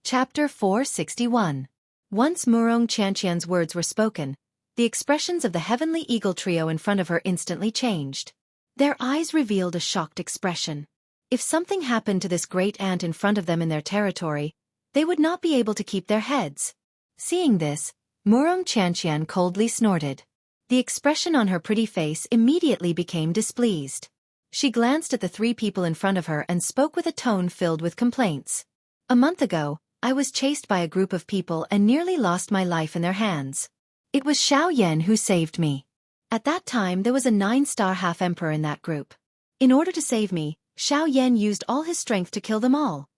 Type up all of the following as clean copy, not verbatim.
Chapter 461. Once Murong Xianxian's words were spoken, the expressions of the heavenly eagle trio in front of her instantly changed. Their eyes revealed a shocked expression. If something happened to this great ant in front of them in their territory, they would not be able to keep their heads. Seeing this, Murong Xianxian coldly snorted. The expression on her pretty face immediately became displeased. She glanced at the three people in front of her and spoke with a tone filled with complaints. A month ago, I was chased by a group of people and nearly lost my life in their hands. It was Xiaoyan who saved me. At that time there was a 9-star half-emperor in that group. In order to save me, Xiaoyan used all his strength to kill them all.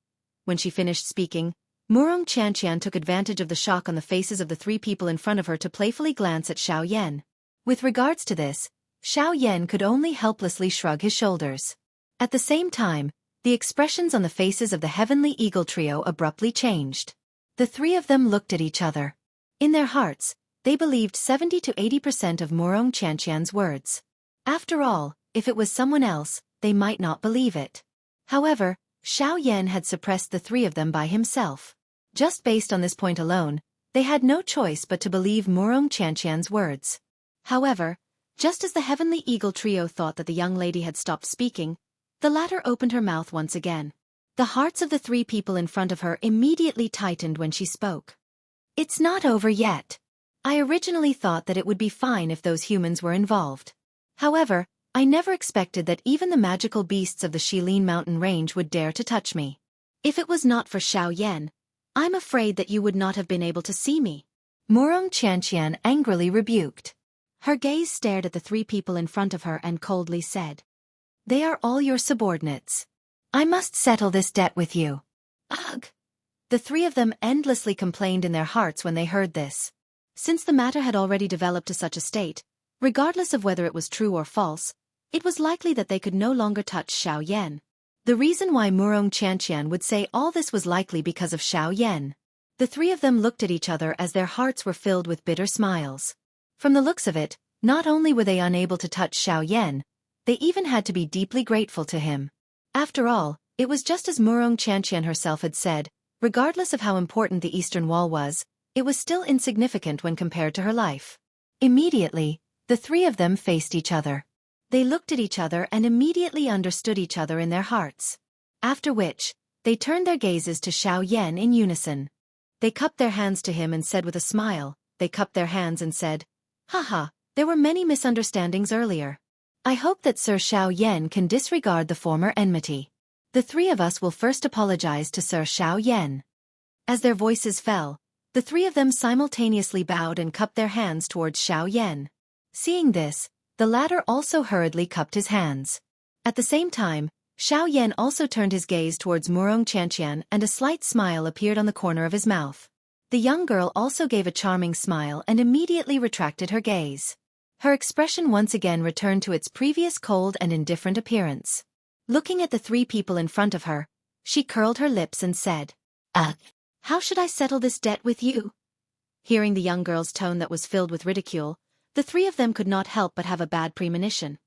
When she finished speaking, Murong Xianxian took advantage of the shock on the faces of the three people in front of her to playfully glance at Xiaoyan. With regards to this, Xiaoyan could only helplessly shrug his shoulders. At the same time, the expressions on the faces of the heavenly eagle trio abruptly changed. The three of them looked at each other. In their hearts, they believed 70 to 80% of Murong Xianxian's words. After all, if it was someone else, they might not believe it. However, Xiaoyan had suppressed the three of them by himself. Just based on this point alone, they had no choice but to believe Murong Xianxian's words. However, just as the heavenly eagle trio thought that the young lady had stopped speaking, the latter opened her mouth once again. The hearts of the three people in front of her immediately tightened when she spoke. It's not over yet. I originally thought that it would be fine if those humans were involved. However, I never expected that even the magical beasts of the Shilin mountain range would dare to touch me. If it was not for Xiaoyan, I'm afraid that you would not have been able to see me. Murong Xianxian angrily rebuked. Her gaze stared at the three people in front of her and coldly said, "They are all your subordinates. I must settle this debt with you." Ugh! The three of them endlessly complained in their hearts when they heard this. Since the matter had already developed to such a state, regardless of whether it was true or false, it was likely that they could no longer touch Xiaoyan. The reason why Murong Xianxian would say all this was likely because of Xiaoyan. The three of them looked at each other as their hearts were filled with bitter smiles. From the looks of it, not only were they unable to touch Xiaoyan, they even had to be deeply grateful to him. After all, it was just as Murong Xianxian herself had said, regardless of how important the Eastern Wall was, it was still insignificant when compared to her life. Immediately, the three of them faced each other. They looked at each other and immediately understood each other in their hearts. After which, they turned their gazes to Xiaoyan in unison. They cupped their hands to him and said with a smile, they cupped their hands and said, "Haha, there were many misunderstandings earlier. I hope that Sir Xiaoyan can disregard the former enmity. The three of us will first apologize to Sir Xiaoyan." As their voices fell, the three of them simultaneously bowed and cupped their hands towards Xiaoyan. Seeing this, the latter also hurriedly cupped his hands. At the same time, Xiaoyan also turned his gaze towards Murong Xianxian and a slight smile appeared on the corner of his mouth. The young girl also gave a charming smile and immediately retracted her gaze. Her expression once again returned to its previous cold and indifferent appearance. Looking at the three people in front of her, she curled her lips and said, How should I settle this debt with you?" Hearing the young girl's tone that was filled with ridicule, the three of them could not help but have a bad premonition.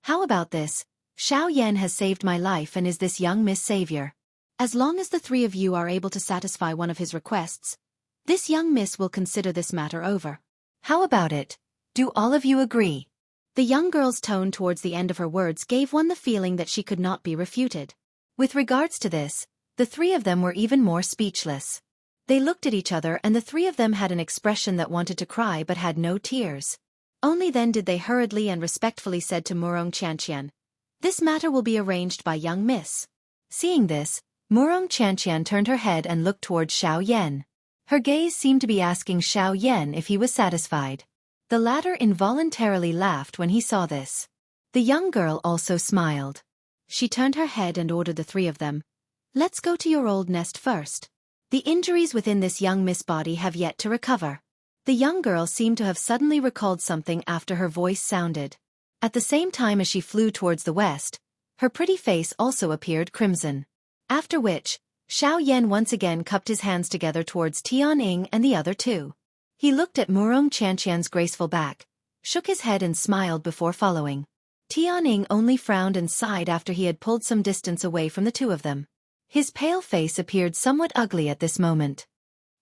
"How about this? Xiaoyan has saved my life and is this young Miss Savior. As long as the three of you are able to satisfy one of his requests, this young miss will consider this matter over. How about it? Do all of you agree?" The young girl's tone towards the end of her words gave one the feeling that she could not be refuted. With regards to this, the three of them were even more speechless. They looked at each other and the three of them had an expression that wanted to cry but had no tears. Only then did they hurriedly and respectfully said to Murong Xianxian, "This matter will be arranged by young miss." Seeing this, Murong Xianxian turned her head and looked towards Xiaoyan. Her gaze seemed to be asking Xiaoyan if he was satisfied. The latter involuntarily laughed when he saw this. The young girl also smiled. She turned her head and ordered the three of them, "Let's go to your old nest first. The injuries within this young miss body have yet to recover." The young girl seemed to have suddenly recalled something after her voice sounded. At the same time as she flew towards the west, her pretty face also appeared crimson. After which, Xiaoyan once again cupped his hands together towards Tianying and the other two. He looked at Murong Xianxian's graceful back, shook his head and smiled before following. Tianying only frowned and sighed after he had pulled some distance away from the two of them. His pale face appeared somewhat ugly at this moment.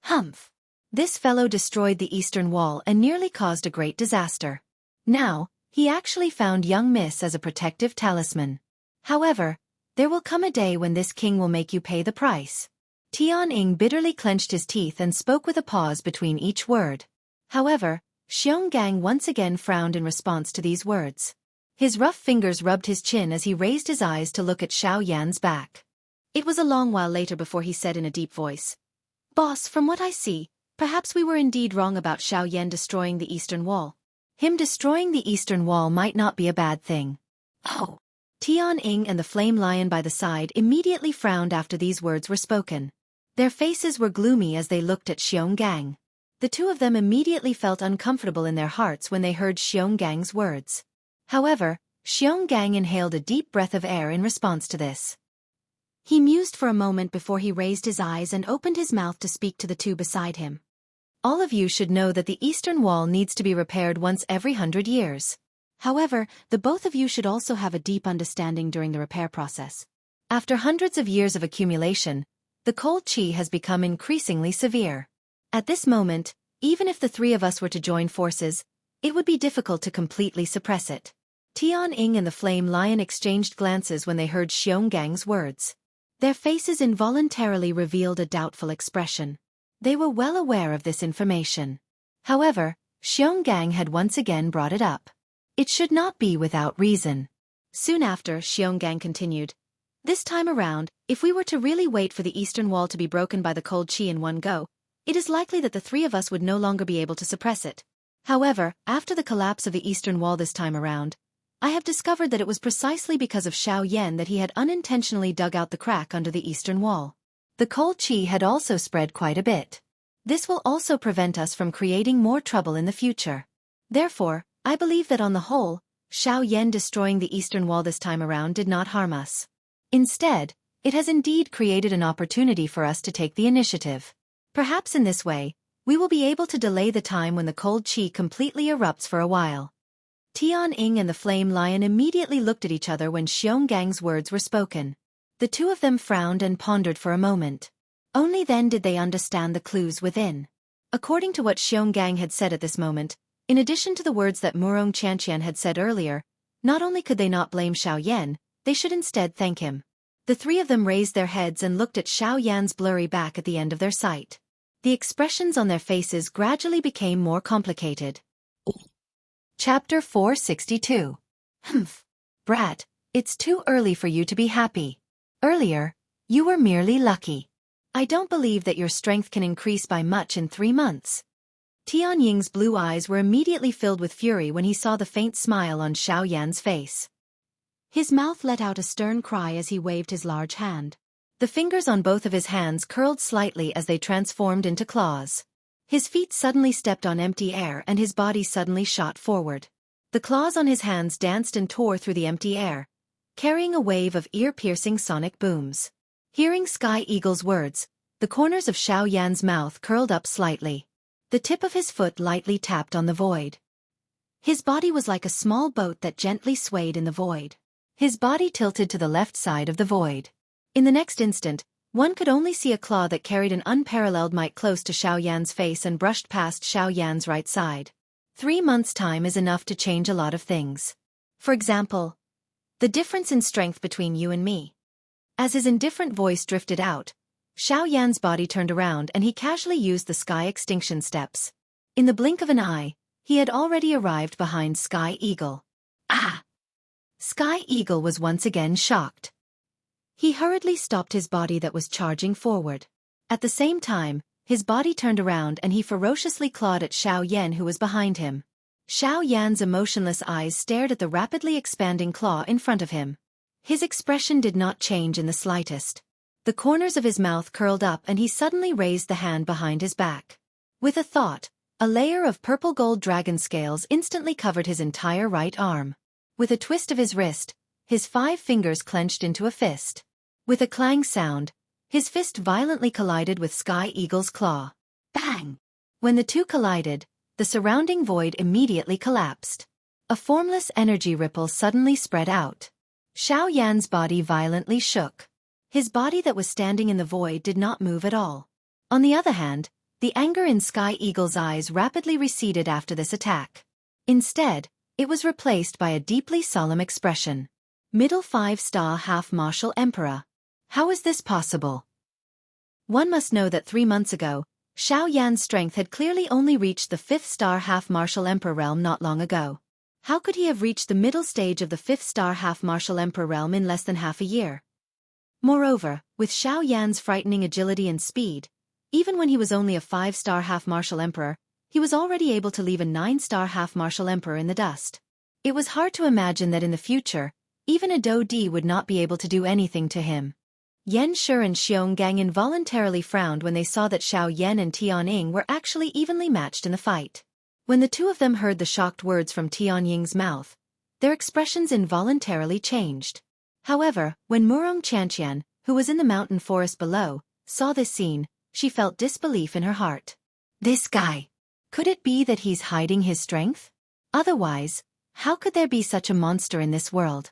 Humph! This fellow destroyed the eastern wall and nearly caused a great disaster. Now, he actually found young Miss as a protective talisman. However, there will come a day when this king will make you pay the price. Tianying bitterly clenched his teeth and spoke with a pause between each word. However, Xionggang once again frowned in response to these words. His rough fingers rubbed his chin as he raised his eyes to look at Xiao Yan's back. It was a long while later before he said in a deep voice, "Boss, from what I see, perhaps we were indeed wrong about Xiao Yan destroying the eastern wall. Him destroying the eastern wall might not be a bad thing." Oh! Tianying and the flame lion by the side immediately frowned after these words were spoken. Their faces were gloomy as they looked at Xionggang. The two of them immediately felt uncomfortable in their hearts when they heard Xiongang's words. However, Xionggang inhaled a deep breath of air in response to this. He mused for a moment before he raised his eyes and opened his mouth to speak to the two beside him. All of you should know that the eastern wall needs to be repaired once every 100 years. However, the both of you should also have a deep understanding during the repair process. After hundreds of years of accumulation, the cold qi has become increasingly severe. At this moment, even if the three of us were to join forces, it would be difficult to completely suppress it. Tianying and the flame lion exchanged glances when they heard Xiongang's words. Their faces involuntarily revealed a doubtful expression. They were well aware of this information. However, Xionggang had once again brought it up. It should not be without reason. Soon after, Xionggang continued, "This time around, if we were to really wait for the eastern wall to be broken by the cold qi in one go, it is likely that the three of us would no longer be able to suppress it. However, after the collapse of the eastern wall this time around, I have discovered that it was precisely because of Xiao Yan that he had unintentionally dug out the crack under the eastern wall. The cold qi had also spread quite a bit. This will also prevent us from creating more trouble in the future. Therefore, I believe that on the whole, Xiao Yan destroying the eastern wall this time around did not harm us. Instead, it has indeed created an opportunity for us to take the initiative. Perhaps in this way, we will be able to delay the time when the cold qi completely erupts for a while." Tianying and the flame lion immediately looked at each other when Xiongang's words were spoken. The two of them frowned and pondered for a moment. Only then did they understand the clues within. According to what Xionggang had said at this moment, in addition to the words that Murong Qianqian had said earlier, not only could they not blame Xiao Yan, they should instead thank him. The three of them raised their heads and looked at Xiao Yan's blurry back at the end of their sight. The expressions on their faces gradually became more complicated. Chapter 462. Humph. Brat, it's too early for you to be happy. Earlier, you were merely lucky. I don't believe that your strength can increase by much in 3 months. Tianying's blue eyes were immediately filled with fury when he saw the faint smile on Xiao Yan's face. His mouth let out a stern cry as he waved his large hand. The fingers on both of his hands curled slightly as they transformed into claws. His feet suddenly stepped on empty air and his body suddenly shot forward. The claws on his hands danced and tore through the empty air, carrying a wave of ear-piercing sonic booms. Hearing Sky Eagle's words, the corners of Xiao Yan's mouth curled up slightly. The tip of his foot lightly tapped on the void. His body was like a small boat that gently swayed in the void. His body tilted to the left side of the void. In the next instant, one could only see a claw that carried an unparalleled might close to Xiao Yan's face and brushed past Xiao Yan's right side. 3 months' time is enough to change a lot of things. For example, the difference in strength between you and me. As his indifferent voice drifted out, Xiao Yan's body turned around and he casually used the Sky Extinction steps. In the blink of an eye, he had already arrived behind Sky Eagle. Ah! Sky Eagle was once again shocked. He hurriedly stopped his body that was charging forward. At the same time, his body turned around and he ferociously clawed at Xiao Yan who was behind him. Xiao Yan's emotionless eyes stared at the rapidly expanding claw in front of him. His expression did not change in the slightest. The corners of his mouth curled up and he suddenly raised the hand behind his back. With a thought, a layer of purple gold dragon scales instantly covered his entire right arm. With a twist of his wrist, his 5 fingers clenched into a fist. With a clang sound, his fist violently collided with Sky Eagle's claw. Bang! When the two collided, the surrounding void immediately collapsed. A formless energy ripple suddenly spread out. Xiao Yan's body violently shook. His body that was standing in the void did not move at all. On the other hand, the anger in Sky Eagle's eyes rapidly receded after this attack. Instead, it was replaced by a deeply solemn expression. Middle 5-star half-martial emperor. How is this possible? One must know that 3 months ago, Xiao Yan's strength had clearly only reached the 5th-star half-martial emperor realm not long ago. How could he have reached the middle stage of the 5th-star half-martial emperor realm in less than half a year? Moreover, with Xiao Yan's frightening agility and speed, even when he was only a 5-star half-martial emperor, he was already able to leave a 9-star half-martial emperor in the dust. It was hard to imagine that in the future, even a Dou Di would not be able to do anything to him. Yan Shi and Xionggang involuntarily frowned when they saw that Xiao Yan and Tianying were actually evenly matched in the fight. When the two of them heard the shocked words from Tianying's mouth, their expressions involuntarily changed. However, when Murong Xianxian, who was in the mountain forest below, saw this scene, she felt disbelief in her heart. This guy. Could it be that he's hiding his strength? Otherwise, how could there be such a monster in this world?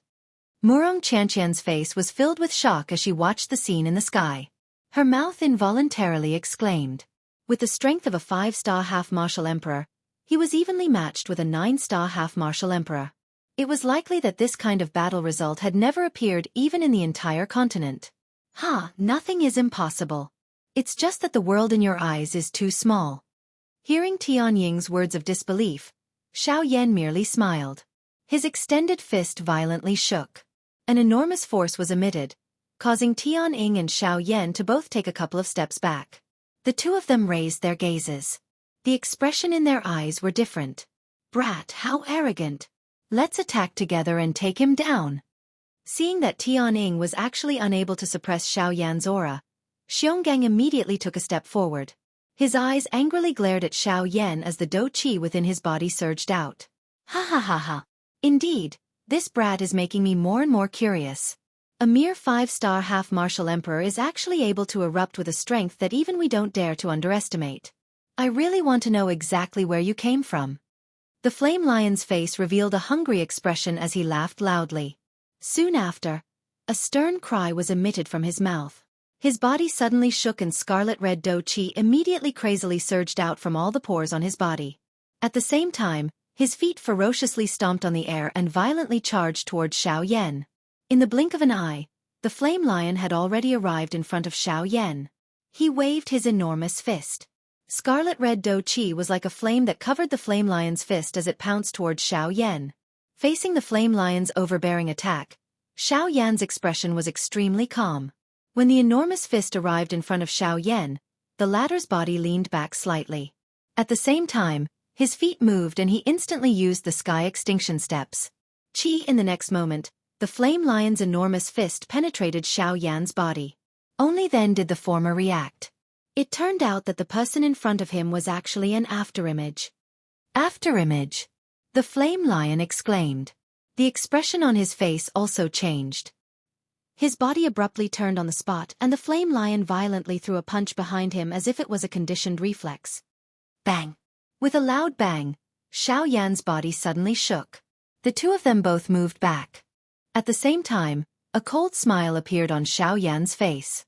Murong Xianxian's face was filled with shock as she watched the scene in the sky. Her mouth involuntarily exclaimed. With the strength of a 5-star half-martial emperor, he was evenly matched with a 9-star half-martial emperor. It was likely that this kind of battle result had never appeared even in the entire continent. Nothing is impossible. It's just that the world in your eyes is too small. Hearing Tianying's words of disbelief, Xiao Yan merely smiled. His extended fist violently shook. An enormous force was emitted, causing Tianying and Xiao Yan to both take a couple of steps back. The two of them raised their gazes. The expression in their eyes were different. Brat, how arrogant! Let's attack together and take him down. Seeing that Tianying was actually unable to suppress Xiao Yan's aura, Xionggang immediately took a step forward. His eyes angrily glared at Xiao Yan as the Dou Qi within his body surged out. Ha ha ha ha. Indeed, this brat is making me more and more curious. A mere 5-star half-martial emperor is actually able to erupt with a strength that even we don't dare to underestimate. I really want to know exactly where you came from. The flame lion's face revealed a hungry expression as he laughed loudly. Soon after, a stern cry was emitted from his mouth. His body suddenly shook and scarlet-red Dou Qi immediately crazily surged out from all the pores on his body. At the same time, his feet ferociously stomped on the air and violently charged towards Xiao Yan. In the blink of an eye, the flame lion had already arrived in front of Xiao Yan. He waved his enormous fist. Scarlet-red Dou Qi was like a flame that covered the flame lion's fist as it pounced towards Xiao Yan. Facing the flame lion's overbearing attack, Xiao Yan's expression was extremely calm. When the enormous fist arrived in front of Xiao Yan, the latter's body leaned back slightly. At the same time, his feet moved and he instantly used the sky extinction steps. In the next moment, the flame lion's enormous fist penetrated Xiao Yan's body. Only then did the former react. It turned out that the person in front of him was actually an afterimage. Afterimage! The flame lion exclaimed. The expression on his face also changed. His body abruptly turned on the spot and the flame lion violently threw a punch behind him as if it was a conditioned reflex. Bang! With a loud bang, Xiao Yan's body suddenly shook. The two of them both moved back. At the same time, a cold smile appeared on Xiao Yan's face.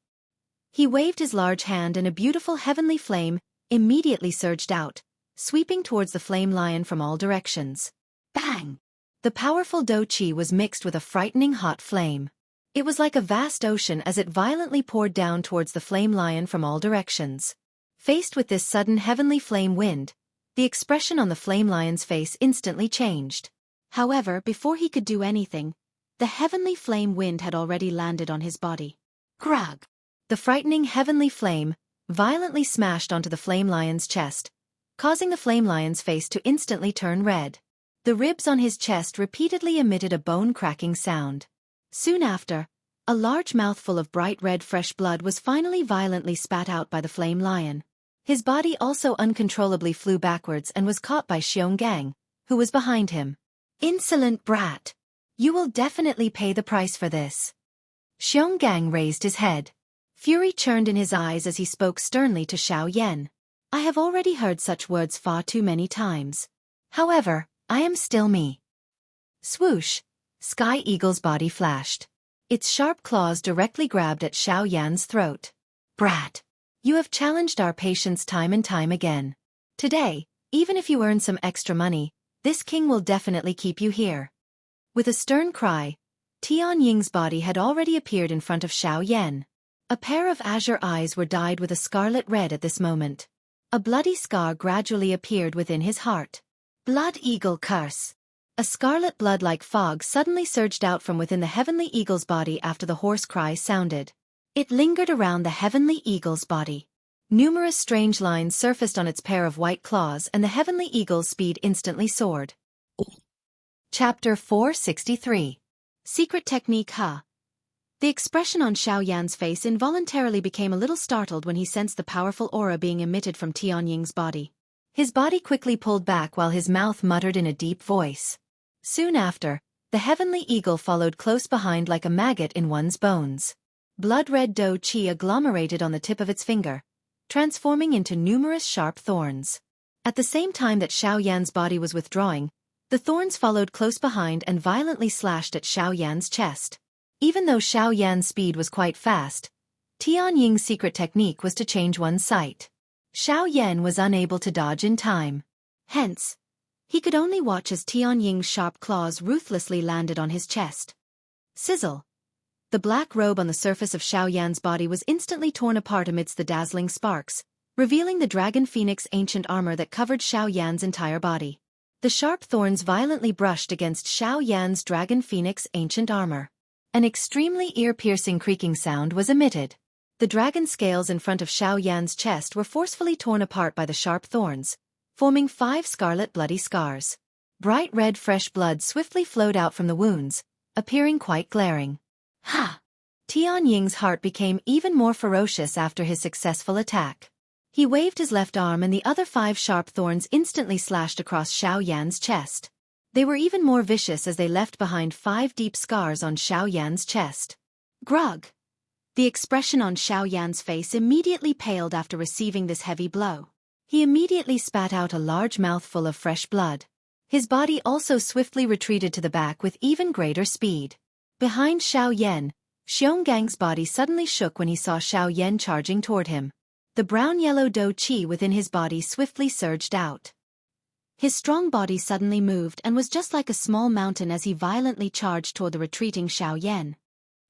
He waved his large hand and a beautiful heavenly flame immediately surged out, sweeping towards the flame lion from all directions. Bang! The powerful Dou Qi was mixed with a frightening hot flame. It was like a vast ocean as it violently poured down towards the flame lion from all directions. Faced with this sudden heavenly flame wind, the expression on the flame lion's face instantly changed. However, before he could do anything, the heavenly flame wind had already landed on his body. Grug! The frightening heavenly flame violently smashed onto the flame lion's chest, causing the flame lion's face to instantly turn red. The ribs on his chest repeatedly emitted a bone-cracking sound. Soon after, a large mouthful of bright red fresh blood was finally violently spat out by the flame lion. His body also uncontrollably flew backwards and was caught by Xionggang, who was behind him. Insolent brat! You will definitely pay the price for this. Xionggang raised his head. Fury churned in his eyes as he spoke sternly to Xiao Yan. I have already heard such words far too many times. However, I am still me. Swoosh! Sky Eagle's body flashed. Its sharp claws directly grabbed at Xiaoyan's throat. "Brat! You have challenged our patience time and time again. Today, even if you earn some extra money, this king will definitely keep you here." With a stern cry, Tianying's body had already appeared in front of Xiaoyan. A pair of azure eyes were dyed with a scarlet red at this moment. A bloody scar gradually appeared within his heart. Blood Eagle Curse. A scarlet blood-like fog suddenly surged out from within the heavenly eagle's body after the hoarse cry sounded. It lingered around the heavenly eagle's body. Numerous strange lines surfaced on its pair of white claws, and the heavenly eagle's speed instantly soared. Chapter 463. Secret Technique Ha. The expression on Xiaoyan's face involuntarily became a little startled when he sensed the powerful aura being emitted from Tianying's body. His body quickly pulled back while his mouth muttered in a deep voice. Soon after, the heavenly eagle followed close behind like a maggot in one's bones. Blood-red dough qi agglomerated on the tip of its finger, transforming into numerous sharp thorns. At the same time that Xiaoyan's body was withdrawing, the thorns followed close behind and violently slashed at Xiaoyan's chest. Even though Xiaoyan's speed was quite fast, Tianying's secret technique was to change one's sight. Xiaoyan was unable to dodge in time. Hence, he could only watch as Tianying's sharp claws ruthlessly landed on his chest. Sizzle! The black robe on the surface of Xiaoyan's body was instantly torn apart amidst the dazzling sparks, revealing the dragon phoenix ancient armor that covered Xiaoyan's entire body. The sharp thorns violently brushed against Xiaoyan's dragon phoenix ancient armor. An extremely ear-piercing creaking sound was emitted. The dragon scales in front of Xiaoyan's chest were forcefully torn apart by the sharp thorns, forming 5 scarlet bloody scars. Bright red fresh blood swiftly flowed out from the wounds, appearing quite glaring. Ha! Tianying's heart became even more ferocious after his successful attack. He waved his left arm and the other 5 sharp thorns instantly slashed across Xiaoyan's chest. They were even more vicious as they left behind 5 deep scars on Xiaoyan's chest. Grog! The expression on Xiaoyan's face immediately paled after receiving this heavy blow. He immediately spat out a large mouthful of fresh blood. His body also swiftly retreated to the back with even greater speed. Behind Xiaoyan, Xiongang's body suddenly shook when he saw Xiaoyan charging toward him. The brown-yellow dough qi within his body swiftly surged out. His strong body suddenly moved and was just like a small mountain as he violently charged toward the retreating Xiaoyan.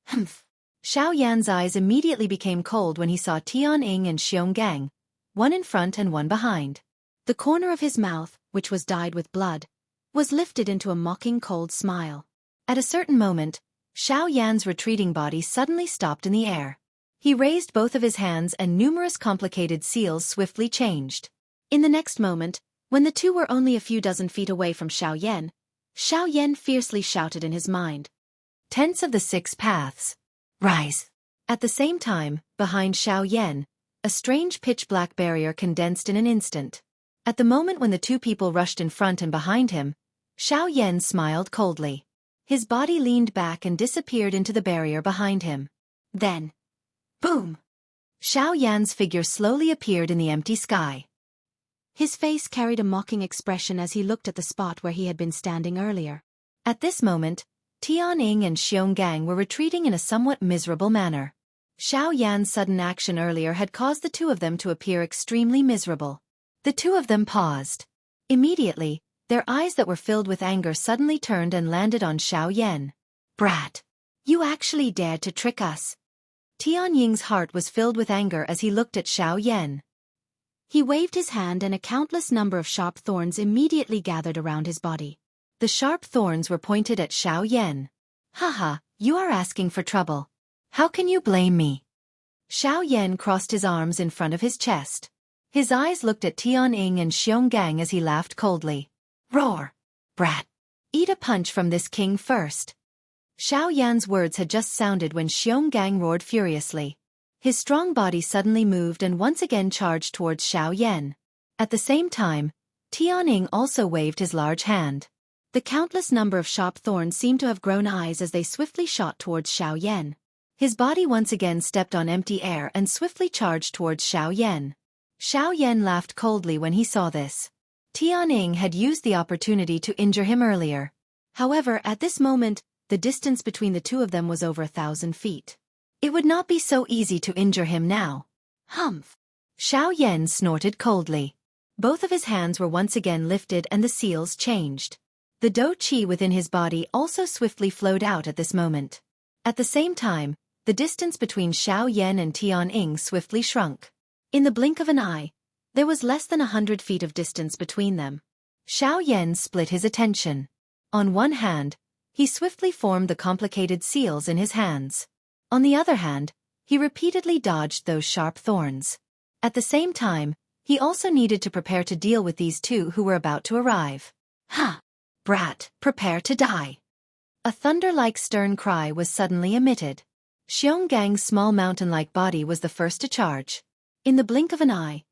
Humph! Xiaoyan's eyes immediately became cold when he saw Tianying and Xionggang, one in front and one behind. The corner of his mouth, which was dyed with blood, was lifted into a mocking cold smile. At a certain moment, Xiaoyan's retreating body suddenly stopped in the air. He raised both of his hands and numerous complicated seals swiftly changed. In the next moment, when the two were only a few dozen feet away from Xiaoyan fiercely shouted in his mind. "Tense of the 6 paths. Rise!" At the same time, behind Xiaoyan, a strange pitch-black barrier condensed in an instant. At the moment when the two people rushed in front and behind him, Xiaoyan smiled coldly. His body leaned back and disappeared into the barrier behind him. Then, boom! Xiaoyan's figure slowly appeared in the empty sky. His face carried a mocking expression as he looked at the spot where he had been standing earlier. At this moment, Tianying and Xionggang were retreating in a somewhat miserable manner. Xiaoyan's sudden action earlier had caused the two of them to appear extremely miserable. The two of them paused. Immediately, their eyes that were filled with anger suddenly turned and landed on Xiaoyan. "Brat! You actually dared to trick us!" Tianying's heart was filled with anger as he looked at Xiaoyan. He waved his hand and a countless number of sharp thorns immediately gathered around his body. The sharp thorns were pointed at Xiaoyan. "Haha, you are asking for trouble. How can you blame me?" Xiaoyan crossed his arms in front of his chest. His eyes looked at Tianying and Xionggang as he laughed coldly. "Roar! Brat! Eat a punch from this king first." Xiaoyan's words had just sounded when Xionggang roared furiously. His strong body suddenly moved and once again charged towards Xiaoyan. At the same time, Tianying also waved his large hand. The countless number of sharp thorns seemed to have grown eyes as they swiftly shot towards Xiaoyan. His body once again stepped on empty air and swiftly charged towards Xiaoyan. Xiaoyan laughed coldly when he saw this. Tianying had used the opportunity to injure him earlier. However, at this moment, the distance between the two of them was over 1,000 feet. It would not be so easy to injure him now. Humph! Xiao Yan snorted coldly. Both of his hands were once again lifted and the seals changed. The dou qi within his body also swiftly flowed out at this moment. At the same time, the distance between Xiao Yan and Tian Ying swiftly shrunk. In the blink of an eye, there was less than 100 feet of distance between them. Xiao Yan split his attention. On one hand, he swiftly formed the complicated seals in his hands. On the other hand, he repeatedly dodged those sharp thorns. At the same time, he also needed to prepare to deal with these two who were about to arrive. Ha! Brat, prepare to die. A thunder-like stern cry was suddenly emitted. Xiongang's small mountain-like body was the first to charge. In the blink of an eye,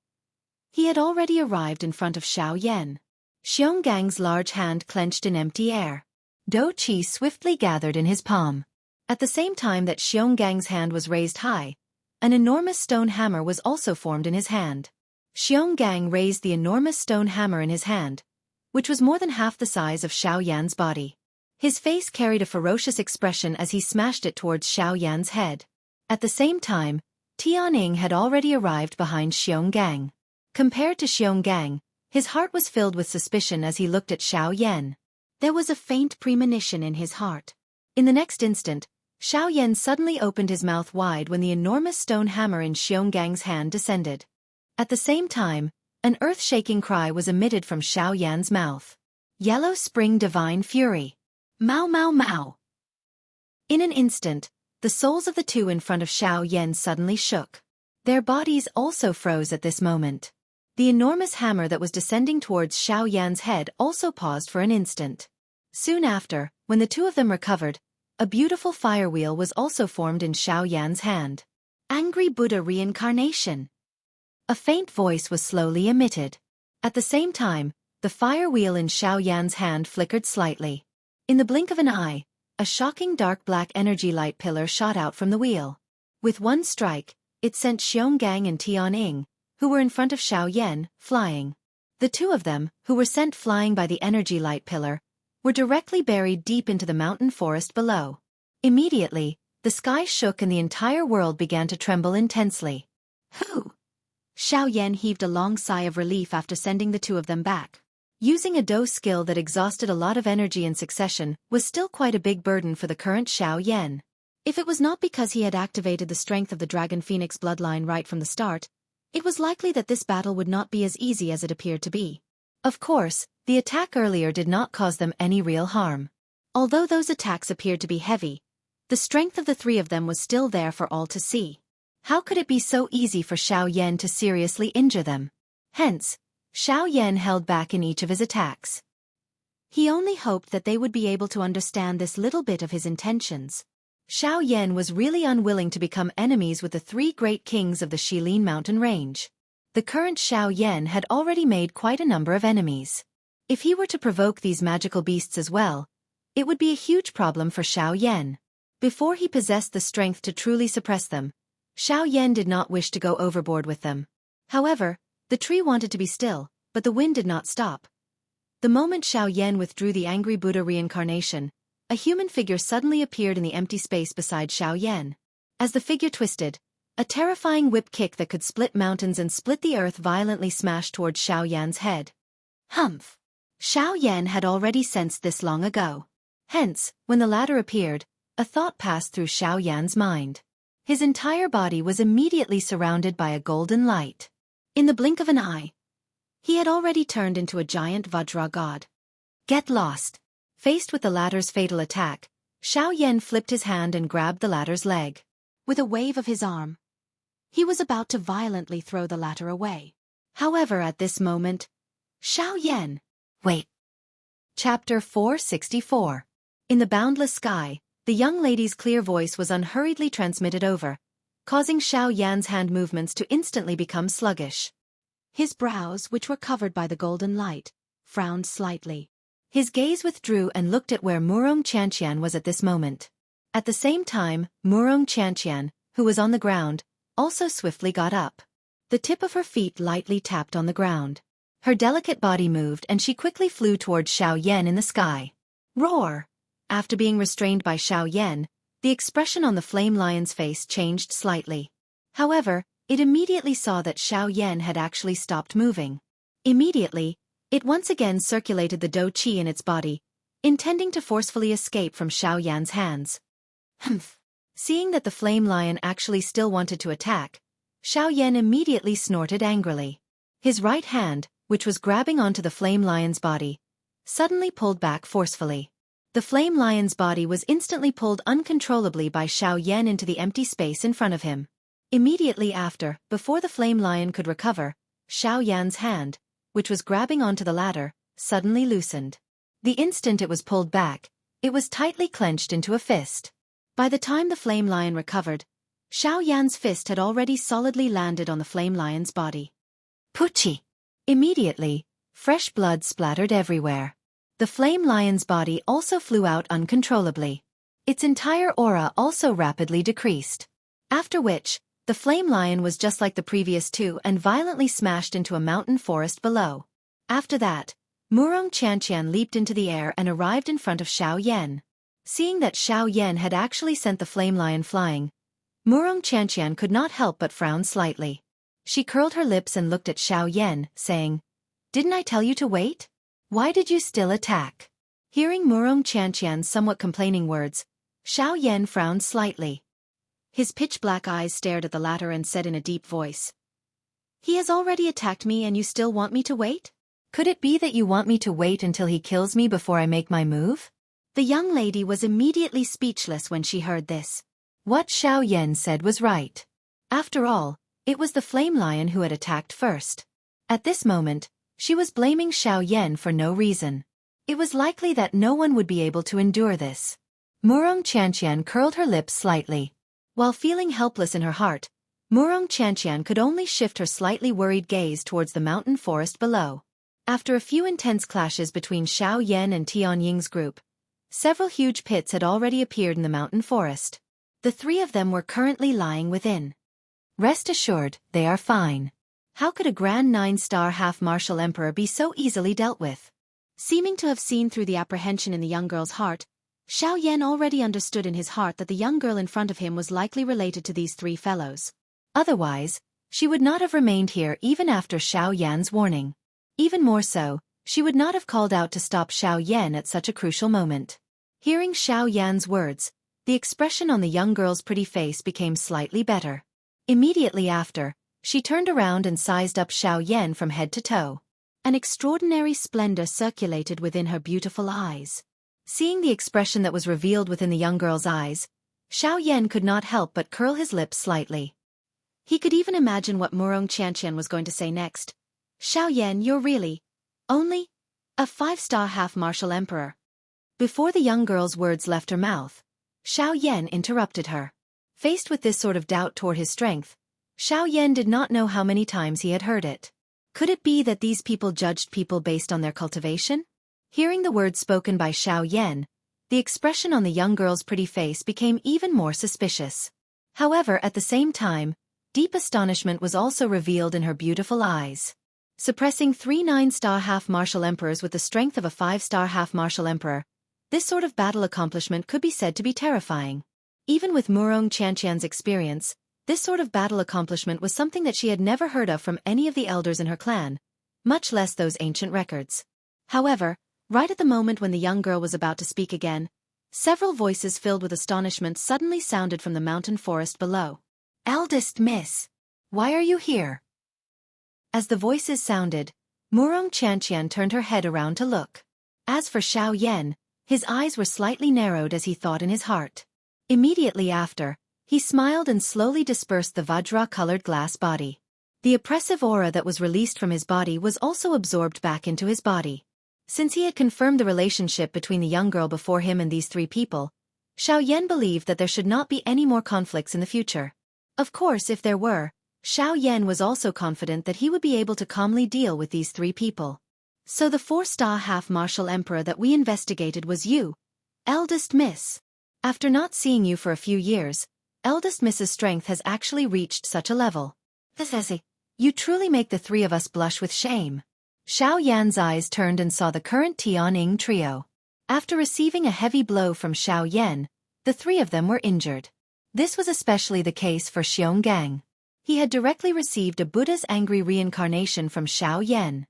he had already arrived in front of Xiao Yan. Xiongang's large hand clenched in empty air. Dou qi swiftly gathered in his palm. At the same time that Xiongang's hand was raised high, an enormous stone hammer was also formed in his hand. Xionggang raised the enormous stone hammer in his hand, which was more than half the size of Xiao Yan's body. His face carried a ferocious expression as he smashed it towards Xiao Yan's head. At the same time, Tian Ying had already arrived behind Xionggang. Compared to Xionggang, his heart was filled with suspicion as he looked at Xiao Yan. There was a faint premonition in his heart. In the next instant, Xiao Yan suddenly opened his mouth wide when the enormous stone hammer in Xiongang's hand descended. At the same time, an earth-shaking cry was emitted from Xiao Yan's mouth. Yellow Spring Divine Fury. Mao Mao Mao. In an instant, the souls of the two in front of Xiao Yan suddenly shook. Their bodies also froze at this moment. The enormous hammer that was descending towards Xiao Yan's head also paused for an instant. Soon after, when the two of them recovered, a beautiful fire wheel was also formed in Xiao Yan's hand. Angry Buddha Reincarnation. A faint voice was slowly emitted. At the same time, the fire wheel in Xiao Yan's hand flickered slightly. In the blink of an eye, a shocking dark black energy light pillar shot out from the wheel. With one strike, it sent Xionggang and Tian Ying, who were in front of Xiao Yan, flying. The two of them, who were sent flying by the energy light pillar, were directly buried deep into the mountain forest below. Immediately, the sky shook and the entire world began to tremble intensely. Whew! Xiao Yan heaved a long sigh of relief after sending the two of them back. Using a dou skill that exhausted a lot of energy in succession was still quite a big burden for the current Xiao Yan. If it was not because he had activated the strength of the Dragon Phoenix bloodline right from the start, it was likely that this battle would not be as easy as it appeared to be. Of course, the attack earlier did not cause them any real harm. Although those attacks appeared to be heavy, the strength of the three of them was still there for all to see. How could it be so easy for Xiao Yan to seriously injure them? Hence, Xiao Yan held back in each of his attacks. He only hoped that they would be able to understand this little bit of his intentions. Xiao Yan was really unwilling to become enemies with the three great kings of the Shilin mountain range. The current Xiao Yan had already made quite a number of enemies. If he were to provoke these magical beasts as well, it would be a huge problem for Xiao Yan. Before he possessed the strength to truly suppress them, Xiao Yan did not wish to go overboard with them. However, the tree wanted to be still, but the wind did not stop. The moment Xiao Yan withdrew the angry Buddha reincarnation, a human figure suddenly appeared in the empty space beside Xiao Yan. As the figure twisted, a terrifying whip kick that could split mountains and split the earth violently smashed towards Xiao Yan's head. Humph! Xiao Yan had already sensed this long ago. Hence, when the latter appeared, a thought passed through Xiao Yan's mind. His entire body was immediately surrounded by a golden light. In the blink of an eye, he had already turned into a giant Vajra god. Get lost! Faced with the latter's fatal attack, Xiao Yan flipped his hand and grabbed the latter's leg. With a wave of his arm, he was about to violently throw the latter away. However, at this moment, Xiao Yan... Wait. Chapter 464. In the boundless sky, the young lady's clear voice was unhurriedly transmitted over, causing Xiao Yan's hand movements to instantly become sluggish. His brows, which were covered by the golden light, frowned slightly. His gaze withdrew and looked at where Murong Qianxian was at this moment. At the same time, Murong Qianxian, who was on the ground, also swiftly got up. The tip of her feet lightly tapped on the ground. Her delicate body moved and she quickly flew towards Xiao Yan in the sky. Roar! After being restrained by Xiao Yan, the expression on the flame lion's face changed slightly. However, it immediately saw that Xiao Yan had actually stopped moving. Immediately, it once again circulated the dou qi in its body, intending to forcefully escape from Xiao Yan's hands. Humph! Seeing that the flame lion actually still wanted to attack, Xiao Yan immediately snorted angrily. His right hand, which was grabbing onto the flame lion's body, suddenly pulled back forcefully. The flame lion's body was instantly pulled uncontrollably by Xiao Yan into the empty space in front of him. Immediately after, before the flame lion could recover, Xiao Yan's hand, which was grabbing onto the ladder, suddenly loosened. The instant it was pulled back, it was tightly clenched into a fist. By the time the flame lion recovered, Xiao Yan's fist had already solidly landed on the flame lion's body. Puchi! Immediately, fresh blood splattered everywhere. The flame lion's body also flew out uncontrollably. Its entire aura also rapidly decreased. After which, the flame lion was just like the previous two and violently smashed into a mountain forest below. After that, Murong Qianqian leaped into the air and arrived in front of Xiao Yan. Seeing that Xiao Yan had actually sent the flame lion flying, Murong Qianqian could not help but frown slightly. She curled her lips and looked at Xiao Yan, saying, "Didn't I tell you to wait? Why did you still attack?" Hearing Murong Qianqian's somewhat complaining words, Xiao Yan frowned slightly. His pitch-black eyes stared at the latter and said in a deep voice, "He has already attacked me and you still want me to wait? Could it be that you want me to wait until he kills me before I make my move?" The young lady was immediately speechless when she heard this. What Xiao Yan said was right. After all, it was the flame lion who had attacked first. At this moment, she was blaming Xiao Yan for no reason. It was likely that no one would be able to endure this. Murong Qianqian curled her lips slightly. While feeling helpless in her heart, Murong Qianqian could only shift her slightly worried gaze towards the mountain forest below. After a few intense clashes between Xiao Yan and Tian Ying's group, several huge pits had already appeared in the mountain forest. The three of them were currently lying within. Rest assured, they are fine. How could a Grand 9-star half-martial emperor be so easily dealt with? Seeming to have seen through the apprehension in the young girl's heart, Xiao Yan already understood in his heart that the young girl in front of him was likely related to these three fellows. Otherwise, she would not have remained here even after Xiao Yan's warning. Even more so, she would not have called out to stop Xiao Yan at such a crucial moment. Hearing Xiao Yan's words, the expression on the young girl's pretty face became slightly better. Immediately after, she turned around and sized up Xiao Yan from head to toe. An extraordinary splendor circulated within her beautiful eyes. Seeing the expression that was revealed within the young girl's eyes, Xiao Yan could not help but curl his lips slightly. He could even imagine what Murong Qianqian was going to say next. "Xiao Yan, you're really only a 5-star half-martial emperor." Before the young girl's words left her mouth, Xiao Yan interrupted her. Faced with this sort of doubt toward his strength, Xiao Yan did not know how many times he had heard it. Could it be that these people judged people based on their cultivation? Hearing the words spoken by Xiao Yan, the expression on the young girl's pretty face became even more suspicious. However, at the same time, deep astonishment was also revealed in her beautiful eyes. Suppressing 3 9-star half-martial emperors with the strength of a 5-star half-martial emperor, this sort of battle accomplishment could be said to be terrifying. Even with Murong Qianqian's experience, this sort of battle accomplishment was something that she had never heard of from any of the elders in her clan, much less those ancient records. However, right at the moment when the young girl was about to speak again, several voices filled with astonishment suddenly sounded from the mountain forest below. "Eldest Miss, why are you here?" As the voices sounded, Murong Qianqian turned her head around to look. As for Xiao Yan, his eyes were slightly narrowed as he thought in his heart. Immediately after, he smiled and slowly dispersed the Vajra-colored glass body. The oppressive aura that was released from his body was also absorbed back into his body. Since he had confirmed the relationship between the young girl before him and these three people, Xiao Yan believed that there should not be any more conflicts in the future. Of course, if there were, Xiao Yan was also confident that he would be able to calmly deal with these three people. "So the 4-star half-martial emperor that we investigated was you, eldest miss. After not seeing you for a few years, eldest Miss's strength has actually reached such a level. You truly make the three of us blush with shame." Xiao Yan's eyes turned and saw the current Tian Ying trio. After receiving a heavy blow from Xiaoyan, the three of them were injured. This was especially the case for Xionggang. He had directly received a Buddha's angry reincarnation from Xiaoyan.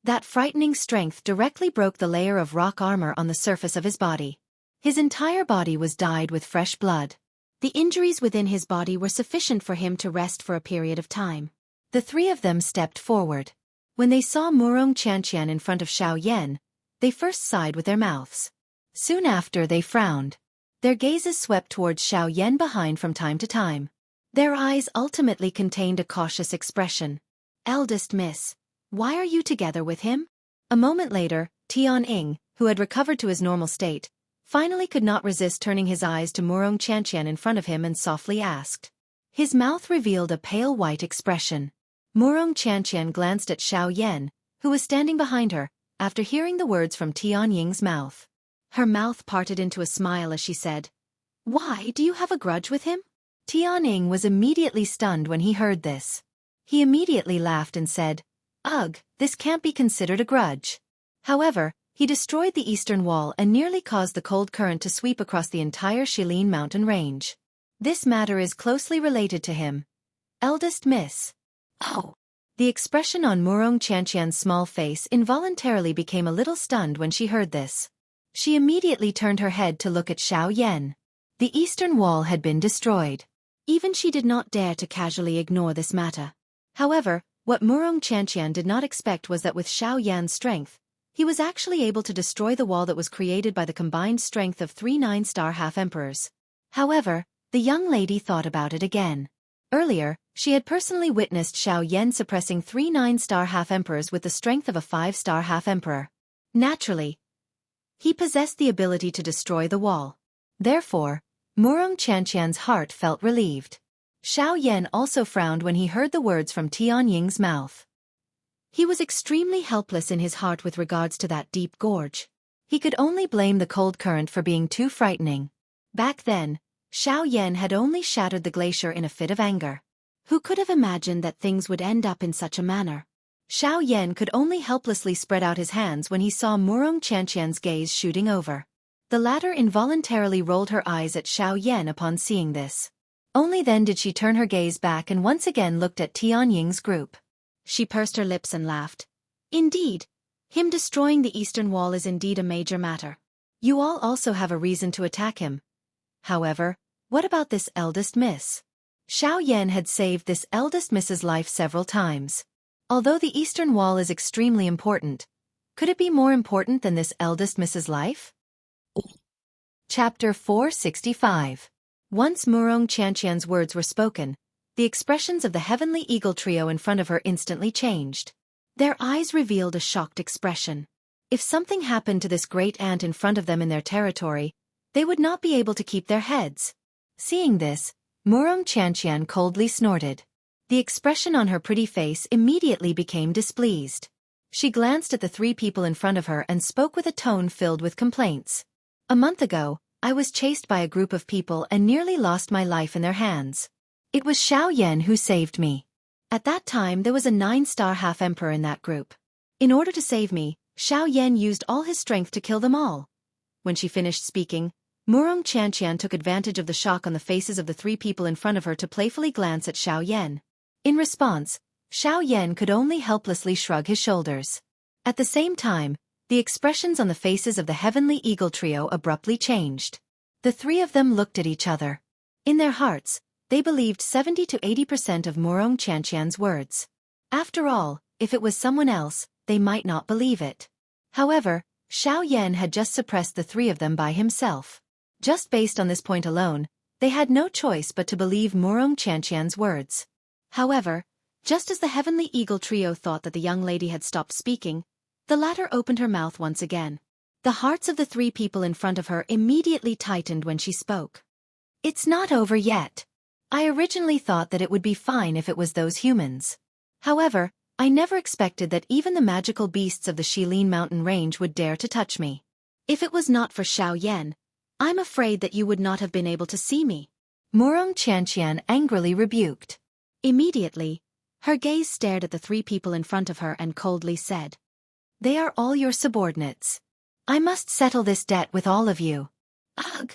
That frightening strength directly broke the layer of rock armor on the surface of his body. His entire body was dyed with fresh blood. The injuries within his body were sufficient for him to rest for a period of time. The three of them stepped forward. When they saw Murong Qianqian in front of Xiaoyan, they first sighed with their mouths. Soon after they frowned. Their gazes swept towards Xiaoyan behind from time to time. Their eyes ultimately contained a cautious expression. "Eldest miss, why are you together with him?" A moment later, Tianying, who had recovered to his normal state, finally could not resist turning his eyes to Murong Qianqian in front of him and softly asked. His mouth revealed a pale white expression. Murong Qianqian glanced at Xiaoyan, who was standing behind her, after hearing the words from Tianying's mouth. Her mouth parted into a smile as she said, "Why, do you have a grudge with him?" Tianying was immediately stunned when he heard this. He immediately laughed and said, "Ugh, this can't be considered a grudge." However, he destroyed the eastern wall and nearly caused the cold current to sweep across the entire Shilin mountain range. This matter is closely related to him. Eldest miss. Oh. The expression on Murong Qianqian's small face involuntarily became a little stunned when she heard this. She immediately turned her head to look at Xiaoyan. The eastern wall had been destroyed. Even she did not dare to casually ignore this matter. However, what Murong Qianqian did not expect was that with Xiaoyan's strength, he was actually able to destroy the wall that was created by the combined strength of 3 9-star half-emperors. However, the young lady thought about it again. Earlier, she had personally witnessed Xiaoyan suppressing 3 9-star half-emperors with the strength of a 5-star half-emperor. Naturally, he possessed the ability to destroy the wall. Therefore, Murong Qianqian's heart felt relieved. Xiaoyan also frowned when he heard the words from Tianying's mouth. He was extremely helpless in his heart with regards to that deep gorge. He could only blame the cold current for being too frightening. Back then, Xiaoyan had only shattered the glacier in a fit of anger. Who could have imagined that things would end up in such a manner? Xiaoyan could only helplessly spread out his hands when he saw Murong Qianqian's gaze shooting over. The latter involuntarily rolled her eyes at Xiaoyan upon seeing this. Only then did she turn her gaze back and once again looked at Tianying's group. She pursed her lips and laughed. Indeed, him destroying the eastern wall is indeed a major matter. You all also have a reason to attack him. However, what about this eldest miss? Xiaoyan had saved this eldest miss's life several times. Although the eastern wall is extremely important, could it be more important than this eldest miss's life? Chapter 465. Once Murong Qianqian's words were spoken, the expressions of the heavenly eagle trio in front of her instantly changed. Their eyes revealed a shocked expression. If something happened to this great ant in front of them in their territory, they would not be able to keep their heads. Seeing this, Murong Qianqian coldly snorted. The expression on her pretty face immediately became displeased. She glanced at the three people in front of her and spoke with a tone filled with complaints. A month ago, I was chased by a group of people and nearly lost my life in their hands. It was Xiaoyan who saved me. At that time there was a 9-star half-emperor in that group. In order to save me, Xiaoyan used all his strength to kill them all. When she finished speaking, Murong Qianqian took advantage of the shock on the faces of the three people in front of her to playfully glance at Xiaoyan. In response, Xiaoyan could only helplessly shrug his shoulders. At the same time, the expressions on the faces of the heavenly eagle trio abruptly changed. The three of them looked at each other. In their hearts, they believed 70 to 80% of Murong Qianqian's words. After all, if it was someone else, they might not believe it. However, Xiaoyan had just suppressed the three of them by himself. Just based on this point alone, they had no choice but to believe Murong Qianqian's words. However, just as the heavenly eagle trio thought that the young lady had stopped speaking, the latter opened her mouth once again. The hearts of the three people in front of her immediately tightened when she spoke. It's not over yet. I originally thought that it would be fine if it was those humans. However, I never expected that even the magical beasts of the Shilin mountain range would dare to touch me. If it was not for Xiaoyan, I'm afraid that you would not have been able to see me. Murong Qianqian angrily rebuked. Immediately, her gaze stared at the three people in front of her and coldly said, They are all your subordinates. I must settle this debt with all of you. Ugh!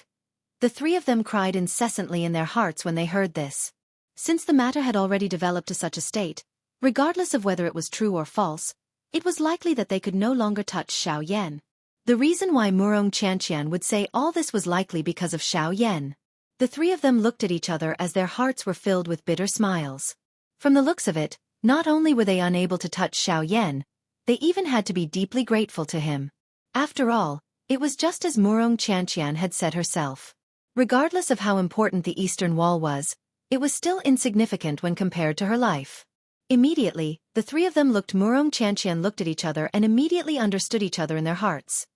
The three of them cried incessantly in their hearts when they heard this. Since the matter had already developed to such a state, regardless of whether it was true or false, it was likely that they could no longer touch Xiaoyan. The reason why Murong Qianqian would say all this was likely because of Xiaoyan. The three of them looked at each other as their hearts were filled with bitter smiles. From the looks of it, not only were they unable to touch Xiaoyan, they even had to be deeply grateful to him. After all, it was just as Murong Qianqian had said herself. Regardless of how important the Eastern Wall was, it was still insignificant when compared to her life. Immediately, the three of them Murong Qianqian looked at each other and immediately understood each other in their hearts.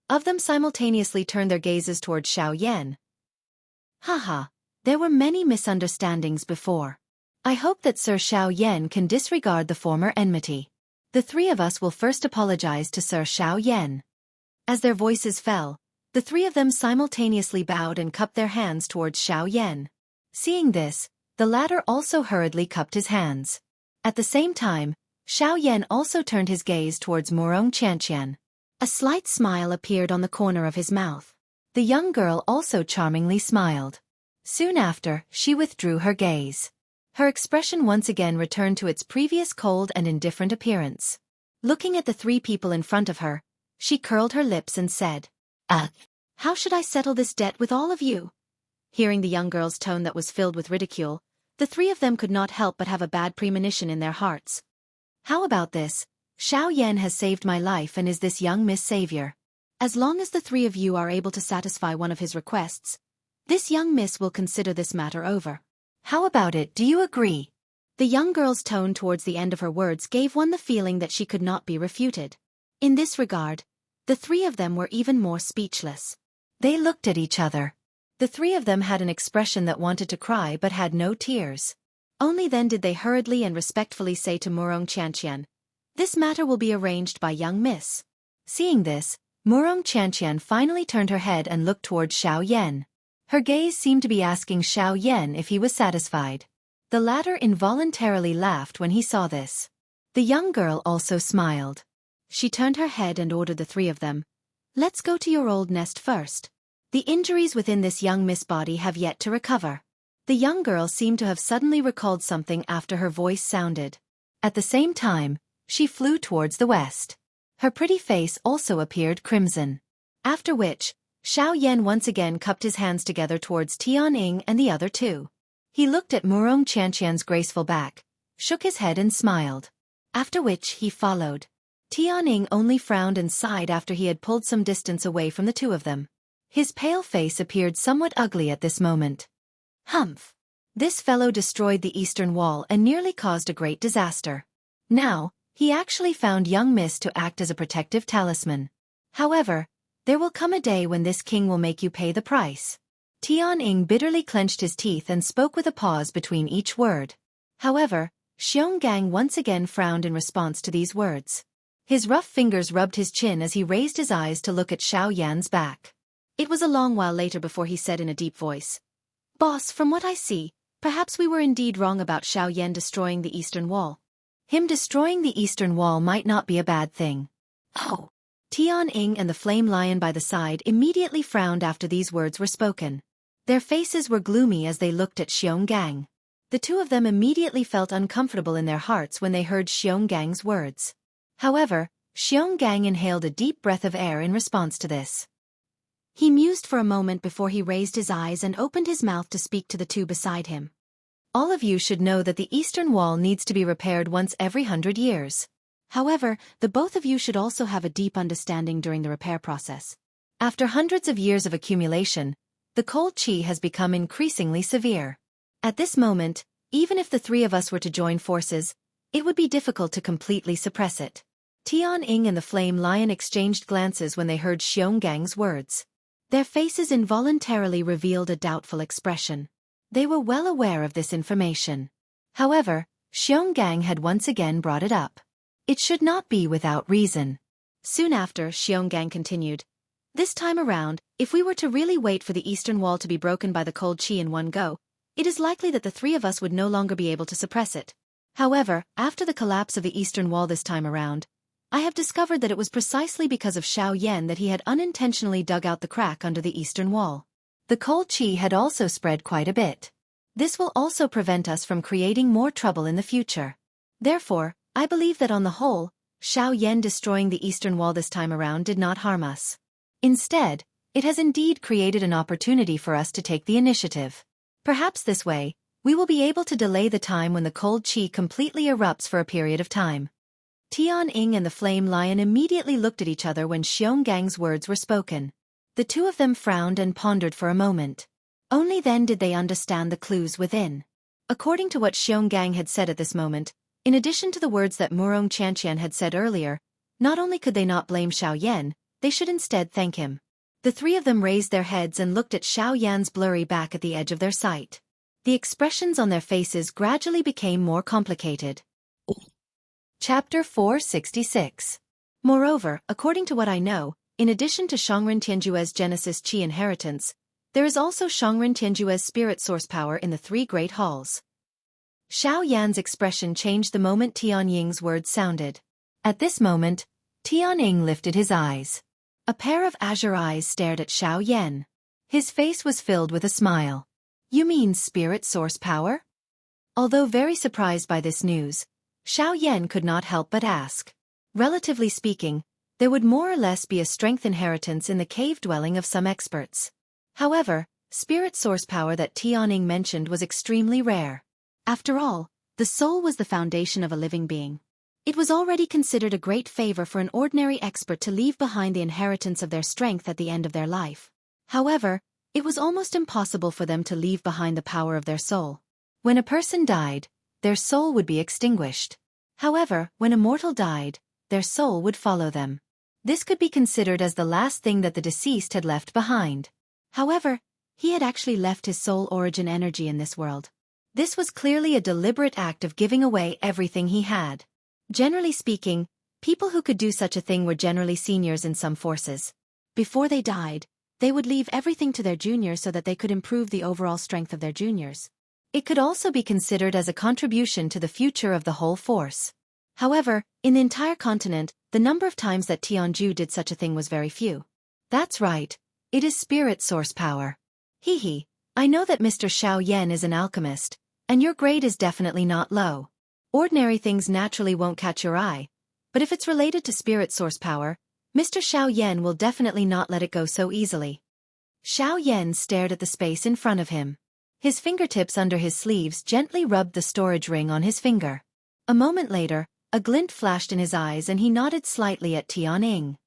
Of them simultaneously turned their gazes toward Xiaoyan. Haha, there were many misunderstandings before. I hope that Sir Xiaoyan can disregard the former enmity. The three of us will first apologize to Sir Xiaoyan. As their voices fell, the three of them simultaneously bowed and cupped their hands towards Xiaoyan. Seeing this, the latter also hurriedly cupped his hands. At the same time, Xiaoyan also turned his gaze towards Murong Qianqian. A slight smile appeared on the corner of his mouth. The young girl also charmingly smiled. Soon after, she withdrew her gaze. Her expression once again returned to its previous cold and indifferent appearance. Looking at the three people in front of her, she curled her lips and said, How should I settle this debt with all of you? Hearing the young girl's tone that was filled with ridicule, the three of them could not help but have a bad premonition in their hearts. How about this? Xiaoyan has saved my life and is this young Miss Savior. As long as the three of you are able to satisfy one of his requests, this young miss will consider this matter over. How about it, do you agree? The young girl's tone towards the end of her words gave one the feeling that she could not be refuted. In this regard, the three of them were even more speechless. They looked at each other. The three of them had an expression that wanted to cry but had no tears. Only then did they hurriedly and respectfully say to Murong Qianqian, This matter will be arranged by young miss. Seeing this, Murong Qianqian finally turned her head and looked towards Xiaoyan. Her gaze seemed to be asking Xiaoyan if he was satisfied. The latter involuntarily laughed when he saw this. The young girl also smiled. She turned her head and ordered the three of them, Let's go to your old nest first. The injuries within this young miss body have yet to recover. The young girl seemed to have suddenly recalled something after her voice sounded. At the same time, she flew towards the west. Her pretty face also appeared crimson. After which, Xiaoyan once again cupped his hands together towards Tianying and the other two. He looked at Murong Qianqian's graceful back, shook his head and smiled. After which he followed. Tianying only frowned and sighed after he had pulled some distance away from the two of them. His pale face appeared somewhat ugly at this moment. Humph! This fellow destroyed the Eastern Wall and nearly caused a great disaster. Now, he actually found young miss to act as a protective talisman. However, there will come a day when this king will make you pay the price. Tianying bitterly clenched his teeth and spoke with a pause between each word. However, Xionggang once again frowned in response to these words. His rough fingers rubbed his chin as he raised his eyes to look at Xiaoyan's back. It was a long while later before he said in a deep voice, Boss, from what I see, perhaps we were indeed wrong about Xiaoyan destroying the Eastern Wall. Him destroying the Eastern Wall might not be a bad thing. Oh! Tianying and the flame lion by the side immediately frowned after these words were spoken. Their faces were gloomy as they looked at Xionggang. The two of them immediately felt uncomfortable in their hearts when they heard Xiongang's words. However, Xionggang inhaled a deep breath of air in response to this. He mused for a moment before he raised his eyes and opened his mouth to speak to the two beside him. All of you should know that the Eastern Wall needs to be repaired once every 100 years. However, the both of you should also have a deep understanding during the repair process. After hundreds of years of accumulation, the cold qi has become increasingly severe. At this moment, even if the three of us were to join forces, it would be difficult to completely suppress it. Tianying and the flame lion exchanged glances when they heard Xiongang's words. Their faces involuntarily revealed a doubtful expression. They were well aware of this information. However, Xionggang had once again brought it up. It should not be without reason. Soon after, Xionggang continued, This time around, if we were to really wait for the Eastern Wall to be broken by the cold qi in one go, it is likely that the three of us would no longer be able to suppress it. However, after the collapse of the Eastern Wall this time around, I have discovered that it was precisely because of Xiao Yan that he had unintentionally dug out the crack under the eastern wall. The cold qi had also spread quite a bit. This will also prevent us from creating more trouble in the future. Therefore, I believe that on the whole, Xiao Yan destroying the eastern wall this time around did not harm us. Instead, it has indeed created an opportunity for us to take the initiative. Perhaps this way, we will be able to delay the time when the cold qi completely erupts for a period of time. Tian Ying and the Flame Lion immediately looked at each other when Xiongang's words were spoken. The two of them frowned and pondered for a moment. Only then did they understand the clues within. According to what Xionggang had said at this moment, in addition to the words that Murong Qianqian had said earlier, not only could they not blame Xiao Yan, they should instead thank him. The three of them raised their heads and looked at Xiao Yan's blurry back at the edge of their sight. The expressions on their faces gradually became more complicated. Chapter 466. Moreover, according to what I know, in addition to Shangren Tianjue's Genesis Qi inheritance, there is also Shangren Tianjue's spirit source power in the three great halls. Xiao Yan's expression changed the moment Tian Ying's words sounded. At this moment, Tian Ying lifted his eyes. A pair of azure eyes stared at Xiao Yan. His face was filled with a smile. You mean spirit source power? Although very surprised by this news, Xiao Yan could not help but ask. Relatively speaking, there would more or less be a strength inheritance in the cave dwelling of some experts. However, spirit source power that Tian Ying mentioned was extremely rare. After all, the soul was the foundation of a living being. It was already considered a great favor for an ordinary expert to leave behind the inheritance of their strength at the end of their life. However, it was almost impossible for them to leave behind the power of their soul. When a person died, their soul would be extinguished. However, when a mortal died, their soul would follow them. This could be considered as the last thing that the deceased had left behind. However, he had actually left his soul origin energy in this world. This was clearly a deliberate act of giving away everything he had. Generally speaking, people who could do such a thing were generally seniors in some forces. Before they died, they would leave everything to their juniors so that they could improve the overall strength of their juniors. It could also be considered as a contribution to the future of the whole force. However, in the entire continent, the number of times that Tianju did such a thing was very few. That's right, it is spirit source power. I know that Mr. Xiao Yan is an alchemist, and your grade is definitely not low. Ordinary things naturally won't catch your eye, but if it's related to spirit source power, Mr. Xiao Yan will definitely not let it go so easily. Xiao Yan stared at the space in front of him. His fingertips under his sleeves gently rubbed the storage ring on his finger. A moment later, a glint flashed in his eyes and he nodded slightly at Tian Ying.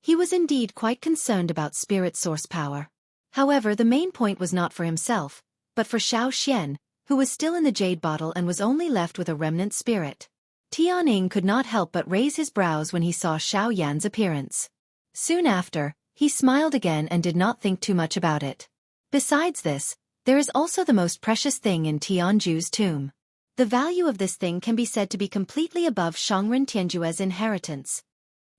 He was indeed quite concerned about spirit source power. However, the main point was not for himself, but for Xiao Xian, who was still in the jade bottle and was only left with a remnant spirit. Tian Ying could not help but raise his brows when he saw Xiao Yan's appearance. Soon after, he smiled again and did not think too much about it. Besides this, there is also the most precious thing in Tianju's tomb. The value of this thing can be said to be completely above Shangren Tianjue's inheritance.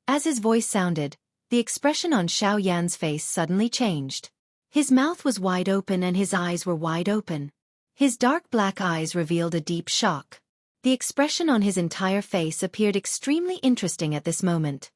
As his voice sounded, the expression on Xiao Yan's face suddenly changed. His mouth was wide open and his eyes were wide open. His dark black eyes revealed a deep shock. The expression on his entire face appeared extremely interesting at this moment.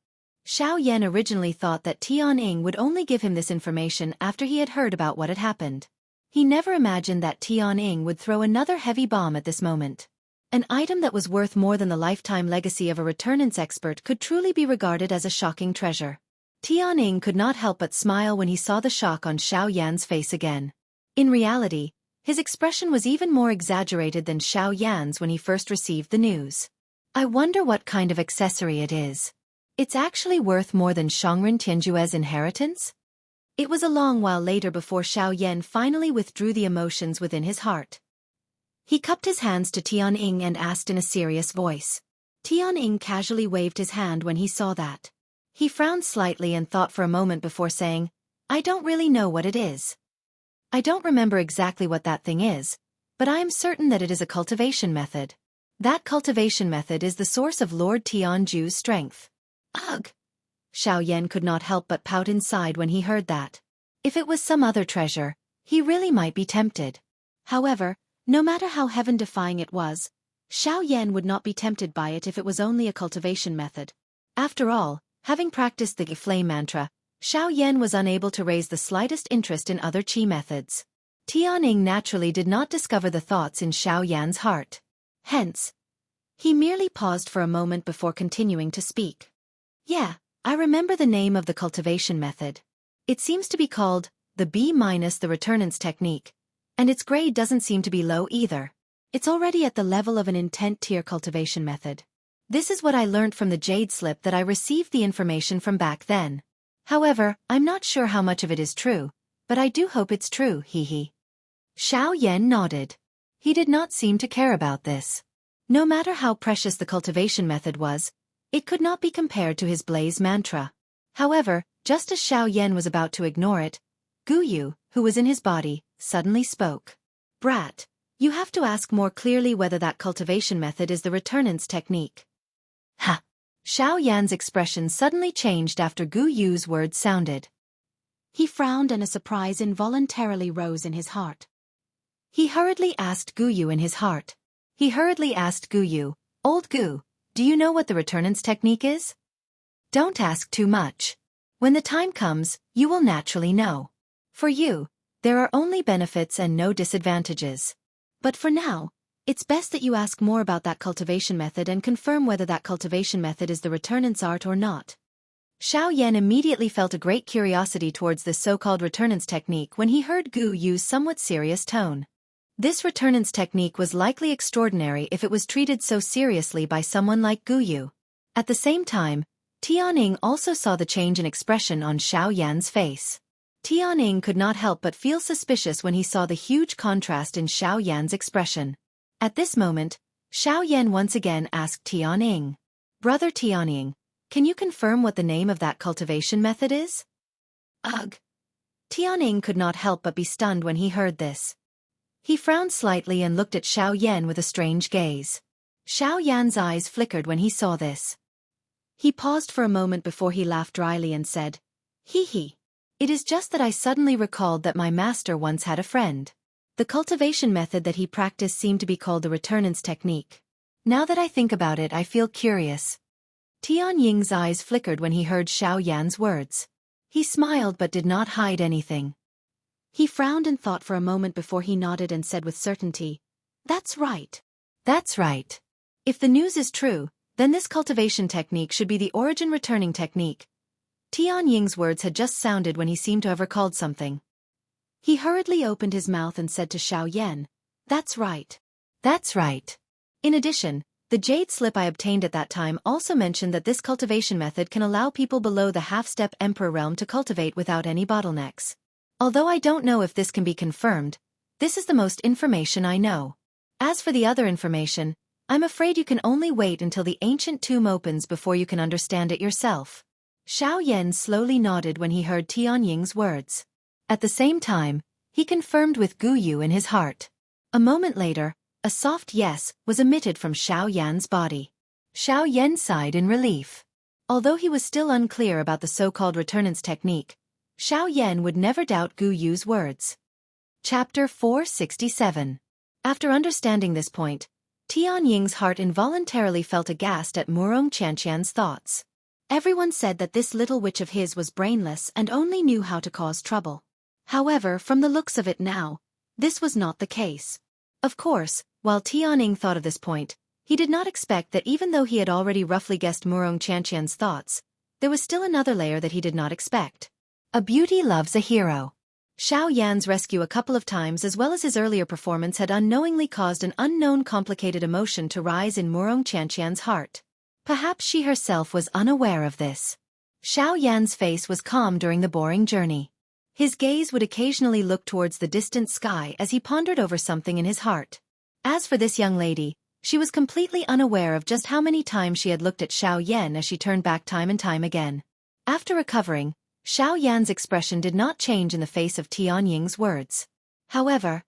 Xiao Yan originally thought that Tian Ying would only give him this information after he had heard about what had happened. He never imagined that Tian Ying would throw another heavy bomb at this moment. An item that was worth more than the lifetime legacy of a returnance expert could truly be regarded as a shocking treasure. Tian Ying could not help but smile when he saw the shock on Xiao Yan's face again. In reality, his expression was even more exaggerated than Xiao Yan's when he first received the news. I wonder what kind of accessory it is. It's actually worth more than Shangren Tianjue's inheritance? It was a long while later before Xiao Yan finally withdrew the emotions within his heart. He cupped his hands to Tian Ying and asked in a serious voice. Tian Ying casually waved his hand when he saw that. He frowned slightly and thought for a moment before saying, I don't really know what it is. I don't remember exactly what that thing is, but I am certain that it is a cultivation method. That cultivation method is the source of Lord Tianju's strength. Ugh! Xiao Yan could not help but pout inside when he heard that. If it was some other treasure, he really might be tempted. However, no matter how heaven-defying it was, Xiao Yan would not be tempted by it if it was only a cultivation method. After all, having practiced the flame mantra, Xiao Yan was unable to raise the slightest interest in other qi methods. Tianning naturally did not discover the thoughts in Xiao Yan's heart. Hence, he merely paused for a moment before continuing to speak. Yeah, I remember the name of the cultivation method. It seems to be called the B- the returnance technique, and its grade doesn't seem to be low either. It's already at the level of an intent tier cultivation method. This is what I learned from the jade slip that I received the information from back then. However, I'm not sure how much of it is true, but I do hope it's true, hee. Xiao Yan nodded. He did not seem to care about this. No matter how precious the cultivation method was, it could not be compared to his blaze mantra. However, just as Xiao Yan was about to ignore it, Gu Yu, who was in his body, suddenly spoke. Brat, you have to ask more clearly whether that cultivation method is the returnance technique. Ha! Xiao Yan's expression suddenly changed after Gu Yu's words sounded. He frowned and a surprise involuntarily rose in his heart. He hurriedly asked Gu Yu, Old Gu, do you know what the returnance technique is? Don't ask too much. When the time comes, you will naturally know. For you, there are only benefits and no disadvantages. But for now, it's best that you ask more about that cultivation method and confirm whether that cultivation method is the returnance art or not. Xiao Yan immediately felt a great curiosity towards this so-called returnance technique when he heard Gu Yu's somewhat serious tone. This returnance technique was likely extraordinary if it was treated so seriously by someone like Gu Yu. At the same time, Tianning also saw the change in expression on Xiao Yan's face. Tianning could not help but feel suspicious when he saw the huge contrast in Xiao Yan's expression. At this moment, Xiao Yan once again asked Tianning, Brother Tianning, can you confirm what the name of that cultivation method is? Ugh! Tianning could not help but be stunned when he heard this. He frowned slightly and looked at Xiao Yan with a strange gaze. Xiao Yan's eyes flickered when he saw this. He paused for a moment before he laughed dryly and said, Hee. It is just that I suddenly recalled that my master once had a friend. The cultivation method that he practiced seemed to be called the returnance technique. Now that I think about it, I feel curious. Tianying's eyes flickered when he heard Xiao Yan's words. He smiled but did not hide anything. He frowned and thought for a moment before he nodded and said with certainty, That's right. That's right. If the news is true, then this cultivation technique should be the origin returning technique. Tianying's words had just sounded when he seemed to have recalled something. He hurriedly opened his mouth and said to Xiao Yan, That's right. That's right. In addition, the jade slip I obtained at that time also mentioned that this cultivation method can allow people below the half-step emperor realm to cultivate without any bottlenecks. Although I don't know if this can be confirmed, this is the most information I know. As for the other information, I'm afraid you can only wait until the ancient tomb opens before you can understand it yourself. Xiao Yan slowly nodded when he heard Tianying's words. At the same time, he confirmed with Gu Yu in his heart. A moment later, a soft yes was emitted from Xiao Yan's body. Xiao Yan sighed in relief. Although he was still unclear about the so-called returnance technique, Xiao Yan would never doubt Gu Yu's words. Chapter 467. After understanding this point, Tianying's heart involuntarily felt aghast at Murong Qianqian's thoughts. Everyone said that this little witch of his was brainless and only knew how to cause trouble. However, from the looks of it now, this was not the case. Of course, while Tianning thought of this point, he did not expect that even though he had already roughly guessed Murong Qianqian's thoughts, there was still another layer that he did not expect. A beauty loves a hero. Xiao Yan's rescue a couple of times as well as his earlier performance had unknowingly caused an unknown complicated emotion to rise in Murong Qianqian's heart. Perhaps she herself was unaware of this. Xiao Yan's face was calm during the boring journey. His gaze would occasionally look towards the distant sky as he pondered over something in his heart. As for this young lady, she was completely unaware of just how many times she had looked at Xiao Yan as she turned back time and time again. After recovering, Xiao Yan's expression did not change in the face of Tianying's words. However,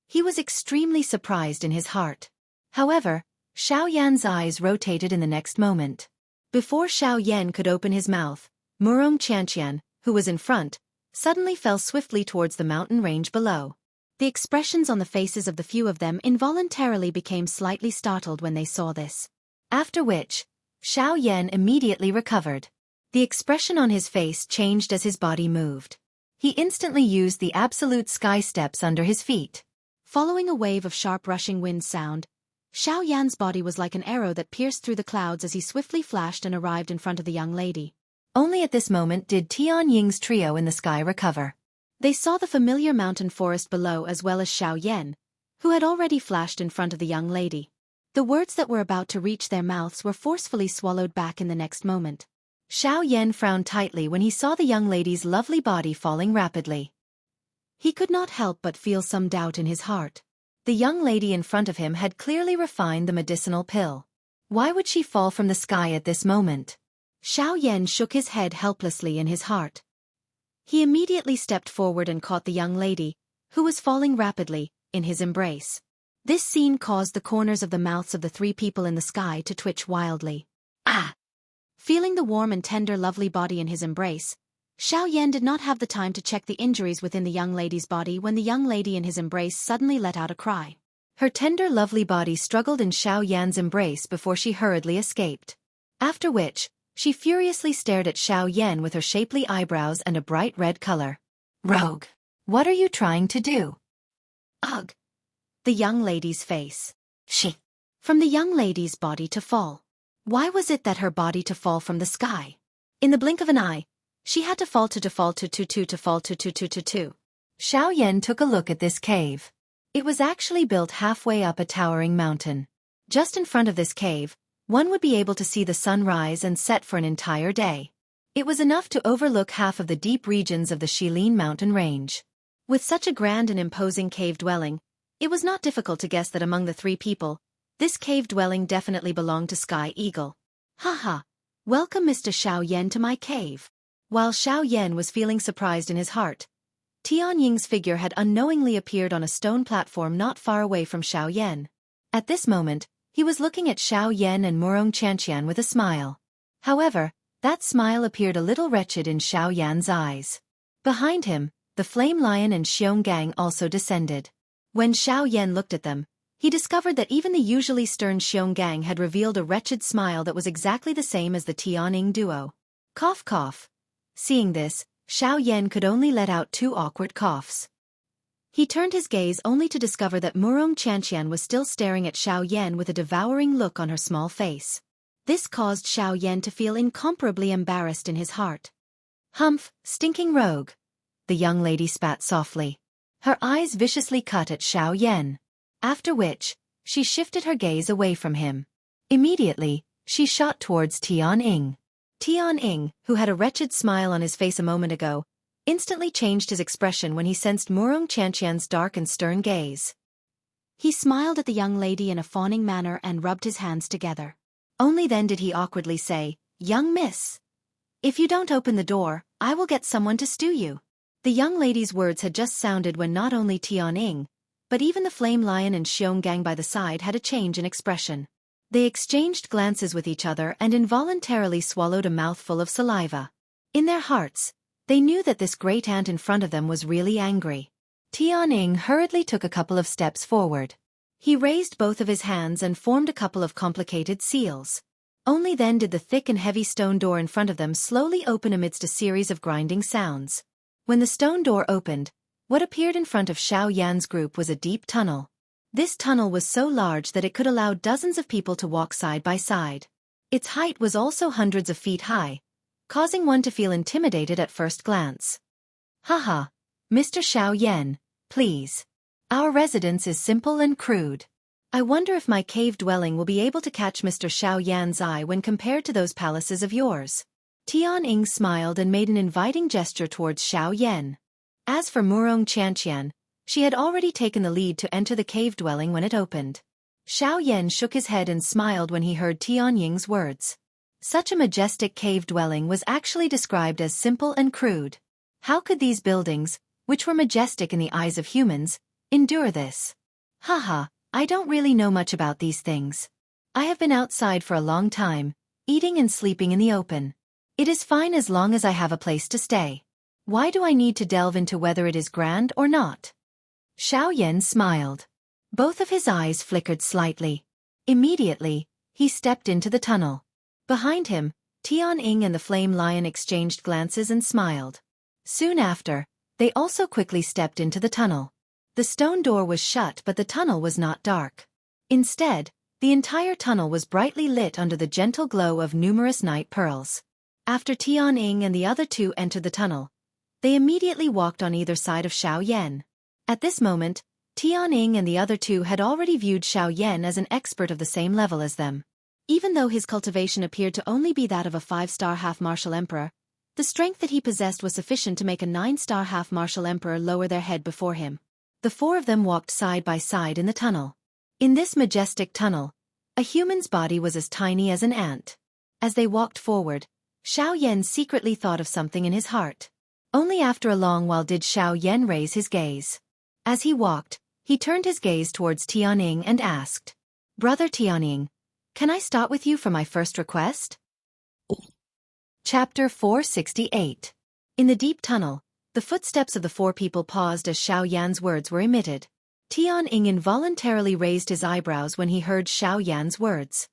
he was extremely surprised in his heart. However, Xiao Yan's eyes rotated in the next moment. Before Xiao Yan could open his mouth, Murong Qianqian, who was in front, suddenly fell swiftly towards the mountain range below. The expressions on the faces of the few of them involuntarily became slightly startled when they saw this. After which, Xiao Yan immediately recovered. The expression on his face changed as his body moved. He instantly used the absolute sky steps under his feet. Following a wave of sharp rushing wind sound, Xiao Yan's body was like an arrow that pierced through the clouds as he swiftly flashed and arrived in front of the young lady. Only at this moment did Tian Ying's trio in the sky recover. They saw the familiar mountain forest below as well as Xiao Yan, who had already flashed in front of the young lady. The words that were about to reach their mouths were forcefully swallowed back in the next moment. Xiao Yan frowned tightly when he saw the young lady's lovely body falling rapidly. He could not help but feel some doubt in his heart. The young lady in front of him had clearly refined the medicinal pill. Why would she fall from the sky at this moment? Xiao Yan shook his head helplessly in his heart. He immediately stepped forward and caught the young lady, who was falling rapidly, in his embrace. This scene caused the corners of the mouths of the three people in the sky to twitch wildly. Ah! Feeling the warm and tender lovely body in his embrace, Xiao Yan did not have the time to check the injuries within the young lady's body when the young lady in his embrace suddenly let out a cry. Her tender lovely body struggled in Xiao Yan's embrace before she hurriedly escaped. After which, she furiously stared at Xiao Yan with her shapely eyebrows and a bright red color. Rogue! What are you trying to do? Ugh! The young lady's face. From the young lady's body to fall. Why was it that her body to fall from the sky? In the blink of an eye, she had to fall to fall to. Xiao Yan took a look at this cave. It was actually built halfway up a towering mountain. Just in front of this cave, one would be able to see the sun rise and set for an entire day. It was enough to overlook half of the deep regions of the Shilin mountain range. With such a grand and imposing cave dwelling, it was not difficult to guess that among the three people, this cave dwelling definitely belonged to Sky Eagle. Haha, welcome Mr. Xiao Yan to my cave. While Xiao Yan was feeling surprised in his heart, Tian Ying's figure had unknowingly appeared on a stone platform not far away from Xiao Yan. At this moment, he was looking at Xiao Yan and Murong Qianxian with a smile. However, that smile appeared a little wretched in Xiao Yan's eyes. Behind him, the Flame Lion and Xiong Gang also descended. When Xiao Yan looked at them, he discovered that even the usually stern Xiong Gang had revealed a wretched smile that was exactly the same as the Tianying duo. Cough cough. Seeing this, Xiao Yan could only let out two awkward coughs. He turned his gaze only to discover that Murong Qianxian was still staring at Xiao Yan with a devouring look on her small face. This caused Xiao Yan to feel incomparably embarrassed in his heart. Humph, stinking rogue. The young lady spat softly. Her eyes viciously cut at Xiao Yan. After which, she shifted her gaze away from him. Immediately, she shot towards Tian Ying. Tian Ying, who had a wretched smile on his face a moment ago, instantly changed his expression when he sensed Murong Qianxian's dark and stern gaze. He smiled at the young lady in a fawning manner and rubbed his hands together. Only then did he awkwardly say, "Young miss, if you don't open the door, I will get someone to stew you." The young lady's words had just sounded when not only Tian Ying, but even the Flame Lion and Xiong Gang by the side had a change in expression. They exchanged glances with each other and involuntarily swallowed a mouthful of saliva. In their hearts, they knew that this great ant in front of them was really angry. Tian Ying hurriedly took a couple of steps forward. He raised both of his hands and formed a couple of complicated seals. Only then did the thick and heavy stone door in front of them slowly open amidst a series of grinding sounds. When the stone door opened, what appeared in front of Xiao Yan's group was a deep tunnel. This tunnel was so large that it could allow dozens of people to walk side by side. Its height was also hundreds of feet high, causing one to feel intimidated at first glance. Haha, Mr. Xiao Yan, please. Our residence is simple and crude. I wonder if my cave dwelling will be able to catch Mr. Xiao Yan's eye when compared to those palaces of yours. Tian Ying smiled and made an inviting gesture towards Xiao Yan. As for Murong Qianxian, she had already taken the lead to enter the cave dwelling when it opened. Xiao Yan shook his head and smiled when he heard Tian Ying's words. Such a majestic cave dwelling was actually described as simple and crude. How could these buildings, which were majestic in the eyes of humans, endure this? Haha, I don't really know much about these things. I have been outside for a long time, eating and sleeping in the open. It is fine as long as I have a place to stay. Why do I need to delve into whether it is grand or not? Xiao Yan smiled. Both of his eyes flickered slightly. Immediately, he stepped into the tunnel. Behind him, Tianying and the Flame Lion exchanged glances and smiled. Soon after, they also quickly stepped into the tunnel. The stone door was shut, but the tunnel was not dark. Instead, the entire tunnel was brightly lit under the gentle glow of numerous night pearls. After Tianying and the other two entered the tunnel, they immediately walked on either side of Xiaoyan. At this moment, Tianying and the other two had already viewed Xiaoyan as an expert of the same level as them. Even though his cultivation appeared to only be that of a 5-star half-martial emperor, the strength that he possessed was sufficient to make a 9-star half-martial emperor lower their head before him. The four of them walked side by side in the tunnel. In this majestic tunnel, a human's body was as tiny as an ant. As they walked forward, Xiaoyan secretly thought of something in his heart. Only after a long while did Xiaoyan raise his gaze. As he walked, he turned his gaze towards Tianying and asked, "Brother Tianying, can I start with you for my first request?" Chapter 468. In the deep tunnel, the footsteps of the four people paused as Xiaoyan's words were emitted. Tianying involuntarily raised his eyebrows when he heard Xiaoyan's words.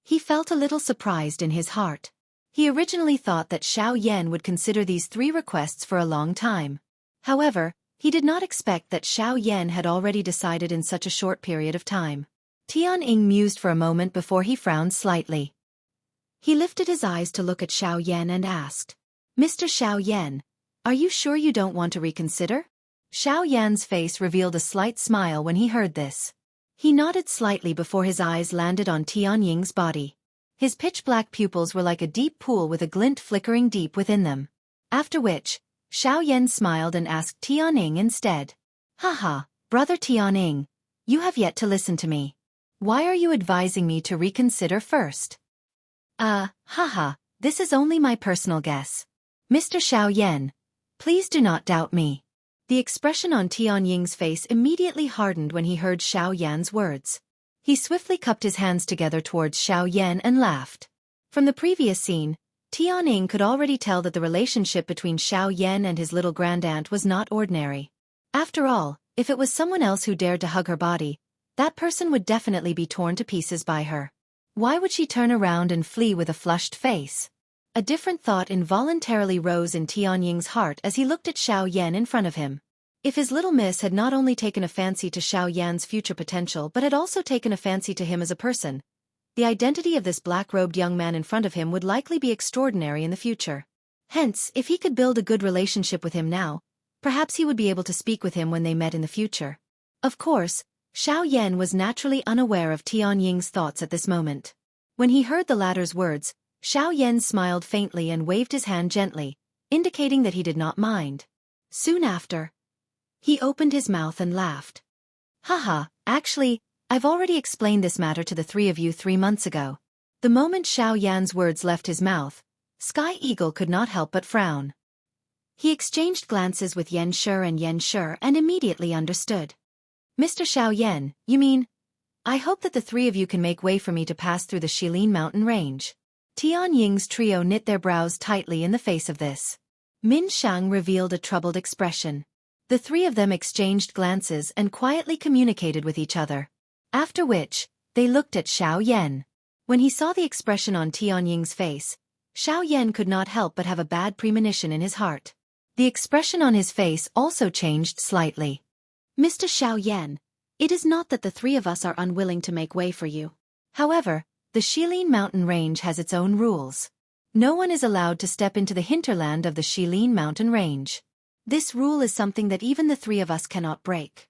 He felt a little surprised in his heart. He originally thought that Xiaoyan would consider these three requests for a long time. However, he did not expect that Xiaoyan had already decided in such a short period of time. Tianying mused for a moment before he frowned slightly. He lifted his eyes to look at Xiaoyan and asked, "Mr. Xiaoyan, are you sure you don't want to reconsider?" Xiaoyan's face revealed a slight smile when he heard this. He nodded slightly before his eyes landed on Tianying's body. His pitch-black pupils were like a deep pool with a glint flickering deep within them. After which, Xiaoyan smiled and asked Tianying instead, "Haha, brother Tianying, you have yet to listen to me. Why are you advising me to reconsider first?" Haha, this is only my personal guess. Mr. Xiaoyan, please do not doubt me." The expression on Tianying's face immediately hardened when he heard Xiaoyan's words. He swiftly cupped his hands together towards Xiaoyan and laughed. From the previous scene, Tianying could already tell that the relationship between Xiaoyan and his little grandaunt was not ordinary. After all, if it was someone else who dared to hug her body, that person would definitely be torn to pieces by her. Why would she turn around and flee with a flushed face? A different thought involuntarily rose in Tianying's heart as he looked at Xiaoyan in front of him. If his little miss had not only taken a fancy to Xiaoyan's future potential but had also taken a fancy to him as a person, the identity of this black-robed young man in front of him would likely be extraordinary in the future. Hence, if he could build a good relationship with him now, perhaps he would be able to speak with him when they met in the future. Of course, Xiaoyan was naturally unaware of Tianying's thoughts at this moment. When he heard the latter's words, Xiaoyan smiled faintly and waved his hand gently, indicating that he did not mind. Soon after, he opened his mouth and laughed. "Haha, actually, I've already explained this matter to the three of you 3 months ago." The moment Xiaoyan's words left his mouth, Sky Eagle could not help but frown. He exchanged glances with Xianxia and immediately understood. "Mr. Xiaoyan, you mean, I hope that the three of you can make way for me to pass through the Shilin mountain range." Tianying's trio knit their brows tightly in the face of this. Min Shang revealed a troubled expression. The three of them exchanged glances and quietly communicated with each other. After which, they looked at Xiaoyan. When he saw the expression on Tianying's face, Xiaoyan could not help but have a bad premonition in his heart. The expression on his face also changed slightly. "Mr. Xiaoyan, it is not that the three of us are unwilling to make way for you. However, the Shilin mountain range has its own rules. No one is allowed to step into the hinterland of the Shilin mountain range. This rule is something that even the three of us cannot break."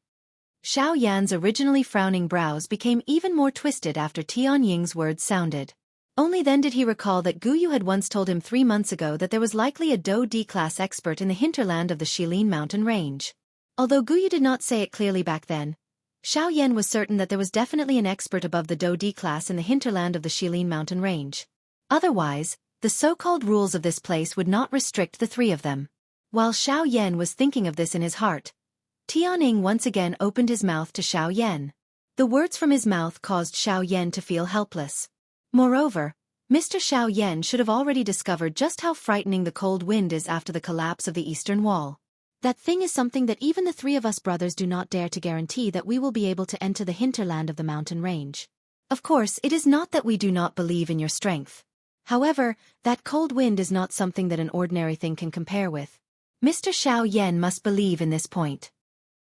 Xiaoyan's originally frowning brows became even more twisted after Tianying's words sounded. Only then did he recall that Guyu had once told him 3 months ago that there was likely a Do D-class expert in the hinterland of the Shilin mountain range. Although Guyu did not say it clearly back then, Xiaoyan was certain that there was definitely an expert above the Do D-class in the hinterland of the Shilin mountain range. Otherwise, the so-called rules of this place would not restrict the three of them. While Xiaoyan was thinking of this in his heart, Tianying once again opened his mouth to Xiaoyan. The words from his mouth caused Xiaoyan to feel helpless. Moreover, Mr. Xiaoyan should have already discovered just how frightening the cold wind is after the collapse of the eastern wall. That thing is something that even the three of us brothers do not dare to guarantee that we will be able to enter the hinterland of the mountain range. Of course, it is not that we do not believe in your strength. However, that cold wind is not something that an ordinary thing can compare with. Mr. Xiao Yan must believe in this point.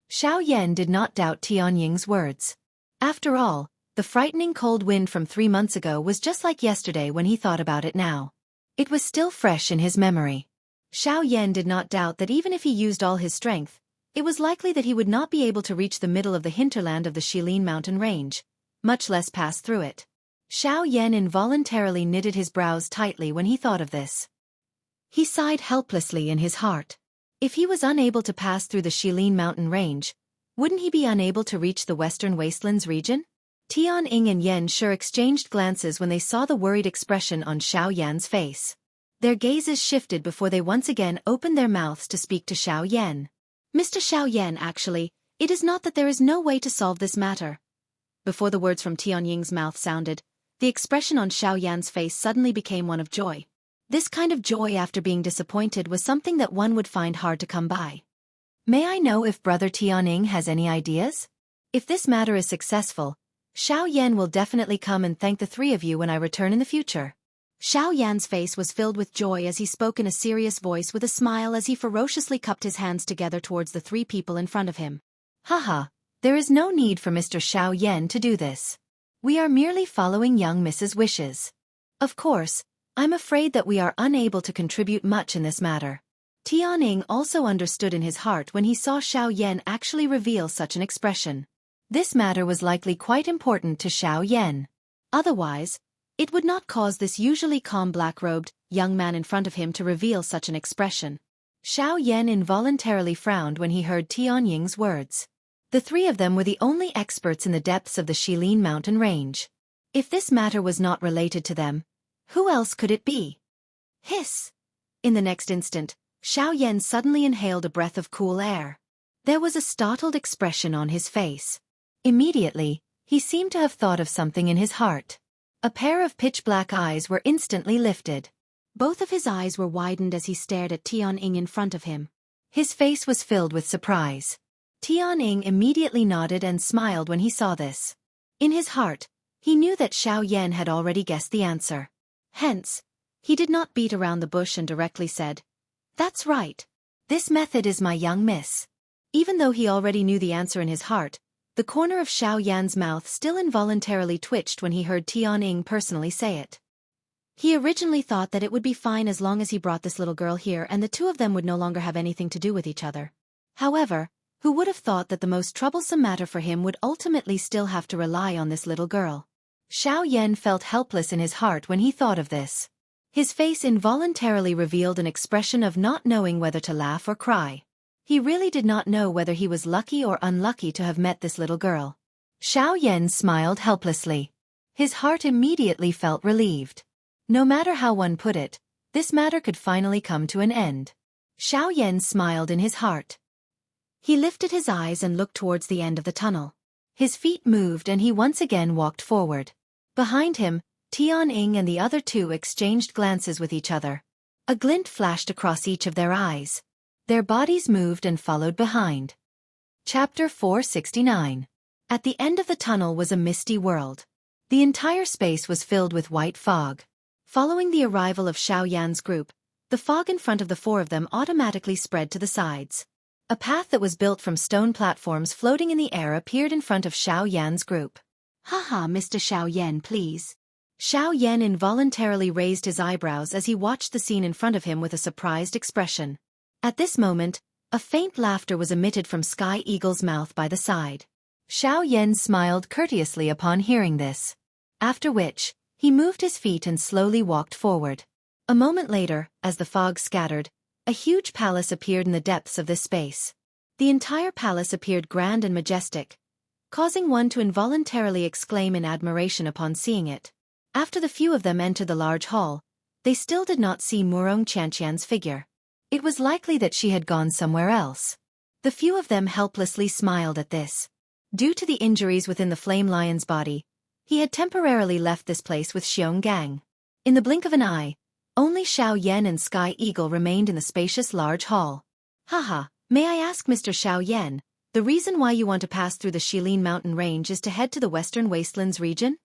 Xiao Yan did not doubt Tianying's words. After all, the frightening cold wind from 3 months ago was just like yesterday when he thought about it now. It was still fresh in his memory. Xiao Yan did not doubt that even if he used all his strength, it was likely that he would not be able to reach the middle of the hinterland of the Shilin mountain range, much less pass through it. Xiao Yan involuntarily knitted his brows tightly when he thought of this. He sighed helplessly in his heart. If he was unable to pass through the Shilin mountain range, wouldn't he be unable to reach the western wastelands region? Tianying and Yan Sure exchanged glances when they saw the worried expression on Xiao Yan's face. Their gazes shifted before they once again opened their mouths to speak to Xiao Yan. Mr. Xiao Yan, actually, it is not that there is no way to solve this matter. Before the words from Tianying's mouth sounded, the expression on Xiao Yan's face suddenly became one of joy. This kind of joy after being disappointed was something that one would find hard to come by. May I know if Brother Tianying has any ideas? If this matter is successful, Xiao Yan will definitely come and thank the 3 of you when I return in the future. Xiao Yan's face was filled with joy as he spoke in a serious voice with a smile as he ferociously cupped his hands together towards the 3 people in front of him. Haha, there is no need for Mr. Xiao Yan to do this. We are merely following young Mrs. Wishes. Of course, I'm afraid that we are unable to contribute much in this matter. Tianying also understood in his heart when he saw Xiao Yan actually reveal such an expression. This matter was likely quite important to Xiao Yan. Otherwise, it would not cause this usually calm black-robed young man in front of him to reveal such an expression. Xiao Yan involuntarily frowned when he heard Tianying's words. The 3 of them were the only experts in the depths of the Shilin mountain range. If this matter was not related to them, who else could it be? Hiss! In the next instant, Xiao Yan suddenly inhaled a breath of cool air. There was a startled expression on his face. Immediately, he seemed to have thought of something in his heart. A pair of pitch-black eyes were instantly lifted. Both of his eyes were widened as he stared at Tianying in front of him. His face was filled with surprise. Tianying immediately nodded and smiled when he saw this. In his heart, he knew that Xiao Yan had already guessed the answer. Hence, he did not beat around the bush and directly said, "That's right. This method is my young miss." Even though he already knew the answer in his heart, the corner of Xiao Yan's mouth still involuntarily twitched when he heard Tianying personally say it. He originally thought that it would be fine as long as he brought this little girl here and the 2 of them would no longer have anything to do with each other. However, who would have thought that the most troublesome matter for him would ultimately still have to rely on this little girl? Xiao Yan felt helpless in his heart when he thought of this. His face involuntarily revealed an expression of not knowing whether to laugh or cry. He really did not know whether he was lucky or unlucky to have met this little girl. Xiao Yan smiled helplessly. His heart immediately felt relieved. No matter how one put it, this matter could finally come to an end. Xiao Yan smiled in his heart. He lifted his eyes and looked towards the end of the tunnel. His feet moved and he once again walked forward. Behind him, Tianying and the other 2 exchanged glances with each other. A glint flashed across each of their eyes. Their bodies moved and followed behind. Chapter 469. At the end of the tunnel was a misty world. The entire space was filled with white fog. Following the arrival of Xiao Yan's group, the fog in front of the 4 of them automatically spread to the sides. A path that was built from stone platforms floating in the air appeared in front of Xiao Yan's group. Haha, Mr. Xiao Yan, please. Xiao Yan involuntarily raised his eyebrows as he watched the scene in front of him with a surprised expression. At this moment, a faint laughter was emitted from Sky Eagle's mouth by the side. Xiao Yan smiled courteously upon hearing this. After which, he moved his feet and slowly walked forward. A moment later, as the fog scattered, a huge palace appeared in the depths of this space. The entire palace appeared grand and majestic, causing one to involuntarily exclaim in admiration upon seeing it. After the few of them entered the large hall, they still did not see Murong Qianxian's figure. It was likely that she had gone somewhere else. The few of them helplessly smiled at this. Due to the injuries within the flame lion's body, he had temporarily left this place with Xionggang. In the blink of an eye, only Xiao Yan and Sky Eagle remained in the spacious large hall. Haha, may I ask Mr. Xiao Yan, the reason why you want to pass through the Shilin mountain range is to head to the western wastelands region?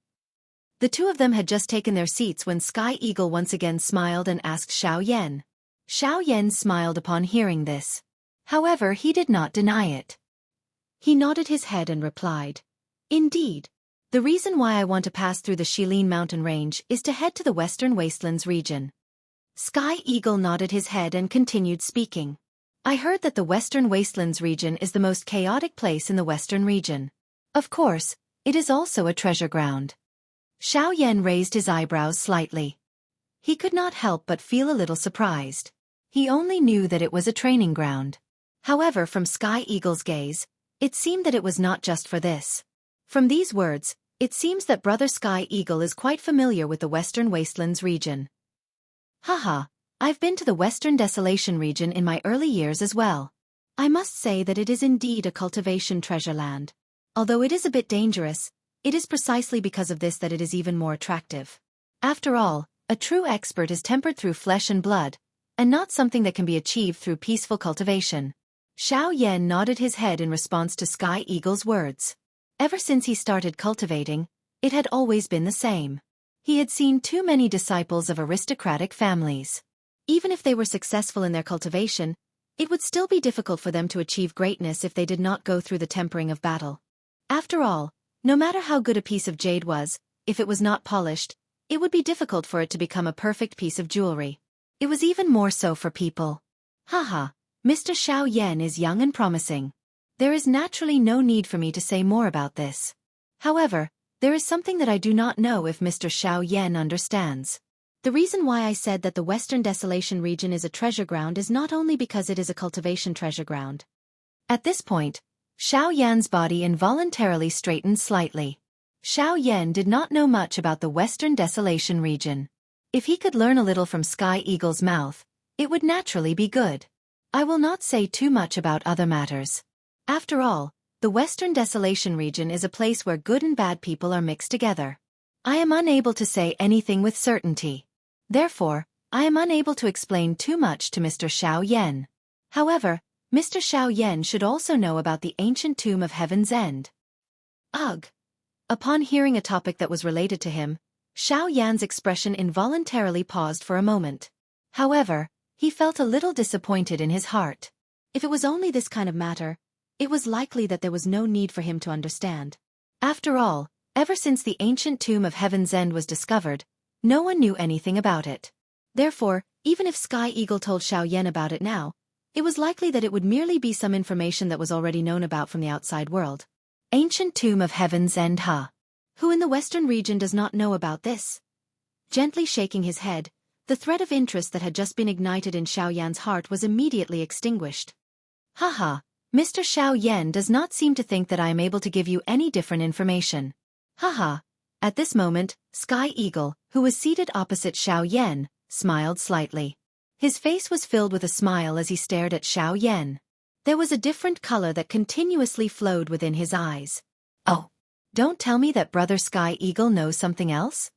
The two of them had just taken their seats when Sky Eagle once again smiled and asked Xiao Yan. Xiao Yan smiled upon hearing this. However, he did not deny it. He nodded his head and replied, "Indeed. The reason why I want to pass through the Shilin mountain range is to head to the Western Wastelands region." Sky Eagle nodded his head and continued speaking. "I heard that the Western Wastelands region is the most chaotic place in the Western region. Of course, it is also a treasure ground." Xiao Yan raised his eyebrows slightly. He could not help but feel a little surprised. He only knew that it was a training ground. However, from Sky Eagle's gaze, it seemed that it was not just for this. From these words, it seems that Brother Sky Eagle is quite familiar with the Western Wastelands region. "Haha, I've been to the Western Desolation region in my early years as well. I must say that it is indeed a cultivation treasure land. Although it is a bit dangerous, it is precisely because of this that it is even more attractive. After all, a true expert is tempered through flesh and blood, and not something that can be achieved through peaceful cultivation." Xiao Yan nodded his head in response to Sky Eagle's words. Ever since he started cultivating, it had always been the same. He had seen too many disciples of aristocratic families. Even if they were successful in their cultivation, it would still be difficult for them to achieve greatness if they did not go through the tempering of battle. After all, no matter how good a piece of jade was, if it was not polished, it would be difficult for it to become a perfect piece of jewelry. It was even more so for people. "Haha, Mr. Xiao Yan is young and promising. There is naturally no need for me to say more about this. However, there is something that I do not know if Mr. Xiao Yan understands. The reason why I said that the Western Desolation region is a treasure ground is not only because it is a cultivation treasure ground." At this point, Xiao Yan's body involuntarily straightened slightly. Xiao Yan did not know much about the Western Desolation region. If he could learn a little from Sky Eagle's mouth, it would naturally be good. I will not say too much about other matters. After all, the Western Desolation region is a place where good and bad people are mixed together. I am unable to say anything with certainty. Therefore, I am unable to explain too much to Mr. Xiao Yan. However, Mr. Xiao Yan should also know about the ancient tomb of Heaven's End. Ugh! Upon hearing a topic that was related to him, Xiao Yan's expression involuntarily paused for a moment. However, he felt a little disappointed in his heart. If it was only this kind of matter, it was likely that there was no need for him to understand. After all, ever since the ancient tomb of Heaven's End was discovered, no one knew anything about it. Therefore, even if Sky Eagle told Xiao Yan about it now, it was likely that it would merely be some information that was already known about from the outside world. Ancient tomb of Heaven's End, huh? Who in the Western region does not know about this? Gently shaking his head, the thread of interest that had just been ignited in Xiao Yan's heart was immediately extinguished. "Haha, Mr. Xiao Yan does not seem to think that I am able to give you any different information. Haha." At this moment, Sky Eagle, who was seated opposite Xiao Yan, smiled slightly. His face was filled with a smile as he stared at Xiao Yan. There was a different color that continuously flowed within his eyes. "Oh, don't tell me that Brother Sky Eagle knows something else?"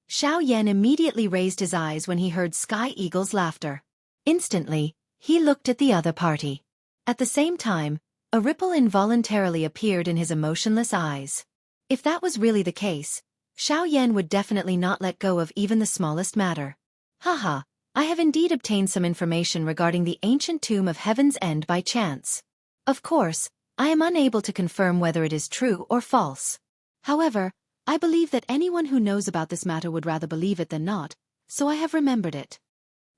Xiao Yan immediately raised his eyes when he heard Sky Eagle's laughter. Instantly, he looked at the other party. At the same time, a ripple involuntarily appeared in his emotionless eyes. If that was really the case, Xiao Yan would definitely not let go of even the smallest matter. "Haha, I have indeed obtained some information regarding the ancient tomb of Heaven's End by chance. Of course, I am unable to confirm whether it is true or false. However, I believe that anyone who knows about this matter would rather believe it than not, so I have remembered it."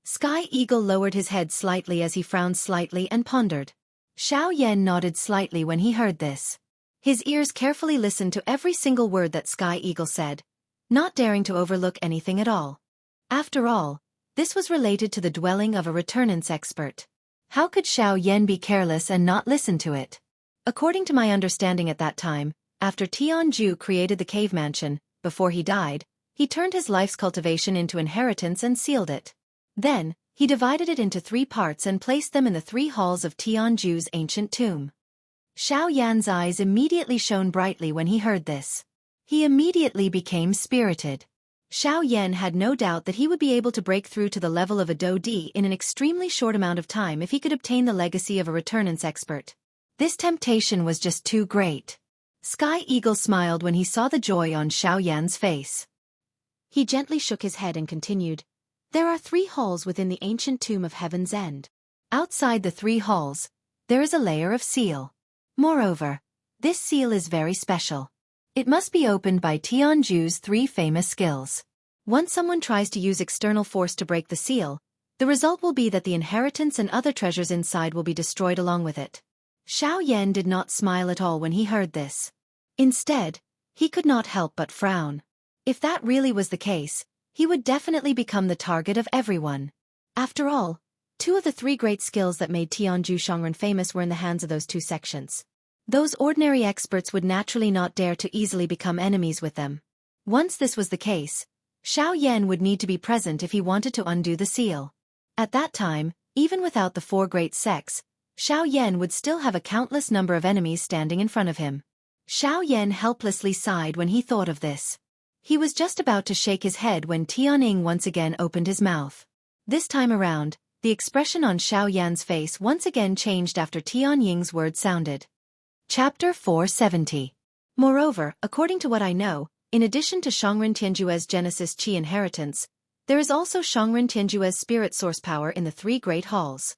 Sky Eagle lowered his head slightly as he frowned slightly and pondered. Xiao Yan nodded slightly when he heard this. His ears carefully listened to every single word that Sky Eagle said, not daring to overlook anything at all. After all, this was related to the dwelling of a returnance expert. How could Xiao Yan be careless and not listen to it? According to my understanding at that time, after Jianghu created the cave mansion, before he died, he turned his life's cultivation into inheritance and sealed it. Then, he divided it into 3 parts and placed them in the 3 halls of Jianghu's ancient tomb. Xiao Yan's eyes immediately shone brightly when he heard this. He immediately became spirited. Xiao Yan had no doubt that he would be able to break through to the level of a Dodi in an extremely short amount of time if he could obtain the legacy of a returnance expert. This temptation was just too great. Sky Eagle smiled when he saw the joy on Xiao Yan's face. He gently shook his head and continued. There are 3 halls within the ancient tomb of Heaven's End. Outside the 3 halls, there is a layer of seal. Moreover, this seal is very special. It must be opened by Tianju's 3 famous skills. Once someone tries to use external force to break the seal, the result will be that the inheritance and other treasures inside will be destroyed along with it. Xiao Yan did not smile at all when he heard this. Instead, he could not help but frown. If that really was the case, he would definitely become the target of everyone. After all, 2 of the 3 great skills that made Tianju Shangren famous were in the hands of those 2 sections. Those ordinary experts would naturally not dare to easily become enemies with them. Once this was the case, Xiao Yan would need to be present if he wanted to undo the seal. At that time, even without the 4 great sects, Xiao Yan would still have a countless number of enemies standing in front of him. Xiao Yan helplessly sighed when he thought of this. He was just about to shake his head when Tianning once again opened his mouth. This time around, the expression on Xiao Yan's face once again changed after Tianying's words sounded. Chapter 470. Moreover, according to what I know, in addition to Shangren Tianjue's Genesis Qi inheritance, there is also Shangren Tianjue's spirit source power in the 3 great halls.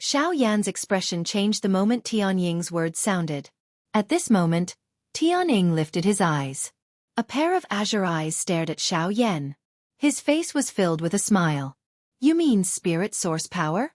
Xiao Yan's expression changed the moment Tianying's words sounded. At this moment, Tianying lifted his eyes. A pair of azure eyes stared at Xiao Yan. His face was filled with a smile. You mean spirit source power?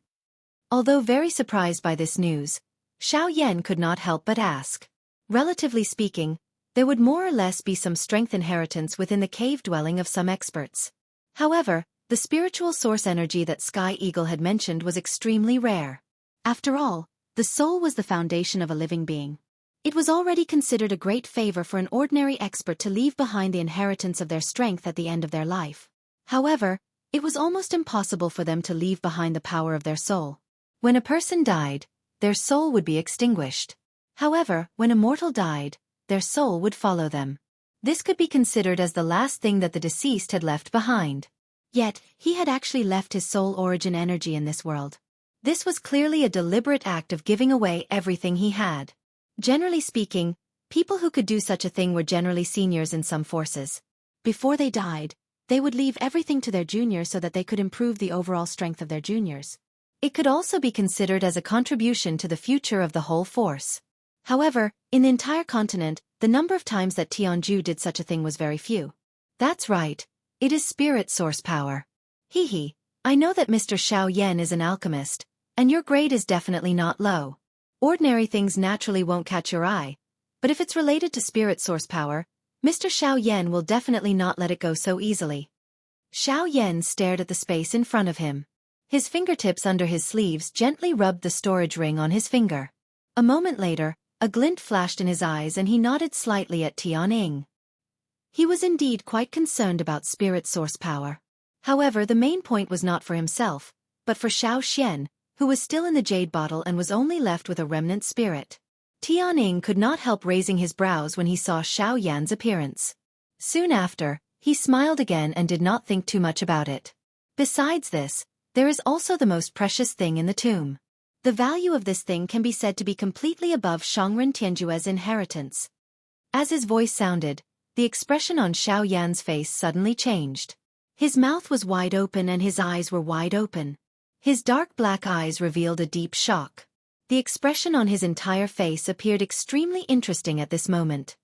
Although very surprised by this news, Xiao Yan could not help but ask. Relatively speaking, there would more or less be some strength inheritance within the cave dwelling of some experts. However, the spiritual source energy that Sky Eagle had mentioned was extremely rare. After all, the soul was the foundation of a living being. It was already considered a great favor for an ordinary expert to leave behind the inheritance of their strength at the end of their life. However, it was almost impossible for them to leave behind the power of their soul. When a person died, their soul would be extinguished. However, when a mortal died, their soul would follow them. This could be considered as the last thing that the deceased had left behind. Yet, he had actually left his soul origin energy in this world. This was clearly a deliberate act of giving away everything he had. Generally speaking, people who could do such a thing were generally seniors in some forces. Before they died, they would leave everything to their juniors so that they could improve the overall strength of their juniors. It could also be considered as a contribution to the future of the whole force. However, in the entire continent, the number of times that Tianju did such a thing was very few. That's right, it is spirit source power. Hee, I know that Mr. Xiao Yan is an alchemist, and your grade is definitely not low. Ordinary things naturally won't catch your eye, but if it's related to spirit source power, Mr. Xiao Yan will definitely not let it go so easily. Xiao Yan stared at the space in front of him. His fingertips under his sleeves gently rubbed the storage ring on his finger. A moment later, a glint flashed in his eyes and he nodded slightly at Tianying. He was indeed quite concerned about spirit source power. However, the main point was not for himself, but for Xiao Xian, who was still in the jade bottle and was only left with a remnant spirit. Tianying could not help raising his brows when he saw Xiao Yan's appearance. Soon after, he smiled again and did not think too much about it. Besides this, there is also the most precious thing in the tomb. The value of this thing can be said to be completely above Shangren Tianjue's inheritance. As his voice sounded, the expression on Xiao Yan's face suddenly changed. His mouth was wide open and his eyes were wide open. His dark black eyes revealed a deep shock. The expression on his entire face appeared extremely interesting at this moment.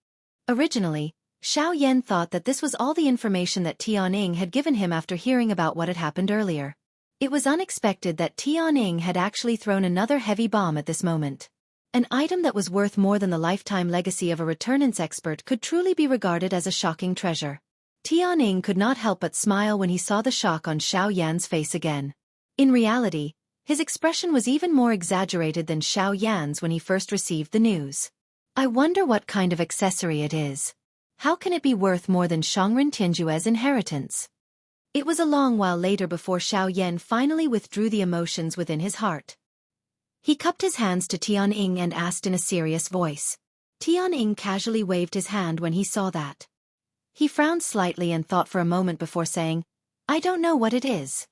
Originally, Xiao Yan thought that this was all the information that Tianying had given him after hearing about what had happened earlier. It was unexpected that Tianying had actually thrown another heavy bomb at this moment. An item that was worth more than the lifetime legacy of a returnance expert could truly be regarded as a shocking treasure. Tianying could not help but smile when he saw the shock on Xiao Yan's face again. In reality, his expression was even more exaggerated than Xiao Yan's when he first received the news. I wonder what kind of accessory it is. How can it be worth more than Shangren Tianjue's inheritance? It was a long while later before Xiao Yan finally withdrew the emotions within his heart. He cupped his hands to Tianying and asked in a serious voice. Tianying casually waved his hand when he saw that. He frowned slightly and thought for a moment before saying, I don't know what it is.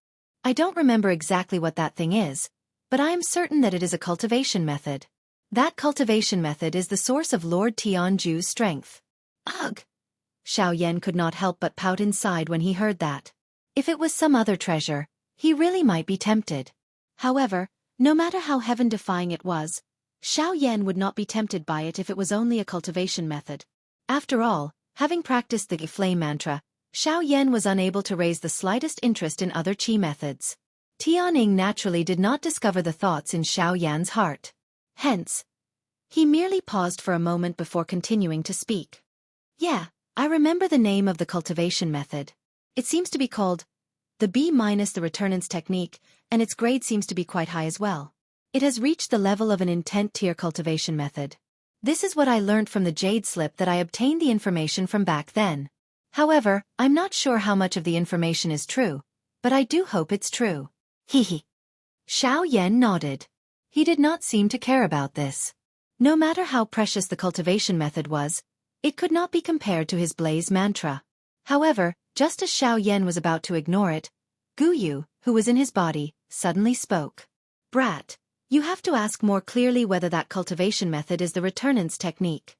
I don't remember exactly what that thing is, but I am certain that it is a cultivation method. That cultivation method is the source of Lord Tianju's strength. Ugh! Xiao Yan could not help but pout inside when he heard that. If it was some other treasure, he really might be tempted. However, no matter how heaven-defying it was, Xiao Yan would not be tempted by it if it was only a cultivation method. After all, having practiced the flame mantra, Xiao Yan was unable to raise the slightest interest in other qi methods. Tianning naturally did not discover the thoughts in Xiao Yan's heart. Hence, he merely paused for a moment before continuing to speak. Yeah, I remember the name of the cultivation method. It seems to be called the B-the returnance technique, and its grade seems to be quite high as well. It has reached the level of an intent tier cultivation method. This is what I learnt from the jade slip that I obtained the information from back then. However, I'm not sure how much of the information is true, but I do hope it's true. Hehe. Xiao Yan nodded. He did not seem to care about this. No matter how precious the cultivation method was, it could not be compared to his blaze mantra. However, just as Xiao Yan was about to ignore it, Gu Yu, who was in his body, suddenly spoke. Brat, you have to ask more clearly whether that cultivation method is the returnance technique.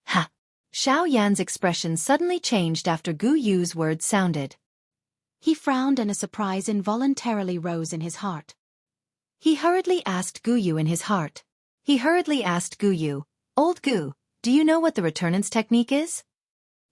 Ha! Xiao Yan's expression suddenly changed after Gu Yu's words sounded. He frowned and a surprise involuntarily rose in his heart. He hurriedly asked Gu Yu, Old Gu, do you know what the returnance technique is?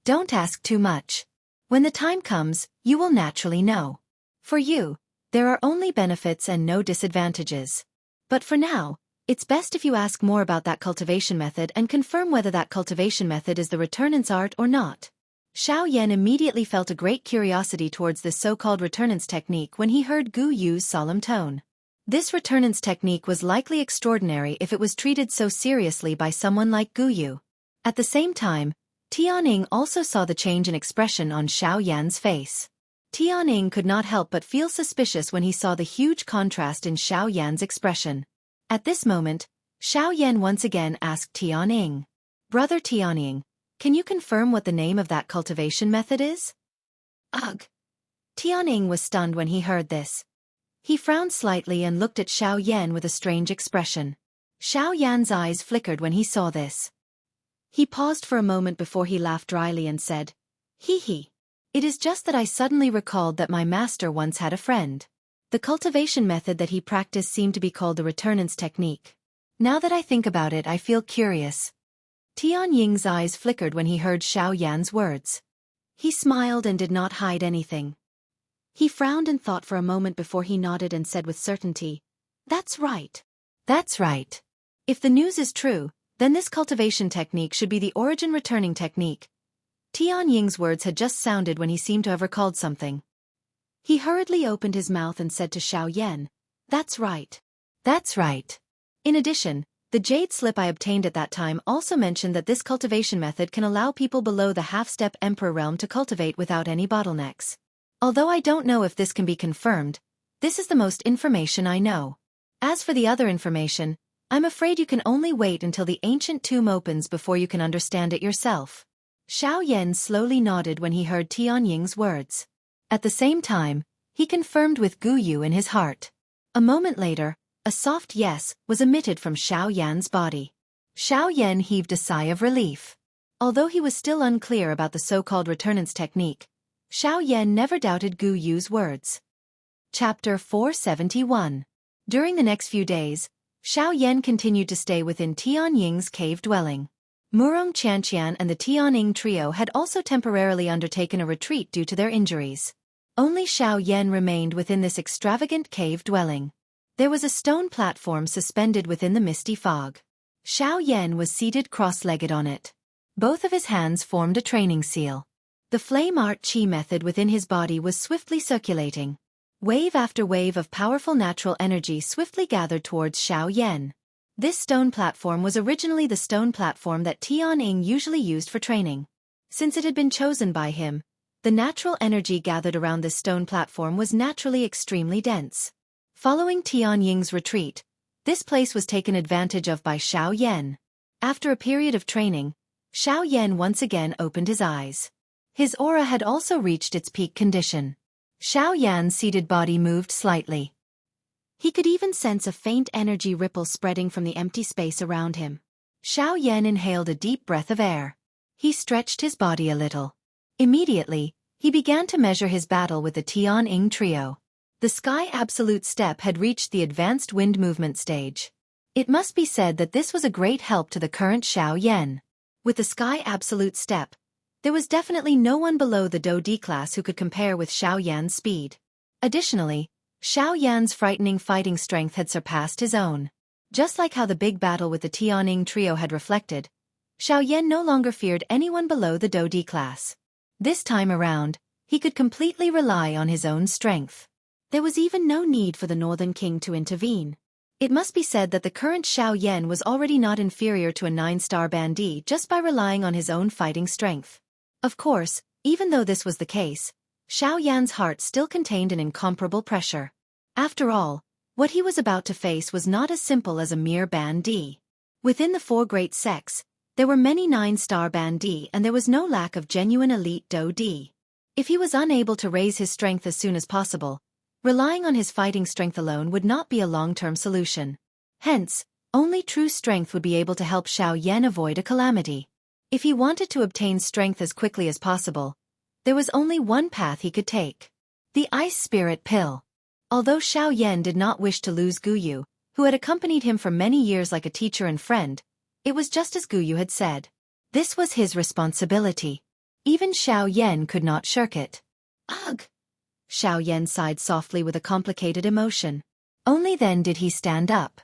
Don't ask too much. When the time comes, you will naturally know. For you, there are only benefits and no disadvantages. But for now, it's best if you ask more about that cultivation method and confirm whether that cultivation method is the returnance art or not. Xiao Yan immediately felt a great curiosity towards this so-called returnance technique when he heard Gu Yu's solemn tone. This returnance technique was likely extraordinary if it was treated so seriously by someone like Gu Yu. At the same time, Tianning also saw the change in expression on Xiao Yan's face. Tianning could not help but feel suspicious when he saw the huge contrast in Xiao Yan's expression. At this moment, Xiao Yan once again asked Tianning, Brother Tianning, can you confirm what the name of that cultivation method is? Ugh! Tianning was stunned when he heard this. He frowned slightly and looked at Xiao Yan with a strange expression. Xiao Yan's eyes flickered when he saw this. He paused for a moment before he laughed dryly and said, Hee hee. It is just that I suddenly recalled that my master once had a friend. The cultivation method that he practiced seemed to be called the returnance technique. Now that I think about it, I feel curious. Tianying's eyes flickered when he heard Xiao Yan's words. He smiled and did not hide anything. He frowned and thought for a moment before he nodded and said with certainty, That's right. That's right. If the news is true, then this cultivation technique should be the origin returning technique. Tianying's words had just sounded when he seemed to have recalled something. He hurriedly opened his mouth and said to Xiao Yan, That's right. That's right. In addition, the jade slip I obtained at that time also mentioned that this cultivation method can allow people below the half-step emperor realm to cultivate without any bottlenecks. Although I don't know if this can be confirmed, this is the most information I know. As for the other information, I'm afraid you can only wait until the ancient tomb opens before you can understand it yourself. Xiao Yan slowly nodded when he heard Tianying's words. At the same time, he confirmed with Gu Yu in his heart. A moment later, a soft yes was emitted from Xiao Yan's body. Xiao Yan heaved a sigh of relief. Although he was still unclear about the so-called returnance technique, Xiao Yan never doubted Gu Yu's words. Chapter 471. During the next few days, Xiao Yan continued to stay within Tianying's cave dwelling. Murong Qianxian and the Tianning trio had also temporarily undertaken a retreat due to their injuries. Only Xiao Yan remained within this extravagant cave dwelling. There was a stone platform suspended within the misty fog. Xiao Yan was seated cross-legged on it. Both of his hands formed a training seal. The flame art qi method within his body was swiftly circulating. Wave after wave of powerful natural energy swiftly gathered towards Xiao Yan. This stone platform was originally the stone platform that Tianning usually used for training. Since it had been chosen by him, the natural energy gathered around this stone platform was naturally extremely dense. Following Tianying's retreat, this place was taken advantage of by Xiao Yan. After a period of training, Xiao Yan once again opened his eyes. His aura had also reached its peak condition. Xiao Yan's seated body moved slightly. He could even sense a faint energy ripple spreading from the empty space around him. Xiao Yan inhaled a deep breath of air. He stretched his body a little. Immediately, he began to measure his battle with the Tianying trio. The Sky Absolute Step had reached the advanced wind movement stage. It must be said that this was a great help to the current Xiao Yan. With the Sky Absolute Step, there was definitely no one below the Do D class who could compare with Xiao Yan's speed. Additionally, Xiao Yan's frightening fighting strength had surpassed his own. Just like how the big battle with the Tianying trio had reflected, Xiao Yan no longer feared anyone below the Do D class. This time around, he could completely rely on his own strength. There was even no need for the Northern King to intervene. It must be said that the current Xiao Yan was already not inferior to a 9-star bandit just by relying on his own fighting strength. Of course, even though this was the case, Xiao Yan's heart still contained an incomparable pressure. After all, what he was about to face was not as simple as a mere bandit. Within the 4 great sects, there were many 9-star bandits and there was no lack of genuine elite Do D. If he was unable to raise his strength as soon as possible, relying on his fighting strength alone would not be a long-term solution. Hence, only true strength would be able to help Xiao Yan avoid a calamity. If he wanted to obtain strength as quickly as possible, there was only one path he could take. The Ice Spirit Pill. Although Xiao Yan did not wish to lose Guyu, who had accompanied him for many years like a teacher and friend, it was just as Guyu had said. This was his responsibility. Even Xiao Yan could not shirk it. Ugh! Xiao Yan sighed softly with a complicated emotion. Only then did he stand up.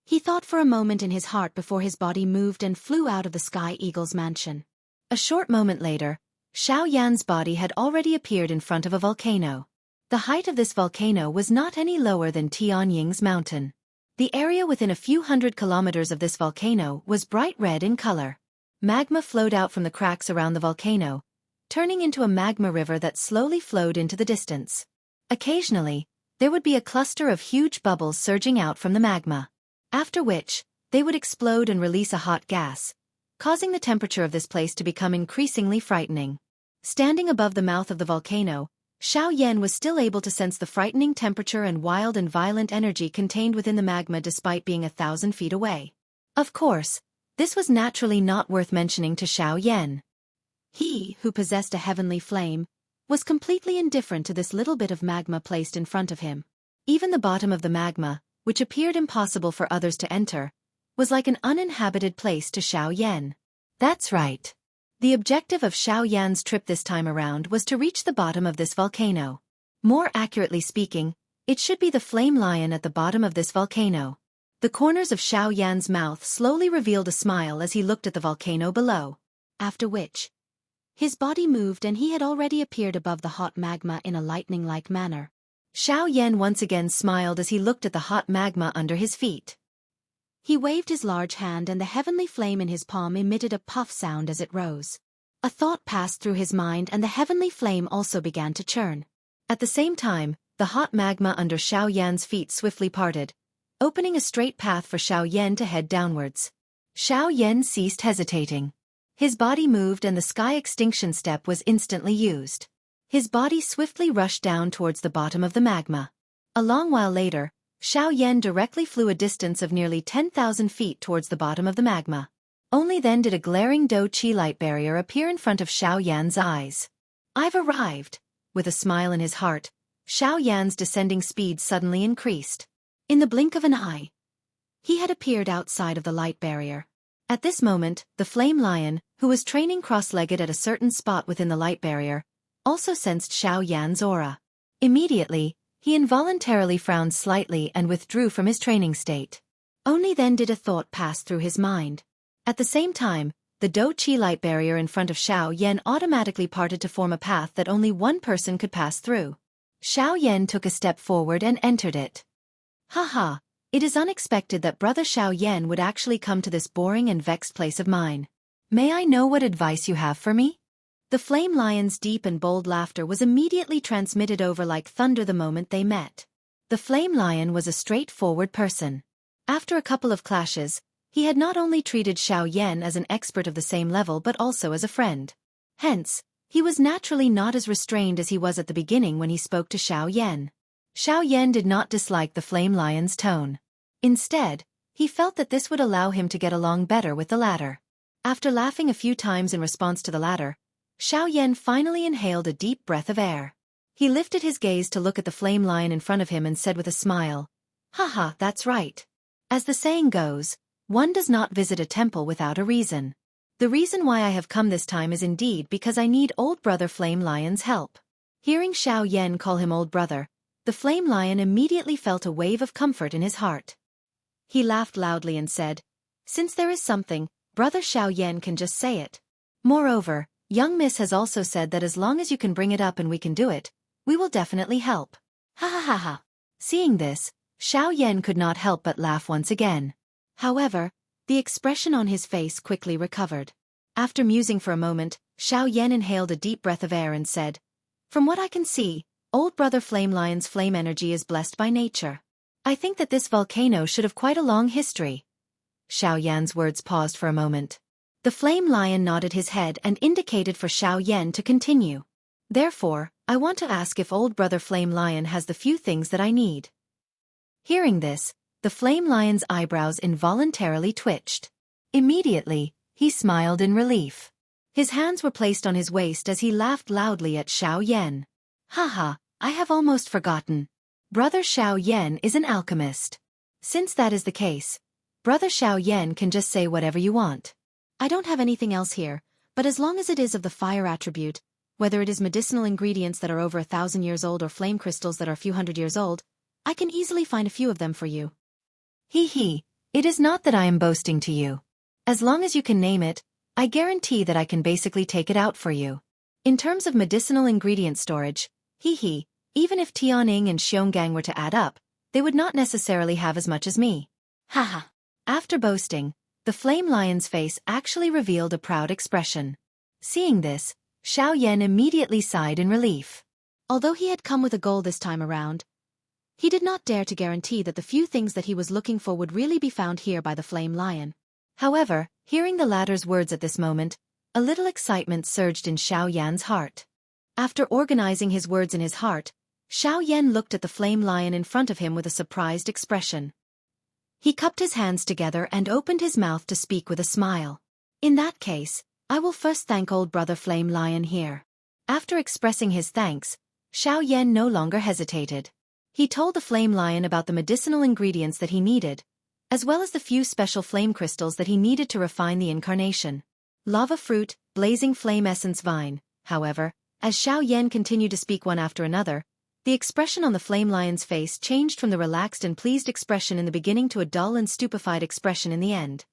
He thought for a moment in his heart before his body moved and flew out of the Sky Eagle's mansion. A short moment later, Xiao Yan's body had already appeared in front of a volcano. The height of this volcano was not any lower than Tianying's mountain. The area within a few hundred kilometers of this volcano was bright red in color. Magma flowed out from the cracks around the volcano, turning into a magma river that slowly flowed into the distance. Occasionally, there would be a cluster of huge bubbles surging out from the magma. After which, they would explode and release a hot gas, causing the temperature of this place to become increasingly frightening. Standing above the mouth of the volcano, Xiao Yan was still able to sense the frightening temperature and wild and violent energy contained within the magma despite being 1,000 feet away. Of course, this was naturally not worth mentioning to Xiao Yan. He, who possessed a heavenly flame, was completely indifferent to this little bit of magma placed in front of him. Even the bottom of the magma, which appeared impossible for others to enter, was like an uninhabited place to Xiao Yan. That's right. The objective of Xiao Yan's trip this time around was to reach the bottom of this volcano. More accurately speaking, it should be the flame lion at the bottom of this volcano. The corners of Xiao Yan's mouth slowly revealed a smile as he looked at the volcano below. After which, his body moved and he had already appeared above the hot magma in a lightning-like manner. Xiao Yan once again smiled as he looked at the hot magma under his feet. He waved his large hand and the heavenly flame in his palm emitted a puff sound as it rose. A thought passed through his mind and the heavenly flame also began to churn. At the same time, the hot magma under Xiao Yan's feet swiftly parted, opening a straight path for Xiao Yan to head downwards. Xiao Yan ceased hesitating. His body moved and the Sky Extinction Step was instantly used. His body swiftly rushed down towards the bottom of the magma. A long while later, Xiao Yan directly flew a distance of nearly 10,000 feet towards the bottom of the magma. Only then did a glaring Do Chi light barrier appear in front of Xiao Yan's eyes. I've arrived. With a smile in his heart, Xiao Yan's descending speed suddenly increased. In the blink of an eye, he had appeared outside of the light barrier. At this moment, the flame lion, who was training cross-legged at a certain spot within the light barrier, also sensed Xiao Yan's aura. Immediately, he involuntarily frowned slightly and withdrew from his training state. Only then did a thought pass through his mind. At the same time, the Do Chi light barrier in front of Xiao Yan automatically parted to form a path that only one person could pass through. Xiao Yan took a step forward and entered it. Haha, it is unexpected that Brother Xiao Yan would actually come to this boring and vexed place of mine. May I know what advice you have for me? The flame lion's deep and bold laughter was immediately transmitted over like thunder the moment they met. The flame lion was a straightforward person. After a couple of clashes, he had not only treated Xiao Yan as an expert of the same level but also as a friend. Hence, he was naturally not as restrained as he was at the beginning when he spoke to Xiao Yan. Xiao Yan did not dislike the flame lion's tone. Instead, he felt that this would allow him to get along better with the latter. After laughing a few times in response to the latter, Xiao Yan finally inhaled a deep breath of air. He lifted his gaze to look at the flame lion in front of him and said with a smile, "Haha, that's right. As the saying goes, one does not visit a temple without a reason. The reason why I have come this time is indeed because I need old brother Flame Lion's help." Hearing Xiao Yan call him old brother, the Flame Lion immediately felt a wave of comfort in his heart. He laughed loudly and said, "Since there is something, brother Xiao Yan can just say it. Moreover, young miss has also said that as long as you can bring it up and we can do it, we will definitely help." Ha ha ha ha. Seeing this, Xiao Yan could not help but laugh once again. However, the expression on his face quickly recovered. After musing for a moment, Xiao Yan inhaled a deep breath of air and said, "From what I can see, old brother Flame Lion's flame energy is blessed by nature. I think that this volcano should have quite a long history." Xiao Yan's words paused for a moment. The Flame Lion nodded his head and indicated for Xiao Yan to continue. "Therefore, I want to ask if old brother Flame Lion has the few things that I need." Hearing this, the Flame Lion's eyebrows involuntarily twitched. Immediately, he smiled in relief. His hands were placed on his waist as he laughed loudly at Xiao Yan. "Haha, I have almost forgotten. Brother Xiao Yan is an alchemist. Since that is the case, brother Xiao Yan can just say whatever you want. I don't have anything else here, but as long as it is of the fire attribute, whether it is medicinal ingredients that are over 1,000 years old or flame crystals that are a few hundred years old, I can easily find a few of them for you." He, it is not that I am boasting to you. As long as you can name it, I guarantee that I can basically take it out for you. In terms of medicinal ingredient storage, even if Tianing and Xionggang were to add up, they would not necessarily have as much as me. Haha. After boasting, the Flame Lion's face actually revealed a proud expression. Seeing this, Xiao Yan immediately sighed in relief. Although he had come with a goal this time around, he did not dare to guarantee that the few things that he was looking for would really be found here by the Flame Lion. However, hearing the latter's words at this moment, a little excitement surged in Xiao Yan's heart. After organizing his words in his heart, Xiao Yan looked at the Flame Lion in front of him with a surprised expression. He cupped his hands together and opened his mouth to speak with a smile. "In that case, I will first thank old brother Flame Lion here." After expressing his thanks, Xiao Yan no longer hesitated. He told the Flame Lion about the medicinal ingredients that he needed, as well as the few special flame crystals that he needed to refine the incarnation. Lava fruit, blazing flame essence vine. However, as Xiao Yan continued to speak one after another, the expression on the Flame Lion's face changed from the relaxed and pleased expression in the beginning to a dull and stupefied expression in the end.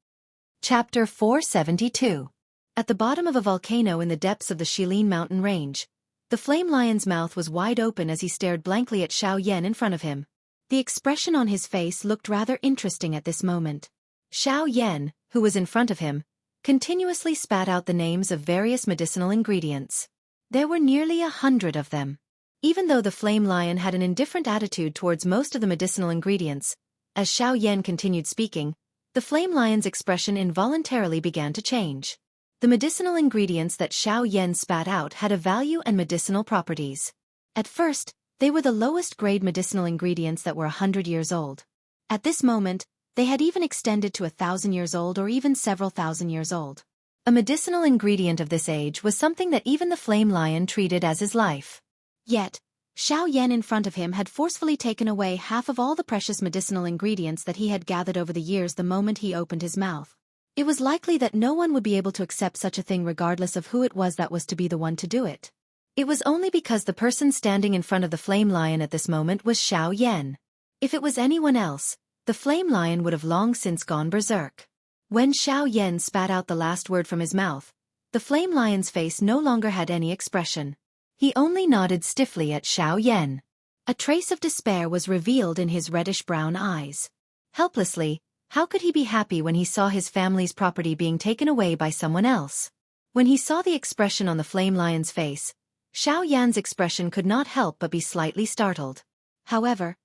Chapter 472. At the bottom of a volcano in the depths of the Shilin mountain range, the Flame Lion's mouth was wide open as he stared blankly at Xiao Yan in front of him. The expression on his face looked rather interesting at this moment. Xiao Yan, who was in front of him, continuously spat out the names of various medicinal ingredients. There were nearly 100 of them. Even though the Flame Lion had an indifferent attitude towards most of the medicinal ingredients, as Xiao Yan continued speaking, the Flame Lion's expression involuntarily began to change. The medicinal ingredients that Xiao Yan spat out had a value and medicinal properties. At first, they were the lowest grade medicinal ingredients that were 100 years old. At this moment, they had even extended to 1,000 years old or even several thousand years old. A medicinal ingredient of this age was something that even the Flame Lion treated as his life. Yet, Xiao Yan in front of him had forcefully taken away half of all the precious medicinal ingredients that he had gathered over the years the moment he opened his mouth. It was likely that no one would be able to accept such a thing regardless of who it was that was to be the one to do it. It was only because the person standing in front of the Flame Lion at this moment was Xiao Yan. If it was anyone else, the Flame Lion would have long since gone berserk. When Xiao Yan spat out the last word from his mouth, the Flame Lion's face no longer had any expression. He only nodded stiffly at Xiao Yan. A trace of despair was revealed in his reddish-brown eyes. Helplessly, how could he be happy when he saw his family's property being taken away by someone else? When he saw the expression on the Flame Lion's face, Xiao Yan's expression could not help but be slightly startled. However,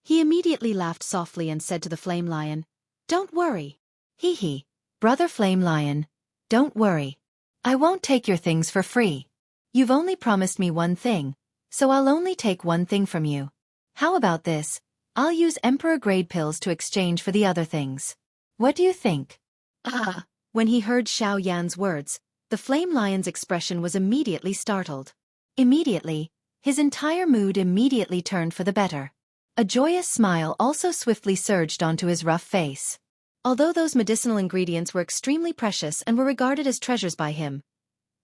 he immediately laughed softly and said to the Flame Lion, "Don't worry." Brother Flame Lion, don't worry. I won't take your things for free. You've only promised me one thing, so I'll only take one thing from you. How about this? I'll use Emperor-grade pills to exchange for the other things. What do you think? When he heard Xiao Yan's words, the flame lion's expression was immediately startled. Immediately, his entire mood immediately turned for the better. A joyous smile also swiftly surged onto his rough face. Although those medicinal ingredients were extremely precious and were regarded as treasures by him,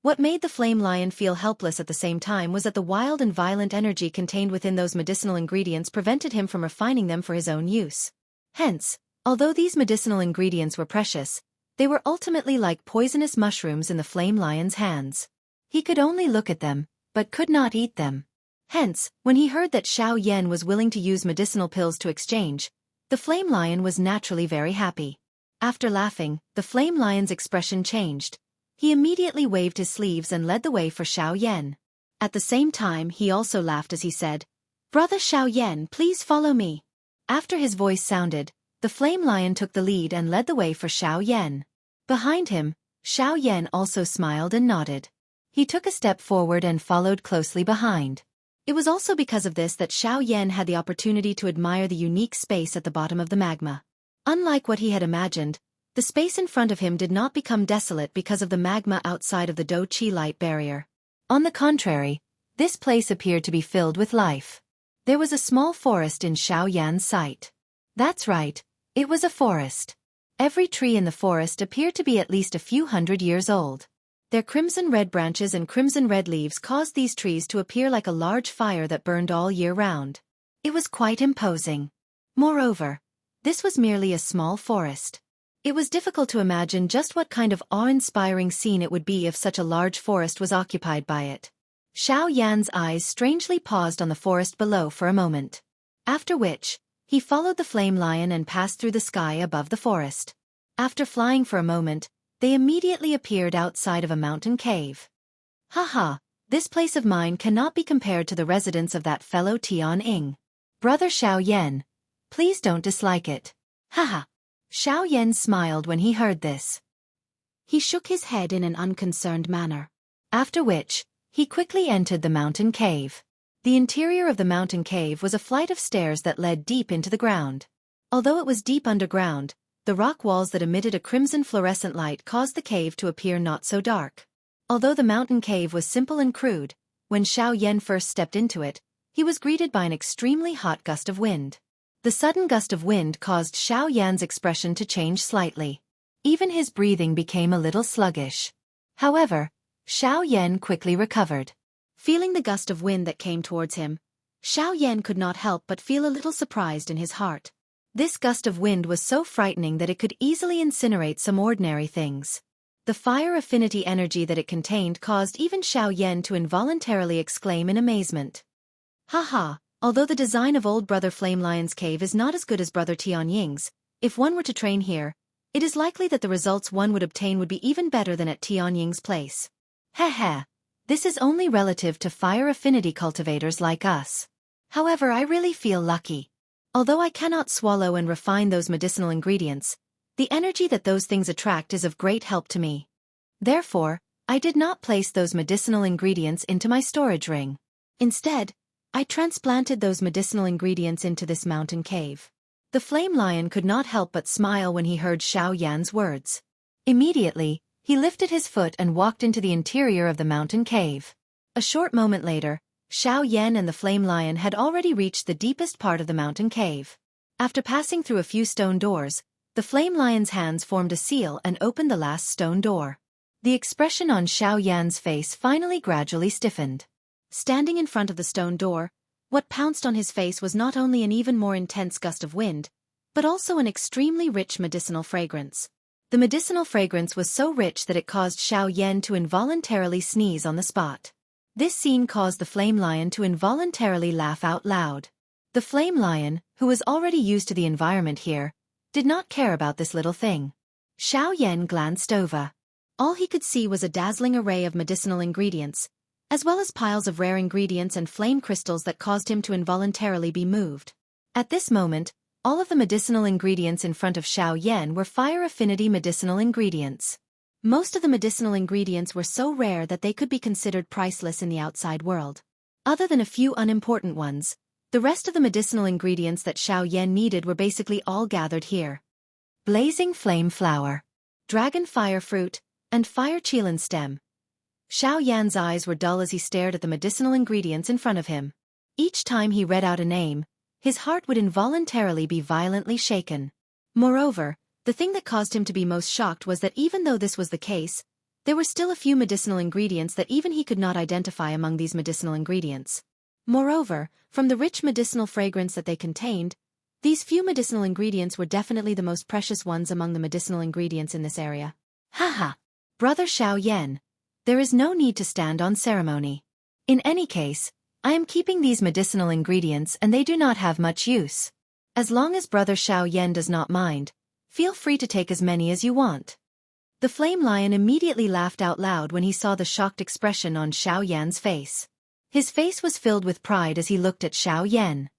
what made the flame lion feel helpless at the same time was that the wild and violent energy contained within those medicinal ingredients prevented him from refining them for his own use. Hence, although these medicinal ingredients were precious, they were ultimately like poisonous mushrooms in the flame lion's hands. He could only look at them, but could not eat them. Hence, when he heard that Xianxia was willing to use medicinal pills to exchange, the flame lion was naturally very happy. After laughing, the flame lion's expression changed. He immediately waved his sleeves and led the way for Xianxia. At the same time, he also laughed as he said, "Brother Xianxia, please follow me." After his voice sounded, the flame lion took the lead and led the way for Xianxia. Behind him, Xianxia also smiled and nodded. He took a step forward and followed closely behind. It was also because of this that Xianxia had the opportunity to admire the unique space at the bottom of the magma. Unlike what he had imagined, the space in front of him did not become desolate because of the magma outside of the Do Chi light barrier. On the contrary, this place appeared to be filled with life. There was a small forest in Xiaoyan's sight. That's right, it was a forest. Every tree in the forest appeared to be at least a few hundred years old. Their crimson-red branches and crimson-red leaves caused these trees to appear like a large fire that burned all year round. It was quite imposing. Moreover, this was merely a small forest. It was difficult to imagine just what kind of awe-inspiring scene it would be if such a large forest was occupied by it. Xiaoyan's eyes strangely paused on the forest below for a moment. After which, he followed the flame lion and passed through the sky above the forest. After flying for a moment, they immediately appeared outside of a mountain cave. Haha, this place of mine cannot be compared to the residence of that fellow Tianying. Brother Xiaoyan, please don't dislike it. Haha. Xiaoyan smiled when he heard this. He shook his head in an unconcerned manner. After which, he quickly entered the mountain cave. The interior of the mountain cave was a flight of stairs that led deep into the ground. Although it was deep underground, the rock walls that emitted a crimson fluorescent light caused the cave to appear not so dark. Although the mountain cave was simple and crude, when Xiaoyan first stepped into it, he was greeted by an extremely hot gust of wind. The sudden gust of wind caused Xiaoyan's expression to change slightly. Even his breathing became a little sluggish. However, Xiaoyan quickly recovered. Feeling the gust of wind that came towards him, Xiaoyan could not help but feel a little surprised in his heart. This gust of wind was so frightening that it could easily incinerate some ordinary things. The fire affinity energy that it contained caused even Xiaoyan to involuntarily exclaim in amazement. Haha, although the design of old Brother Flame Lion's cave is not as good as Brother Tianying's, if one were to train here, it is likely that the results one would obtain would be even better than at Tianying's place. Heh. This is only relative to fire affinity cultivators like us. However, I really feel lucky. Although I cannot swallow and refine those medicinal ingredients, the energy that those things attract is of great help to me. Therefore, I did not place those medicinal ingredients into my storage ring. Instead, I transplanted those medicinal ingredients into this mountain cave. The flame lion could not help but smile when he heard Xiaoyan's words. Immediately, he lifted his foot and walked into the interior of the mountain cave. A short moment later, Xiaoyan and the flame lion had already reached the deepest part of the mountain cave. After passing through a few stone doors, the flame lion's hands formed a seal and opened the last stone door. The expression on Xiaoyan's face finally gradually stiffened. Standing in front of the stone door, what pounced on his face was not only an even more intense gust of wind, but also an extremely rich medicinal fragrance. The medicinal fragrance was so rich that it caused Xiaoyan to involuntarily sneeze on the spot. This scene caused the flame lion to involuntarily laugh out loud. The flame lion, who was already used to the environment here, did not care about this little thing. Xiaoyan glanced over. All he could see was a dazzling array of medicinal ingredients, as well as piles of rare ingredients and flame crystals that caused him to involuntarily be moved. At this moment, all of the medicinal ingredients in front of Xiaoyan were fire affinity medicinal ingredients. Most of the medicinal ingredients were so rare that they could be considered priceless in the outside world. Other than a few unimportant ones, the rest of the medicinal ingredients that Xiaoyan needed were basically all gathered here. Blazing flame flower, dragon fire fruit, and fire Qilin stem. Xiao Yan's eyes were dull as he stared at the medicinal ingredients in front of him. Each time he read out a name, his heart would involuntarily be violently shaken. Moreover, the thing that caused him to be most shocked was that even though this was the case, there were still a few medicinal ingredients that even he could not identify among these medicinal ingredients. Moreover, from the rich medicinal fragrance that they contained, these few medicinal ingredients were definitely the most precious ones among the medicinal ingredients in this area. Haha! Brother Xiao Yan, there is no need to stand on ceremony. In any case, I am keeping these medicinal ingredients and they do not have much use. As long as Brother Xiao Yan does not mind, feel free to take as many as you want. The flame lion immediately laughed out loud when he saw the shocked expression on Xiao Yan's face. His face was filled with pride as he looked at Xiao Yan.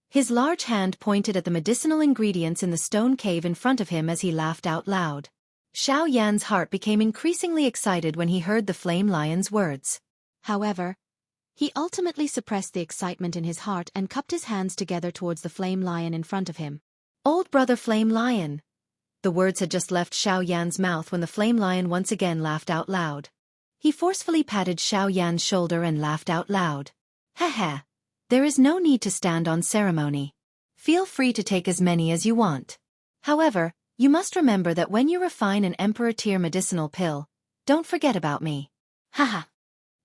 His large hand pointed at the medicinal ingredients in the stone cave in front of him as he laughed out loud. Xiao Yan's heart became increasingly excited when he heard the flame lion's words. However, he ultimately suppressed the excitement in his heart and cupped his hands together towards the flame lion in front of him. Old brother flame lion. The words had just left Xiao Yan's mouth when the flame lion once again laughed out loud. He forcefully patted Xiao Yan's shoulder and laughed out loud. Haha, there is no need to stand on ceremony. Feel free to take as many as you want. However, you must remember that when you refine an emperor-tier medicinal pill, don't forget about me. Haha.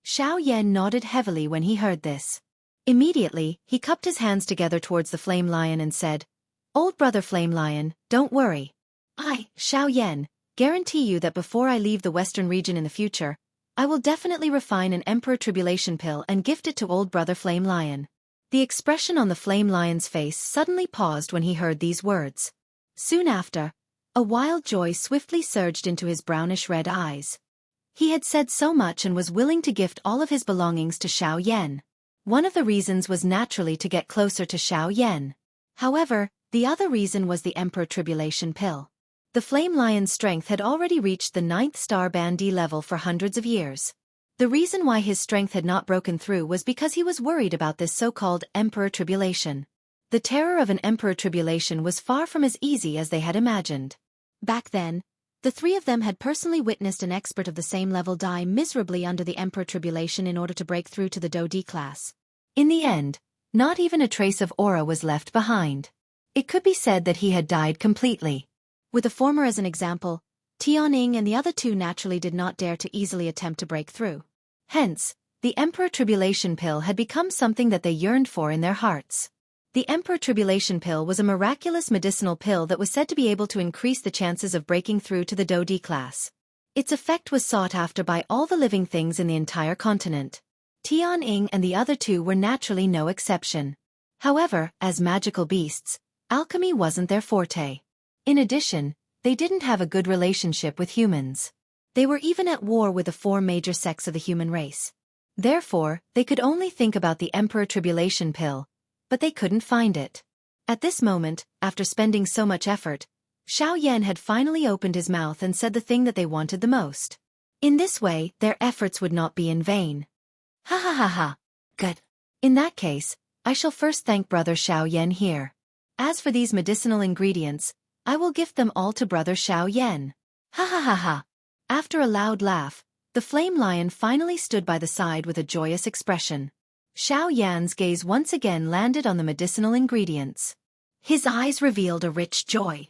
Xiao Yan nodded heavily when he heard this. Immediately, he cupped his hands together towards the flame lion and said, Old brother flame lion, don't worry. I, Xiao Yan, guarantee you that before I leave the western region in the future, I will definitely refine an emperor tribulation pill and gift it to old brother flame lion. The expression on the flame lion's face suddenly paused when he heard these words. Soon after, a wild joy swiftly surged into his brownish-red eyes. He had said so much and was willing to gift all of his belongings to Xiao Yan. One of the reasons was naturally to get closer to Xiao Yan. However, the other reason was the emperor tribulation pill. The flame lion's strength had already reached the 9th star band D level for hundreds of years. The reason why his strength had not broken through was because he was worried about this so-called emperor tribulation. The terror of an emperor tribulation was far from as easy as they had imagined. Back then, the three of them had personally witnessed an expert of the same level die miserably under the emperor tribulation in order to break through to the Do-D class. In the end, not even a trace of aura was left behind. It could be said that he had died completely. With the former as an example, Tianning and the other two naturally did not dare to easily attempt to break through. Hence, the Emperor Tribulation Pill had become something that they yearned for in their hearts. The Emperor Tribulation Pill was a miraculous medicinal pill that was said to be able to increase the chances of breaking through to the Do-D class. Its effect was sought after by all the living things in the entire continent. Tianning and the other two were naturally no exception. However, as magical beasts, alchemy wasn't their forte. In addition, they didn't have a good relationship with humans. They were even at war with the 4 major sects of the human race. Therefore, they could only think about the Emperor Tribulation Pill, but they couldn't find it. At this moment, after spending so much effort, Xiao Yan had finally opened his mouth and said the thing that they wanted the most. In this way, their efforts would not be in vain. Ha ha ha ha. Good. In that case, I shall first thank Brother Xiao Yan here. As for these medicinal ingredients, I will gift them all to Brother Xiao Yan. Ha ha ha ha. After a loud laugh, the flame lion finally stood by the side with a joyous expression. Xiao Yan's gaze once again landed on the medicinal ingredients. His eyes revealed a rich joy.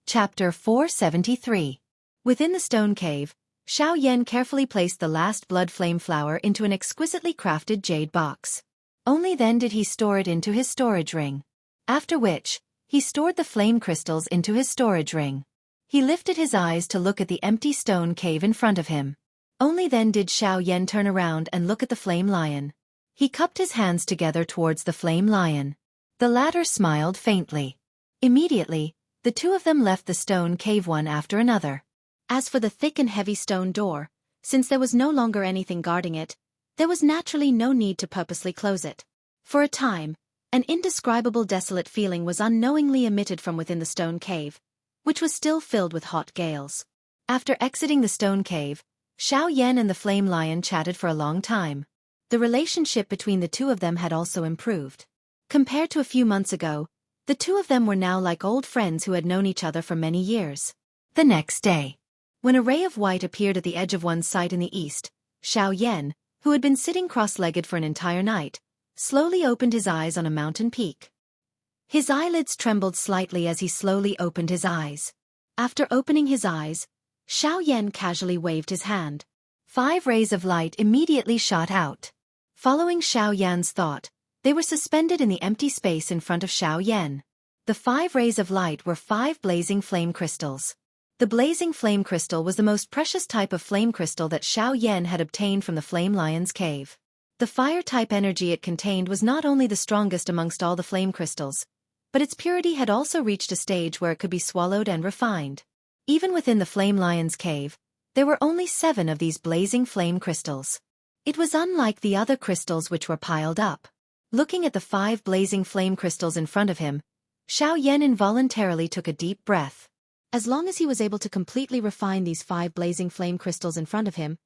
Chapter 473. Within the stone cave, Xiao Yan carefully placed the last blood flame flower into an exquisitely crafted jade box. Only then did he store it into his storage ring. After which, he stored the flame crystals into his storage ring. He lifted his eyes to look at the empty stone cave in front of him. Only then did Xiao Yan turn around and look at the flame lion. He cupped his hands together towards the flame lion. The latter smiled faintly. Immediately, the two of them left the stone cave one after another. As for the thick and heavy stone door, since there was no longer anything guarding it, there was naturally no need to purposely close it. For a time, an indescribable desolate feeling was unknowingly emitted from within the stone cave, which was still filled with hot gales. After exiting the stone cave, Xiao Yan and the flame lion chatted for a long time. The relationship between the two of them had also improved. Compared to a few months ago, the two of them were now like old friends who had known each other for many years. The next day, When a ray of white appeared at the edge of one's sight in the east, Xiaoyan, who had been sitting cross-legged for an entire night, slowly opened his eyes on a mountain peak. His eyelids trembled slightly as he slowly opened his eyes. After opening his eyes, Xiaoyan casually waved his hand. 5 rays of light immediately shot out. Following Xiaoyan's thought, they were suspended in the empty space in front of Xiaoyan. The 5 rays of light were 5 blazing flame crystals. The blazing flame crystal was the most precious type of flame crystal that Xiaoyan had obtained from the flame lion's cave. The fire-type energy it contained was not only the strongest amongst all the flame crystals, but its purity had also reached a stage where it could be swallowed and refined. Even within the flame lion's cave, there were only 7 of these blazing flame crystals. It was unlike the other crystals which were piled up. Looking at the 5 blazing flame crystals in front of him, Xiaoyan involuntarily took a deep breath. As long as he was able to completely refine these 5 blazing flame crystals in front of him,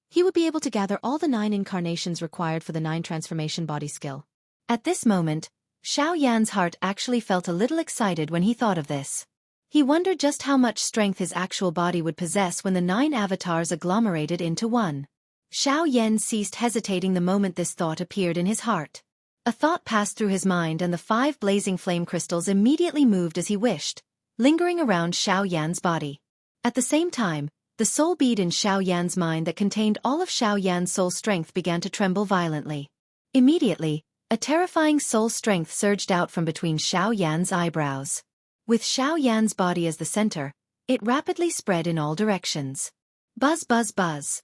he would be able to gather all the 9 incarnations required for the 9 transformation body skill. At this moment, Xiaoyan's heart actually felt a little excited when he thought of this. He wondered just how much strength his actual body would possess when the 9 avatars agglomerated into one. Xiaoyan ceased hesitating the moment this thought appeared in his heart. A thought passed through his mind and the 5 blazing flame crystals immediately moved as he wished, lingering around Xiaoyan's body. At the same time, the soul bead in Xiaoyan's mind that contained all of Xiaoyan's soul strength began to tremble violently. Immediately, a terrifying soul strength surged out from between Xiaoyan's eyebrows. With Xiaoyan's body as the center, it rapidly spread in all directions. Buzz buzz buzz.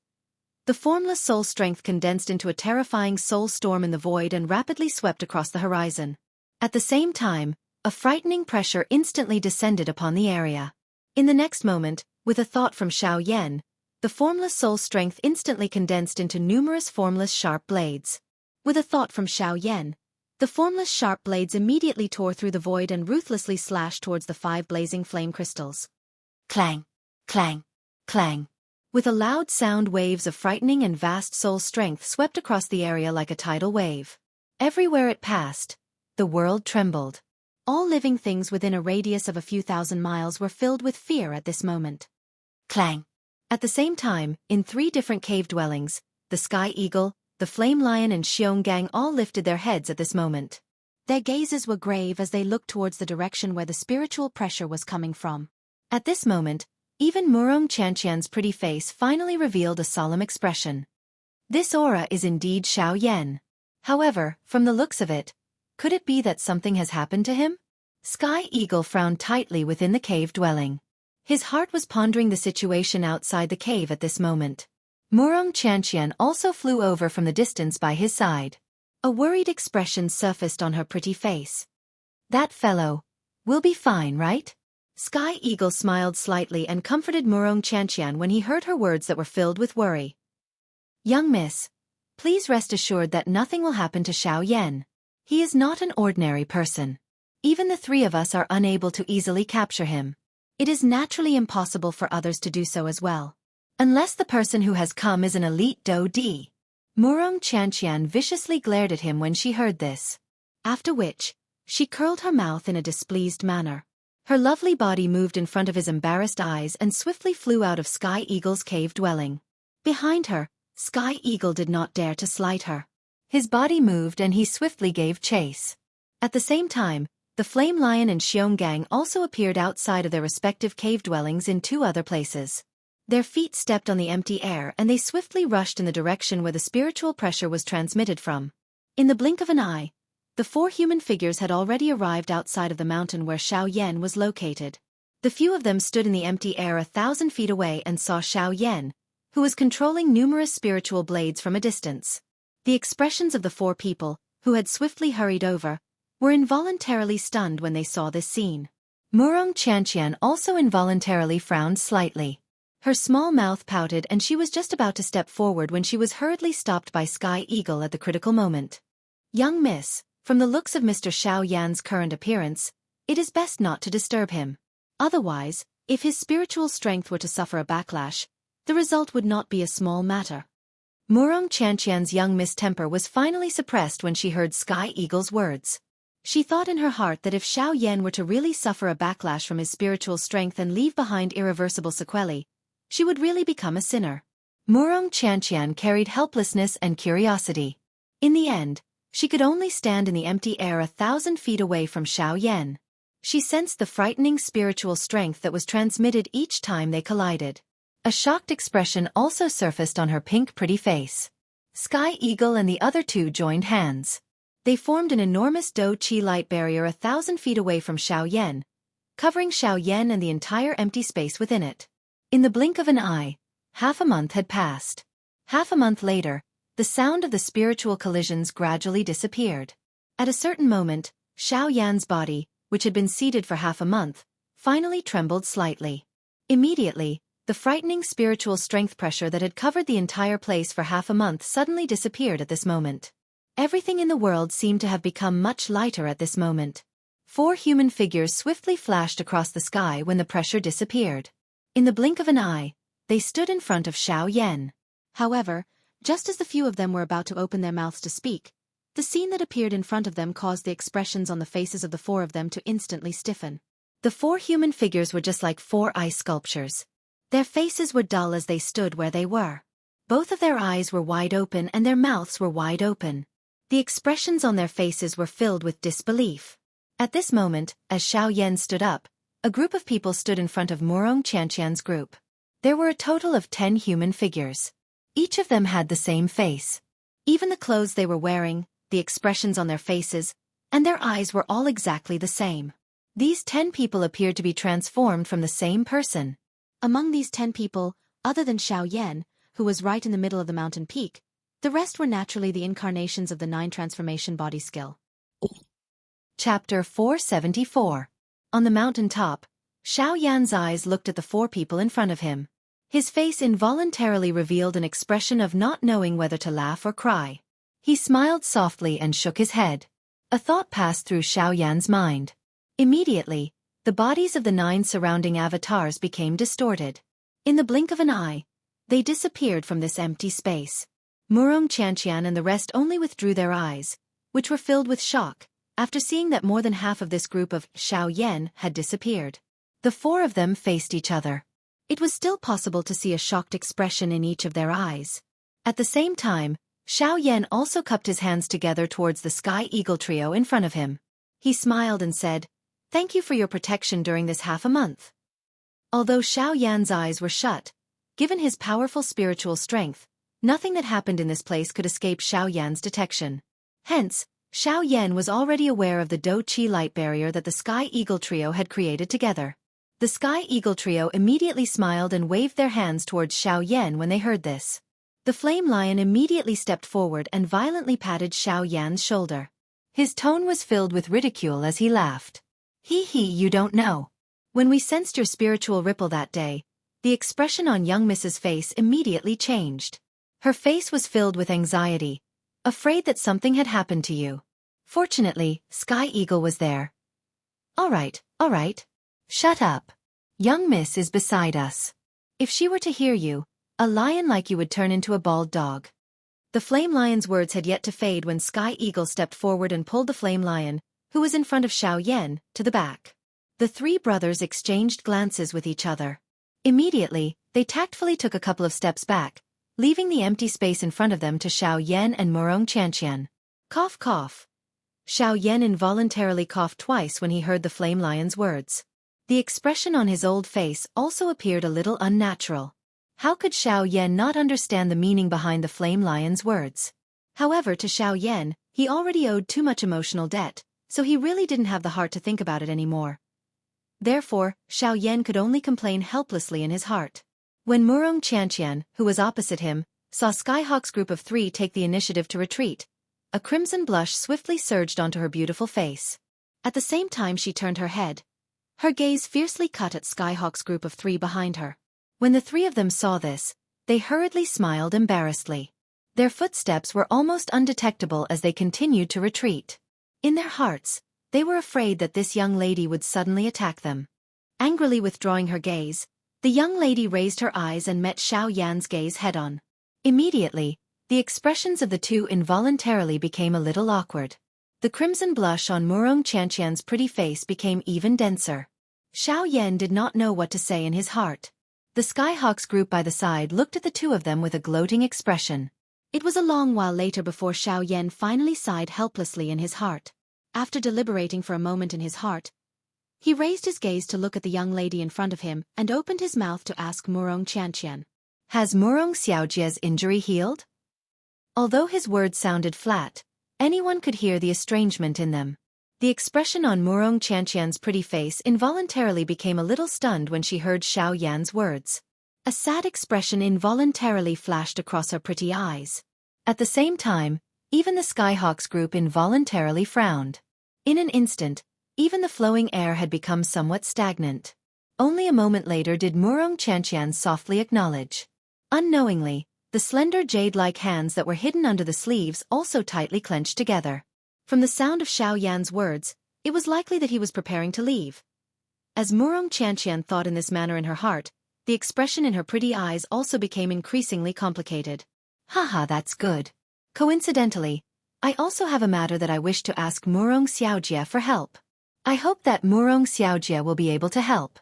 The formless soul strength condensed into a terrifying soul storm in the void and rapidly swept across the horizon. At the same time, a frightening pressure instantly descended upon the area. In the next moment, with a thought from Xiaoyan, the formless soul strength instantly condensed into numerous formless sharp blades. With a thought from Xiaoyan, the formless sharp blades immediately tore through the void and ruthlessly slashed towards the 5 blazing flame crystals. Clang! Clang! Clang! With a loud sound, waves of frightening and vast soul strength swept across the area like a tidal wave. Everywhere it passed, the world trembled. All living things within a radius of a few thousand miles were filled with fear at this moment. Clang! At the same time, in 3 different cave dwellings, the Sky Eagle, the Flame Lion and Xianxia all lifted their heads at this moment. Their gazes were grave as they looked towards the direction where the spiritual pressure was coming from. At this moment, even Xianxia's pretty face finally revealed a solemn expression. This aura is indeed Xiaoyan. However, from the looks of it, could it be that something has happened to him? Sky Eagle frowned tightly within the cave dwelling. His heart was pondering the situation outside the cave at this moment. Xianxia also flew over from the distance by his side. A worried expression surfaced on her pretty face. That fellow will be fine, right? Sky Eagle smiled slightly and comforted Xianxia when he heard her words that were filled with worry. Young miss, please rest assured that nothing will happen to Xiaoyan. He is not an ordinary person. Even the 3 of us are unable to easily capture him. It is naturally impossible for others to do so as well. Unless the person who has come is an elite Do Di. Xianxia viciously glared at him when she heard this. After which, she curled her mouth in a displeased manner. Her lovely body moved in front of his embarrassed eyes and swiftly flew out of Sky Eagle's cave dwelling. Behind her, Sky Eagle did not dare to slight her. His body moved and he swiftly gave chase. At the same time, the Flame Lion and Xianxia also appeared outside of their respective cave dwellings in 2 other places. Their feet stepped on the empty air and they swiftly rushed in the direction where the spiritual pressure was transmitted from. In the blink of an eye, the 4 human figures had already arrived outside of the mountain where Xiaoyan was located. The few of them stood in the empty air 1,000 feet away and saw Xiaoyan, who was controlling numerous spiritual blades from a distance. The expressions of the 4 people, who had swiftly hurried over, were involuntarily stunned when they saw this scene. Xianxia also involuntarily frowned slightly. Her small mouth pouted and she was just about to step forward when she was hurriedly stopped by Sky Eagle at the critical moment. Young miss, from the looks of Mr. Xiaoyan's current appearance, it is best not to disturb him. Otherwise, if his spiritual strength were to suffer a backlash, the result would not be a small matter. Xianxia's young miss temper was finally suppressed when she heard Sky Eagle's words. She thought in her heart that if Xiaoyan were to really suffer a backlash from his spiritual strength and leave behind irreversible sequelae, she would really become a sinner. Murong Xianxia carried helplessness and curiosity. In the end, she could only stand in the empty air 1,000 feet away from Xiaoyan. She sensed the frightening spiritual strength that was transmitted each time they collided. A shocked expression also surfaced on her pink pretty face. Sky Eagle and the other two joined hands. They formed an enormous Do Qi light barrier 1,000 feet away from Xiaoyan, covering Xiaoyan and the entire empty space within it. In the blink of an eye, half a month had passed. Half a month later, the sound of the spiritual collisions gradually disappeared. At a certain moment, Xiaoyan's body, which had been seated for half a month, finally trembled slightly. Immediately, the frightening spiritual strength pressure that had covered the entire place for half a month suddenly disappeared at this moment. Everything in the world seemed to have become much lighter at this moment. 4 human figures swiftly flashed across the sky when the pressure disappeared. In the blink of an eye, they stood in front of Xiaoyan. However, just as the few of them were about to open their mouths to speak, the scene that appeared in front of them caused the expressions on the faces of the 4 of them to instantly stiffen. The 4 human figures were just like 4 ice sculptures. Their faces were dull as they stood where they were. Both of their eyes were wide open and their mouths were wide open. The expressions on their faces were filled with disbelief. At this moment, as Xiaoyan stood up, a group of people stood in front of Murong Xianxia's group. There were a total of 10 human figures. Each of them had the same face. Even the clothes they were wearing, the expressions on their faces, and their eyes were all exactly the same. These 10 people appeared to be transformed from the same person. Among these 10 people, other than Xiaoyan, who was right in the middle of the mountain peak, the rest were naturally the incarnations of the 9 transformation body skill. Chapter 474. On the mountain top, Xiaoyan's eyes looked at the 4 people in front of him. His face involuntarily revealed an expression of not knowing whether to laugh or cry. He smiled softly and shook his head. A thought passed through Xiaoyan's mind. Immediately, the bodies of the 9 surrounding avatars became distorted. In the blink of an eye, they disappeared from this empty space. Murong Xianxian and the rest only withdrew their eyes, which were filled with shock, after seeing that more than half of this group of Xiaoyan had disappeared. The 4 of them faced each other. It was still possible to see a shocked expression in each of their eyes. At the same time, Xiaoyan also cupped his hands together towards the Sky Eagle trio in front of him. He smiled and said, "Thank you for your protection during this half a month." Although Xiaoyan's eyes were shut, given his powerful spiritual strength, nothing that happened in this place could escape Xiaoyan's detection. Hence, Xiaoyan was already aware of the Do Qi light barrier that the Sky Eagle trio had created together. The Sky Eagle trio immediately smiled and waved their hands towards Xiaoyan when they heard this. The Flame Lion immediately stepped forward and violently patted Xiaoyan's shoulder. His tone was filled with ridicule as he laughed. "Hee hee, you don't know. When we sensed your spiritual ripple that day, the expression on young Mrs. face immediately changed. Her face was filled with anxiety, afraid that something had happened to you. Fortunately, Sky Eagle was there." All right. Shut up. Young Miss is beside us. If she were to hear you, a lion like you would turn into a bald dog." The Flame Lion's words had yet to fade when Sky Eagle stepped forward and pulled the Flame Lion, who was in front of Xiaoyan, to the back. The 3 brothers exchanged glances with each other. Immediately, they tactfully took a couple of steps back, leaving the empty space in front of them to Xiaoyan and Murong Xianxian. Cough cough. Xiaoyan involuntarily coughed twice when he heard the Flame Lion's words. The expression on his old face also appeared a little unnatural. How could Xiaoyan not understand the meaning behind the Flame Lion's words? However, to Xiaoyan, he already owed too much emotional debt, so he really didn't have the heart to think about it anymore. Therefore, Xiaoyan could only complain helplessly in his heart. When Murong Xianxian, who was opposite him, saw Skyhawk's group of 3 take the initiative to retreat, a crimson blush swiftly surged onto her beautiful face. At the same time she turned her head. Her gaze fiercely cut at Skyhawk's group of 3 behind her. When the 3 of them saw this, they hurriedly smiled embarrassedly. Their footsteps were almost undetectable as they continued to retreat. In their hearts, they were afraid that this young lady would suddenly attack them. Angrily withdrawing her gaze, the young lady raised her eyes and met Xiaoyan's gaze head-on. Immediately, the expressions of the 2 involuntarily became a little awkward. The crimson blush on Murong Xianxian's pretty face became even denser. Xiaoyan did not know what to say in his heart. The Skyhawks group by the side looked at the two of them with a gloating expression. It was a long while later before Xiao Yan finally sighed helplessly in his heart. After deliberating for a moment in his heart, he raised his gaze to look at the young lady in front of him and opened his mouth to ask Murong Xianxian, "Has Murong Xiaojia's injury healed?" Although his words sounded flat, anyone could hear the estrangement in them. The expression on Murong Xianxian's pretty face involuntarily became a little stunned when she heard Xiao Yan's words. A sad expression involuntarily flashed across her pretty eyes. At the same time, even the Skyhawks group involuntarily frowned. In an instant, even the flowing air had become somewhat stagnant. Only a moment later did Murong Xianxian softly acknowledge. Unknowingly, the slender jade-like hands that were hidden under the sleeves also tightly clenched together. From the sound of Xiao Yan's words, it was likely that he was preparing to leave. As Murong Xianxian thought in this manner in her heart, the expression in her pretty eyes also became increasingly complicated. Haha, that's good. Coincidentally, I also have a matter that I wish to ask Murong Xiaojia for help. I hope that Murong Xiaojia will be able to help.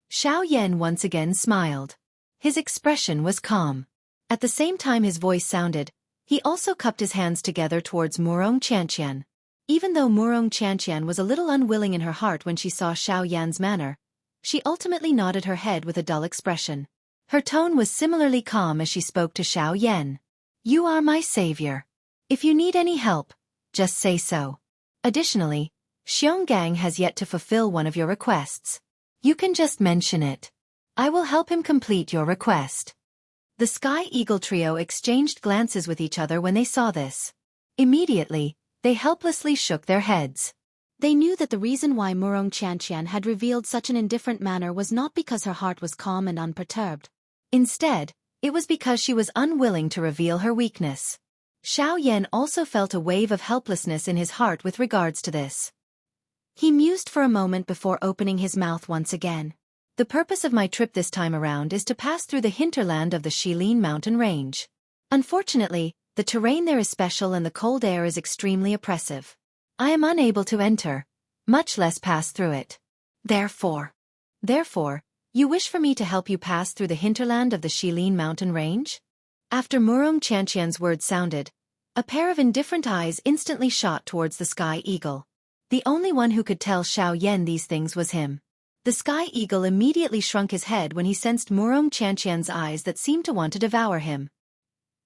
Xiao Yan once again smiled. His expression was calm. At the same time his voice sounded, he also cupped his hands together towards Murong Xianxian. Even though Murong Xianxian was a little unwilling in her heart when she saw Xiao Yan's manner, she ultimately nodded her head with a dull expression. Her tone was similarly calm as she spoke to Xiao Yan. "You are my savior. If you need any help, just say so. Additionally, Xionggang has yet to fulfill one of your requests. You can just mention it. I will help him complete your request." The Sky Eagle trio exchanged glances with each other when they saw this. Immediately, they helplessly shook their heads. They knew that the reason why Murong Xianxian had revealed such an indifferent manner was not because her heart was calm and unperturbed. Instead, it was because she was unwilling to reveal her weakness. Xiao Yan also felt a wave of helplessness in his heart with regards to this. He mused for a moment before opening his mouth once again. "The purpose of my trip this time around is to pass through the hinterland of the Shilin mountain range. Unfortunately, the terrain there is special and the cold air is extremely oppressive. I am unable to enter, much less pass through it. Therefore, you wish for me to help you pass through the hinterland of the Shilin mountain range?" After Murong Xianxian's words sounded, a pair of indifferent eyes instantly shot towards the Sky Eagle. The only one who could tell Xiao Yan these things was him. The Sky Eagle immediately shrunk his head when he sensed Murong Xianxian's eyes that seemed to want to devour him.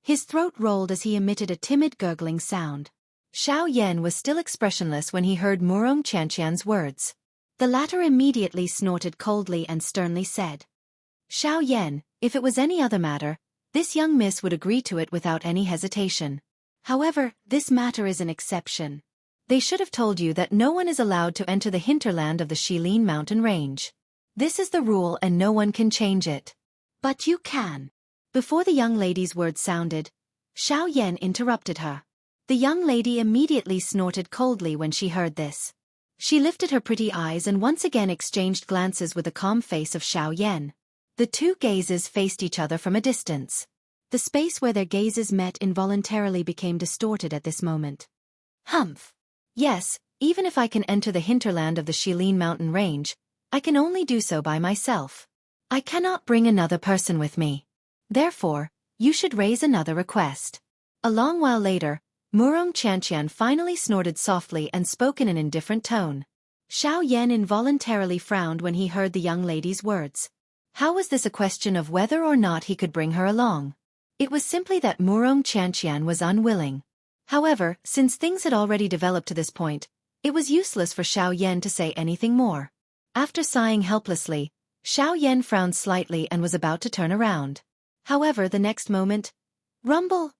His throat rolled as he emitted a timid gurgling sound. Xiao Yan was still expressionless when he heard Murong Xianxian's words. The latter immediately snorted coldly and sternly said, "Xiao Yan, if it was any other matter, this young miss would agree to it without any hesitation. However, this matter is an exception. They should have told you that no one is allowed to enter the hinterland of the Shilin mountain range. This is the rule and no one can change it. But you can." Before the young lady's words sounded, Xiao Yan interrupted her. The young lady immediately snorted coldly when she heard this. She lifted her pretty eyes and once again exchanged glances with the calm face of Xiao Yan. The two gazes faced each other from a distance. The space where their gazes met involuntarily became distorted at this moment. "Humph. Yes, even if I can enter the hinterland of the Shilin mountain range, I can only do so by myself. I cannot bring another person with me. Therefore, you should raise another request." A long while later, Murong Xianxian finally snorted softly and spoke in an indifferent tone. Xiao Yan involuntarily frowned when he heard the young lady's words. How was this a question of whether or not he could bring her along? It was simply that Murong Xianxian was unwilling. However, since things had already developed to this point, it was useless for Xiao Yan to say anything more. After sighing helplessly, Xiao Yan frowned slightly and was about to turn around. However, the next moment, rumble!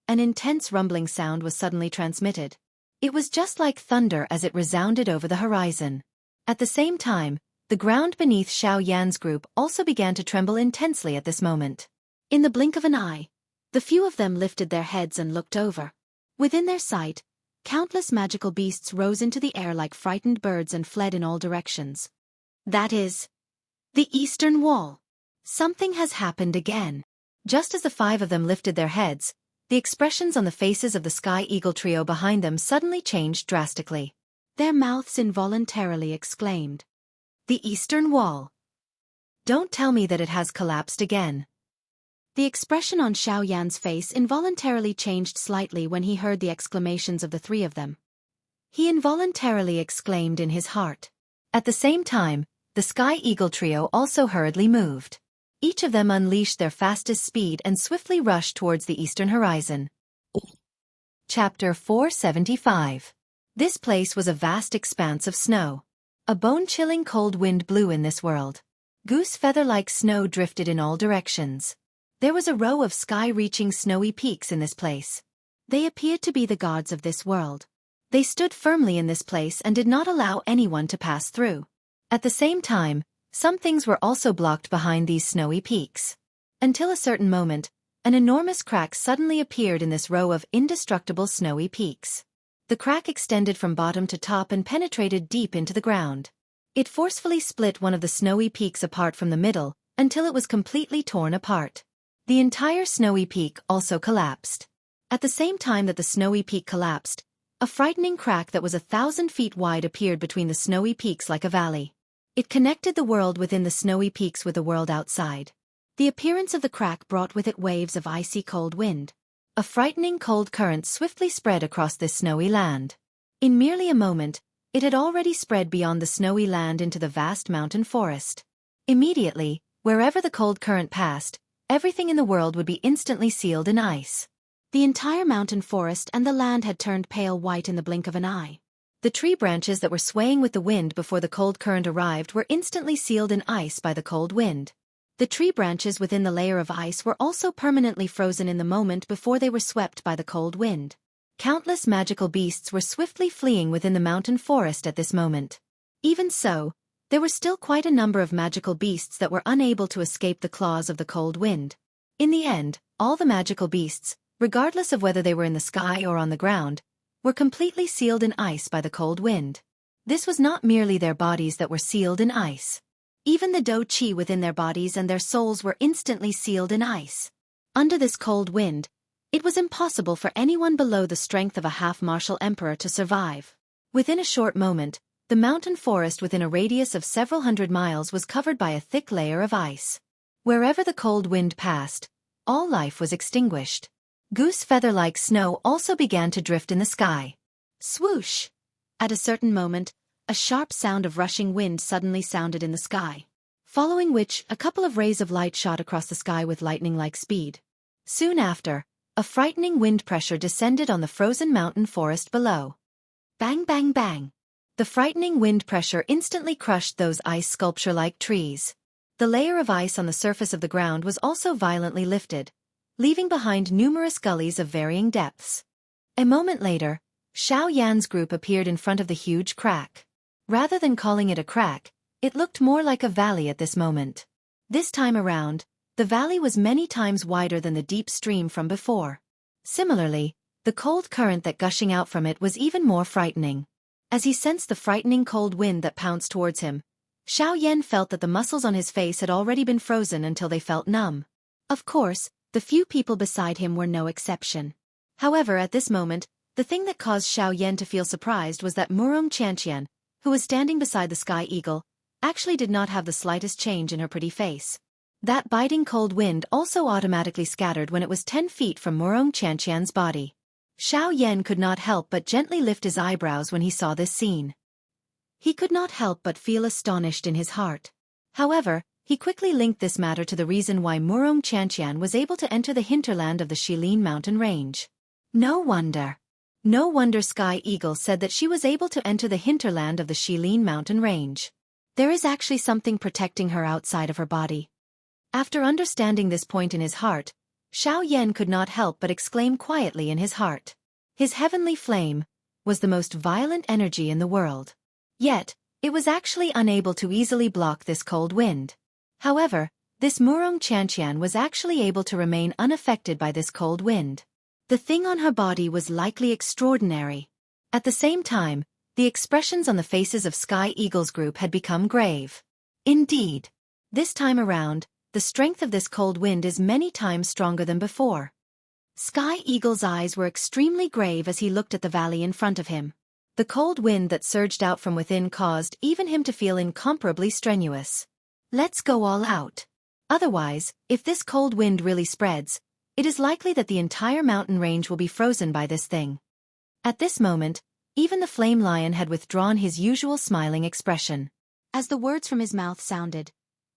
An intense rumbling sound was suddenly transmitted. It was just like thunder as it resounded over the horizon. At the same time, the ground beneath Xiao Yan's group also began to tremble intensely at this moment. In the blink of an eye, the few of them lifted their heads and looked over. Within their sight, countless magical beasts rose into the air like frightened birds and fled in all directions. That is the Eastern Wall. Something has happened again. Just as the five of them lifted their heads, the expressions on the faces of the Sky Eagle trio behind them suddenly changed drastically. Their mouths involuntarily exclaimed, "The Eastern Wall! Don't tell me that it has collapsed again. The expression on Xiao Yan's face involuntarily changed slightly when he heard the exclamations of the three of them. He involuntarily exclaimed in his heart. At the same time, the Sky Eagle trio also hurriedly moved. Each of them unleashed their fastest speed and swiftly rushed towards the eastern horizon. Chapter 475. This place was a vast expanse of snow. A bone-chilling cold wind blew in this world. Goose feather-like snow drifted in all directions. There was a row of sky-reaching snowy peaks in this place. They appeared to be the gods of this world. They stood firmly in this place and did not allow anyone to pass through. At the same time, some things were also blocked behind these snowy peaks. Until a certain moment, an enormous crack suddenly appeared in this row of indestructible snowy peaks. The crack extended from bottom to top and penetrated deep into the ground. It forcefully split one of the snowy peaks apart from the middle, until it was completely torn apart. The entire snowy peak also collapsed. At the same time that the snowy peak collapsed, a frightening crack that was 1,000 feet wide appeared between the snowy peaks like a valley. It connected the world within the snowy peaks with the world outside. The appearance of the crack brought with it waves of icy cold wind. A frightening cold current swiftly spread across this snowy land. In merely a moment, it had already spread beyond the snowy land into the vast mountain forest. Immediately, wherever the cold current passed, everything in the world would be instantly sealed in ice. The entire mountain forest and the land had turned pale white in the blink of an eye. The tree branches that were swaying with the wind before the cold current arrived were instantly sealed in ice by the cold wind. The tree branches within the layer of ice were also permanently frozen in the moment before they were swept by the cold wind. Countless magical beasts were swiftly fleeing within the mountain forest at this moment. Even so, there were still quite a number of magical beasts that were unable to escape the claws of the cold wind. In the end, all the magical beasts, regardless of whether they were in the sky or on the ground, were completely sealed in ice by the cold wind. This was not merely their bodies that were sealed in ice. Even the Do Chi within their bodies and their souls were instantly sealed in ice. Under this cold wind, it was impossible for anyone below the strength of a half-martial emperor to survive. Within a short moment, the mountain forest within a radius of several hundred miles was covered by a thick layer of ice. Wherever the cold wind passed, all life was extinguished. Goose feather-like snow also began to drift in the sky. Swoosh! At a certain moment, a sharp sound of rushing wind suddenly sounded in the sky, following which a couple of rays of light shot across the sky with lightning-like speed. Soon after, a frightening wind pressure descended on the frozen mountain forest below. Bang bang bang! The frightening wind pressure instantly crushed those ice sculpture-like trees. The layer of ice on the surface of the ground was also violently lifted, leaving behind numerous gullies of varying depths. A moment later, Xiao Yan's group appeared in front of the huge crack. Rather than calling it a crack, it looked more like a valley at this moment. This time around, the valley was many times wider than the deep stream from before. Similarly, the cold current that gushing out from it was even more frightening. As he sensed the frightening cold wind that pounced towards him, Xiao Yan felt that the muscles on his face had already been frozen until they felt numb. Of course, the few people beside him were no exception. However, at this moment, the thing that caused Xiao Yan to feel surprised was that Xianxia, who was standing beside the Sky Eagle, actually did not have the slightest change in her pretty face. That biting cold wind also automatically scattered when it was 10 feet from Xianxia's body. Xiao Yan could not help but gently lift his eyebrows when he saw this scene. He could not help but feel astonished in his heart. However, he quickly linked this matter to the reason why Xianxia was able to enter the hinterland of the Shilin mountain range. No wonder. No wonder Sky Eagle said that she was able to enter the hinterland of the Shilin mountain range. There is actually something protecting her outside of her body. After understanding this point in his heart, Xiao Yan could not help but exclaim quietly in his heart. His heavenly flame was the most violent energy in the world. Yet, it was actually unable to easily block this cold wind. However, this Xianxia was actually able to remain unaffected by this cold wind. The thing on her body was likely extraordinary. At the same time, the expressions on the faces of Sky Eagle's group had become grave. Indeed, this time around, the strength of this cold wind is many times stronger than before. Sky Eagle's eyes were extremely grave as he looked at the valley in front of him. The cold wind that surged out from within caused even him to feel incomparably strenuous. Let's go all out. Otherwise, if this cold wind really spreads, it is likely that the entire mountain range will be frozen by this thing. At this moment, even the flame lion had withdrawn his usual smiling expression. As the words from his mouth sounded,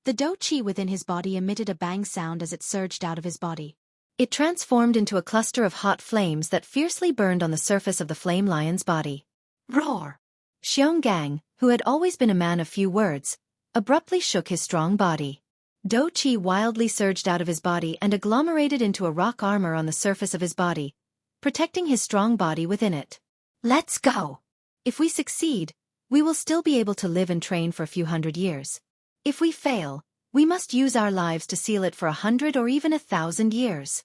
the dou qi within his body emitted a bang sound as it surged out of his body. It transformed into a cluster of hot flames that fiercely burned on the surface of the flame lion's body. Roar! Xianxia, who had always been a man of few words, abruptly shook his strong body. Dou qi wildly surged out of his body and agglomerated into a rock armor on the surface of his body, protecting his strong body within it. Let's go! If we succeed, we will still be able to live and train for a few hundred years. If we fail, we must use our lives to seal it for 100 or even 1,000 years.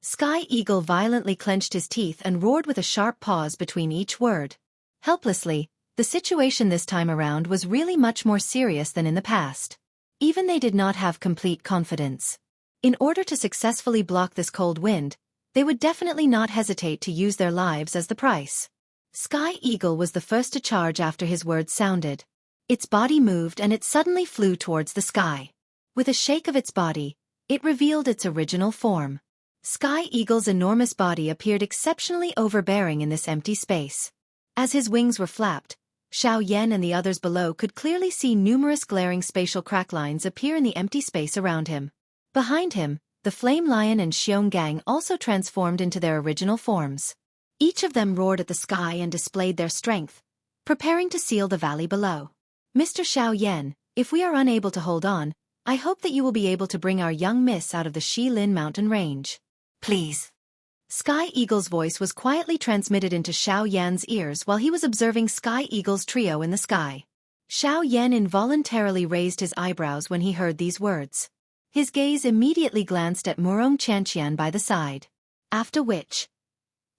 Sky Eagle violently clenched his teeth and roared with a sharp pause between each word. Helplessly, the situation this time around was really much more serious than in the past. Even they did not have complete confidence. In order to successfully block this cold wind, they would definitely not hesitate to use their lives as the price. Sky Eagle was the first to charge after his words sounded. Its body moved and it suddenly flew towards the sky. With a shake of its body, it revealed its original form. Sky Eagle's enormous body appeared exceptionally overbearing in this empty space. As his wings were flapped, Xiaoyan and the others below could clearly see numerous glaring spatial crack lines appear in the empty space around him. Behind him, the Flame Lion and Xianxia also transformed into their original forms. Each of them roared at the sky and displayed their strength, preparing to seal the valley below. Mr. Xiaoyan, if we are unable to hold on, I hope that you will be able to bring our young miss out of the Shilin mountain range. Please. Sky Eagle's voice was quietly transmitted into Xiao Yan's ears while he was observing Sky Eagle's trio in the sky. Xiao Yan involuntarily raised his eyebrows when he heard these words. His gaze immediately glanced at Murong Qianxian by the side. After which,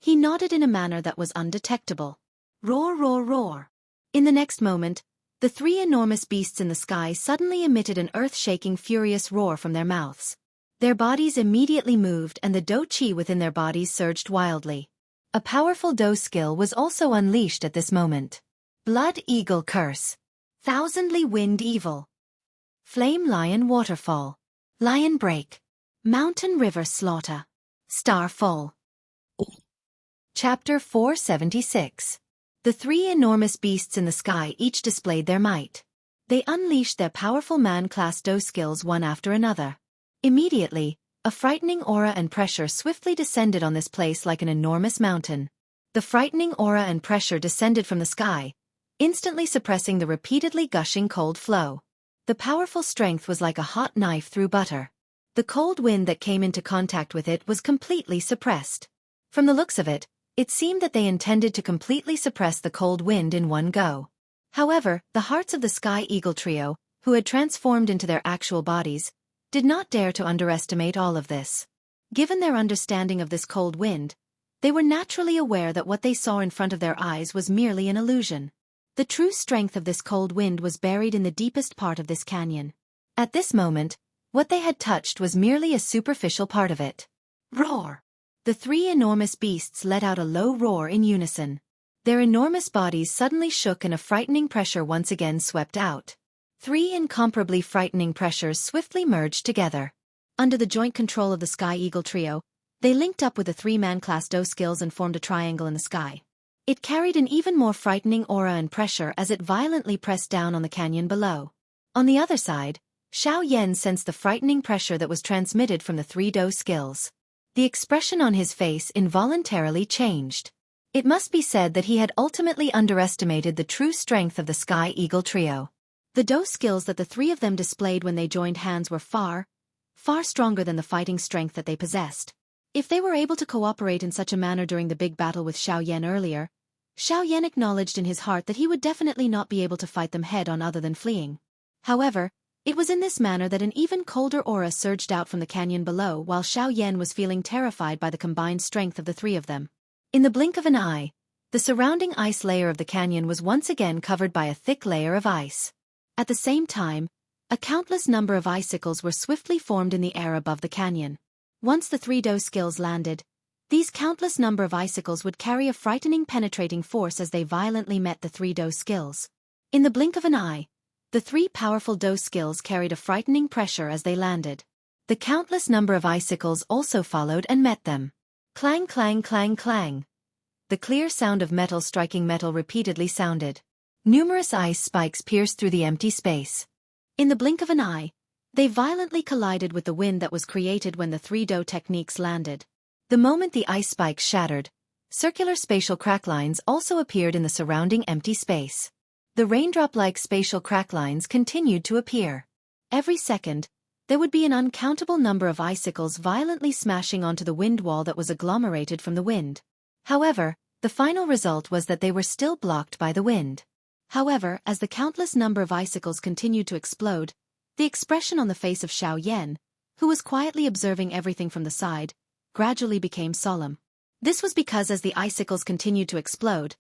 he nodded in a manner that was undetectable. Roar, roar, roar. In the next moment, the three enormous beasts in the sky suddenly emitted an earth-shaking furious roar from their mouths. Their bodies immediately moved and the dou qi within their bodies surged wildly. A powerful dou skill was also unleashed at this moment. Blood Eagle Curse. Thousandly Wind Evil. Flame Lion Waterfall. Lion Break. Mountain River Slaughter. Starfall. Chapter 476. The three enormous beasts in the sky each displayed their might. They unleashed their powerful man-class dou skills one after another. Immediately, a frightening aura and pressure swiftly descended on this place like an enormous mountain. The frightening aura and pressure descended from the sky, instantly suppressing the repeatedly gushing cold flow. The powerful strength was like a hot knife through butter. The cold wind that came into contact with it was completely suppressed. From the looks of it, it seemed that they intended to completely suppress the cold wind in one go. However, the hearts of the Sky Eagle trio, who had transformed into their actual bodies, did not dare to underestimate all of this. Given their understanding of this cold wind, they were naturally aware that what they saw in front of their eyes was merely an illusion. The true strength of this cold wind was buried in the deepest part of this canyon. At this moment, what they had touched was merely a superficial part of it. Roar! The three enormous beasts let out a low roar in unison. Their enormous bodies suddenly shook and a frightening pressure once again swept out. Three incomparably frightening pressures swiftly merged together. Under the joint control of the Sky Eagle trio, they linked up with the three-man class dou skills and formed a triangle in the sky. It carried an even more frightening aura and pressure as it violently pressed down on the canyon below. On the other side, Xiao Yan sensed the frightening pressure that was transmitted from the three dou skills. The expression on his face involuntarily changed. It must be said that he had ultimately underestimated the true strength of the Sky Eagle trio. The dou skills that the three of them displayed when they joined hands were far stronger than the fighting strength that they possessed. If they were able to cooperate in such a manner during the big battle with Xiao Yan earlier, Xiao Yan acknowledged in his heart that he would definitely not be able to fight them head-on other than fleeing. However, it was in this manner that an even colder aura surged out from the canyon below while Xiao Yan was feeling terrified by the combined strength of the three of them. In the blink of an eye, the surrounding ice layer of the canyon was once again covered by a thick layer of ice. At the same time, a countless number of icicles were swiftly formed in the air above the canyon. Once the three dou skills landed, these countless number of icicles would carry a frightening penetrating force as they violently met the three dou skills. In the blink of an eye, The three powerful dose skills carried a frightening pressure as they landed. The countless number of icicles also followed and met them. Clang, clang, clang, clang. The clear sound of metal striking metal repeatedly sounded. Numerous ice spikes pierced through the empty space. In the blink of an eye, they violently collided with the wind that was created when the three Do techniques landed. The moment the ice spikes shattered, circular spatial cracklines also appeared in the surrounding empty space. The raindrop-like spatial cracklines continued to appear. Every second, there would be an uncountable number of icicles violently smashing onto the wind wall that was agglomerated from the wind. However, the final result was that they were still blocked by the wind. However, as the countless number of icicles continued to explode, the expression on the face of Xianxia, who was quietly observing everything from the side, gradually became solemn. This was because as the icicles continued to explode,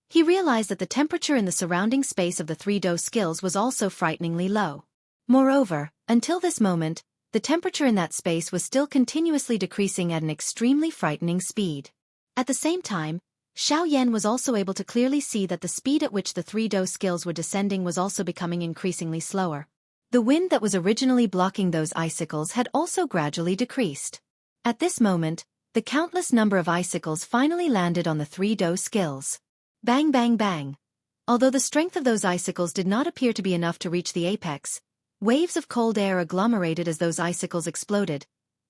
he realized that the temperature in the surrounding space of the three Do skills was also frighteningly low. Moreover, until this moment, the temperature in that space was still continuously decreasing at an extremely frightening speed. At the same time, Xiaoyan was also able to clearly see that the speed at which the three Do skills were descending was also becoming increasingly slower. The wind that was originally blocking those icicles had also gradually decreased. At this moment, the countless number of icicles finally landed on the three Do skills. Bang, bang, bang. Although the strength of those icicles did not appear to be enough to reach the apex, waves of cold air agglomerated as those icicles exploded,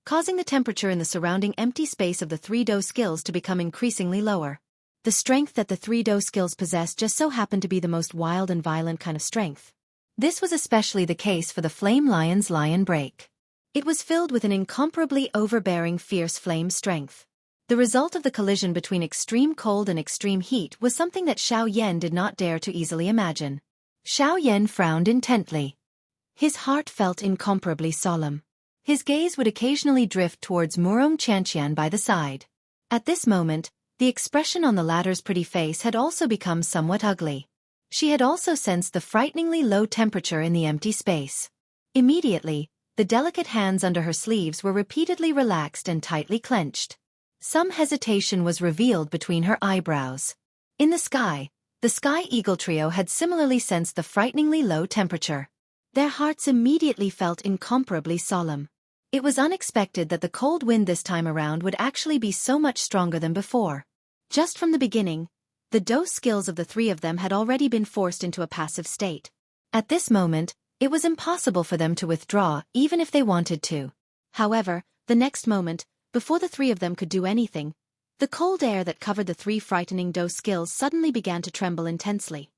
causing the temperature in the surrounding empty space of the three Do skills to become increasingly lower. The strength that the three Do skills possessed just so happened to be the most wild and violent kind of strength. This was especially the case for the Flame Lion's Lion Break. It was filled with an incomparably overbearing fierce flame strength. The result of the collision between extreme cold and extreme heat was something that Xiaoyan did not dare to easily imagine. Xiaoyan frowned intently. His heart felt incomparably solemn. His gaze would occasionally drift towards Murong Qianqian by the side. At this moment, the expression on the latter's pretty face had also become somewhat ugly. She had also sensed the frighteningly low temperature in the empty space. Immediately, the delicate hands under her sleeves were repeatedly relaxed and tightly clenched. Some hesitation was revealed between her eyebrows. In the Sky Eagle trio had similarly sensed the frighteningly low temperature. Their hearts immediately felt incomparably solemn. It was unexpected that the cold wind this time around would actually be so much stronger than before. Just from the beginning, the Do skills of the three of them had already been forced into a passive state. At this moment, it was impossible for them to withdraw even if they wanted to. However, the next moment, before the three of them could do anything, the cold air that covered the three frightening Do skills suddenly began to tremble intensely.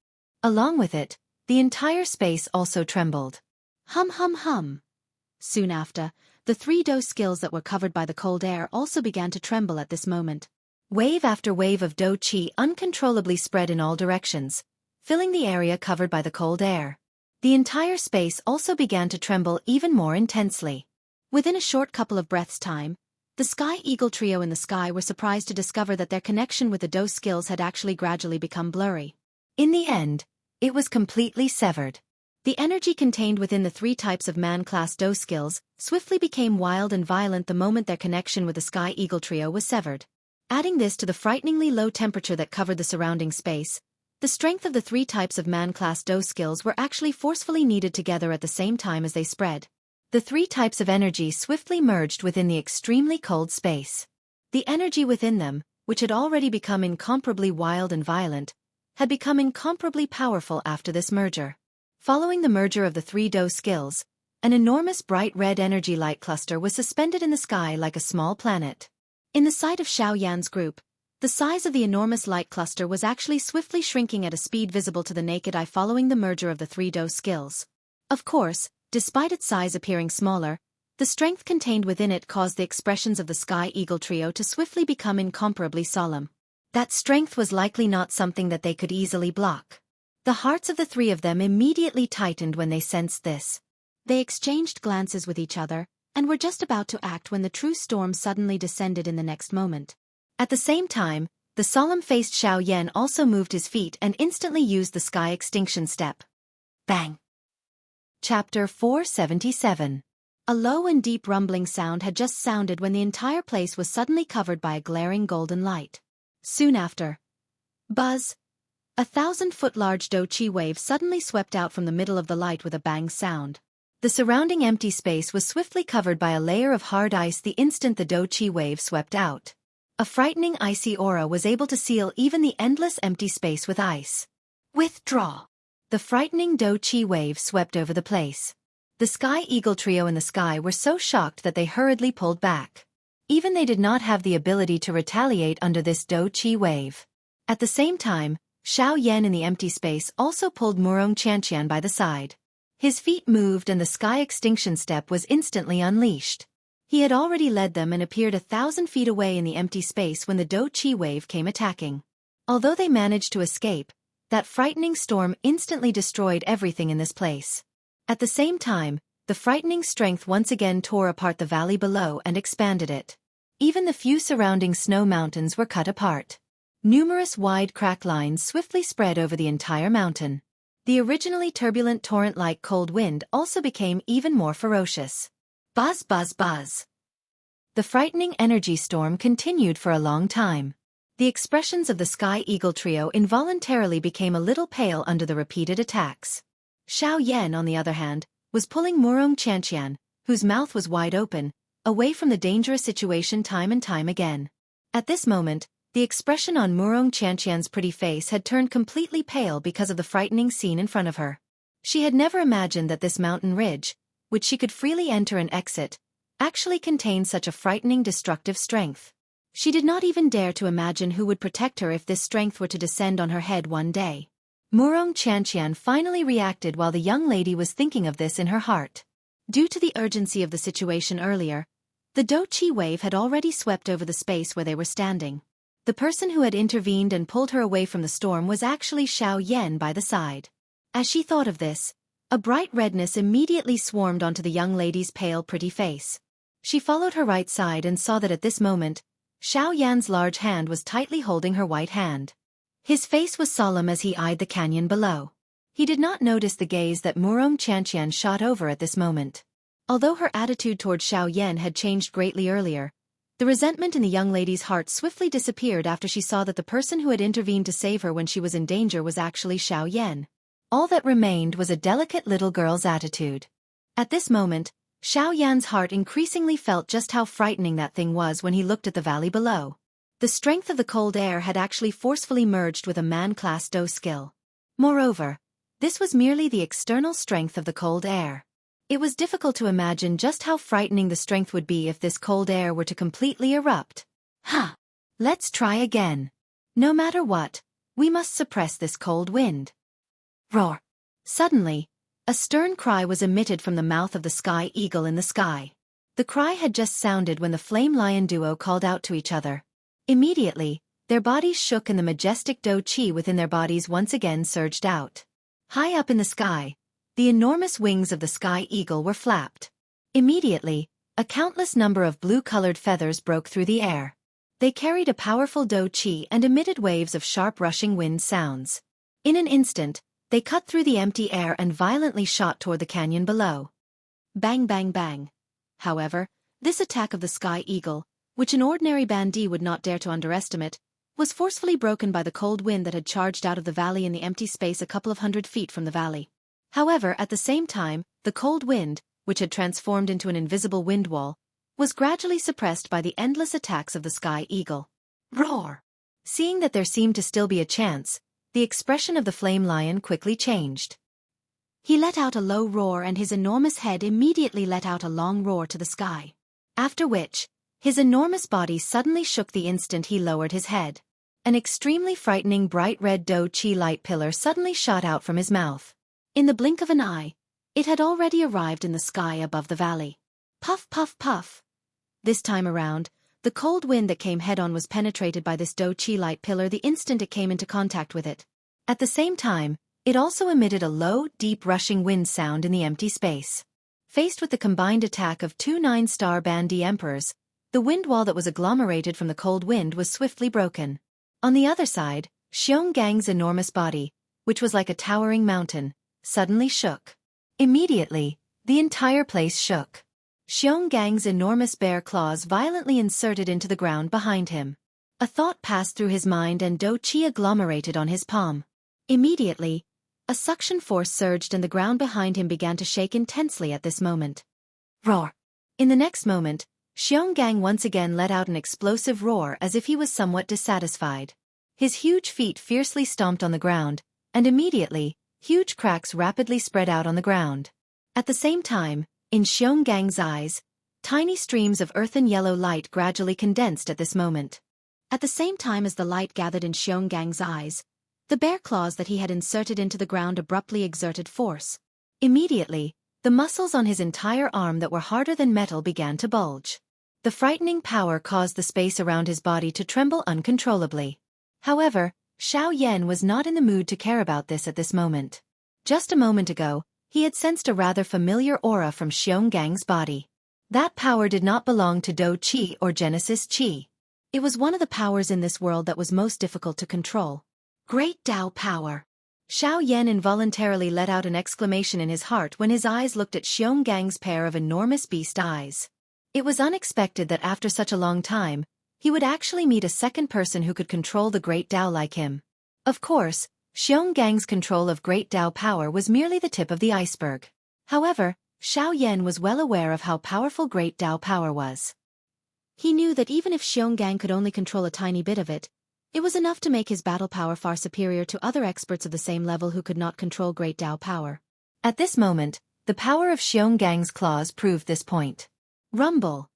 Along with it, the entire space also trembled. Hum hum hum. Soon after, the three Do skills that were covered by the cold air also began to tremble at this moment. Wave after wave of Do Qi uncontrollably spread in all directions, filling the area covered by the cold air. The entire space also began to tremble even more intensely. Within a short couple of breaths' time, the Sky Eagle trio in the sky were surprised to discover that their connection with the Do skills had actually gradually become blurry. In the end, it was completely severed. The energy contained within the three types of man-class Do skills swiftly became wild and violent the moment their connection with the Sky Eagle trio was severed. Adding this to the frighteningly low temperature that covered the surrounding space, the strength of the three types of man-class Do skills were actually forcefully kneaded together at the same time as they spread. The three types of energy swiftly merged within the extremely cold space. The energy within them, which had already become incomparably wild and violent, had become incomparably powerful after this merger. Following the merger of the three Do skills, an enormous bright red energy light cluster was suspended in the sky like a small planet. In the sight of Xiaoyan's group, the size of the enormous light cluster was actually swiftly shrinking at a speed visible to the naked eye following the merger of the three Do skills. Of course, despite its size appearing smaller, the strength contained within it caused the expressions of the Sky Eagle trio to swiftly become incomparably solemn. That strength was likely not something that they could easily block. The hearts of the three of them immediately tightened when they sensed this. They exchanged glances with each other, and were just about to act when the true storm suddenly descended in the next moment. At the same time, the solemn-faced Xiaoyan also moved his feet and instantly used the Sky Extinction Step. Bang! Chapter 477. A low and deep rumbling sound had just sounded when the entire place was suddenly covered by a glaring golden light. Soon after, buzz, 1,000-foot-large Do-Chi wave suddenly swept out from the middle of the light with a bang sound. The surrounding empty space was swiftly covered by a layer of hard ice the instant the Do-Chi wave swept out. A frightening icy aura was able to seal even the endless empty space with ice. Withdraw! The frightening Do-Chi wave swept over the place. The Sky Eagle trio in the sky were so shocked that they hurriedly pulled back. Even they did not have the ability to retaliate under this Do-Chi wave. At the same time, Xiao Yan in the empty space also pulled Murong Xianxian by the side. His feet moved and the sky extinction step was instantly unleashed. He had already led them and appeared 1,000 feet away in the empty space when the Do-Chi wave came attacking. Although they managed to escape, that frightening storm instantly destroyed everything in this place. At the same time, the frightening strength once again tore apart the valley below and expanded it. Even the few surrounding snow mountains were cut apart. Numerous wide crack lines swiftly spread over the entire mountain. The originally turbulent torrent-like cold wind also became even more ferocious. Buzz, buzz, buzz. The frightening energy storm continued for a long time. The expressions of the Sky Eagle trio involuntarily became a little pale under the repeated attacks. Xiao Yan, on the other hand, was pulling Murong Xianxian, whose mouth was wide open, away from the dangerous situation time and time again. At this moment, the expression on Murong Xianxian's pretty face had turned completely pale because of the frightening scene in front of her. She had never imagined that this mountain ridge, which she could freely enter and exit, actually contained such a frightening destructive strength. She did not even dare to imagine who would protect her if this strength were to descend on her head one day. Murong Xianxian finally reacted while the young lady was thinking of this in her heart. Due to the urgency of the situation earlier, the Do-Chi wave had already swept over the space where they were standing. The person who had intervened and pulled her away from the storm was actually Xiao Yan by the side. As she thought of this, a bright redness immediately swarmed onto the young lady's pale pretty face. She followed her right side and saw that at this moment, Xiao Yan's large hand was tightly holding her white hand. His face was solemn as he eyed the canyon below. He did not notice the gaze that Murong Xianxian shot over at this moment. Although her attitude toward Xiao Yan had changed greatly earlier, the resentment in the young lady's heart swiftly disappeared after she saw that the person who had intervened to save her when she was in danger was actually Xiao Yan. All that remained was a delicate little girl's attitude. At this moment, Xiao Yan's heart increasingly felt just how frightening that thing was when he looked at the valley below. The strength of the cold air had actually forcefully merged with a man-class Do skill. Moreover, this was merely the external strength of the cold air. It was difficult to imagine just how frightening the strength would be if this cold air were to completely erupt. Ha! Let's try again. No matter what, we must suppress this cold wind. Roar! Suddenly, a stern cry was emitted from the mouth of the Sky Eagle in the sky. The cry had just sounded when the Flame Lion duo called out to each other. Immediately, their bodies shook and the majestic Do-Chi within their bodies once again surged out. High up in the sky, the enormous wings of the Sky Eagle were flapped. Immediately, a countless number of blue-colored feathers broke through the air. They carried a powerful Do-Chi and emitted waves of sharp rushing wind sounds. In an instant, they cut through the empty air and violently shot toward the canyon below. Bang bang bang. However, this attack of the Sky Eagle, which an ordinary bandit would not dare to underestimate, was forcefully broken by the cold wind that had charged out of the valley in the empty space a couple of 100 feet from the valley. However, at the same time, the cold wind, which had transformed into an invisible wind wall, was gradually suppressed by the endless attacks of the Sky Eagle. Roar! Seeing that there seemed to still be a chance, the expression of the Flame Lion quickly changed. He let out a low roar and his enormous head immediately let out a long roar to the sky. After which, his enormous body suddenly shook the instant he lowered his head. An extremely frightening bright red Do-Chi light pillar suddenly shot out from his mouth. In the blink of an eye, it had already arrived in the sky above the valley. Puff, puff, puff. This time around, the cold wind that came head-on was penetrated by this Do-Chi light pillar the instant it came into contact with it. At the same time, it also emitted a low, deep rushing wind sound in the empty space. Faced with the combined attack of two 9-star bandit emperors, the wind wall that was agglomerated from the cold wind was swiftly broken. On the other side, Xianxia's enormous body, which was like a towering mountain, suddenly shook. Immediately, the entire place shook. Xianxia's enormous bare claws violently inserted into the ground behind him. A thought passed through his mind and Do-Chi agglomerated on his palm. Immediately, a suction force surged and the ground behind him began to shake intensely at this moment. Roar! In the next moment, Xianxia once again let out an explosive roar as if he was somewhat dissatisfied. His huge feet fiercely stomped on the ground, and immediately, huge cracks rapidly spread out on the ground. At the same time, in Xianxia's eyes, tiny streams of earthen yellow light gradually condensed at this moment. At the same time as the light gathered in Xianxia's eyes, the bear claws that he had inserted into the ground abruptly exerted force. Immediately, the muscles on his entire arm that were harder than metal began to bulge. The frightening power caused the space around his body to tremble uncontrollably. However, Xiaoyan was not in the mood to care about this at this moment. Just a moment ago, he had sensed a rather familiar aura from Xianxia's body. That power did not belong to Do Qi or Genesis Qi. It was one of the powers in this world that was most difficult to control. Great Tao power. Xiaoyan involuntarily let out an exclamation in his heart when his eyes looked at Xianxia's pair of enormous beast eyes. It was unexpected that after such a long time, he would actually meet a second person who could control the Great Tao like him. Of course, Xianxia's control of Great Tao power was merely the tip of the iceberg. However, Xiaoyan was well aware of how powerful Great Tao power was. He knew that even if Xianxia could only control a tiny bit of it, it was enough to make his battle power far superior to other experts of the same level who could not control Great Tao power. At this moment, the power of Xianxia's claws proved this point. Rumble.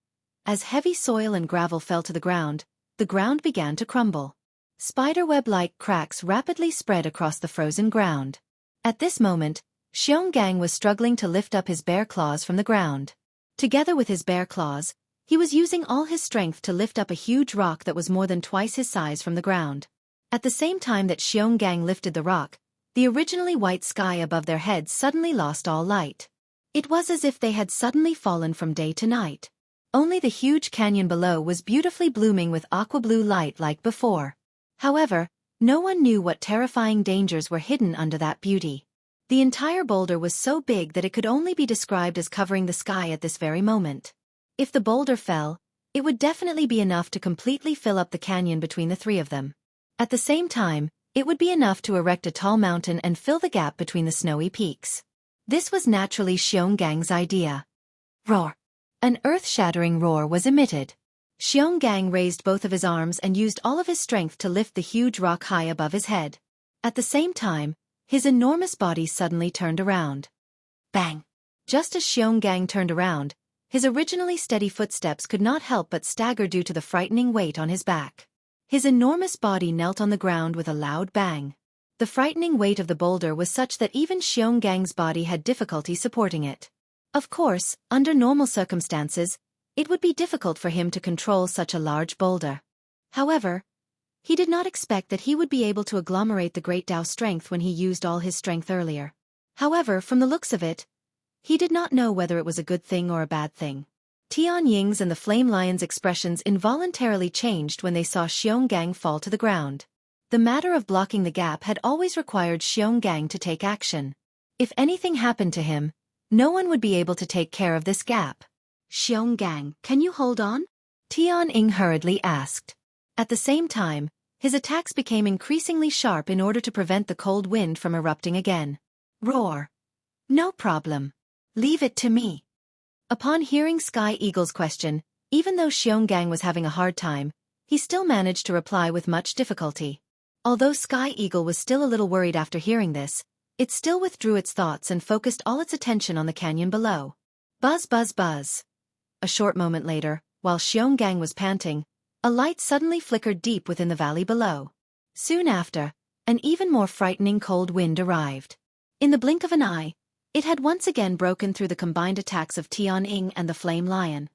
As heavy soil and gravel fell to the ground began to crumble. Spiderweb-like cracks rapidly spread across the frozen ground. At this moment, Xianxia was struggling to lift up his bare claws from the ground. Together with his bare claws, he was using all his strength to lift up a huge rock that was more than twice his size from the ground. At the same time that Xianxia lifted the rock, the originally white sky above their heads suddenly lost all light. It was as if they had suddenly fallen from day to night. Only the huge canyon below was beautifully blooming with aqua-blue light like before. However, no one knew what terrifying dangers were hidden under that beauty. The entire boulder was so big that it could only be described as covering the sky at this very moment. If the boulder fell, it would definitely be enough to completely fill up the canyon between the three of them. At the same time, it would be enough to erect a tall mountain and fill the gap between the snowy peaks. This was naturally Xianxia's idea. Roar! An earth-shattering roar was emitted. Xianxia raised both of his arms and used all of his strength to lift the huge rock high above his head. At the same time, his enormous body suddenly turned around. Bang! Just as Xianxia turned around, his originally steady footsteps could not help but stagger due to the frightening weight on his back. His enormous body knelt on the ground with a loud bang. The frightening weight of the boulder was such that even Xianxia's body had difficulty supporting it. Of course, under normal circumstances, it would be difficult for him to control such a large boulder. However, he did not expect that he would be able to agglomerate the Great Tao strength when he used all his strength earlier. However, from the looks of it, he did not know whether it was a good thing or a bad thing. Tianying's and the Flame Lion's expressions involuntarily changed when they saw Xianxia fall to the ground. The matter of blocking the gap had always required Xianxia to take action. If anything happened to him, no one would be able to take care of this gap. Xianxia, can you hold on? Tianying hurriedly asked. At the same time, his attacks became increasingly sharp in order to prevent the cold wind from erupting again. Roar! No problem. Leave it to me. Upon hearing Sky Eagle's question, even though Xianxia was having a hard time, he still managed to reply with much difficulty. Although Sky Eagle was still a little worried after hearing this, it still withdrew its thoughts and focused all its attention on the canyon below. Buzz buzz buzz. A short moment later, while Xianxia was panting, a light suddenly flickered deep within the valley below. Soon after, an even more frightening cold wind arrived. In the blink of an eye, it had once again broken through the combined attacks of Tianying and the Flame Lion.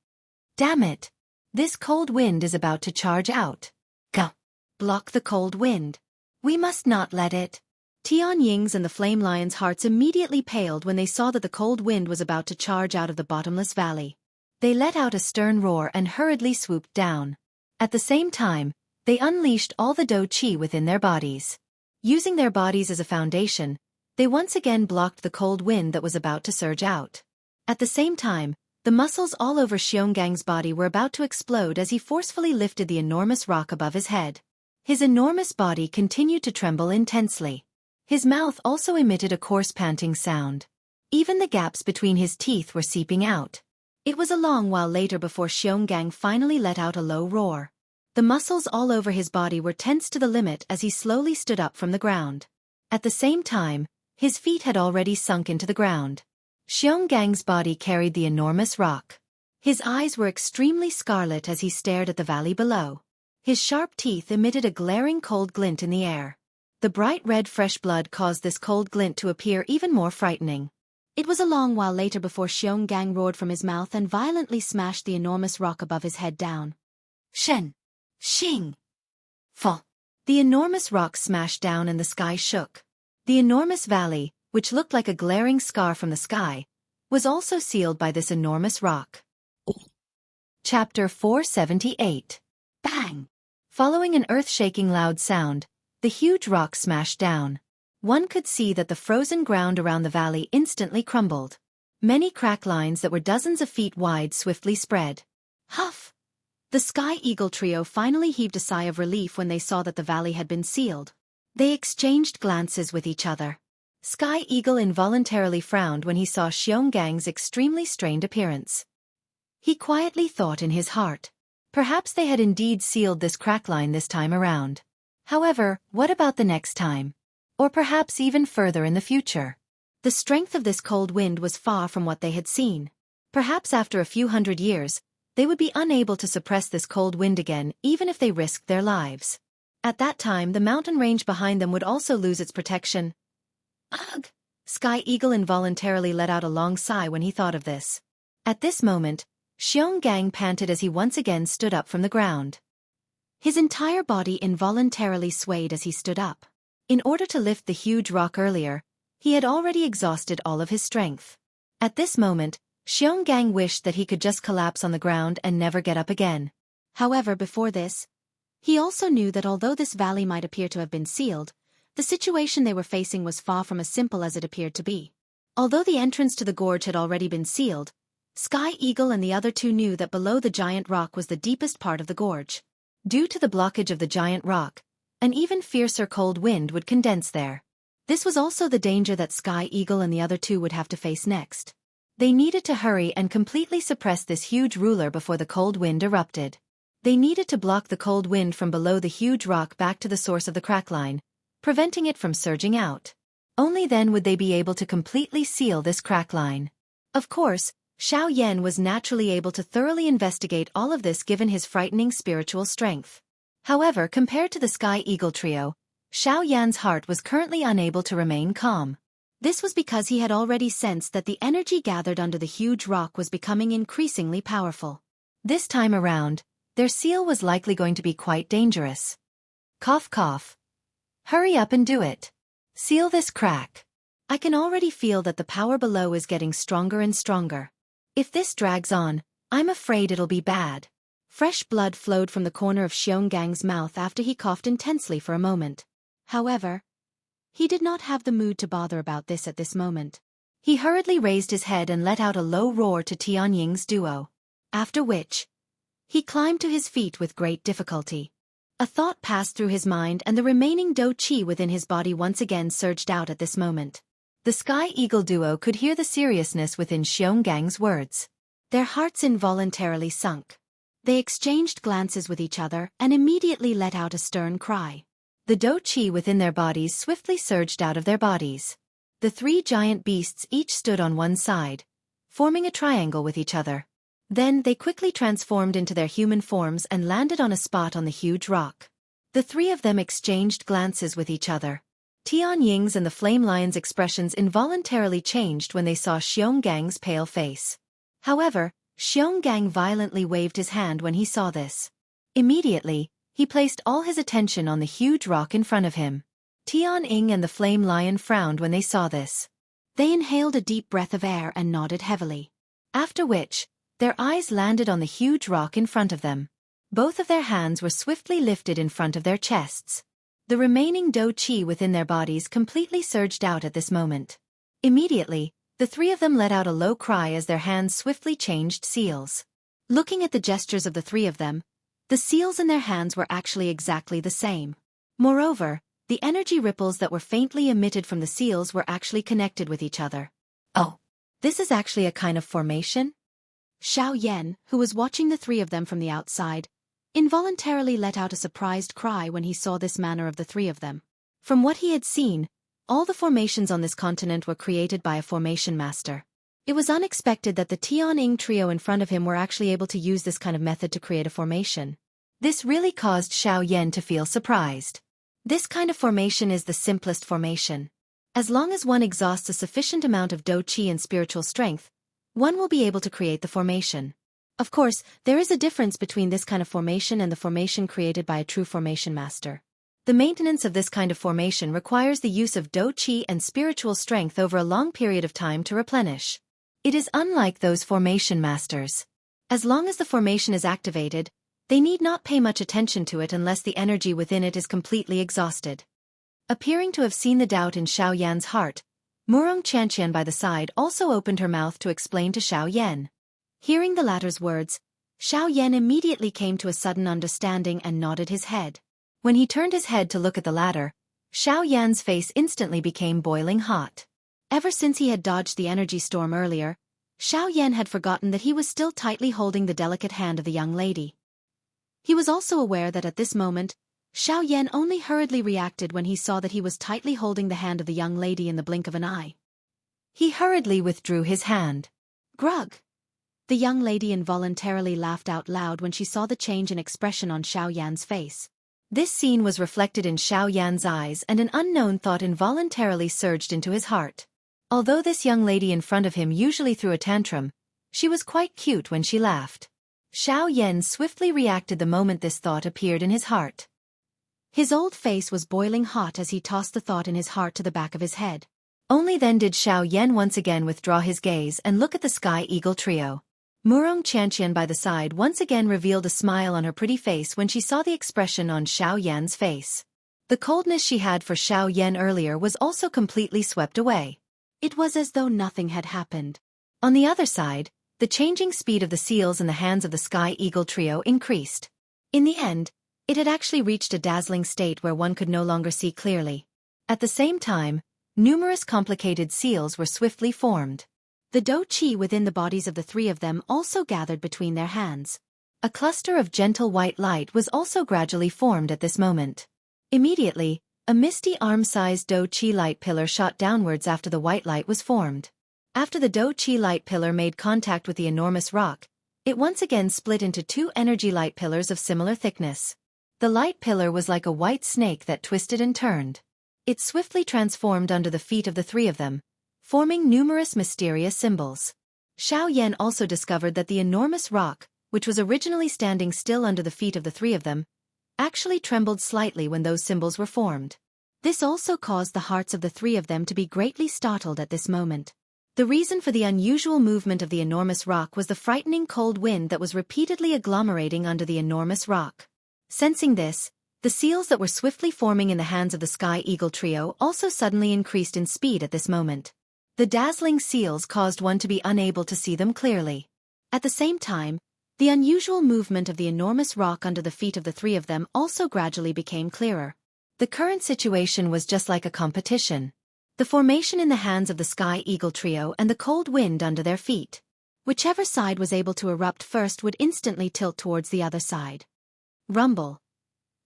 Damn it! This cold wind is about to charge out. Go! Block the cold wind. We must not let it. Tianying's and the Flame Lion's hearts immediately paled when they saw that the cold wind was about to charge out of the bottomless valley. They let out a stern roar and hurriedly swooped down. At the same time, they unleashed all the Do Qi within their bodies. Using their bodies as a foundation, they once again blocked the cold wind that was about to surge out. At the same time, the muscles all over Xianxia's body were about to explode as he forcefully lifted the enormous rock above his head. His enormous body continued to tremble intensely. His mouth also emitted a coarse panting sound. Even the gaps between his teeth were seeping out. It was a long while later before Xianxia finally let out a low roar. The muscles all over his body were tense to the limit as he slowly stood up from the ground. At the same time, his feet had already sunk into the ground. Xianxia's body carried the enormous rock. His eyes were extremely scarlet as he stared at the valley below. His sharp teeth emitted a glaring cold glint in the air. The bright red fresh blood caused this cold glint to appear even more frightening. It was a long while later before Xianxia roared from his mouth and violently smashed the enormous rock above his head down. Shen! Xing! Fall! The enormous rock smashed down and the sky shook. The enormous valley, which looked like a glaring scar from the sky, was also sealed by this enormous rock. Chapter 478. Bang! Following an earth-shaking loud sound, the huge rock smashed down. One could see that the frozen ground around the valley instantly crumbled. Many crack lines that were dozens of feet wide swiftly spread. Huff! The Sky Eagle trio finally heaved a sigh of relief when they saw that the valley had been sealed. They exchanged glances with each other. Sky Eagle involuntarily frowned when he saw Xianxia's extremely strained appearance. He quietly thought in his heart. Perhaps they had indeed sealed this crack line this time around. However, what about the next time? Or perhaps even further in the future? The strength of this cold wind was far from what they had seen. Perhaps after a few hundred years, they would be unable to suppress this cold wind again even if they risked their lives. At that time the mountain range behind them would also lose its protection. Ugh! Sky Eagle involuntarily let out a long sigh when he thought of this. At this moment, Xianxia panted as he once again stood up from the ground. His entire body involuntarily swayed as he stood up. In order to lift the huge rock earlier, he had already exhausted all of his strength. At this moment, Xianxia wished that he could just collapse on the ground and never get up again. However, before this, he also knew that although this valley might appear to have been sealed, the situation they were facing was far from as simple as it appeared to be. Although the entrance to the gorge had already been sealed, Sky Eagle and the other two knew that below the giant rock was the deepest part of the gorge. Due to the blockage of the giant rock, an even fiercer cold wind would condense there. This was also the danger that Sky Eagle and the other two would have to face next. They needed to hurry and completely suppress this huge ruler before the cold wind erupted. They needed to block the cold wind from below the huge rock back to the source of the crack line, preventing it from surging out. Only then would they be able to completely seal this crack line. Of course, Xiao Yan was naturally able to thoroughly investigate all of this given his frightening spiritual strength. However, compared to the Sky Eagle trio, Xiao Yan's heart was currently unable to remain calm. This was because he had already sensed that the energy gathered under the huge rock was becoming increasingly powerful. This time around, their seal was likely going to be quite dangerous. Cough cough. Hurry up and do it. Seal this crack. I can already feel that the power below is getting stronger and stronger. If this drags on, I'm afraid it'll be bad. Fresh blood flowed from the corner of Xianxia's mouth after he coughed intensely for a moment. However, he did not have the mood to bother about this at this moment. He hurriedly raised his head and let out a low roar to Tianying's duo. After which, he climbed to his feet with great difficulty. A thought passed through his mind and the remaining Do Qi within his body once again surged out at this moment. The Sky Eagle duo could hear the seriousness within Xianxia's words. Their hearts involuntarily sunk. They exchanged glances with each other and immediately let out a stern cry. The Do Qi within their bodies swiftly surged out of their bodies. The three giant beasts each stood on one side, forming a triangle with each other. Then they quickly transformed into their human forms and landed on a spot on the huge rock. The three of them exchanged glances with each other. Tianying's and the Flame Lion's expressions involuntarily changed when they saw Xianxia's pale face. However, Xianxia violently waved his hand when he saw this. Immediately, he placed all his attention on the huge rock in front of him. Tianying and the Flame Lion frowned when they saw this. They inhaled a deep breath of air and nodded heavily. After which, their eyes landed on the huge rock in front of them. Both of their hands were swiftly lifted in front of their chests. The remaining Do Qi within their bodies completely surged out at this moment. Immediately, the three of them let out a low cry as their hands swiftly changed seals. Looking at the gestures of the three of them, the seals in their hands were actually exactly the same. Moreover, the energy ripples that were faintly emitted from the seals were actually connected with each other. Oh, this is actually a kind of formation? Xiao Yan, who was watching the three of them from the outside, involuntarily let out a surprised cry when he saw this manner of the three of them. From what he had seen, all the formations on this continent were created by a formation master. It was unexpected that the Tian-Ing trio in front of him were actually able to use this kind of method to create a formation. This really caused Xiao Yan to feel surprised. This kind of formation is the simplest formation. As long as one exhausts a sufficient amount of Do Qi and spiritual strength, one will be able to create the formation. Of course, there is a difference between this kind of formation and the formation created by a true formation master. The maintenance of this kind of formation requires the use of Do Qi and spiritual strength over a long period of time to replenish. It is unlike those formation masters. As long as the formation is activated, they need not pay much attention to it unless the energy within it is completely exhausted. Appearing to have seen the doubt in Xiao Yan's heart, Murong Qianxian by the side also opened her mouth to explain to Xiao Yan. Hearing the latter's words, Xiao Yan immediately came to a sudden understanding and nodded his head. When he turned his head to look at the latter, Xiao Yan's face instantly became boiling hot. Ever since he had dodged the energy storm earlier, Xiao Yan had forgotten that he was still tightly holding the delicate hand of the young lady. He was also aware that at this moment, Xiao Yan only hurriedly reacted when he saw that he was tightly holding the hand of the young lady in the blink of an eye. He hurriedly withdrew his hand. Grug! The young lady involuntarily laughed out loud when she saw the change in expression on Xiao Yan's face. This scene was reflected in Xiao Yan's eyes and an unknown thought involuntarily surged into his heart. Although this young lady in front of him usually threw a tantrum, she was quite cute when she laughed. Xiao Yan swiftly reacted the moment this thought appeared in his heart. His old face was boiling hot as he tossed the thought in his heart to the back of his head. Only then did Xiao Yan once again withdraw his gaze and look at the Sky Eagle trio. Murong Qianxian by the side once again revealed a smile on her pretty face when she saw the expression on Xiao Yan's face. The coldness she had for Xiao Yan earlier was also completely swept away. It was as though nothing had happened. On the other side, the changing speed of the seals in the hands of the Sky Eagle trio increased. In the end, it had actually reached a dazzling state where one could no longer see clearly. At the same time, numerous complicated seals were swiftly formed. The Do Qi within the bodies of the three of them also gathered between their hands. A cluster of gentle white light was also gradually formed at this moment. Immediately, a misty arm-sized Do Qi light pillar shot downwards after the white light was formed. After the Do Qi light pillar made contact with the enormous rock, it once again split into two energy light pillars of similar thickness. The light pillar was like a white snake that twisted and turned. It swiftly transformed under the feet of the three of them, forming numerous mysterious symbols. Xiao Yan also discovered that the enormous rock, which was originally standing still under the feet of the three of them, actually trembled slightly when those symbols were formed. This also caused the hearts of the three of them to be greatly startled at this moment. The reason for the unusual movement of the enormous rock was the frightening cold wind that was repeatedly agglomerating under the enormous rock. Sensing this, the seals that were swiftly forming in the hands of the Sky Eagle trio also suddenly increased in speed at this moment. The dazzling seals caused one to be unable to see them clearly. At the same time, the unusual movement of the enormous rock under the feet of the three of them also gradually became clearer. The current situation was just like a competition. The formation in the hands of the Sky Eagle trio and the cold wind under their feet. Whichever side was able to erupt first would instantly tilt towards the other side. Rumble.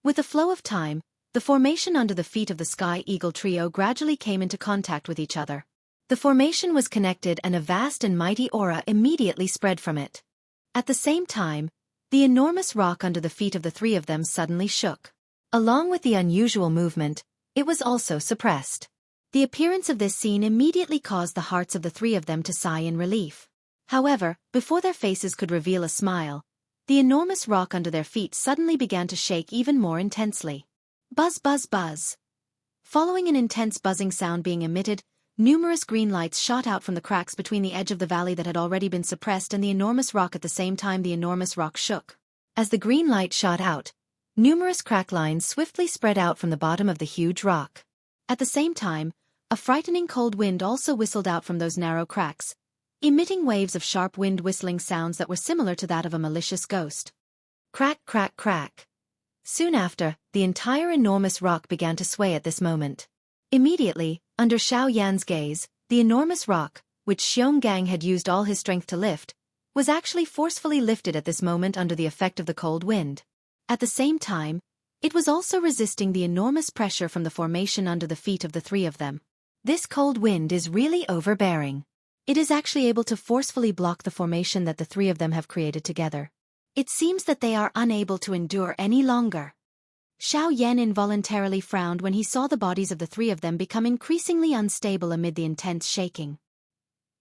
With the flow of time, the formation under the feet of the Sky Eagle trio gradually came into contact with each other. The formation was connected and a vast and mighty aura immediately spread from it. At the same time, the enormous rock under the feet of the three of them suddenly shook. Along with the unusual movement, it was also suppressed. The appearance of this scene immediately caused the hearts of the three of them to sigh in relief. However, before their faces could reveal a smile, the enormous rock under their feet suddenly began to shake even more intensely. Buzz, buzz, buzz. Following an intense buzzing sound being emitted, numerous green lights shot out from the cracks between the edge of the valley that had already been suppressed and the enormous rock. At the same time, the enormous rock shook. As the green light shot out, numerous crack lines swiftly spread out from the bottom of the huge rock. At the same time, a frightening cold wind also whistled out from those narrow cracks, emitting waves of sharp wind whistling sounds that were similar to that of a malicious ghost. Crack, crack, crack. Soon after, the entire enormous rock began to sway at this moment. Immediately, under Xiao Yan's gaze, the enormous rock, which Xionggang had used all his strength to lift, was actually forcefully lifted at this moment under the effect of the cold wind. At the same time, it was also resisting the enormous pressure from the formation under the feet of the three of them. This cold wind is really overbearing. It is actually able to forcefully block the formation that the three of them have created together. It seems that they are unable to endure any longer. Xiao Yan involuntarily frowned when he saw the bodies of the three of them become increasingly unstable amid the intense shaking.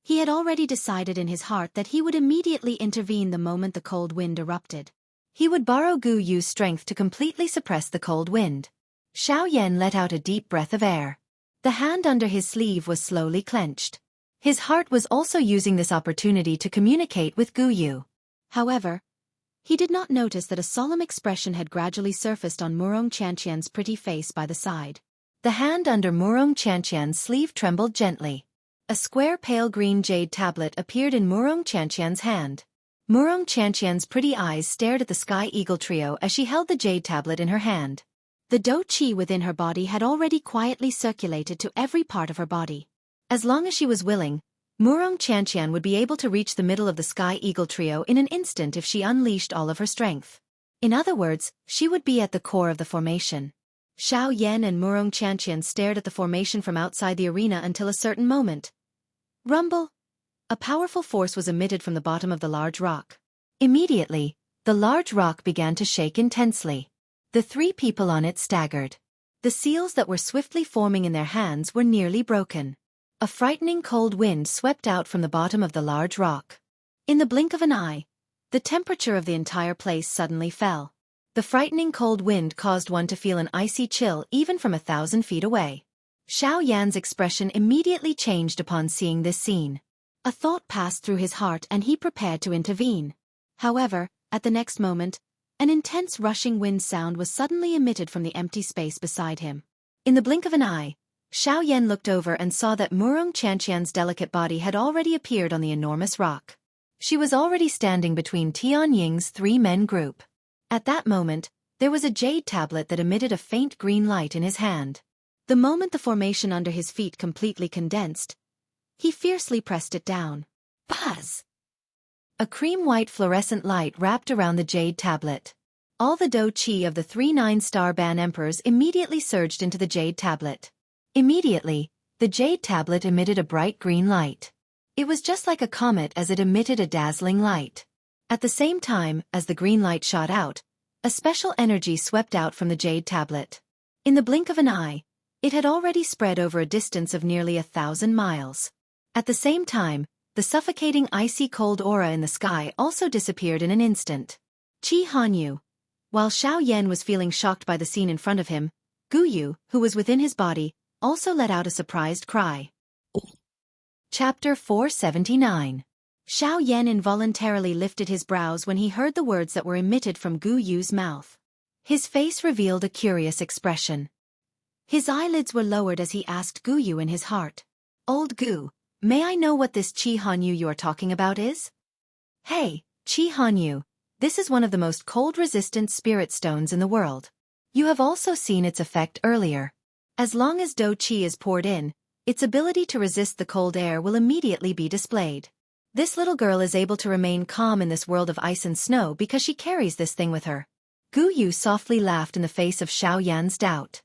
He had already decided in his heart that he would immediately intervene the moment the cold wind erupted. He would borrow Gu Yu's strength to completely suppress the cold wind. Xiao Yan let out a deep breath of air. The hand under his sleeve was slowly clenched. His heart was also using this opportunity to communicate with Gu Yu. However, he did not notice that a solemn expression had gradually surfaced on Murong Qianqian's pretty face by the side. The hand under Murong Qianqian's sleeve trembled gently. A square pale green jade tablet appeared in Murong Qianqian's hand. Murong Qianqian's pretty eyes stared at the Sky Eagle trio as she held the jade tablet in her hand. The dou qi within her body had already quietly circulated to every part of her body. As long as she was willing, Murong Qianqian would be able to reach the middle of the Sky Eagle trio in an instant if she unleashed all of her strength. In other words, she would be at the core of the formation. Xiao Yan and Murong Qianqian stared at the formation from outside the arena until a certain moment. Rumble! A powerful force was emitted from the bottom of the large rock. Immediately, the large rock began to shake intensely. The three people on it staggered. The seals that were swiftly forming in their hands were nearly broken. A frightening cold wind swept out from the bottom of the large rock. In the blink of an eye, the temperature of the entire place suddenly fell. The frightening cold wind caused one to feel an icy chill even from 1,000 feet away. Xiao Yan's expression immediately changed upon seeing this scene. A thought passed through his heart and he prepared to intervene. However, at the next moment, an intense rushing wind sound was suddenly emitted from the empty space beside him. In the blink of an eye, Xiao Yan looked over and saw that Murong Qianqian's delicate body had already appeared on the enormous rock. She was already standing between Tianying's three-men group. At that moment, there was a jade tablet that emitted a faint green light in his hand. The moment the formation under his feet completely condensed, he fiercely pressed it down. Buzz! A cream-white fluorescent light wrapped around the jade tablet. All the dou qi of the 3 9-star Ban Emperors immediately surged into the jade tablet. Immediately, the jade tablet emitted a bright green light. It was just like a comet as it emitted a dazzling light. At the same time as the green light shot out, a special energy swept out from the jade tablet. In the blink of an eye, it had already spread over a distance of nearly 1,000 miles. At the same time, the suffocating icy cold aura in the sky also disappeared in an instant. Qi Hanyu. While Xiao Yan was feeling shocked by the scene in front of him, Gu Yu, who was within his body, also let out a surprised cry. Chapter 479. Xiao Yan involuntarily lifted his brows when he heard the words that were emitted from Gu Yu's mouth. His face revealed a curious expression. His eyelids were lowered as he asked Gu Yu in his heart. Old Gu, may I know what this Qi Hanyu you are talking about is? Hey, Qi Hanyu, this is one of the most cold-resistant spirit stones in the world. You have also seen its effect earlier. As long as dou qi is poured in, its ability to resist the cold air will immediately be displayed. This little girl is able to remain calm in this world of ice and snow because she carries this thing with her. Gu Yu softly laughed in the face of Xiao Yan's doubt.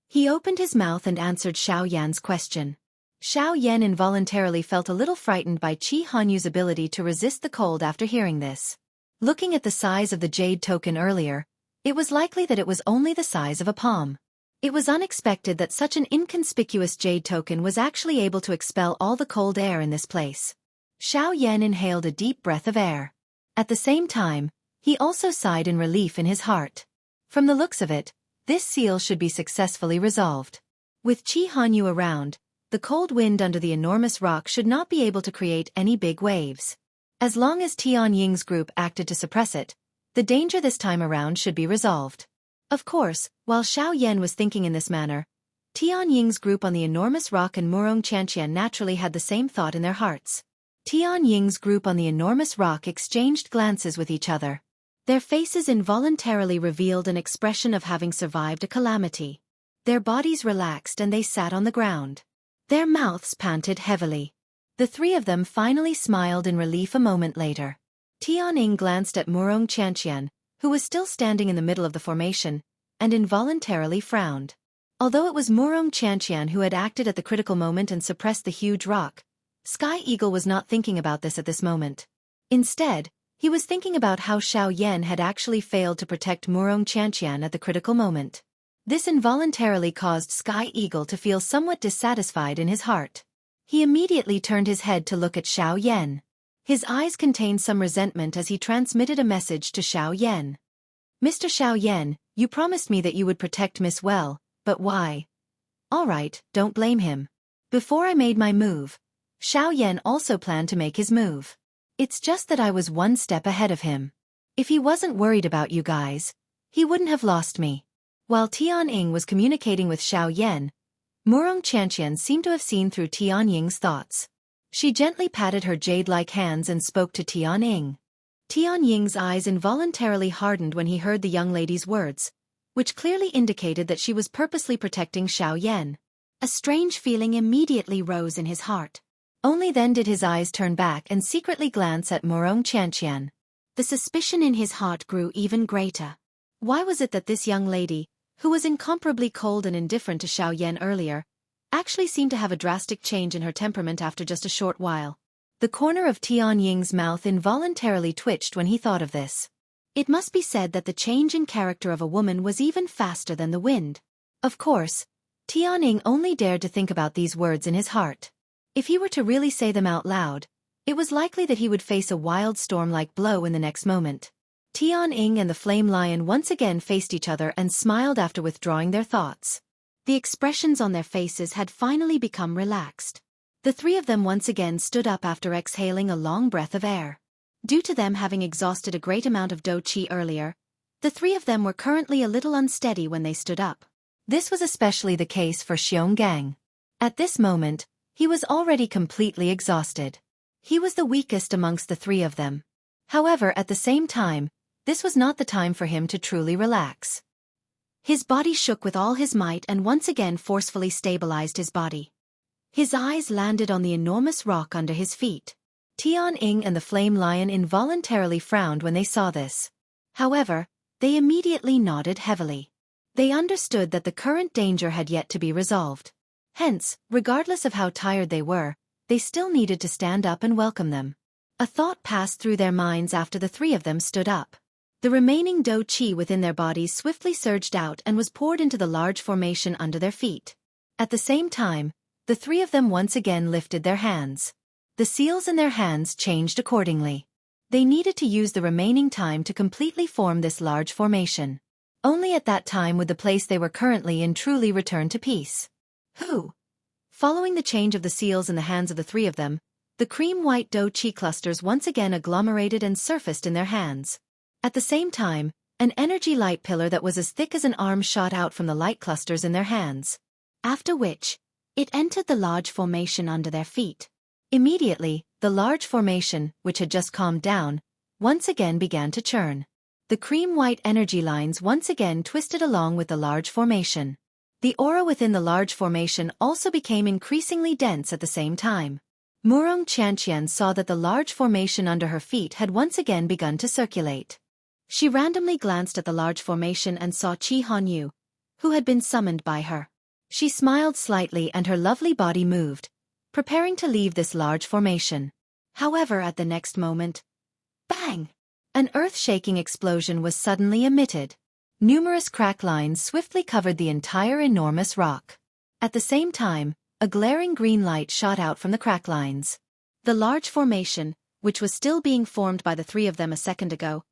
He opened his mouth and answered Xiao Yan's question. Xiao Yan involuntarily felt a little frightened by Qi Hanyu's ability to resist the cold after hearing this. Looking at the size of the jade token earlier, it was likely that it was only the size of a palm. It was unexpected that such an inconspicuous jade token was actually able to expel all the cold air in this place. Xiao Yan inhaled a deep breath of air. At the same time, he also sighed in relief in his heart. From the looks of it, this seal should be successfully resolved. With Qi Hanyu around, the cold wind under the enormous rock should not be able to create any big waves. As long as Tianying's group acted to suppress it, the danger this time around should be resolved. Of course, while Xiao Yan was thinking in this manner, Tianying's group on the enormous rock and Murong Qianqian naturally had the same thought in their hearts. Tianying's group on the enormous rock exchanged glances with each other. Their faces involuntarily revealed an expression of having survived a calamity. Their bodies relaxed and they sat on the ground. Their mouths panted heavily. The three of them finally smiled in relief a moment later. Tianning glanced at Murong Xianxian, who was still standing in the middle of the formation, and involuntarily frowned. Although it was Murong Xianxian who had acted at the critical moment and suppressed the huge rock, Sky Eagle was not thinking about this at this moment. Instead, he was thinking about how Xiao Yan had actually failed to protect Murong Xianxian at the critical moment. This involuntarily caused Sky Eagle to feel somewhat dissatisfied in his heart. He immediately turned his head to look at Xiao Yan. His eyes contained some resentment as he transmitted a message to Xiao Yan. "Mr. Xiao Yan, you promised me that you would protect Miss Well, but why?" "All right, don't blame him. Before I made my move, Xiao Yan also planned to make his move. It's just that I was one step ahead of him. If he wasn't worried about you guys, he wouldn't have lost me." While Tianying was communicating with Xiao Yan, Murong Qianqian seemed to have seen through Tianying's thoughts. She gently patted her jade-like hands and spoke to Tianying. Tianying's eyes involuntarily hardened when he heard the young lady's words, which clearly indicated that she was purposely protecting Xiao Yan. A strange feeling immediately rose in his heart. Only then did his eyes turn back and secretly glance at Murong Qianqian. The suspicion in his heart grew even greater. Why was it that this young lady, who was incomparably cold and indifferent to Xiao Yan earlier, actually seemed to have a drastic change in her temperament after just a short while? The corner of Tianying's mouth involuntarily twitched when he thought of this. It must be said that the change in character of a woman was even faster than the wind. Of course, Tianying only dared to think about these words in his heart. If he were to really say them out loud, it was likely that he would face a wild storm-like blow in the next moment. Tianying and the Flame Lion once again faced each other and smiled after withdrawing their thoughts. The expressions on their faces had finally become relaxed. The three of them once again stood up after exhaling a long breath of air. Due to them having exhausted a great amount of Do Qi earlier, the three of them were currently a little unsteady when they stood up. This was especially the case for Xionggang. At this moment, he was already completely exhausted. He was the weakest amongst the three of them. However, at the same time, this was not the time for him to truly relax. His body shook with all his might and once again forcefully stabilized his body. His eyes landed on the enormous rock under his feet. Tianying and the Flame Lion involuntarily frowned when they saw this. However, they immediately nodded heavily. They understood that the current danger had yet to be resolved. Hence, regardless of how tired they were, they still needed to stand up and welcome them. A thought passed through their minds after the three of them stood up. The remaining Do Qi within their bodies swiftly surged out and was poured into the large formation under their feet. At the same time, the three of them once again lifted their hands. The seals in their hands changed accordingly. They needed to use the remaining time to completely form this large formation. Only at that time would the place they were currently in truly return to peace. Following the change of the seals in the hands of the three of them, the cream-white Do Qi clusters once again agglomerated and surfaced in their hands. At the same time, an energy light pillar that was as thick as an arm shot out from the light clusters in their hands. After which, it entered the large formation under their feet. Immediately, the large formation, which had just calmed down, once again began to churn. The cream-white energy lines once again twisted along with the large formation. The aura within the large formation also became increasingly dense at the same time. Murong Qianqian saw that the large formation under her feet had once again begun to circulate. She randomly glanced at the large formation and saw Qi Hanyu, who had been summoned by her. She smiled slightly and her lovely body moved, preparing to leave this large formation. However, at the next moment, bang! An earth-shaking explosion was suddenly emitted. Numerous crack lines swiftly covered the entire enormous rock. At the same time, a glaring green light shot out from the crack lines. The large formation, which was still being formed by the three of them a second ago,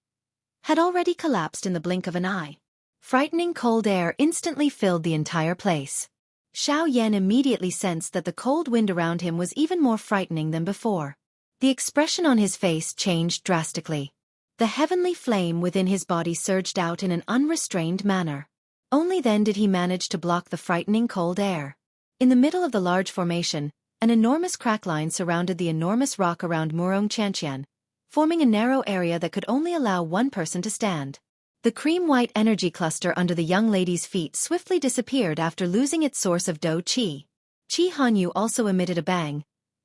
had already collapsed in the blink of an eye. Frightening cold air instantly filled the entire place. Xiao Yan immediately sensed that the cold wind around him was even more frightening than before. The expression on his face changed drastically. The heavenly flame within his body surged out in an unrestrained manner. Only then did he manage to block the frightening cold air. In the middle of the large formation, an enormous crack line surrounded the enormous rock around Murong Qianqian, forming a narrow area that could only allow one person to stand. The cream-white energy cluster under the young lady's feet swiftly disappeared after losing its source of Do Qi. Qi Hanyu also emitted a bang,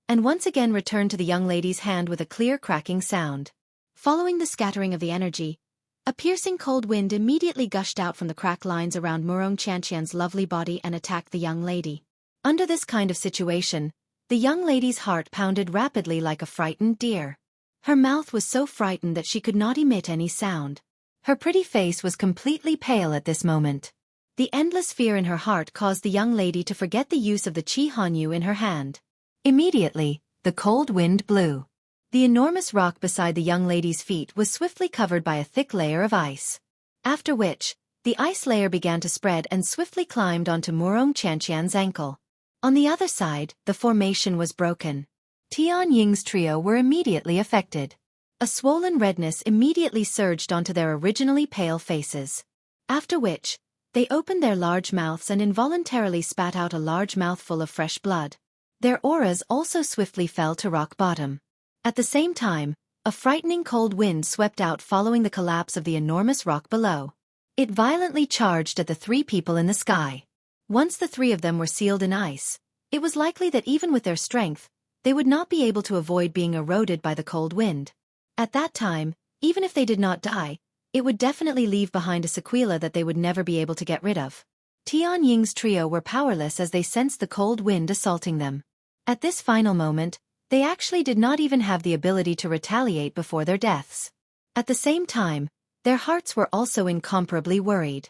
and once again returned to the young lady's hand with a clear cracking sound. Following the scattering of the energy, a piercing cold wind immediately gushed out from the crack lines around Murong Qianqian's lovely body and attacked the young lady. Under this kind of situation, the young lady's heart pounded rapidly like a frightened deer. Her mouth was so frightened that she could not emit any sound. Her pretty face was completely pale at this moment. The endless fear in her heart caused the young lady to forget the use of the Qi Hanyu in her hand. Immediately, the cold wind blew. The enormous rock beside the young lady's feet was swiftly covered by a thick layer of ice. After which, the ice layer began to spread and swiftly climbed onto Murong Qianqian's ankle. On the other side, the formation was broken. Tian Ying's trio were immediately affected. A swollen redness immediately surged onto their originally pale faces. After which, they opened their large mouths and involuntarily spat out a large mouthful of fresh blood. Their auras also swiftly fell to rock bottom. At the same time, a frightening cold wind swept out following the collapse of the enormous rock below. It violently charged at the three people in the sky. Once the three of them were sealed in ice, it was likely that even with their strength, they would not be able to avoid being eroded by the cold wind. At that time, even if they did not die, it would definitely leave behind a sequela that they would never be able to get rid of. Tian Ying's trio were powerless as they sensed the cold wind assaulting them. At this final moment, they actually did not even have the ability to retaliate before their deaths. At the same time, their hearts were also incomparably worried.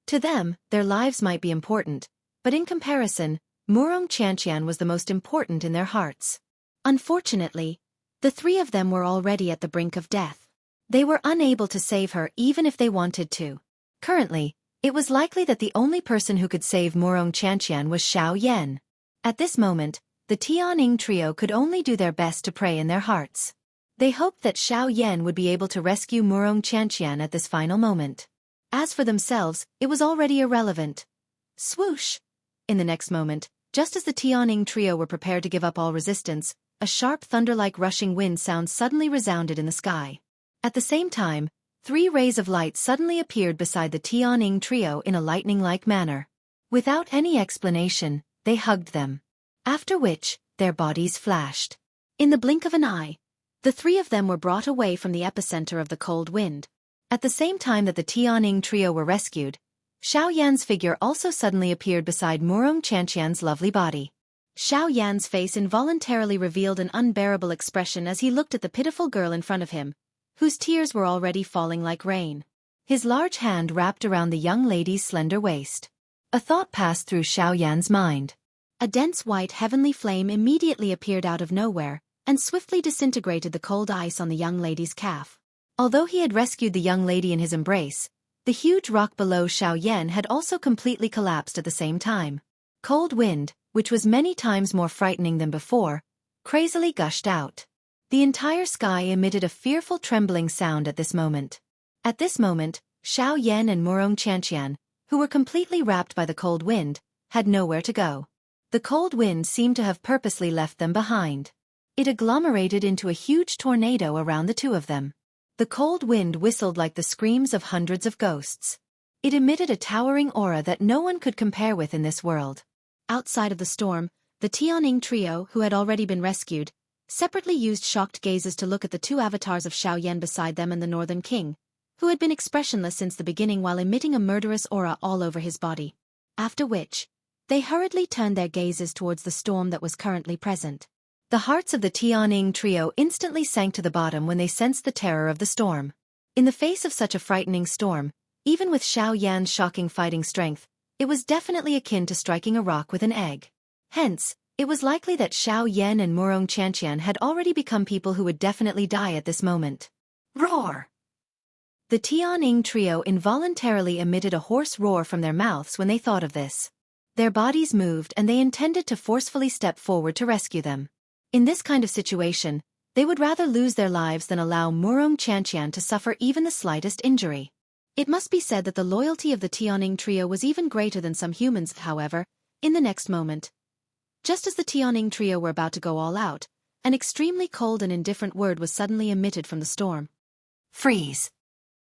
To them, their lives might be important, but in comparison, Murong Qianqian was the most important in their hearts. Unfortunately, the three of them were already at the brink of death. They were unable to save her even if they wanted to. Currently, it was likely that the only person who could save Murong Qianqian was Xiao Yan. At this moment, the Tianying trio could only do their best to pray in their hearts. They hoped that Xiao Yan would be able to rescue Murong Qianqian at this final moment. As for themselves, it was already irrelevant. Swoosh! In the next moment, just as the Tianying trio were prepared to give up all resistance, a sharp thunder-like rushing wind sound suddenly resounded in the sky. At the same time, 3 rays of light suddenly appeared beside the Tianying trio in a lightning-like manner. Without any explanation, they hugged them. After which, their bodies flashed. In the blink of an eye, the 3 of them were brought away from the epicenter of the cold wind. At the same time that the Tianying trio were rescued, Xiao Yan's figure also suddenly appeared beside Murong Qianqian's lovely body. Xiao Yan's face involuntarily revealed an unbearable expression as he looked at the pitiful girl in front of him, whose tears were already falling like rain. His large hand wrapped around the young lady's slender waist. A thought passed through Xiao Yan's mind. A dense white heavenly flame immediately appeared out of nowhere, and swiftly disintegrated the cold ice on the young lady's calf. Although he had rescued the young lady in his embrace, the huge rock below Xiao Yan had also completely collapsed at the same time. Cold wind, which was many times more frightening than before, crazily gushed out. The entire sky emitted a fearful trembling sound at this moment. At this moment, Xiao Yan and Murong Qianqian, who were completely wrapped by the cold wind, had nowhere to go. The cold wind seemed to have purposely left them behind. It agglomerated into a huge tornado around the two of them. The cold wind whistled like the screams of hundreds of ghosts. It emitted a towering aura that no one could compare with in this world. Outside of the storm, the Tianying trio, who had already been rescued, separately used shocked gazes to look at the 2 avatars of Xiao Yan beside them and the Northern King, who had been expressionless since the beginning while emitting a murderous aura all over his body. After which, they hurriedly turned their gazes towards the storm that was currently present. The hearts of the Tianying trio instantly sank to the bottom when they sensed the terror of the storm. In the face of such a frightening storm, even with Xiao Yan's shocking fighting strength, it was definitely akin to striking a rock with an egg. Hence, it was likely that Xiao Yan and Murong Qianqian had already become people who would definitely die at this moment. Roar! The Tianying trio involuntarily emitted a hoarse roar from their mouths when they thought of this. Their bodies moved and they intended to forcefully step forward to rescue them. In this kind of situation, they would rather lose their lives than allow Murong Qianqian to suffer even the slightest injury. It must be said that the loyalty of the Tianying trio was even greater than some humans, however, in the next moment. Just as the Tianying trio were about to go all out, An extremely cold and indifferent word was suddenly emitted from the storm. Freeze.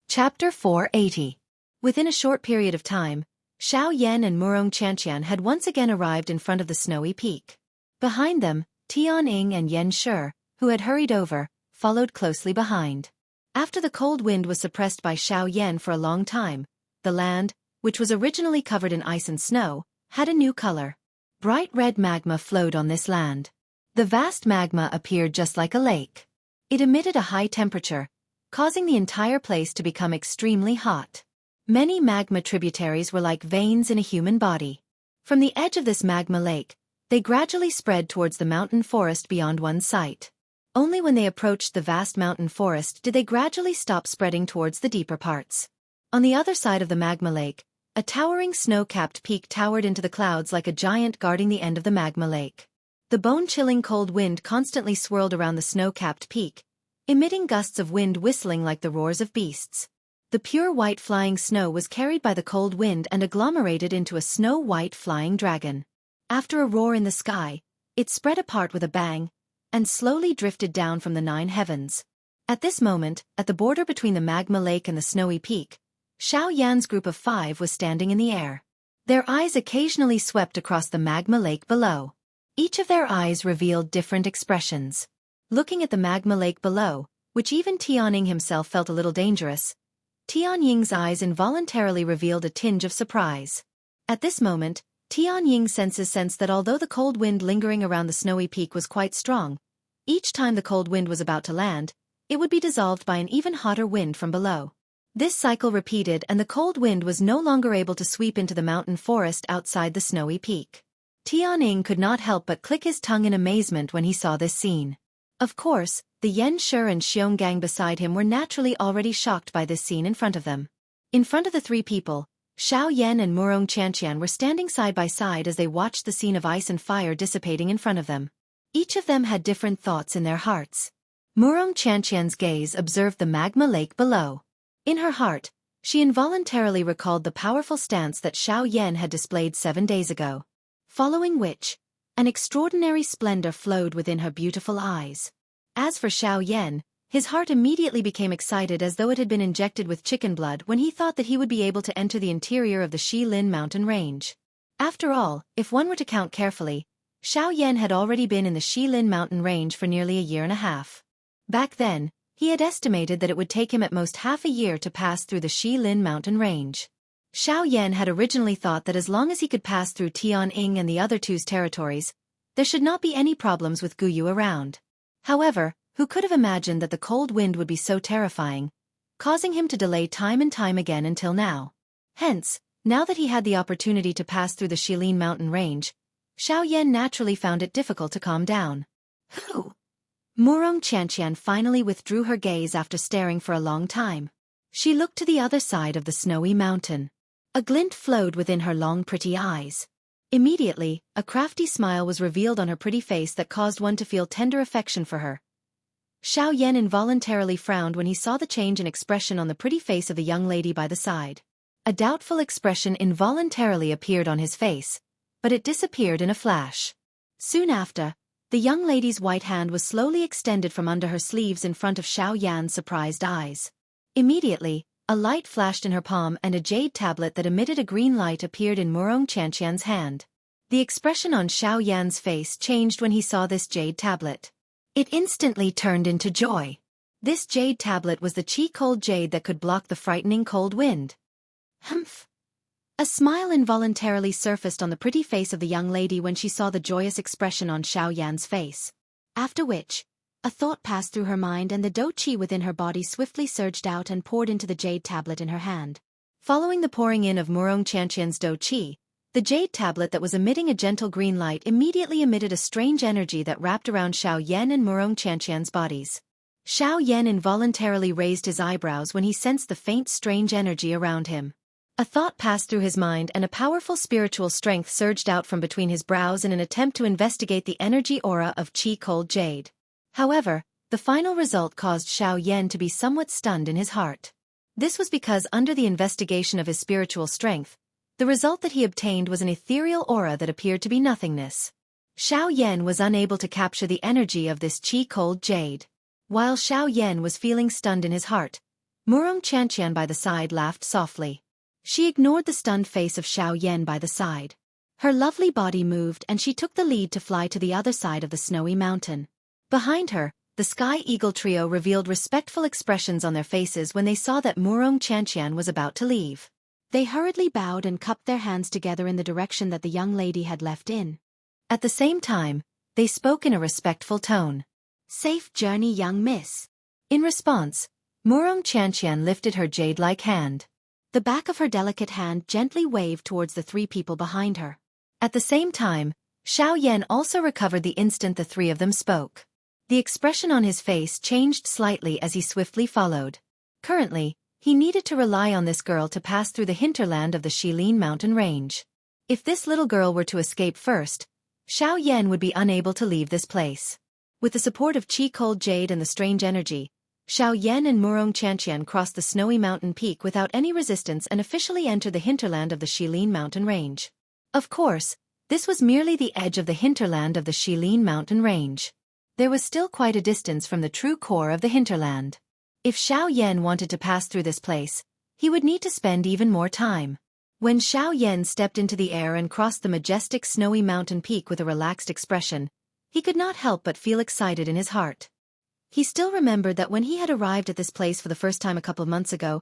Chapter 480. Within a short period of time, Xiao Yan and Murong Qianqian had once again arrived in front of the snowy peak. Behind them, Tian Ying and Yen Shi, who had hurried over, followed closely behind. After the cold wind was suppressed by Xiao Yan for a long time, the land, which was originally covered in ice and snow, had a new color. Bright red magma flowed on this land. The vast magma appeared just like a lake. It emitted a high temperature, causing the entire place to become extremely hot. Many magma tributaries were like veins in a human body. From the edge of this magma lake, they gradually spread towards the mountain forest beyond one's sight. Only when they approached the vast mountain forest did they gradually stop spreading towards the deeper parts. On the other side of the magma lake, a towering snow-capped peak towered into the clouds like a giant guarding the end of the magma lake. The bone-chilling cold wind constantly swirled around the snow-capped peak, emitting gusts of wind whistling like the roars of beasts. The pure white flying snow was carried by the cold wind and agglomerated into a snow-white flying dragon. After a roar in the sky, it spread apart with a bang, and slowly drifted down from the 9 heavens. At this moment, at the border between the magma lake and the snowy peak, Xiao Yan's group of 5 was standing in the air. Their eyes occasionally swept across the magma lake below. Each of their eyes revealed different expressions. Looking at the magma lake below, which even Tianying himself felt a little dangerous, Tianying's eyes involuntarily revealed a tinge of surprise. At this moment, Tianying's senses sensed that although the cold wind lingering around the snowy peak was quite strong, each time the cold wind was about to land, it would be dissolved by an even hotter wind from below. This cycle repeated and the cold wind was no longer able to sweep into the mountain forest outside the snowy peak. Tianying could not help but click his tongue in amazement when he saw this scene. Of course, the Yen Shi and Xionggang beside him were naturally already shocked by this scene in front of them. In front of the 3 people, Xiao Yan and Murong Qianqian were standing side by side as they watched the scene of ice and fire dissipating in front of them. Each of them had different thoughts in their hearts. Murong Qianqian's gaze observed the magma lake below. In her heart, she involuntarily recalled the powerful stance that Xiao Yan had displayed 7 days ago. Following which, an extraordinary splendor flowed within her beautiful eyes. As for Xiao Yan, his heart immediately became excited as though it had been injected with chicken blood when he thought that he would be able to enter the interior of the Shilin mountain range. After all, if one were to count carefully, Xiao Yan had already been in the Shilin mountain range for nearly a year and a half. Back then, he had estimated that it would take him at most half a year to pass through the Shilin mountain range. Xiao Yan had originally thought that as long as he could pass through Tianying and the other 2's territories, there should not be any problems with Guyu around. However, who could have imagined that the cold wind would be so terrifying, causing him to delay time and time again until now. Hence, now that he had the opportunity to pass through the Shilin mountain range, Xiao Yan naturally found it difficult to calm down. Who? Murong Qianqian finally withdrew her gaze after staring for a long time. She looked to the other side of the snowy mountain. A glint flowed within her long pretty eyes. Immediately, a crafty smile was revealed on her pretty face that caused one to feel tender affection for her. Xiao Yan involuntarily frowned when he saw the change in expression on the pretty face of the young lady by the side. A doubtful expression involuntarily appeared on his face, but it disappeared in a flash. Soon after, the young lady's white hand was slowly extended from under her sleeves in front of Xiao Yan's surprised eyes. Immediately, a light flashed in her palm and a jade tablet that emitted a green light appeared in Murong Qianqian's hand. The expression on Xiao Yan's face changed when he saw this jade tablet. It instantly turned into joy. This jade tablet was the chi-cold jade that could block the frightening cold wind. Humph! A smile involuntarily surfaced on the pretty face of the young lady when she saw the joyous expression on Xiao Yan's face. After which, a thought passed through her mind and the do qi within her body swiftly surged out and poured into the jade tablet in her hand. Following the pouring in of Murong Qianqian's do qi, the jade tablet that was emitting a gentle green light immediately emitted a strange energy that wrapped around Xiao Yan and Murong Qianqian's bodies. Xiao Yan involuntarily raised his eyebrows when he sensed the faint strange energy around him. A thought passed through his mind and a powerful spiritual strength surged out from between his brows in an attempt to investigate the energy aura of chi-cold jade. However, the final result caused Xiao Yan to be somewhat stunned in his heart. This was because under the investigation of his spiritual strength, the result that he obtained was an ethereal aura that appeared to be nothingness. Xiao Yan was unable to capture the energy of this qi-cold jade. While Xiao Yan was feeling stunned in his heart, Murong Qianqian by the side laughed softly. She ignored the stunned face of Xiao Yan by the side. Her lovely body moved and she took the lead to fly to the other side of the snowy mountain. Behind her, the Sky Eagle trio revealed respectful expressions on their faces when they saw that Murong Qianqian was about to leave. They hurriedly bowed and cupped their hands together in the direction that the young lady had left in. At the same time, they spoke in a respectful tone. "Safe journey, young miss." In response, Murong Qianqian lifted her jade-like hand. The back of her delicate hand gently waved towards the three people behind her. At the same time, Xiao Yan also recovered the instant the three of them spoke. The expression on his face changed slightly as he swiftly followed. Currently, he needed to rely on this girl to pass through the hinterland of the Shilin mountain range. If this little girl were to escape first, Xiao Yan would be unable to leave this place. With the support of Qi-Cold Jade and the strange energy, Xiao Yan and Murong Qianqian crossed the snowy mountain peak without any resistance and officially entered the hinterland of the Shilin mountain range. Of course, this was merely the edge of the hinterland of the Shilin mountain range. There was still quite a distance from the true core of the hinterland. If Xiao Yan wanted to pass through this place, he would need to spend even more time. When Xiao Yan stepped into the air and crossed the majestic snowy mountain peak with a relaxed expression, he could not help but feel excited in his heart. He still remembered that when he had arrived at this place for the first time a couple of months ago,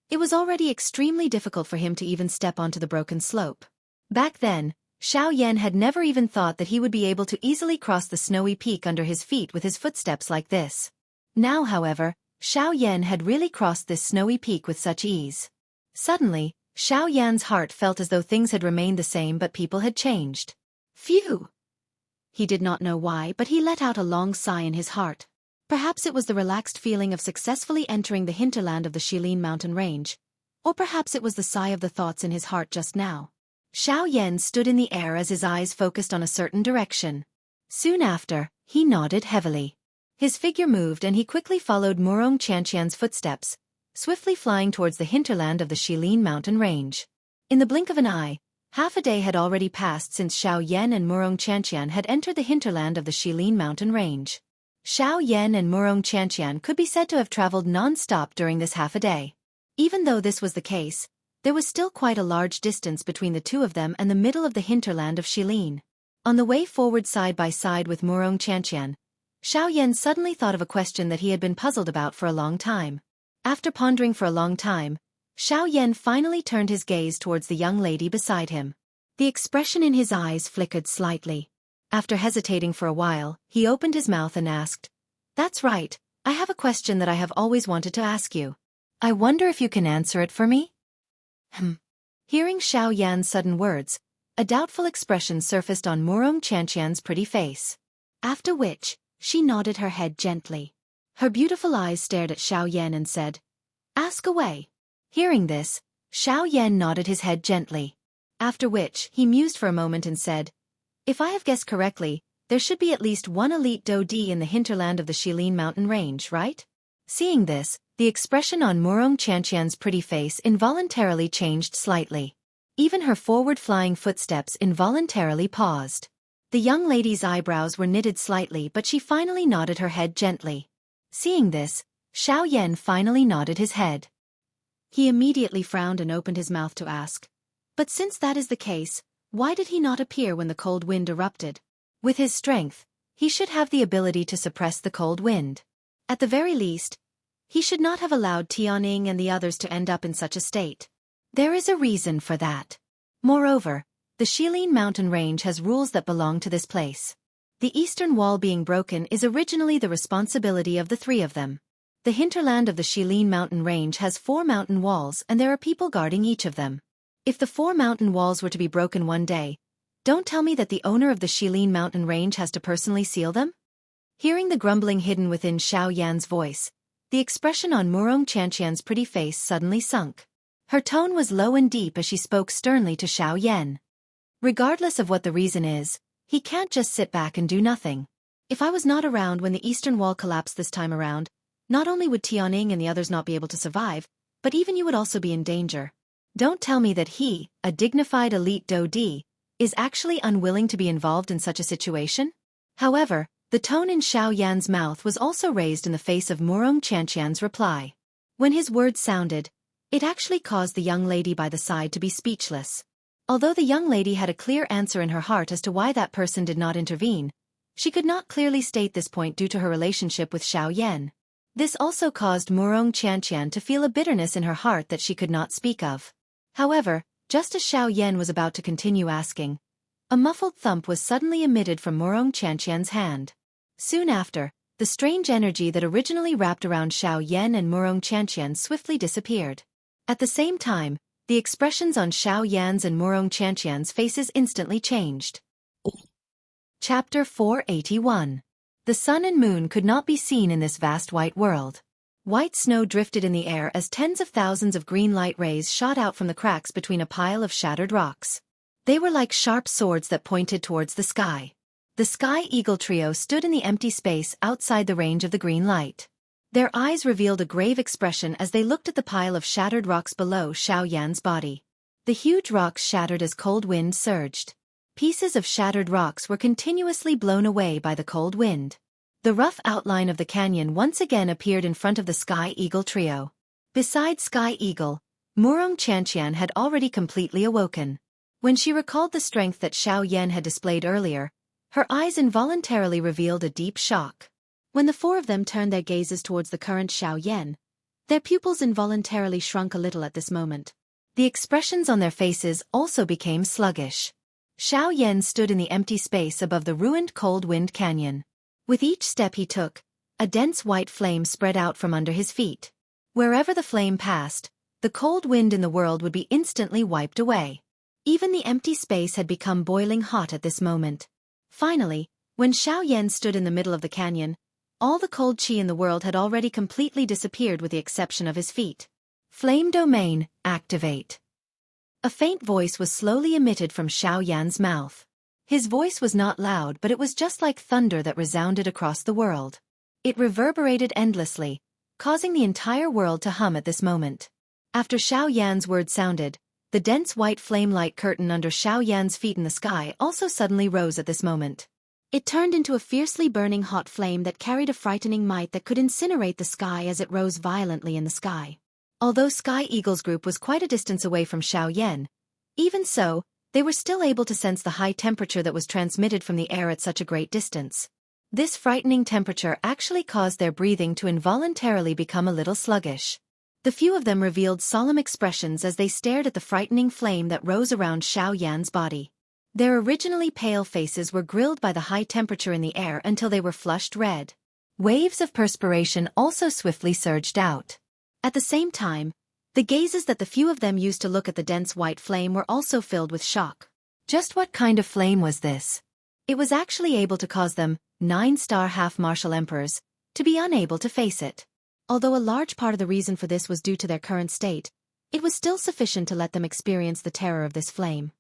it was already extremely difficult for him to even step onto the broken slope. Back then, Xiao Yan had never even thought that he would be able to easily cross the snowy peak under his feet with his footsteps like this. Now, however, Xiao Yan had really crossed this snowy peak with such ease. Suddenly, Xiao Yan's heart felt as though things had remained the same but people had changed. Phew! He did not know why, but he let out a long sigh in his heart. Perhaps it was the relaxed feeling of successfully entering the hinterland of the Shilin mountain range, or perhaps it was the sigh of the thoughts in his heart just now. Xiao Yan stood in the air as his eyes focused on a certain direction. Soon after, he nodded heavily. His figure moved and he quickly followed Murong Qianqian's footsteps, swiftly flying towards the hinterland of the Shilin mountain range. In the blink of an eye, half a day had already passed since Xiao Yan and Murong Qianqian had entered the hinterland of the Shilin mountain range. Xiao Yan and Murong Qianqian could be said to have traveled non-stop during this half a day. Even though this was the case, there was still quite a large distance between the two of them and the middle of the hinterland of Shilin. On the way forward side by side with Murong Qianqian, Xiao Yan suddenly thought of a question that he had been puzzled about for a long time. After pondering for a long time, Xiao Yan finally turned his gaze towards the young lady beside him. The expression in his eyes flickered slightly. After hesitating for a while, he opened his mouth and asked, "That's right, I have a question that I have always wanted to ask you. I wonder if you can answer it for me?" Hearing Xiao Yan's sudden words, a doubtful expression surfaced on Murong Qianqian's pretty face. After which, she nodded her head gently. Her beautiful eyes stared at Xiao Yan and said, "Ask away." Hearing this, Xiao Yan nodded his head gently. After which, he mused for a moment and said, "If I have guessed correctly, there should be at least one elite Dodi in the hinterland of the Shilin mountain range, right?" Seeing this, the expression on Murong Qianqian's pretty face involuntarily changed slightly. Even her forward-flying footsteps involuntarily paused. The young lady's eyebrows were knitted slightly but she finally nodded her head gently. Seeing this, Xiao Yan finally nodded his head. He immediately frowned and opened his mouth to ask, "But since that is the case, why did he not appear when the cold wind erupted? With his strength, he should have the ability to suppress the cold wind. At the very least, he should not have allowed Tianing and the others to end up in such a state. There is a reason for that. Moreover, the Shilin mountain range has rules that belong to this place. The eastern wall being broken is originally the responsibility of the three of them. The hinterland of the Shilin mountain range has 4 mountain walls and there are people guarding each of them. If the 4 mountain walls were to be broken one day, don't tell me that the owner of the Shilin mountain range has to personally seal them?" Hearing the grumbling hidden within Xiao Yan's voice, the expression on Murong Qianqian's pretty face suddenly sunk. Her tone was low and deep as she spoke sternly to Xiao Yan. "Regardless of what the reason is, he can't just sit back and do nothing. If I was not around when the eastern wall collapsed this time around, not only would Tianing and the others not be able to survive, but even you would also be in danger. Don't tell me that he, a dignified elite Dodi, is actually unwilling to be involved in such a situation? However, the tone in Xiao Yan's mouth was also raised in the face of Murong Qianqian's reply. When his words sounded, it actually caused the young lady by the side to be speechless. Although the young lady had a clear answer in her heart as to why that person did not intervene, she could not clearly state this point due to her relationship with Xiao Yan. This also caused Murong Qianqian to feel a bitterness in her heart that she could not speak of. However, just as Xiao Yan was about to continue asking, a muffled thump was suddenly emitted from Murong Qianqian's hand. Soon after, the strange energy that originally wrapped around Xiao Yan and Murong Qianqian swiftly disappeared. At the same time, the expressions on Xiao Yan's and Murong Qianqian's faces instantly changed. Chapter 481. The sun and moon could not be seen in this vast white world. White snow drifted in the air as tens of thousands of green light rays shot out from the cracks between a pile of shattered rocks. They were like sharp swords that pointed towards the sky. The Sky Eagle trio stood in the empty space outside the range of the green light. Their eyes revealed a grave expression as they looked at the pile of shattered rocks below Xiao Yan's body. The huge rocks shattered as cold wind surged. Pieces of shattered rocks were continuously blown away by the cold wind. The rough outline of the canyon once again appeared in front of the Sky Eagle trio. Besides Sky Eagle, Murong Qianqian had already completely awoken. When she recalled the strength that Xiao Yan had displayed earlier, her eyes involuntarily revealed a deep shock. When the four of them turned their gazes towards the current Xiao Yan, their pupils involuntarily shrunk a little at this moment. The expressions on their faces also became sluggish. Xiao Yan stood in the empty space above the ruined cold wind canyon. With each step he took, a dense white flame spread out from under his feet. Wherever the flame passed, the cold wind in the world would be instantly wiped away. Even the empty space had become boiling hot at this moment. Finally, when Xiao Yan stood in the middle of the canyon, all the cold qi in the world had already completely disappeared with the exception of his feet. Flame domain, activate. A faint voice was slowly emitted from Xiao Yan's mouth. His voice was not loud, but it was just like thunder that resounded across the world. It reverberated endlessly, causing the entire world to hum at this moment. After Xiao Yan's word sounded, the dense white flame-like curtain under Xiao Yan's feet in the sky also suddenly rose at this moment. It turned into a fiercely burning hot flame that carried a frightening might that could incinerate the sky as it rose violently in the sky. Although Sky Eagle's group was quite a distance away from Xiao Yan, even so, they were still able to sense the high temperature that was transmitted from the air at such a great distance. This frightening temperature actually caused their breathing to involuntarily become a little sluggish. The few of them revealed solemn expressions as they stared at the frightening flame that rose around Xiao Yan's body. Their originally pale faces were grilled by the high temperature in the air until they were flushed red. Waves of perspiration also swiftly surged out. At the same time, the gazes that the few of them used to look at the dense white flame were also filled with shock. Just what kind of flame was this? It was actually able to cause them, 9-star half-martial emperors, to be unable to face it. Although a large part of the reason for this was due to their current state, it was still sufficient to let them experience the terror of this flame.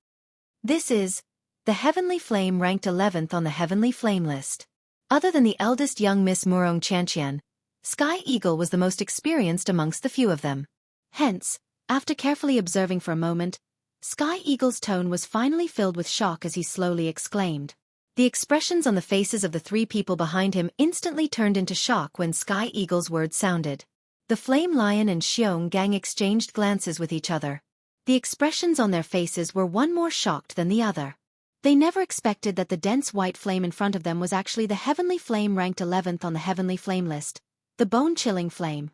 This is the Heavenly Flame ranked 11th on the Heavenly Flame list. Other than the eldest young Miss Murong Qianqian, Sky Eagle was the most experienced amongst the few of them. Hence, after carefully observing for a moment, Sky Eagle's tone was finally filled with shock as he slowly exclaimed. The expressions on the faces of the three people behind him instantly turned into shock when Sky Eagle's words sounded. The Flame Lion and Xianxia exchanged glances with each other. The expressions on their faces were one more shocked than the other. They never expected that the dense white flame in front of them was actually the Heavenly Flame ranked 11th on the Heavenly Flame list, the bone-chilling flame.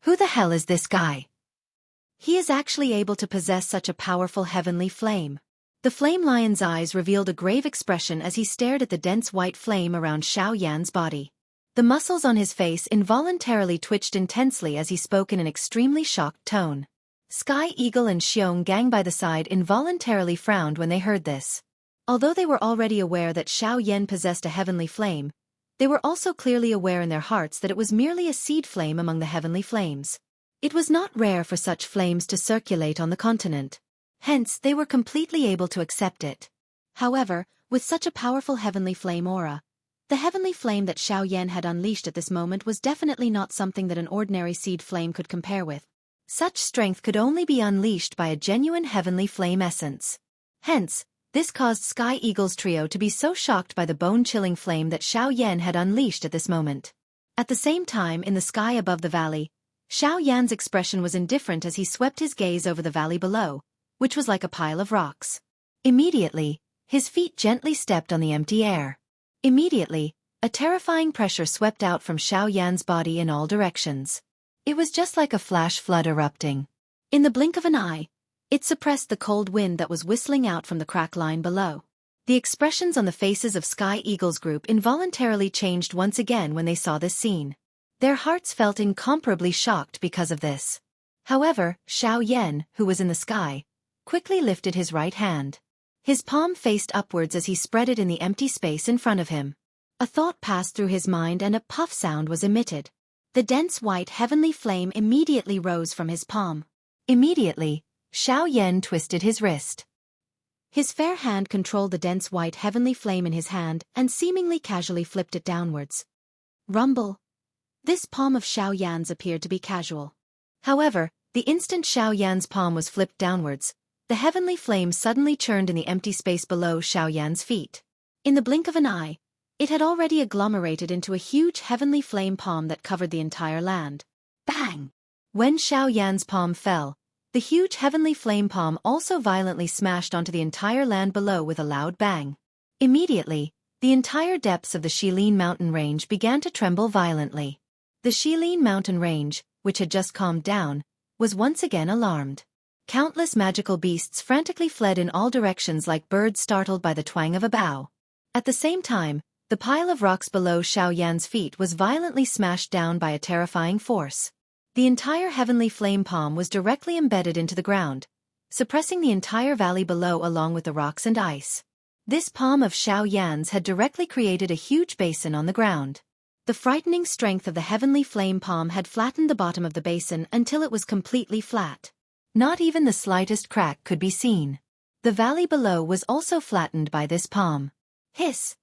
Who the hell is this guy? He is actually able to possess such a powerful heavenly flame. The Flame Lion's eyes revealed a grave expression as he stared at the dense white flame around Xiao Yan's body. The muscles on his face involuntarily twitched intensely as he spoke in an extremely shocked tone. Sky Eagle and Xianxia by the side involuntarily frowned when they heard this. Although they were already aware that Xiao Yan possessed a heavenly flame, they were also clearly aware in their hearts that it was merely a seed flame among the heavenly flames. It was not rare for such flames to circulate on the continent. Hence, they were completely able to accept it. However, with such a powerful heavenly flame aura, the heavenly flame that Xiao Yan had unleashed at this moment was definitely not something that an ordinary seed flame could compare with. Such strength could only be unleashed by a genuine heavenly flame essence. Hence, This caused Sky Eagle's trio to be so shocked by the bone-chilling flame that Xiao Yan had unleashed at this moment. At the same time, in the sky above the valley, Xiao Yan's expression was indifferent as he swept his gaze over the valley below, which was like a pile of rocks. Immediately, his feet gently stepped on the empty air. Immediately, a terrifying pressure swept out from Xiao Yan's body in all directions. It was just like a flash flood erupting. In the blink of an eye, it suppressed the cold wind that was whistling out from the crack line below. The expressions on the faces of Sky Eagle's group involuntarily changed once again when they saw this scene. Their hearts felt incomparably shocked because of this. However, Xiao Yan, who was in the sky, quickly lifted his right hand. His palm faced upwards as he spread it in the empty space in front of him. A thought passed through his mind and a puff sound was emitted. The dense white heavenly flame immediately rose from his palm. Immediately, Xiao Yan twisted his wrist. His fair hand controlled the dense white heavenly flame in his hand and seemingly casually flipped it downwards. Rumble. This palm of Xiao Yan's appeared to be casual. However, the instant Xiao Yan's palm was flipped downwards, the heavenly flame suddenly churned in the empty space below Xiao Yan's feet. In the blink of an eye, it had already agglomerated into a huge heavenly flame palm that covered the entire land. Bang! When Xiao Yan's palm fell, the huge heavenly flame palm also violently smashed onto the entire land below with a loud bang. Immediately, the entire depths of the Shilin mountain range began to tremble violently. The Shilin mountain range, which had just calmed down, was once again alarmed. Countless magical beasts frantically fled in all directions like birds startled by the twang of a bow. At the same time, the pile of rocks below Xiao Yan's feet was violently smashed down by a terrifying force. The entire heavenly flame palm was directly embedded into the ground, suppressing the entire valley below along with the rocks and ice. This palm of Xiao Yan's had directly created a huge basin on the ground. The frightening strength of the heavenly flame palm had flattened the bottom of the basin until it was completely flat. Not even the slightest crack could be seen. The valley below was also flattened by this palm. Hiss!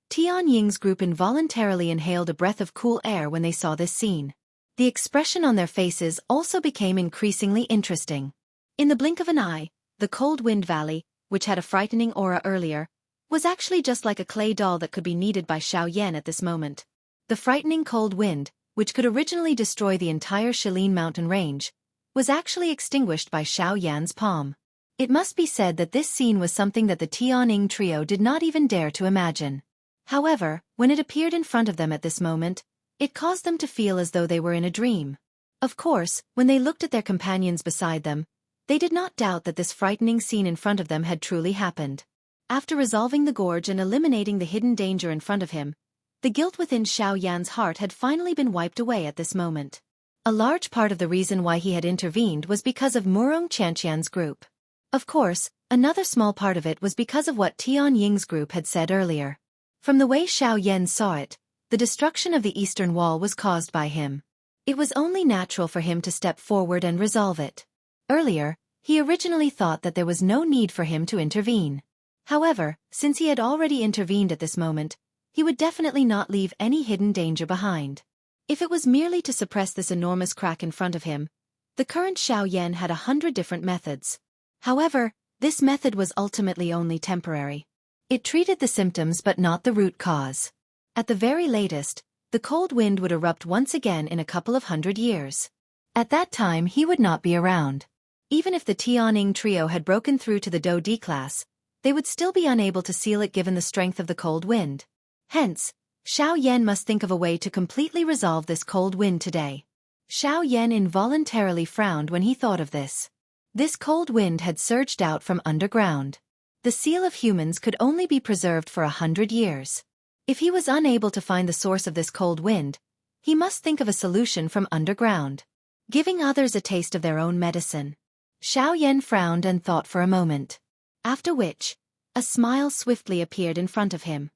Tian Ying's group involuntarily inhaled a breath of cool air when they saw this scene. The expression on their faces also became increasingly interesting. In the blink of an eye, the cold wind valley, which had a frightening aura earlier, was actually just like a clay doll that could be kneaded by Xiao Yan at this moment. The frightening cold wind, which could originally destroy the entire Shilin mountain range, was actually extinguished by Xiao Yan's palm. It must be said that this scene was something that the Tianying trio did not even dare to imagine. However, when it appeared in front of them at this moment, it caused them to feel as though they were in a dream. Of course, when they looked at their companions beside them, they did not doubt that this frightening scene in front of them had truly happened. After resolving the gorge and eliminating the hidden danger in front of him, the guilt within Xiao Yan's heart had finally been wiped away at this moment. A large part of the reason why he had intervened was because of Murong Qianxian's group. Of course, another small part of it was because of what Tian Ying's group had said earlier. From the way Xiao Yan saw it, the destruction of the eastern wall was caused by him. It was only natural for him to step forward and resolve it. Earlier, he originally thought that there was no need for him to intervene. However, since he had already intervened at this moment, he would definitely not leave any hidden danger behind. If it was merely to suppress this enormous crack in front of him, the current Xiao Yan had 100 different methods. However, this method was ultimately only temporary. It treated the symptoms but not the root cause. At the very latest, the cold wind would erupt once again in a couple of 100 years. At that time he would not be around. Even if the Tianying trio had broken through to the Do D class, they would still be unable to seal it given the strength of the cold wind. Hence, Xiao Yan must think of a way to completely resolve this cold wind today. Xiao Yan involuntarily frowned when he thought of this. This cold wind had surged out from underground. The seal of humans could only be preserved for 100 years. If he was unable to find the source of this cold wind, he must think of a solution from underground. Giving others a taste of their own medicine. Xiao Yan frowned and thought for a moment. After which, a smile swiftly appeared in front of him.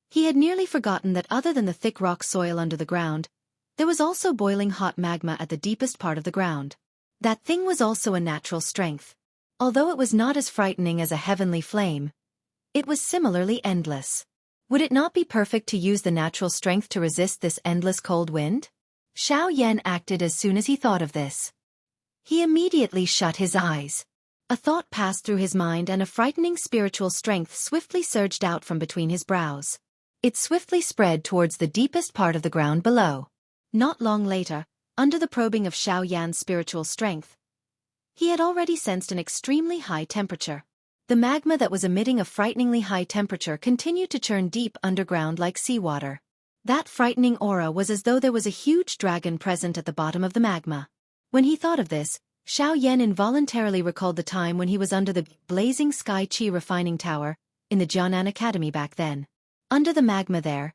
He had nearly forgotten that other than the thick rock soil under the ground, there was also boiling hot magma at the deepest part of the ground. That thing was also a natural strength. Although it was not as frightening as a heavenly flame, it was similarly endless. Would it not be perfect to use the natural strength to resist this endless cold wind? Xiao Yan acted as soon as he thought of this. He immediately shut his eyes. A thought passed through his mind and a frightening spiritual strength swiftly surged out from between his brows. It swiftly spread towards the deepest part of the ground below. Not long later, under the probing of Xiao Yan's spiritual strength, he had already sensed an extremely high temperature. The magma that was emitting a frighteningly high temperature continued to churn deep underground like seawater. That frightening aura was as though there was a huge dragon present at the bottom of the magma. When he thought of this, Xiao Yan involuntarily recalled the time when he was under the blazing sky Qi refining tower in the Jiangnan Academy back then. Under the magma there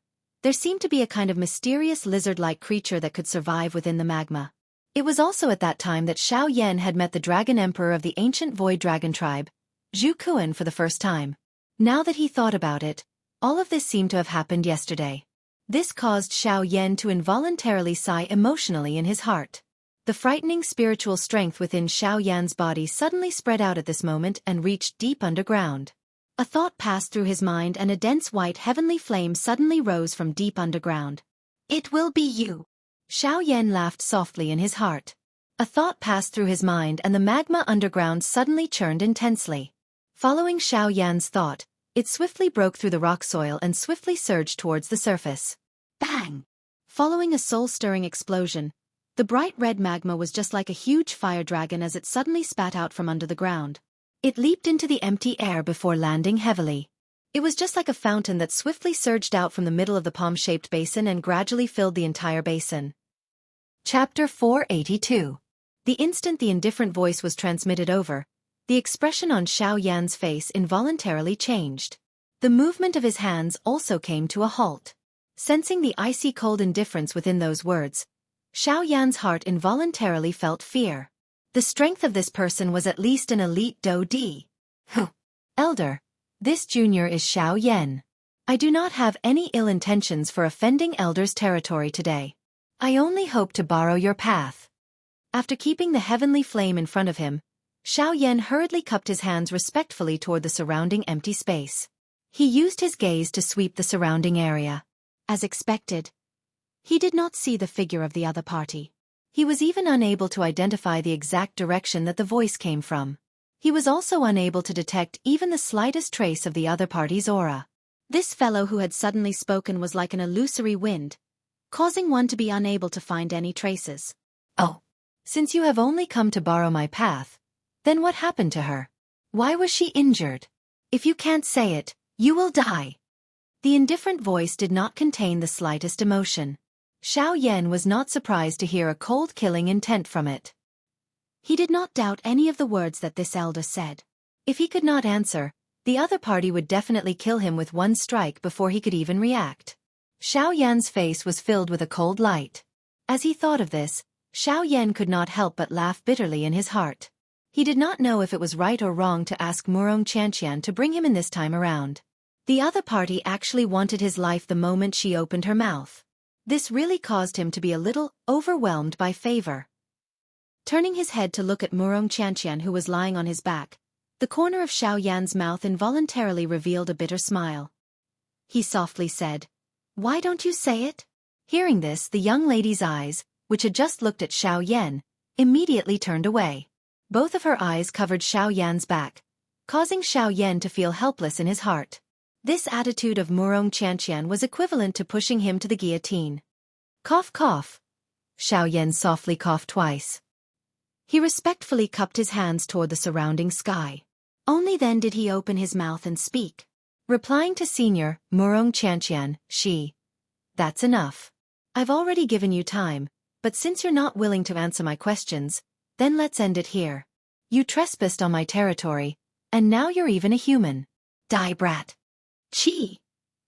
seemed to be a kind of mysterious lizard-like creature that could survive within the magma. It was also at that time that Xiao Yan had met the dragon emperor of the ancient void dragon tribe, Zhu Kuan, for the first time. Now that he thought about it, all of this seemed to have happened yesterday. This caused Xiao Yan to involuntarily sigh emotionally in his heart. The frightening spiritual strength within Xiao Yan's body suddenly spread out at this moment and reached deep underground. A thought passed through his mind and a dense white heavenly flame suddenly rose from deep underground. "It will be you." Xiao Yan laughed softly in his heart. A thought passed through his mind and the magma underground suddenly churned intensely. Following Xiao Yan's thought, it swiftly broke through the rock soil and swiftly surged towards the surface. Bang! Following a soul-stirring explosion, the bright red magma was just like a huge fire dragon as it suddenly spat out from under the ground. It leaped into the empty air before landing heavily. It was just like a fountain that swiftly surged out from the middle of the palm-shaped basin and gradually filled the entire basin. Chapter 482. The instant the indifferent voice was transmitted over, the expression on Xiao Yan's face involuntarily changed. The movement of his hands also came to a halt. Sensing the icy cold indifference within those words, Xiao Yan's heart involuntarily felt fear. The strength of this person was at least an elite Do Di. Elder, this junior is Xiao Yan. I do not have any ill intentions for offending Elder's territory today. I only hope to borrow your path. After keeping the heavenly flame in front of him, Xiao Yan hurriedly cupped his hands respectfully toward the surrounding empty space. He used his gaze to sweep the surrounding area. As expected, he did not see the figure of the other party. He was even unable to identify the exact direction that the voice came from. He was also unable to detect even the slightest trace of the other party's aura. This fellow who had suddenly spoken was like an illusory wind, causing one to be unable to find any traces. Oh, since you have only come to borrow my path, then what happened to her? Why was she injured? If you can't say it, you will die. The indifferent voice did not contain the slightest emotion. Xiao Yan was not surprised to hear a cold killing intent from it. He did not doubt any of the words that this elder said. If he could not answer, the other party would definitely kill him with one strike before he could even react. Xiao Yan's face was filled with a cold light. As he thought of this, Xiao Yan could not help but laugh bitterly in his heart. He did not know if it was right or wrong to ask Xianxia to bring him in this time around. The other party actually wanted his life the moment she opened her mouth. This really caused him to be a little overwhelmed by favor. Turning his head to look at Xianxia, who was lying on his back, the corner of Xiao Yan's mouth involuntarily revealed a bitter smile. He softly said, "Why don't you say it?" Hearing this, the young lady's eyes, which had just looked at Xiao Yan, immediately turned away. Both of her eyes covered Xiao Yan's back, causing Xiao Yan to feel helpless in his heart. This attitude of Xianxia was equivalent to pushing him to the guillotine. Cough cough. Xiao Yan softly coughed twice. He respectfully cupped his hands toward the surrounding sky. Only then did he open his mouth and speak. Replying to Senior Xianxia, "That's enough. I've already given you time, but since you're not willing to answer my questions, then let's end it here. You trespassed on my territory, and now you're even a human. Die, brat." Chi.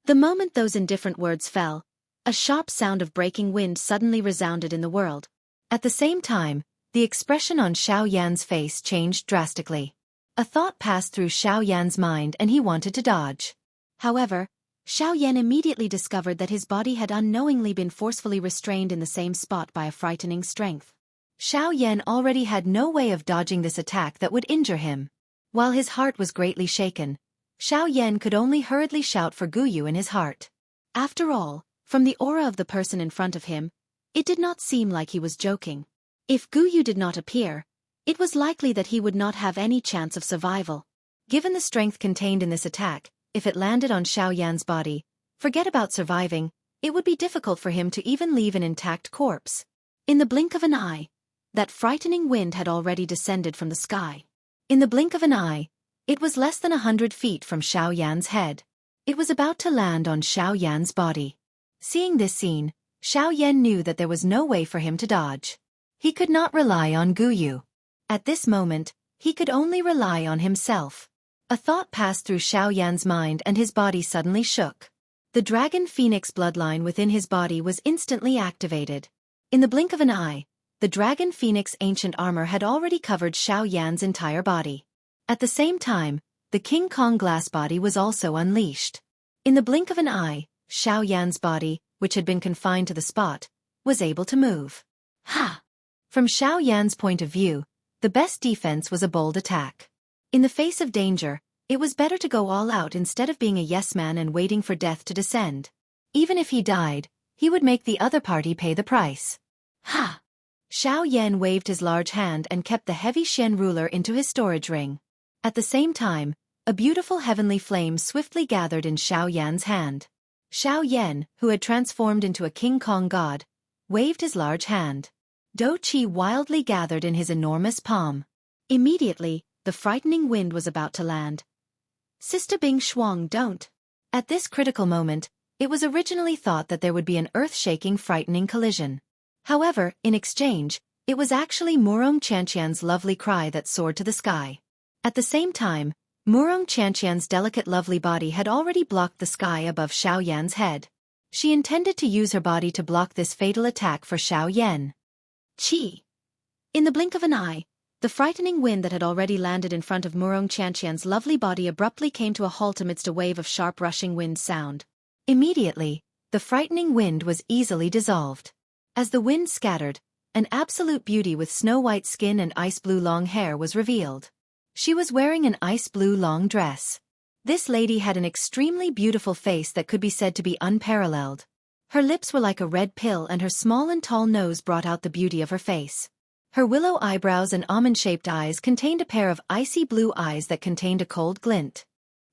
The moment those indifferent words fell, a sharp sound of breaking wind suddenly resounded in the world. At the same time, the expression on Xiao Yan's face changed drastically. A thought passed through Xiao Yan's mind and he wanted to dodge. However, Xiao Yan immediately discovered that his body had unknowingly been forcefully restrained in the same spot by a frightening strength. Xiao Yan already had no way of dodging this attack that would injure him. While his heart was greatly shaken, Xiao Yan could only hurriedly shout for Guyu in his heart. After all, from the aura of the person in front of him, it did not seem like he was joking. If Guyu did not appear, It was likely that he would not have any chance of survival. Given the strength contained in this attack, if it landed on Xiao Yan's body, forget about surviving, it would be difficult for him to even leave an intact corpse. In the blink of an eye, that frightening wind had already descended from the sky. In the blink of an eye, it was less than 100 feet from Xiao Yan's head. It was about to land on Xiao Yan's body. Seeing this scene, Xiao Yan knew that there was no way for him to dodge. He could not rely on Guyu. At this moment, he could only rely on himself. A thought passed through Xiao Yan's mind and his body suddenly shook. The dragon phoenix bloodline within his body was instantly activated. In the blink of an eye, the dragon phoenix ancient armor had already covered Xiao Yan's entire body. At the same time, the King Kong glass body was also unleashed. In the blink of an eye, Xiao Yan's body, which had been confined to the spot, was able to move. Ha! From Xiao Yan's point of view, the best defense was a bold attack. In the face of danger, it was better to go all out instead of being a yes man and waiting for death to descend. Even if he died, he would make the other party pay the price. Ha! Xiao Yan waved his large hand and kept the heavy Shen ruler into his storage ring. At the same time, a beautiful heavenly flame swiftly gathered in Xiao Yan's hand. Xiao Yan, who had transformed into a King Kong god, waved his large hand. Do Qi wildly gathered in his enormous palm. Immediately, the frightening wind was about to land. Sister Bing Shuang, don't. At this critical moment, it was originally thought that there would be an earth-shaking frightening collision. However, in exchange, it was actually Murong Qianxian's lovely cry that soared to the sky. At the same time, Murong Qianxian's delicate lovely body had already blocked the sky above Xiao Yan's head. She intended to use her body to block this fatal attack for Xiao Yan. Qi! In the blink of an eye, the frightening wind that had already landed in front of Murong Qianxian's lovely body abruptly came to a halt amidst a wave of sharp rushing wind sound. Immediately, the frightening wind was easily dissolved. As the wind scattered, an absolute beauty with snow-white skin and ice-blue long hair was revealed. She was wearing an ice-blue long dress. This lady had an extremely beautiful face that could be said to be unparalleled. Her lips were like a red pill and her small and tall nose brought out the beauty of her face. Her willow eyebrows and almond-shaped eyes contained a pair of icy blue eyes that contained a cold glint.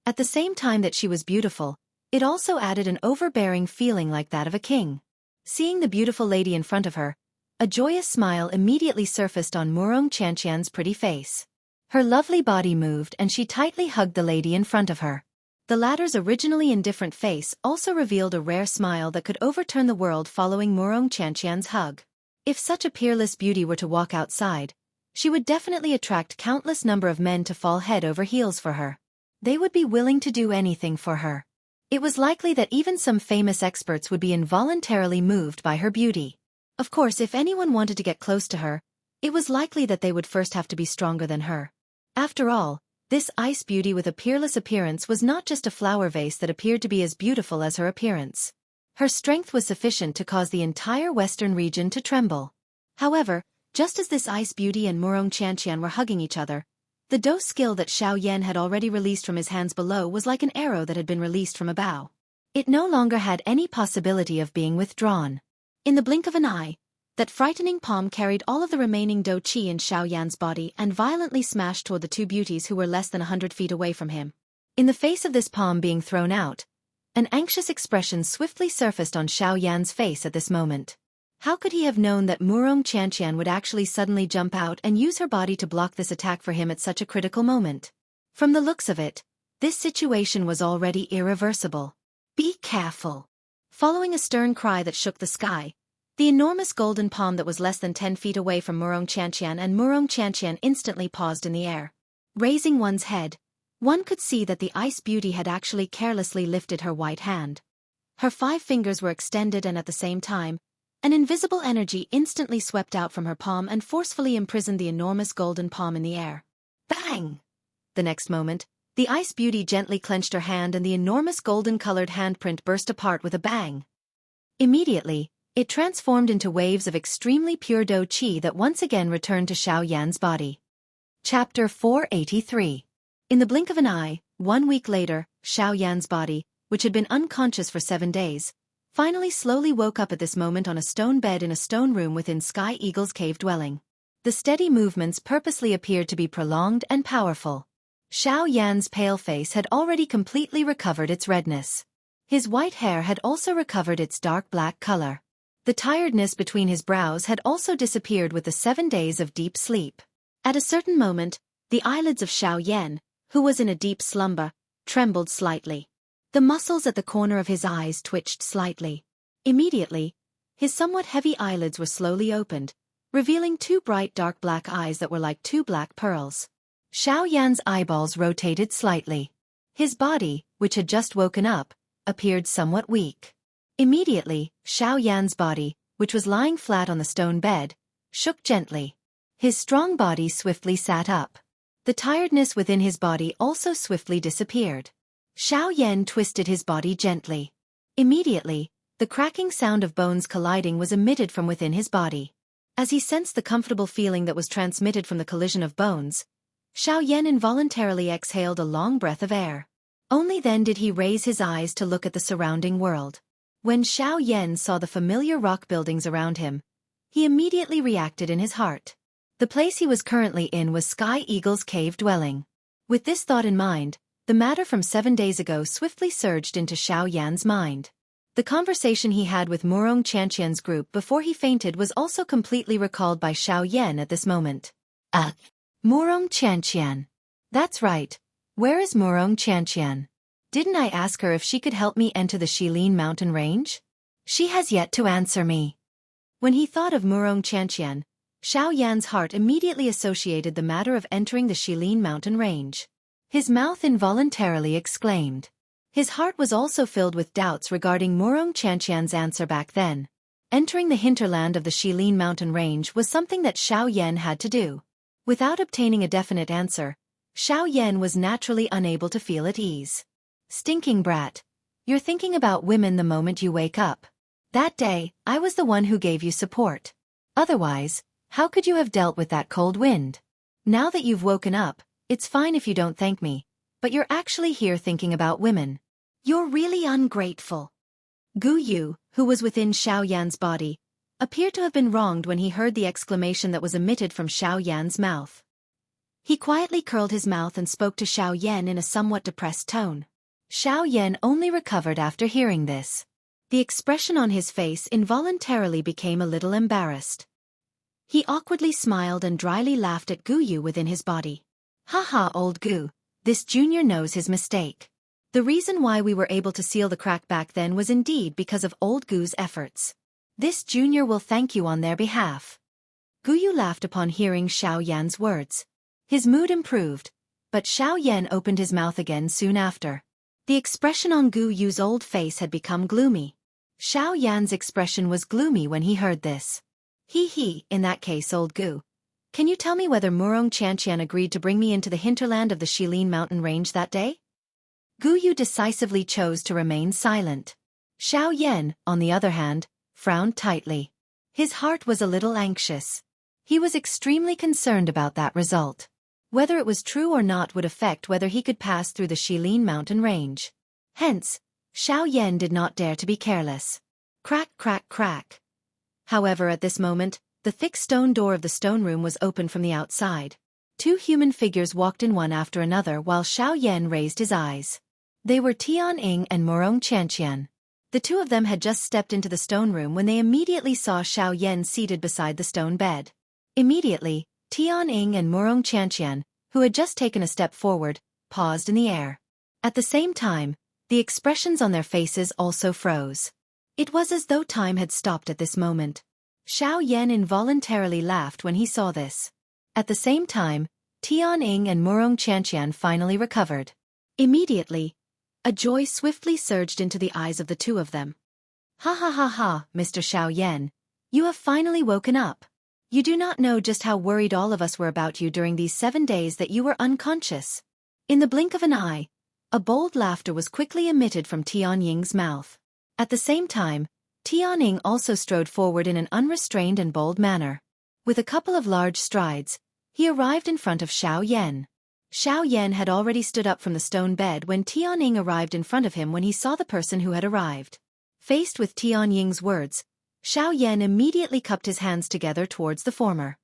At the same time that she was beautiful, it also added an overbearing feeling like that of a king. Seeing the beautiful lady in front of her, a joyous smile immediately surfaced on Murong Qianxian's pretty face. Her lovely body moved and she tightly hugged the lady in front of her. The latter's originally indifferent face also revealed a rare smile that could overturn the world following Murong Qianxian's hug. If such a peerless beauty were to walk outside, she would definitely attract countless number of men to fall head over heels for her. They would be willing to do anything for her. It was likely that even some famous experts would be involuntarily moved by her beauty. Of course, if anyone wanted to get close to her, it was likely that they would first have to be stronger than her. After all, this ice beauty with a peerless appearance was not just a flower vase that appeared to be as beautiful as her appearance. Her strength was sufficient to cause the entire western region to tremble. However, just as this ice beauty and Murong Qianxian were hugging each other, the Do skill that Xiao Yan had already released from his hands below was like an arrow that had been released from a bow. It no longer had any possibility of being withdrawn. In the blink of an eye, that frightening palm carried all of the remaining Do Qi in Xiao Yan's body and violently smashed toward the two beauties who were less than 100 feet away from him. In the face of this palm being thrown out, an anxious expression swiftly surfaced on Xiao Yan's face at this moment. How could he have known that Murong Qianxian would actually suddenly jump out and use her body to block this attack for him at such a critical moment? From the looks of it, this situation was already irreversible. Be careful! Following a stern cry that shook the sky, the enormous golden palm that was less than 10 feet away from Murong Qianxian instantly paused in the air. Raising one's head, one could see that the ice beauty had actually carelessly lifted her white hand. Her 5 fingers were extended and at the same time, an invisible energy instantly swept out from her palm and forcefully imprisoned the enormous golden palm in the air. Bang! The next moment, the ice beauty gently clenched her hand and the enormous golden-colored handprint burst apart with a bang. Immediately, it transformed into waves of extremely pure Do Qi that once again returned to Xiao Yan's body. Chapter 483. In the blink of an eye, 1 week later, Xiao Yan's body, which had been unconscious for 7 days, finally slowly woke up at this moment on a stone bed in a stone room within Sky Eagle's cave dwelling. The steady movements purposely appeared to be prolonged and powerful. Xiao Yan's pale face had already completely recovered its redness. His white hair had also recovered its dark black color. The tiredness between his brows had also disappeared with the 7 days of deep sleep. At a certain moment, the eyelids of Xiao Yan, who was in a deep slumber, trembled slightly. The muscles at the corner of his eyes twitched slightly. Immediately, his somewhat heavy eyelids were slowly opened, revealing 2 bright dark black eyes that were like 2 black pearls. Xiao Yan's eyeballs rotated slightly. His body, which had just woken up, appeared somewhat weak. Immediately, Xiao Yan's body, which was lying flat on the stone bed, shook gently. His strong body swiftly sat up. The tiredness within his body also swiftly disappeared. Xiao Yan twisted his body gently. Immediately, the cracking sound of bones colliding was emitted from within his body. As he sensed the comfortable feeling that was transmitted from the collision of bones, Xiao Yan involuntarily exhaled a long breath of air. Only then did he raise his eyes to look at the surrounding world. When Xiao Yan saw the familiar rock buildings around him, he immediately reacted in his heart. The place he was currently in was Sky Eagle's cave dwelling. With this thought in mind, the matter from 7 days ago swiftly surged into Xiao Yan's mind. The conversation he had with Murong Qianqian's group before he fainted was also completely recalled by Xiao Yan at this moment. Murong Qianqian. That's right. Where is Murong Qianqian? Didn't I ask her if she could help me enter the Shilin mountain range? She has yet to answer me. When he thought of Murong Qianqian, Xiao Yan's heart immediately associated the matter of entering the Shilin mountain range. His mouth involuntarily exclaimed. His heart was also filled with doubts regarding Murong Qianqian's answer back then. Entering the hinterland of the Shilin mountain range was something that Xiao Yan had to do. Without obtaining a definite answer, Xiao Yan was naturally unable to feel at ease. Stinking brat. You're thinking about women the moment you wake up. That day, I was the one who gave you support. Otherwise, how could you have dealt with that cold wind? Now that you've woken up, it's fine if you don't thank me, but you're actually here thinking about women. You're really ungrateful. Gu Yu, who was within Xiao Yan's body, appeared to have been wronged when he heard the exclamation that was emitted from Xiao Yan's mouth. He quietly curled his mouth and spoke to Xiao Yan in a somewhat depressed tone. Xiao Yan only recovered after hearing this. The expression on his face involuntarily became a little embarrassed. He awkwardly smiled and dryly laughed at Gu Yu within his body. Haha, old Gu, this junior knows his mistake. The reason why we were able to seal the crack back then was indeed because of old Gu's efforts. This junior will thank you on their behalf. Gu Yu laughed upon hearing Xiao Yan's words. His mood improved, but Xiao Yan opened his mouth again soon after. The expression on Gu Yu's old face had become gloomy. Xiao Yan's expression was gloomy when he heard this. In that case, old Gu, can you tell me whether Murong Qianqian agreed to bring me into the hinterland of the Shilin mountain range that day? Gu Yu decisively chose to remain silent. Xiao Yan, on the other hand, frowned tightly. His heart was a little anxious. He was extremely concerned about that result. Whether it was true or not would affect whether he could pass through the Shilin mountain range. Hence, Xiao Yan did not dare to be careless. Crack, crack, crack. However, at this moment, the thick stone door of the stone room was opened from the outside. 2 human figures walked in one after another while Xiao Yan raised his eyes. They were Tianying and Murong Qianqian. The 2 of them had just stepped into the stone room when they immediately saw Xiao Yan seated beside the stone bed. Immediately, Tianying and Murong Qianqian, who had just taken a step forward, paused in the air. At the same time, the expressions on their faces also froze. It was as though time had stopped at this moment. Xiao Yan involuntarily laughed when he saw this. At the same time, Tianying and Murong Qianqian finally recovered. Immediately, a joy swiftly surged into the eyes of the 2 of them. Ha ha ha ha, Mr. Xiao Yan, you have finally woken up. You do not know just how worried all of us were about you during these 7 days that you were unconscious. In the blink of an eye, a bold laughter was quickly emitted from Tianying's mouth. At the same time, Tianying also strode forward in an unrestrained and bold manner. With a couple of large strides, he arrived in front of Xiao Yan. Xiao Yan had already stood up from the stone bed when Tianying arrived in front of him when he saw the person who had arrived. Faced with Tianying's words, Xiao Yan immediately cupped his hands together towards the former.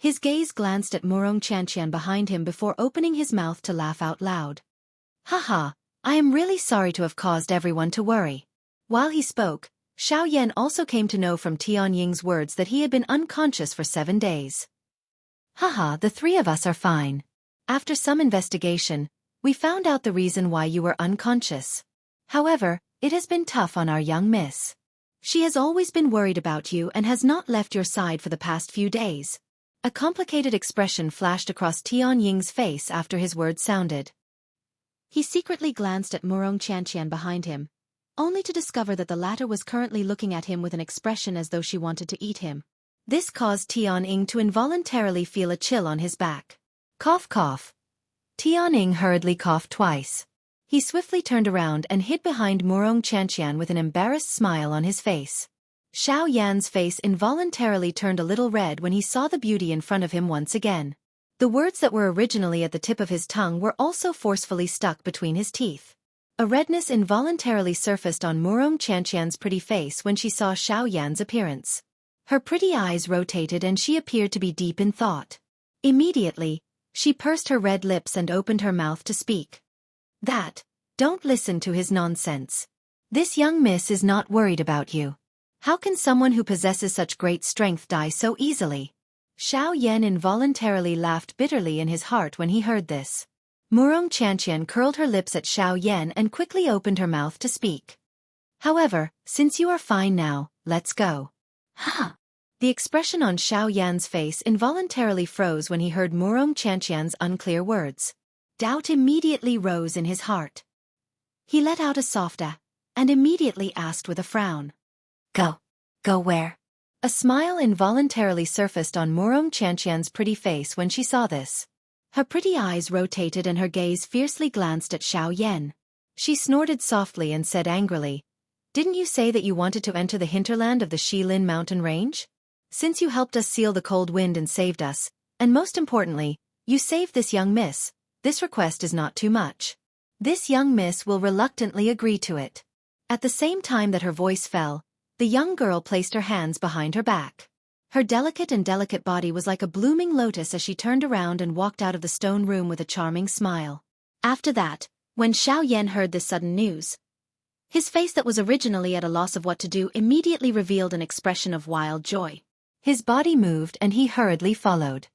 His gaze glanced at Murong Xianxian behind him before opening his mouth to laugh out loud. Haha, I am really sorry to have caused everyone to worry. While he spoke, Xiao Yan also came to know from Tianying's words that he had been unconscious for 7 days. Haha, the 3 of us are fine. After some investigation, we found out the reason why you were unconscious. However, it has been tough on our young miss. She has always been worried about you and has not left your side for the past few days. A complicated expression flashed across Tianying's face after his words sounded. He secretly glanced at Murong Xianxian behind him, only to discover that the latter was currently looking at him with an expression as though she wanted to eat him. This caused Tianying to involuntarily feel a chill on his back. Cough cough. Tianying hurriedly coughed twice. He swiftly turned around and hid behind Murong Xianxian with an embarrassed smile on his face. Xiao Yan's face involuntarily turned a little red when he saw the beauty in front of him once again. The words that were originally at the tip of his tongue were also forcefully stuck between his teeth. A redness involuntarily surfaced on Murong Xianxian's pretty face when she saw Xiao Yan's appearance. Her pretty eyes rotated and she appeared to be deep in thought. Immediately, she pursed her red lips and opened her mouth to speak. Don't listen to his nonsense. This young miss is not worried about you. How can someone who possesses such great strength die so easily? Xiao Yan involuntarily laughed bitterly in his heart when he heard this. Murong Xianxian curled her lips at Xiao Yan and quickly opened her mouth to speak. However, since you are fine now, let's go. Ha! The expression on Xiao Yan's face involuntarily froze when he heard Murong Xianxian's unclear words. Doubt immediately rose in his heart. He let out a soft ah, and immediately asked with a frown. Go. Go where? A smile involuntarily surfaced on Murong Xianxian's pretty face when she saw this. Her pretty eyes rotated and her gaze fiercely glanced at Xiao Yan. She snorted softly and said angrily, Didn't you say that you wanted to enter the hinterland of the Shilin mountain range? Since you helped us seal the cold wind and saved us, and most importantly, you saved this young miss, this request is not too much. This young miss will reluctantly agree to it. At the same time that her voice fell, the young girl placed her hands behind her back. Her delicate body was like a blooming lotus as she turned around and walked out of the stone room with a charming smile. After that, when Xiao Yan heard this sudden news, his face that was originally at a loss of what to do immediately revealed an expression of wild joy. His body moved and he hurriedly followed.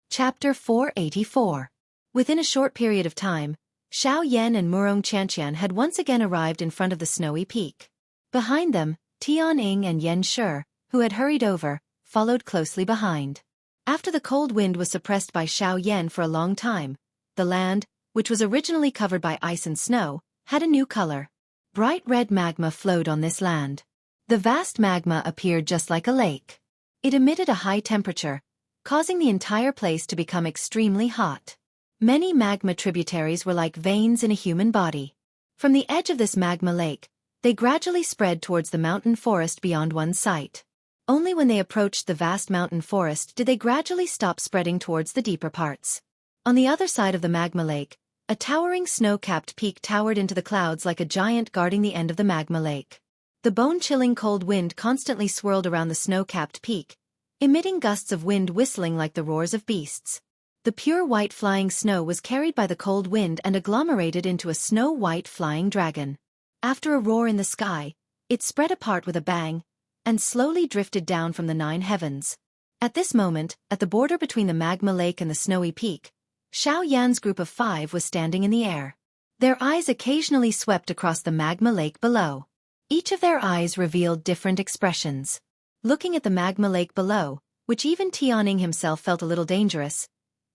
Chapter 484. Within a short period of time, Xiao Yan and Murong Xianxian had once again arrived in front of the snowy peak. Behind them, Tianying and Yen Shi, who had hurried over, followed closely behind. After the cold wind was suppressed by Xiao Yan for a long time, the land, which was originally covered by ice and snow, had a new color. Bright red magma flowed on this land. The vast magma appeared just like a lake. It emitted a high temperature, causing the entire place to become extremely hot. Many magma tributaries were like veins in a human body. From the edge of this magma lake, they gradually spread towards the mountain forest beyond one's sight. Only when they approached the vast mountain forest did they gradually stop spreading towards the deeper parts. On the other side of the magma lake, a towering snow-capped peak towered into the clouds like a giant guarding the end of the magma lake. The bone-chilling cold wind constantly swirled around the snow-capped peak, emitting gusts of wind whistling like the roars of beasts. The pure white flying snow was carried by the cold wind and agglomerated into a snow-white flying dragon. After a roar in the sky, it spread apart with a bang, and slowly drifted down from the 9 heavens. At this moment, at the border between the magma lake and the snowy peak, Xiao Yan's group of 5 was standing in the air. Their eyes occasionally swept across the magma lake below. Each of their eyes revealed different expressions. Looking at the magma lake below, which even Tianying himself felt a little dangerous,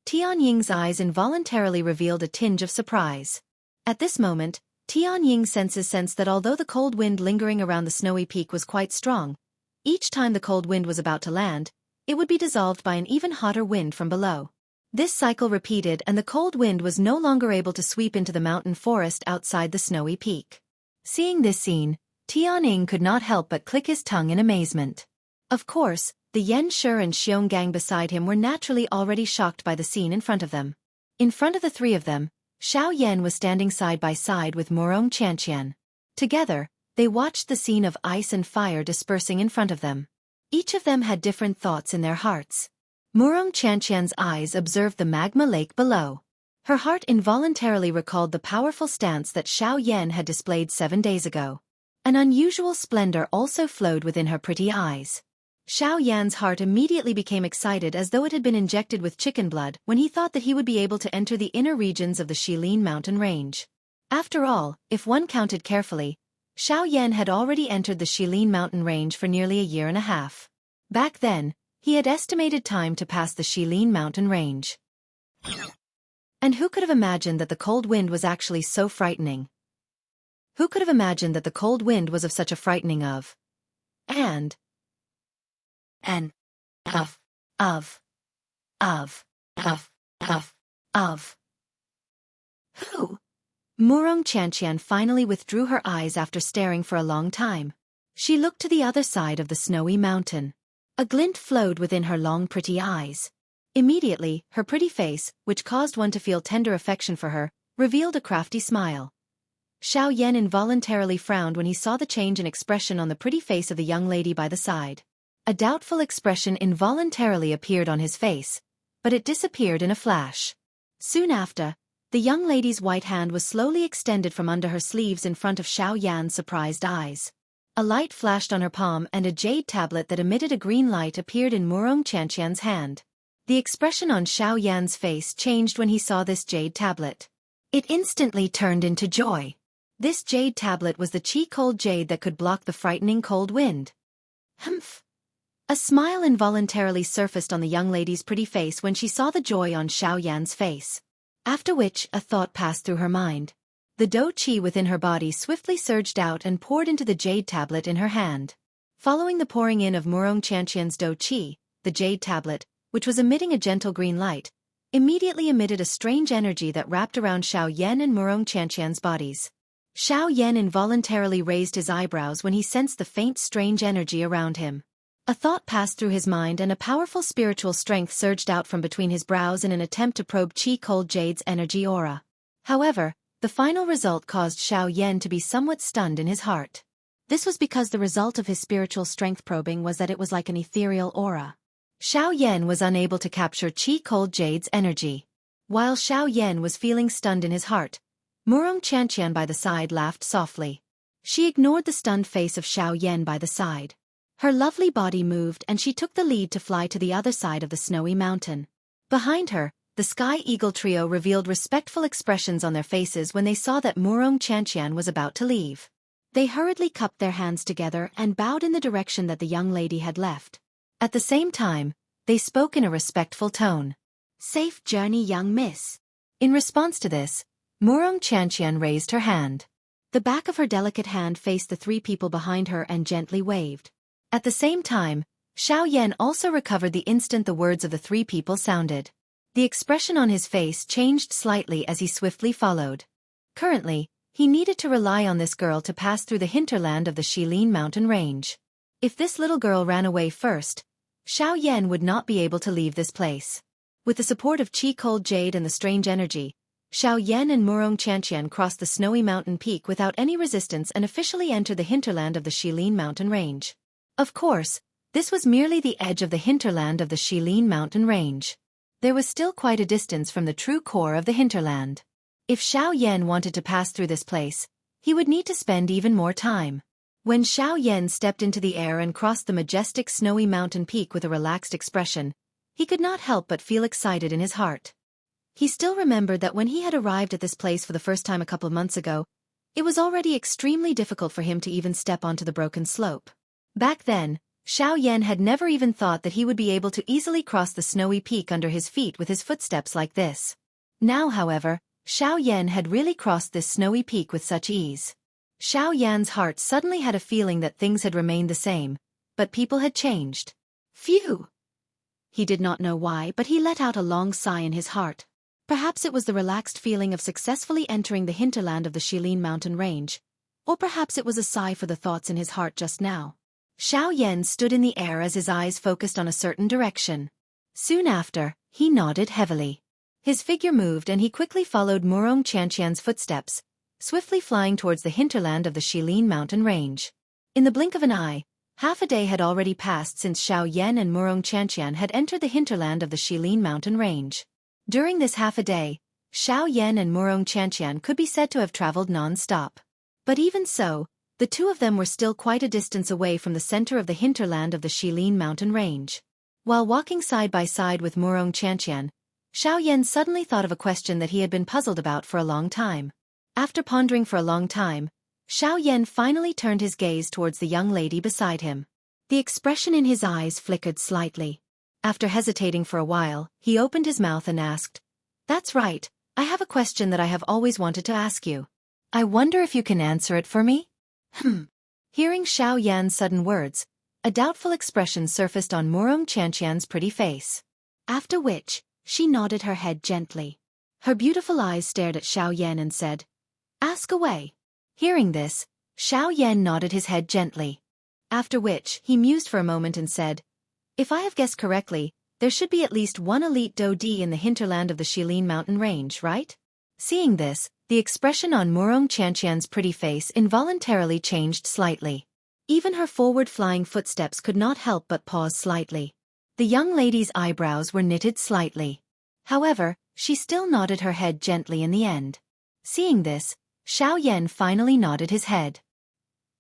Tianying's eyes involuntarily revealed a tinge of surprise. At this moment, Tianying's senses sensed that although the cold wind lingering around the snowy peak was quite strong, each time the cold wind was about to land, it would be dissolved by an even hotter wind from below. This cycle repeated and the cold wind was no longer able to sweep into the mountain forest outside the snowy peak. Seeing this scene, Tianying could not help but click his tongue in amazement. Of course, the Yen Shi and Xionggang beside him were naturally already shocked by the scene in front of them. In front of the 3 of them, Xiao Yan was standing side by side with Murong Xianxian. Together, they watched the scene of ice and fire dispersing in front of them. Each of them had different thoughts in their hearts. Murong Qianqian's eyes observed the magma lake below. Her heart involuntarily recalled the powerful stance that Xiao Yan had displayed 7 days ago. An unusual splendor also flowed within her pretty eyes. Xiao Yan's heart immediately became excited as though it had been injected with chicken blood when he thought that he would be able to enter the inner regions of the Shilin mountain range. After all, if one counted carefully, Xiao Yan had already entered the Shilin mountain range for nearly a year and a half. Back then, he had estimated time to pass the Shilin mountain range. And who could have imagined that the cold wind was actually so frightening? Who could have imagined that the cold wind was of such a frightening of? Who? Murong Qianqian finally withdrew her eyes after staring for a long time. She looked to the other side of the snowy mountain. A glint flowed within her long pretty eyes. Immediately, her pretty face, which caused one to feel tender affection for her, revealed a crafty smile. Xiao Yan involuntarily frowned when he saw the change in expression on the pretty face of the young lady by the side. A doubtful expression involuntarily appeared on his face, but it disappeared in a flash. Soon after, the young lady's white hand was slowly extended from under her sleeves in front of Xiao Yan's surprised eyes. A light flashed on her palm and a jade tablet that emitted a green light appeared in Murong Qianqian's hand. The expression on Xiao Yan's face changed when he saw this jade tablet. It instantly turned into joy. This jade tablet was the chi-cold jade that could block the frightening cold wind. Humph! A smile involuntarily surfaced on the young lady's pretty face when she saw the joy on Xiao Yan's face. After which, a thought passed through her mind. The dou qi within her body swiftly surged out and poured into the jade tablet in her hand. Following the pouring in of Murong Qianqian's dou qi, the jade tablet, which was emitting a gentle green light, immediately emitted a strange energy that wrapped around Xiao Yan and Murong Qianqian's bodies. Xiao Yan involuntarily raised his eyebrows when he sensed the faint strange energy around him. A thought passed through his mind and a powerful spiritual strength surged out from between his brows in an attempt to probe Chi-Cold Jade's energy aura. However, the final result caused Xiao Yan to be somewhat stunned in his heart. This was because the result of his spiritual strength probing was that it was like an ethereal aura. Xiao Yan was unable to capture Chi-Cold Jade's energy. While Xiao Yan was feeling stunned in his heart, Murong Qianqian by the side laughed softly. She ignored the stunned face of Xiao Yan by the side. Her lovely body moved and she took the lead to fly to the other side of the snowy mountain. Behind her, the Sky Eagle trio revealed respectful expressions on their faces when they saw that Murong Qianqian was about to leave. They hurriedly cupped their hands together and bowed in the direction that the young lady had left. At the same time, they spoke in a respectful tone. "Safe journey, young miss." In response to this, Murong Qianqian raised her hand. The back of her delicate hand faced the 3 people behind her and gently waved. At the same time, Xiao Yan also recovered the instant the words of the 3 people sounded. The expression on his face changed slightly as he swiftly followed. Currently, he needed to rely on this girl to pass through the hinterland of the Shilin mountain range. If this little girl ran away first, Xiao Yan would not be able to leave this place. With the support of Chi-Cold Jade and the strange energy, Xiao Yan and Murong Qianqian crossed the snowy mountain peak without any resistance and officially entered the hinterland of the Shilin mountain range. Of course, this was merely the edge of the hinterland of the Shilin mountain range. There was still quite a distance from the true core of the hinterland. If Xiao Yan wanted to pass through this place, he would need to spend even more time. When Xiao Yan stepped into the air and crossed the majestic snowy mountain peak with a relaxed expression, he could not help but feel excited in his heart. He still remembered that when he had arrived at this place for the first time a couple of months ago, it was already extremely difficult for him to even step onto the broken slope. Back then, Xiao Yan had never even thought that he would be able to easily cross the snowy peak under his feet with his footsteps like this. Now, however, Xiao Yan had really crossed this snowy peak with such ease. Xiao Yan's heart suddenly had a feeling that things had remained the same, but people had changed. Phew! He did not know why, but he let out a long sigh in his heart. Perhaps it was the relaxed feeling of successfully entering the hinterland of the Shilin mountain range, or perhaps it was a sigh for the thoughts in his heart just now. Xiao Yan stood in the air as his eyes focused on a certain direction. Soon after, he nodded heavily. His figure moved and he quickly followed Murong Qianqian's footsteps, swiftly flying towards the hinterland of the Shilin mountain range. In the blink of an eye, Half a day had already passed since Xiao Yan and Murong Qianqian had entered the hinterland of the Shilin mountain range. During this half a day, Xiao Yan and Murong Qianqian could be said to have traveled non-stop. But even so, the two of them were still quite a distance away from the center of the hinterland of the Shilin mountain range. While walking side by side with Murong Qianqian, Xiao Yan suddenly thought of a question that he had been puzzled about for a long time. After pondering for a long time, Xiao Yan finally turned his gaze towards the young lady beside him. The expression in his eyes flickered slightly. After hesitating for a while, he opened his mouth and asked, "That's right, I have a question that I have always wanted to ask you. I wonder if you can answer it for me?" Hearing Xiao Yan's sudden words, a doubtful expression surfaced on Murong Qianqian's pretty face. After which, she nodded her head gently. Her beautiful eyes stared at Xiao Yan and said, "Ask away." Hearing this, Xiao Yan nodded his head gently. After which, he mused for a moment and said, "If I have guessed correctly, there should be at least one elite Dodi in the hinterland of the Shilin mountain range, right?" Seeing this, the expression on Murong Qianqian's pretty face involuntarily changed slightly. Even her forward-flying footsteps could not help but pause slightly. The young lady's eyebrows were knitted slightly. However, she still nodded her head gently in the end. Seeing this, Xiao Yan finally nodded his head.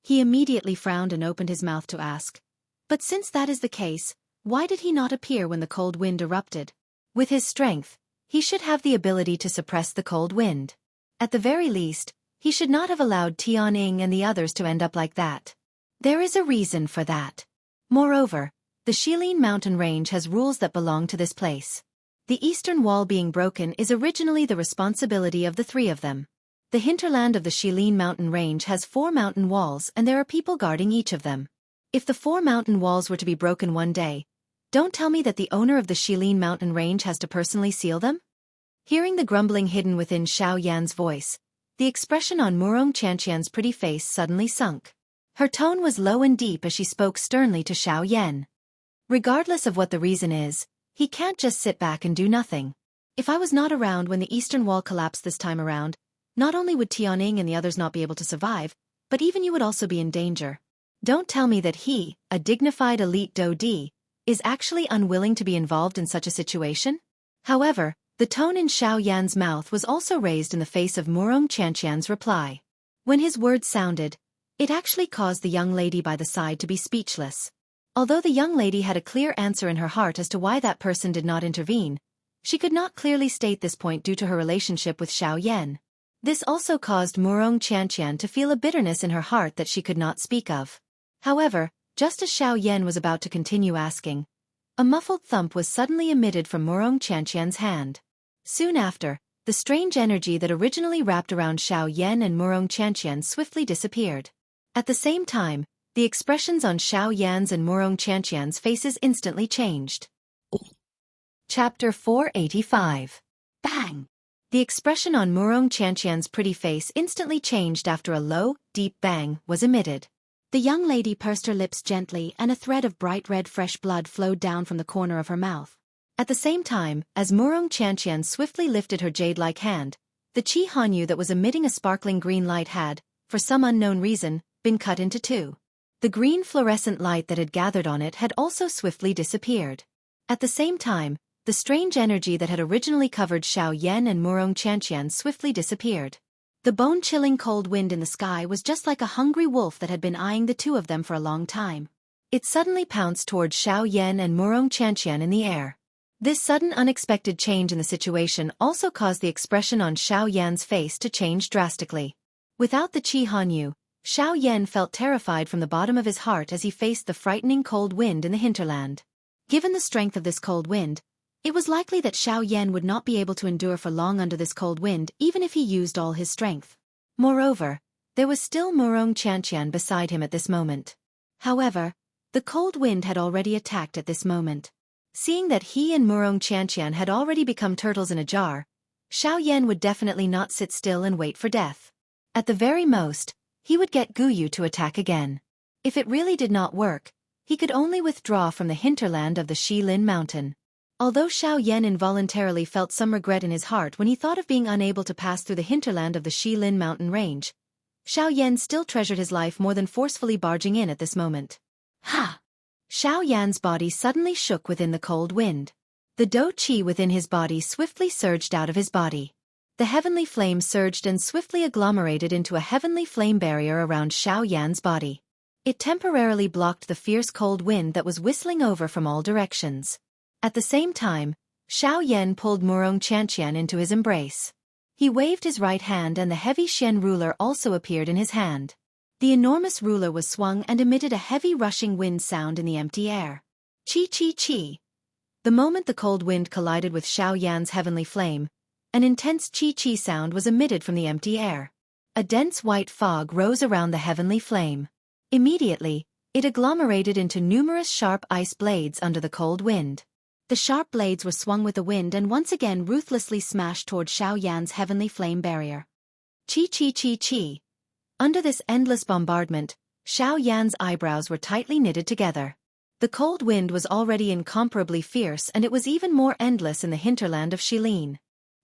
He immediately frowned and opened his mouth to ask, "But since that is the case, why did he not appear when the cold wind erupted? With his strength, he should have the ability to suppress the cold wind. At the very least, he should not have allowed Tianying and the others to end up like that. There is a reason for that. Moreover, the Shilin mountain range has rules that belong to this place. The eastern wall being broken is originally the responsibility of the three of them. The hinterland of the Shilin mountain range has 4 mountain walls and there are people guarding each of them. If the 4 mountain walls were to be broken one day, don't tell me that the owner of the Shilin mountain range has to personally seal them?" Hearing the grumbling hidden within Xiao Yan's voice, the expression on Murong Qianqian's pretty face suddenly sunk. Her tone was low and deep as she spoke sternly to Xiao Yan. "Regardless of what the reason is, he can't just sit back and do nothing. If I was not around when the eastern wall collapsed this time around, not only would Tianying and the others not be able to survive, but even you would also be in danger. Don't tell me that he, a dignified elite Dodi, is actually unwilling to be involved in such a situation?" However, the tone in Xiao Yan's mouth was also raised in the face of Murong Qianqian's reply. When his words sounded, it actually caused the young lady by the side to be speechless. Although the young lady had a clear answer in her heart as to why that person did not intervene, she could not clearly state this point due to her relationship with Xiao Yan. This also caused Murong Qianqian to feel a bitterness in her heart that she could not speak of. However, just as Xiao Yan was about to continue asking, a muffled thump was suddenly emitted from Murong Qianqian's hand. Soon after, the strange energy that originally wrapped around Xiao Yan and Murong Qianqian swiftly disappeared. At the same time, the expressions on Xiao Yan's and Murong Qianqian's faces instantly changed. Chapter 485. Bang! The expression on Murong Qianqian's pretty face instantly changed after a low, deep bang was emitted. The young lady pursed her lips gently and a thread of bright red fresh blood flowed down from the corner of her mouth. At the same time, as Murong Qianqian swiftly lifted her jade-like hand, the Qi Hanyu that was emitting a sparkling green light had, for some unknown reason, been cut into 2. The green fluorescent light that had gathered on it had also swiftly disappeared. At the same time, the strange energy that had originally covered Xiao Yan and Murong Qianqian swiftly disappeared. The bone-chilling cold wind in the sky was just like a hungry wolf that had been eyeing the two of them for a long time. It suddenly pounced towards Xiao Yan and Murong Qianqian in the air. This sudden unexpected change in the situation also caused the expression on Xiao Yan's face to change drastically. Without the Qi Hanyu, Xiao Yan felt terrified from the bottom of his heart as he faced the frightening cold wind in the hinterland. Given the strength of this cold wind, it was likely that Xiao Yan would not be able to endure for long under this cold wind even if he used all his strength. Moreover, there was still Murong Qianqian beside him at this moment. However, the cold wind had already attacked at this moment. Seeing that he and Murong Qianqian had already become turtles in a jar, Xiao Yan would definitely not sit still and wait for death. At the very most, he would get Guyu to attack again. If it really did not work, he could only withdraw from the hinterland of the Shilin mountain. Although Xiao Yan involuntarily felt some regret in his heart when he thought of being unable to pass through the hinterland of the Shilin mountain range, Xiao Yan still treasured his life more than forcefully barging in at this moment. Ha! Xiao Yan's body suddenly shook within the cold wind. The dou qi within his body swiftly surged out of his body. The heavenly flame surged and swiftly agglomerated into a heavenly flame barrier around Xiao Yan's body. It temporarily blocked the fierce cold wind that was whistling over from all directions. At the same time, Xiao Yan pulled Murong Xianxian into his embrace. He waved his right hand and the heavy Xian ruler also appeared in his hand. The enormous ruler was swung and emitted a heavy rushing wind sound in the empty air. Chi chi chi. The moment the cold wind collided with Xiao Yan's heavenly flame, an intense chi chi sound was emitted from the empty air. A dense white fog rose around the heavenly flame. Immediately, it agglomerated into numerous sharp ice blades under the cold wind. The sharp blades were swung with the wind and once again ruthlessly smashed toward Xiao Yan's heavenly flame barrier. Chi chi chi chi. Under this endless bombardment, Xiao Yan's eyebrows were tightly knitted together. The cold wind was already incomparably fierce and it was even more endless in the hinterland of Shilin.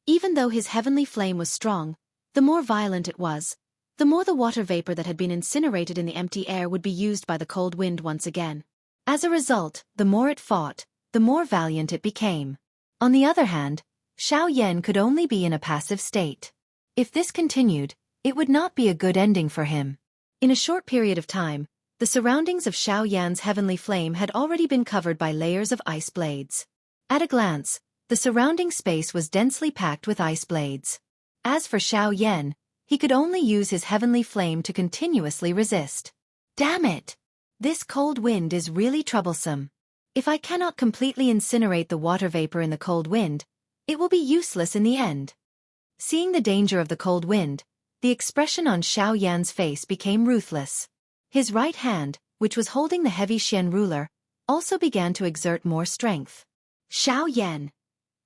Even though his heavenly flame was strong, the more violent it was, the more the water vapor that had been incinerated in the empty air would be used by the cold wind once again. As a result, the more it fought, the more valiant it became. On the other hand, Xiao Yan could only be in a passive state. If this continued, it would not be a good ending for him. In a short period of time, the surroundings of Xiao Yan's heavenly flame had already been covered by layers of ice blades. At a glance, the surrounding space was densely packed with ice blades. As for Xiao Yan, he could only use his heavenly flame to continuously resist. Damn it! This cold wind is really troublesome. If I cannot completely incinerate the water vapor in the cold wind, it will be useless in the end. Seeing the danger of the cold wind, the expression on Xiao Yan's face became ruthless. His right hand, which was holding the heavy Xian ruler, also began to exert more strength. Xiao Yan,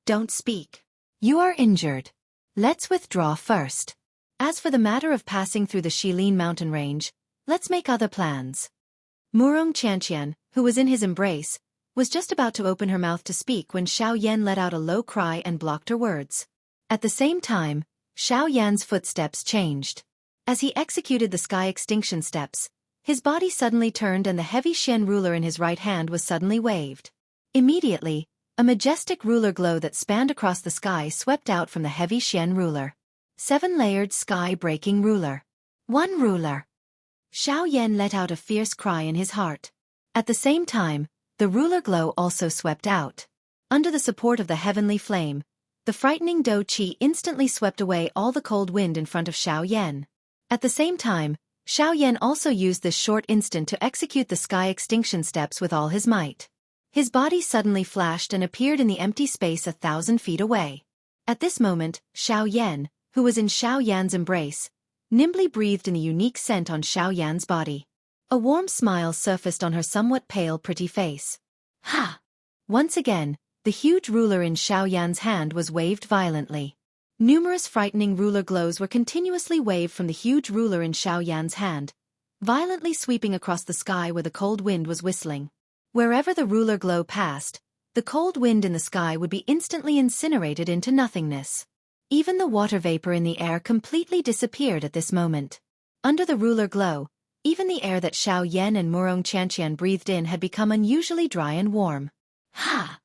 don't speak. You are injured. Let's withdraw first. As for the matter of passing through the Shilin mountain range, let's make other plans. Murong Xianxian, who was in his embrace, was just about to open her mouth to speak when Xiao Yan let out a low cry and blocked her words. At the same time, Xiao Yan's footsteps changed. As he executed the sky extinction steps, his body suddenly turned and the heavy Xian ruler in his right hand was suddenly waved. Immediately, a majestic ruler glow that spanned across the sky swept out from the heavy Xian ruler. 7-layered sky-breaking ruler. One ruler. Xiao Yan let out a fierce cry in his heart. At the same time, the ruler glow also swept out. Under the support of the heavenly flame, the frightening dou qi instantly swept away all the cold wind in front of Xiao Yan. At the same time, Xiao Yan also used this short instant to execute the sky extinction steps with all his might. His body suddenly flashed and appeared in the empty space 1,000 feet away. At this moment, Xiao Yan, who was in Xiao Yan's embrace, nimbly breathed in the unique scent on Xiao Yan's body. A warm smile surfaced on her somewhat pale pretty face. Ha! Once again, the huge ruler in Xiao Yan's hand was waved violently. Numerous frightening ruler glows were continuously waved from the huge ruler in Xiao Yan's hand, violently sweeping across the sky where the cold wind was whistling. Wherever the ruler glow passed, the cold wind in the sky would be instantly incinerated into nothingness. Even the water vapor in the air completely disappeared at this moment. Under the ruler glow, even the air that Xiao Yan and Murong Xianxian breathed in had become unusually dry and warm. Ha!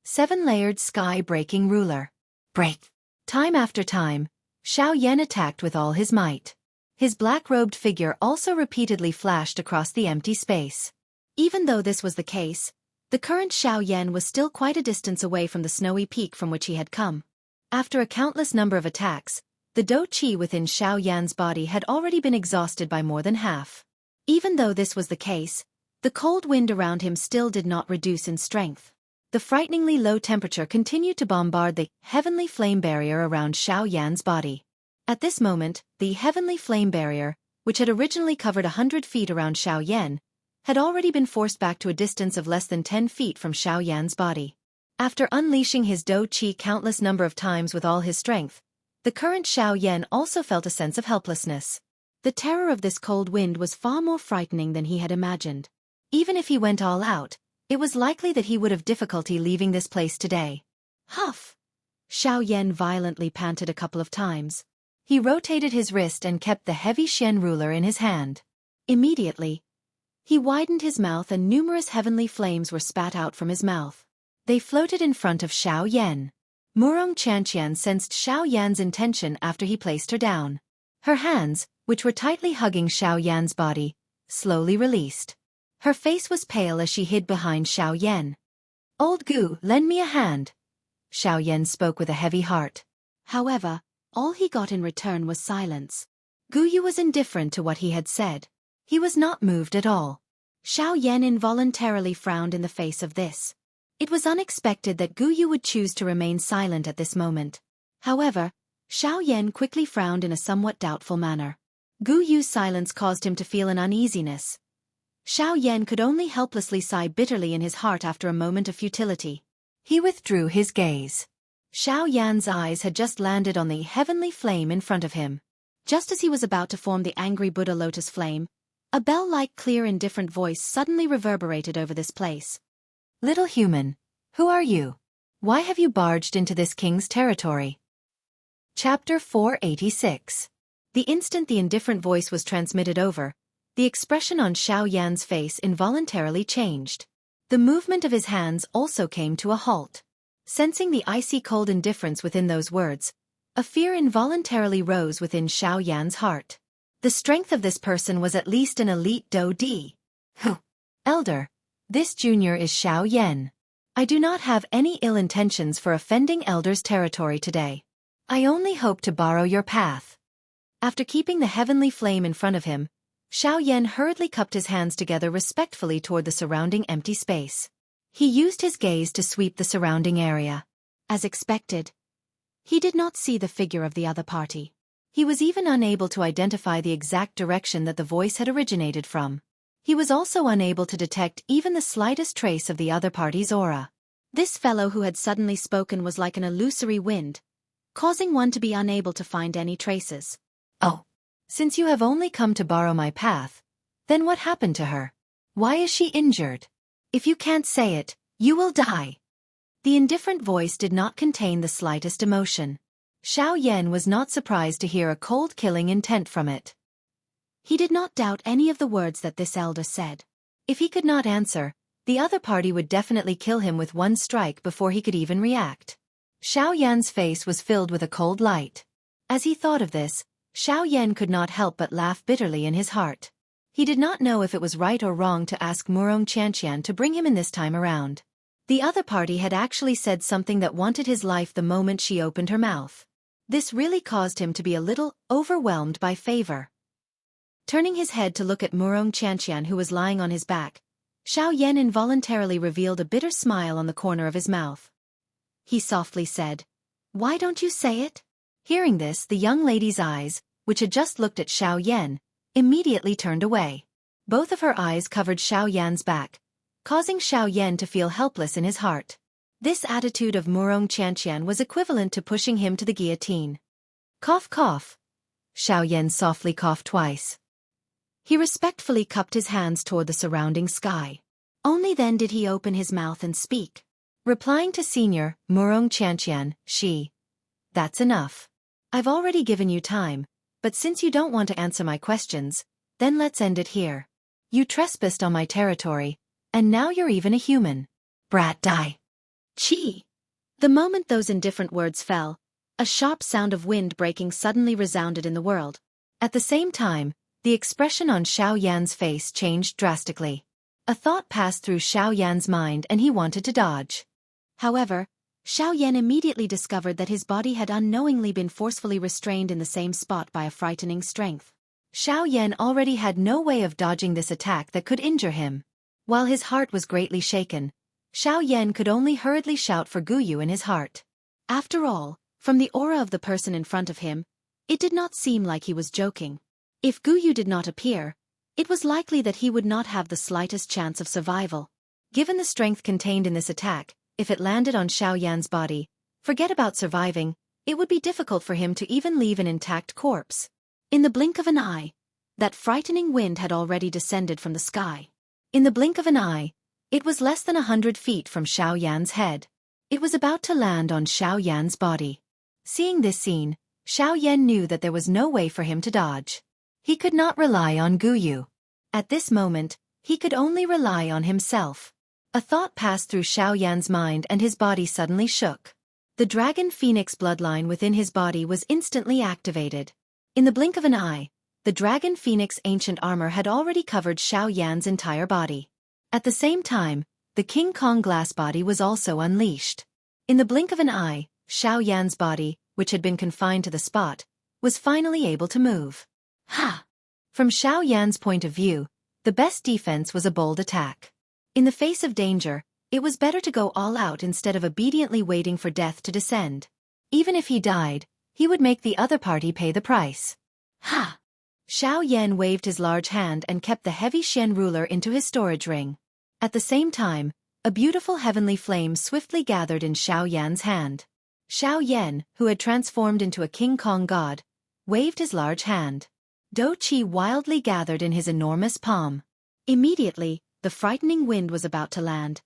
7-layered sky-breaking ruler. Break! Time after time, Xiao Yan attacked with all his might. His black-robed figure also repeatedly flashed across the empty space. Even though this was the case, the current Xiao Yan was still quite a distance away from the snowy peak from which he had come. After a countless number of attacks, the dou qi within Xiao Yan's body had already been exhausted by more than half. Even though this was the case, the cold wind around him still did not reduce in strength. The frighteningly low temperature continued to bombard the heavenly flame barrier around Xiao Yan's body. At this moment, the heavenly flame barrier, which had originally covered 100 feet around Xiao Yan, had already been forced back to a distance of less than 10 feet from Xiao Yan's body. After unleashing his dou qi countless number of times with all his strength, the current Xiao Yan also felt a sense of helplessness. The terror of this cold wind was far more frightening than he had imagined. Even if he went all out, it was likely that he would have difficulty leaving this place today. Huff! Xiao Yan violently panted a couple of times. He rotated his wrist and kept the heavy Xian ruler in his hand. Immediately, He widened his mouth and numerous heavenly flames were spat out from his mouth. They floated in front of Xiao Yan. Murong Qianqian sensed Xiao Yan's intention after he placed her down. Her hands, which were tightly hugging Xiao Yan's body, slowly released. Her face was pale as she hid behind Xiao Yan. "Old Gu, lend me a hand." Xiao Yan spoke with a heavy heart. However, all he got in return was silence. Gu Yu was indifferent to what he had said. He was not moved at all. Xiao Yan involuntarily frowned in the face of this. It was unexpected that Gu Yu would choose to remain silent at this moment. However, Xiao Yan quickly frowned in a somewhat doubtful manner. Gu Yu's silence caused him to feel an uneasiness. Xiao Yan could only helplessly sigh bitterly in his heart after a moment of futility. He withdrew his gaze. Xiao Yan's eyes had just landed on the heavenly flame in front of him. Just as he was about to form the angry Buddha lotus flame, a bell-like clear indifferent voice suddenly reverberated over this place. "Little human, who are you? Why have you barged into this king's territory?" Chapter 486. The instant the indifferent voice was transmitted over, the expression on Xiao Yan's face involuntarily changed. The movement of his hands also came to a halt. Sensing the icy cold indifference within those words, a fear involuntarily rose within Xiao Yan's heart. The strength of this person was at least an elite Do Di. "Elder, this junior is Xiao Yan. I do not have any ill intentions for offending Elder's territory today. I only hope to borrow your path." After keeping the heavenly flame in front of him, Xiao Yan hurriedly cupped his hands together respectfully toward the surrounding empty space. He used his gaze to sweep the surrounding area. As expected, he did not see the figure of the other party. He was even unable to identify the exact direction that the voice had originated from. He was also unable to detect even the slightest trace of the other party's aura. This fellow who had suddenly spoken was like an illusory wind, causing one to be unable to find any traces. "Oh, since you have only come to borrow my path, then what happened to her? Why is she injured? If you can't say it, you will die." The indifferent voice did not contain the slightest emotion. Xiao Yan was not surprised to hear a cold killing intent from it. He did not doubt any of the words that this elder said. If he could not answer, the other party would definitely kill him with one strike before he could even react. Xiao Yan's face was filled with a cold light. As he thought of this, Xiao Yan could not help but laugh bitterly in his heart. He did not know if it was right or wrong to ask Murong Qianqian to bring him in this time around. The other party had actually said something that wanted his life the moment she opened her mouth. This really caused him to be a little overwhelmed by favor. Turning his head to look at Murong Qianqian who was lying on his back, Xiao Yan involuntarily revealed a bitter smile on the corner of his mouth. He softly said, "Why don't you say it?" Hearing this, the young lady's eyes, which had just looked at Xiao Yan, immediately turned away. Both of her eyes covered Xiao Yan's back, causing Xiao Yan to feel helpless in his heart. This attitude of Murong Qianqian was equivalent to pushing him to the guillotine. "Cough cough." Xiao Yan softly coughed twice. He respectfully cupped his hands toward the surrounding sky. Only then did he open his mouth and speak. Replying to Senior Murong Qianqian, "That's enough. I've already given you time, but since you don't want to answer my questions, then let's end it here. You trespassed on my territory, and now you're even a human. Brat die." "Chi!" The moment those indifferent words fell, a sharp sound of wind breaking suddenly resounded in the world. At the same time, the expression on Xiao Yan's face changed drastically. A thought passed through Xiao Yan's mind and he wanted to dodge. However, Xiao Yan immediately discovered that his body had unknowingly been forcefully restrained in the same spot by a frightening strength. Xiao Yan already had no way of dodging this attack that could injure him. While his heart was greatly shaken, Xiao Yan could only hurriedly shout for Gu Yu in his heart. After all, from the aura of the person in front of him, it did not seem like he was joking. If Gu Yu did not appear, it was likely that he would not have the slightest chance of survival. Given the strength contained in this attack, if it landed on Xiao Yan's body, forget about surviving, it would be difficult for him to even leave an intact corpse. In the blink of an eye, that frightening wind had already descended from the sky. In the blink of an eye, it was less than 100 feet from Xiao Yan's head. It was about to land on Xiao Yan's body. Seeing this scene, Xiao Yan knew that there was no way for him to dodge. He could not rely on Gu Yu. At this moment, He could only rely on himself. A thought passed through Xiaoyan's mind and his body suddenly shook. The dragon phoenix bloodline within his body was instantly activated. In the blink of an eye, the dragon phoenix ancient armor had already covered Xiaoyan's entire body. At the same time, the King Kong glass body was also unleashed. In the blink of an eye, Xiaoyan's body, which had been confined to the spot, was finally able to move. Ha! From Xiaoyan's point of view, the best defense was a bold attack. In the face of danger, it was better to go all out instead of obediently waiting for death to descend. Even if he died, he would make the other party pay the price. Ha! Xiaoyan waved his large hand and kept the heavy Xian ruler into his storage ring. At the same time, a beautiful heavenly flame swiftly gathered in Xiaoyan's hand. Xiaoyan, who had transformed into a King Kong god, waved his large hand. Do Qi wildly gathered in his enormous palm. Immediately, the frightening wind was about to land.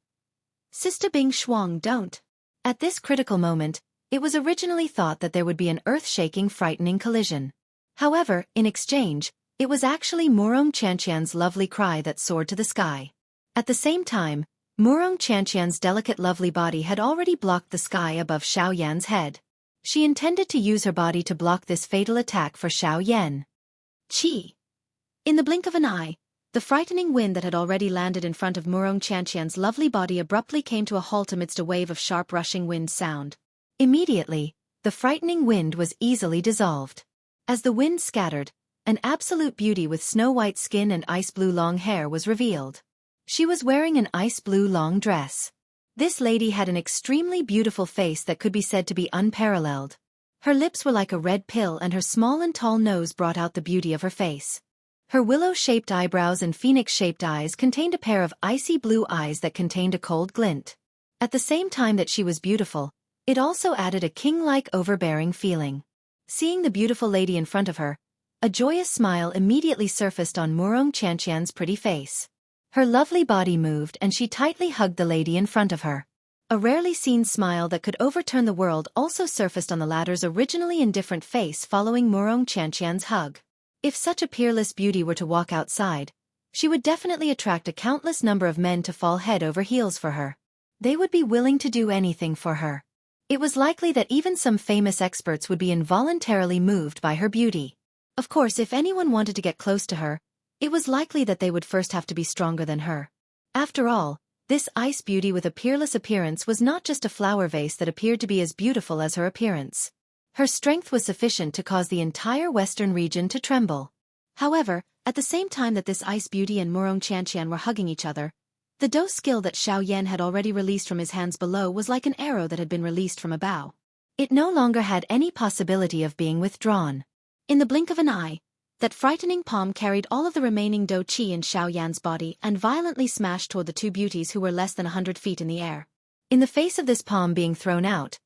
Sister Bing Shuang, don't. At this critical moment, it was originally thought that there would be an earth-shaking frightening collision. However, in exchange, it was actually Murong Qianqian's lovely cry that soared to the sky. At the same time, Murong Qianqian's delicate lovely body had already blocked the sky above Xiaoyan's head. She intended to use her body to block this fatal attack for Xiaoyan. Qi! In the blink of an eye, the frightening wind that had already landed in front of Murong Qianqian's lovely body abruptly came to a halt amidst a wave of sharp rushing wind sound. Immediately, the frightening wind was easily dissolved. As the wind scattered, an absolute beauty with snow-white skin and ice-blue long hair was revealed. She was wearing an ice-blue long dress. This lady had an extremely beautiful face that could be said to be unparalleled. Her lips were like a red pill and her small and tall nose brought out the beauty of her face. Her willow-shaped eyebrows and phoenix-shaped eyes contained a pair of icy blue eyes that contained a cold glint. At the same time that she was beautiful, it also added a king-like overbearing feeling. Seeing the beautiful lady in front of her, a joyous smile immediately surfaced on Murong Qianqian's pretty face. Her lovely body moved and she tightly hugged the lady in front of her. A rarely seen smile that could overturn the world also surfaced on the latter's originally indifferent face following Murong Qianqian's hug. If such a peerless beauty were to walk outside, she would definitely attract a countless number of men to fall head over heels for her. They would be willing to do anything for her. It was likely that even some famous experts would be involuntarily moved by her beauty. Of course, if anyone wanted to get close to her, it was likely that they would first have to be stronger than her. After all, this ice beauty with a peerless appearance was not just a flower vase that appeared to be as beautiful as her appearance. Her strength was sufficient to cause the entire western region to tremble. However, at the same time that this ice beauty and Murong Qianqian were hugging each other, the Do skill that Xiaoyan had already released from his hands below was like an arrow that had been released from a bow. It no longer had any possibility of being withdrawn. In the blink of an eye, that frightening palm carried all of the remaining Do Qi in Xiaoyan's body and violently smashed toward the two beauties who were less than 100 feet in the air. In the face of this palm being thrown out,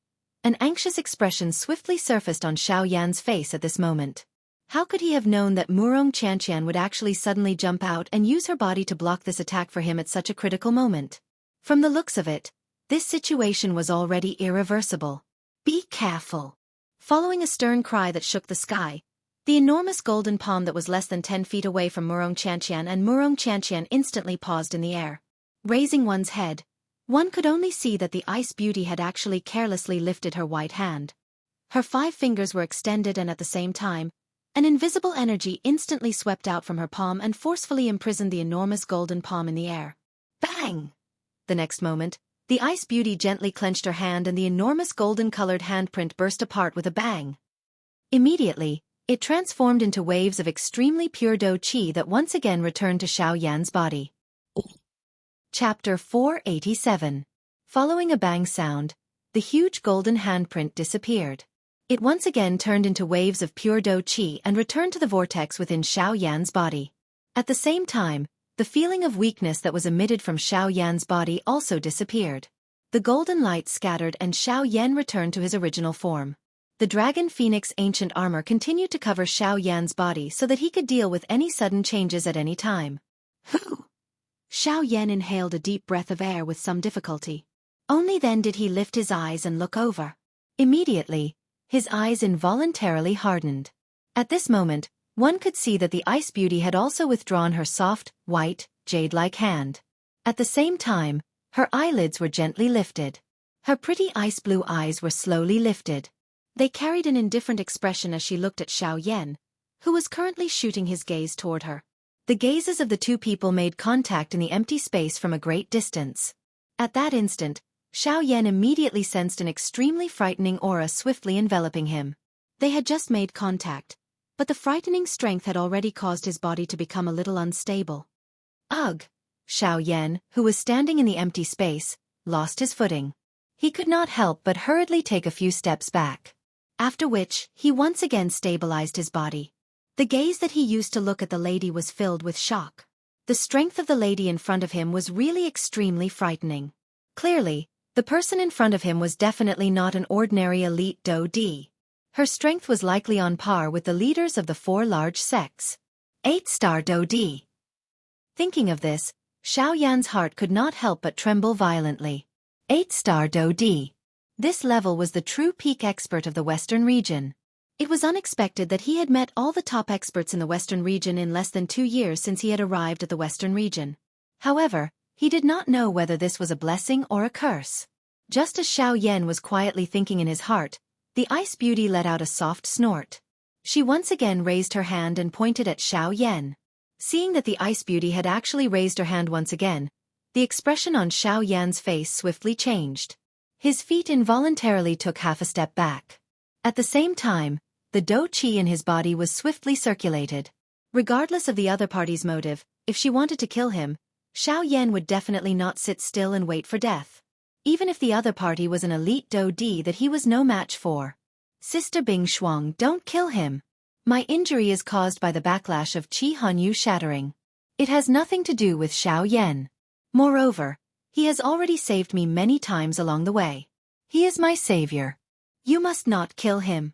an anxious expression swiftly surfaced on Xiaoyan's face at this moment. How could he have known that Murong Qianqian would actually suddenly jump out and use her body to block this attack for him at such a critical moment? From the looks of it, this situation was already irreversible. Be careful! Following a stern cry that shook the sky, the enormous golden palm that was less than 10 feet away from Murong Qianqian and Murong Qianqian instantly paused in the air. Raising one's head, one could only see that the ice beauty had actually carelessly lifted her white hand. Her 5 fingers were extended and at the same time, an invisible energy instantly swept out from her palm and forcefully imprisoned the enormous golden palm in the air. Bang! The next moment, the ice beauty gently clenched her hand and the enormous golden-colored handprint burst apart with a bang. Immediately, it transformed into waves of extremely pure Do Qi that once again returned to Xiaoyan's body. Chapter 487. Following a bang sound, the huge golden handprint disappeared. It once again turned into waves of pure Do Qi and returned to the vortex within Xiaoyan's body. At the same time, the feeling of weakness that was emitted from Xiaoyan's body also disappeared. The golden light scattered and Xiaoyan returned to his original form. The dragon phoenix ancient armor continued to cover Xiaoyan's body so that he could deal with any sudden changes at any time. Whew! Xiaoyan inhaled a deep breath of air with some difficulty. Only then did he lift his eyes and look over. Immediately, his eyes involuntarily hardened. At this moment, one could see that the ice beauty had also withdrawn her soft, white, jade-like hand. At the same time, her eyelids were gently lifted. Her pretty ice-blue eyes were slowly lifted. They carried an indifferent expression as she looked at Xiaoyan, who was currently shooting his gaze toward her. The gazes of the two people made contact in the empty space from a great distance. At that instant, Xiaoyan immediately sensed an extremely frightening aura swiftly enveloping him. They had just made contact, but the frightening strength had already caused his body to become a little unstable. Ugh! Xiaoyan, who was standing in the empty space, lost his footing. He could not help but hurriedly take a few steps back. After which, he once again stabilized his body. The gaze that he used to look at the lady was filled with shock. The strength of the lady in front of him was really extremely frightening. Clearly, the person in front of him was definitely not an ordinary elite Do-D. Her strength was likely on par with the leaders of the 4 large sects. 8-star Do-D. Thinking of this, Xiaoyan's heart could not help but tremble violently. 8-star Do-D. This level was the true peak expert of the Western region. It was unexpected that he had met all the top experts in the Western region in less than 2 years since he had arrived at the Western region. However, he did not know whether this was a blessing or a curse. Just as Xiaoyan was quietly thinking in his heart, the ice beauty let out a soft snort. She once again raised her hand and pointed at Xiaoyan. Seeing that the ice beauty had actually raised her hand once again, the expression on Xiaoyan's face swiftly changed. His feet involuntarily took half a step back. At the same time, the Do-Chi in his body was swiftly circulated. Regardless of the other party's motive, if she wanted to kill him, Xiaoyan would definitely not sit still and wait for death. Even if the other party was an elite Do-D that he was no match for. Sister Bing Shuang, don't kill him. My injury is caused by the backlash of Qi Hanyu shattering. It has nothing to do with Xiaoyan. Moreover, he has already saved me many times along the way. He is my savior. You must not kill him.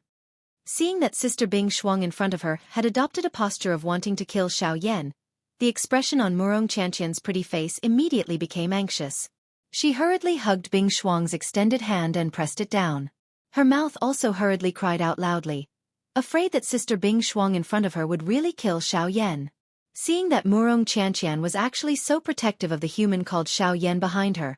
Seeing that Sister Bing Shuang in front of her had adopted a posture of wanting to kill Xiaoyan, the expression on Murong Qianqian's pretty face immediately became anxious. She hurriedly hugged Bing Shuang's extended hand and pressed it down. Her mouth also hurriedly cried out loudly, afraid that Sister Bing Shuang in front of her would really kill Xiaoyan. Seeing that Murong Qianqian was actually so protective of the human called Xiaoyan behind her,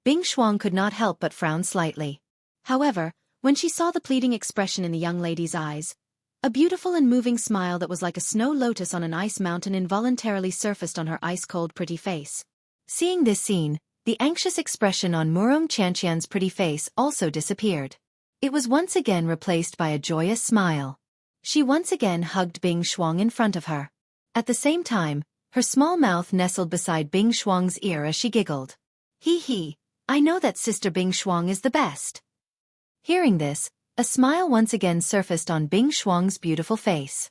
Bing Shuang could not help but frown slightly. However, when she saw the pleading expression in the young lady's eyes, a beautiful and moving smile that was like a snow lotus on an ice mountain involuntarily surfaced on her ice-cold pretty face. Seeing this scene, the anxious expression on Murong Qianqian's pretty face also disappeared. It was once again replaced by a joyous smile. She once again hugged Bing Shuang in front of her. At the same time, her small mouth nestled beside Bing Shuang's ear as she giggled. Hee hee, I know that Sister Bing Shuang is the best. Hearing this, a smile once again surfaced on Bing Shuang's beautiful face.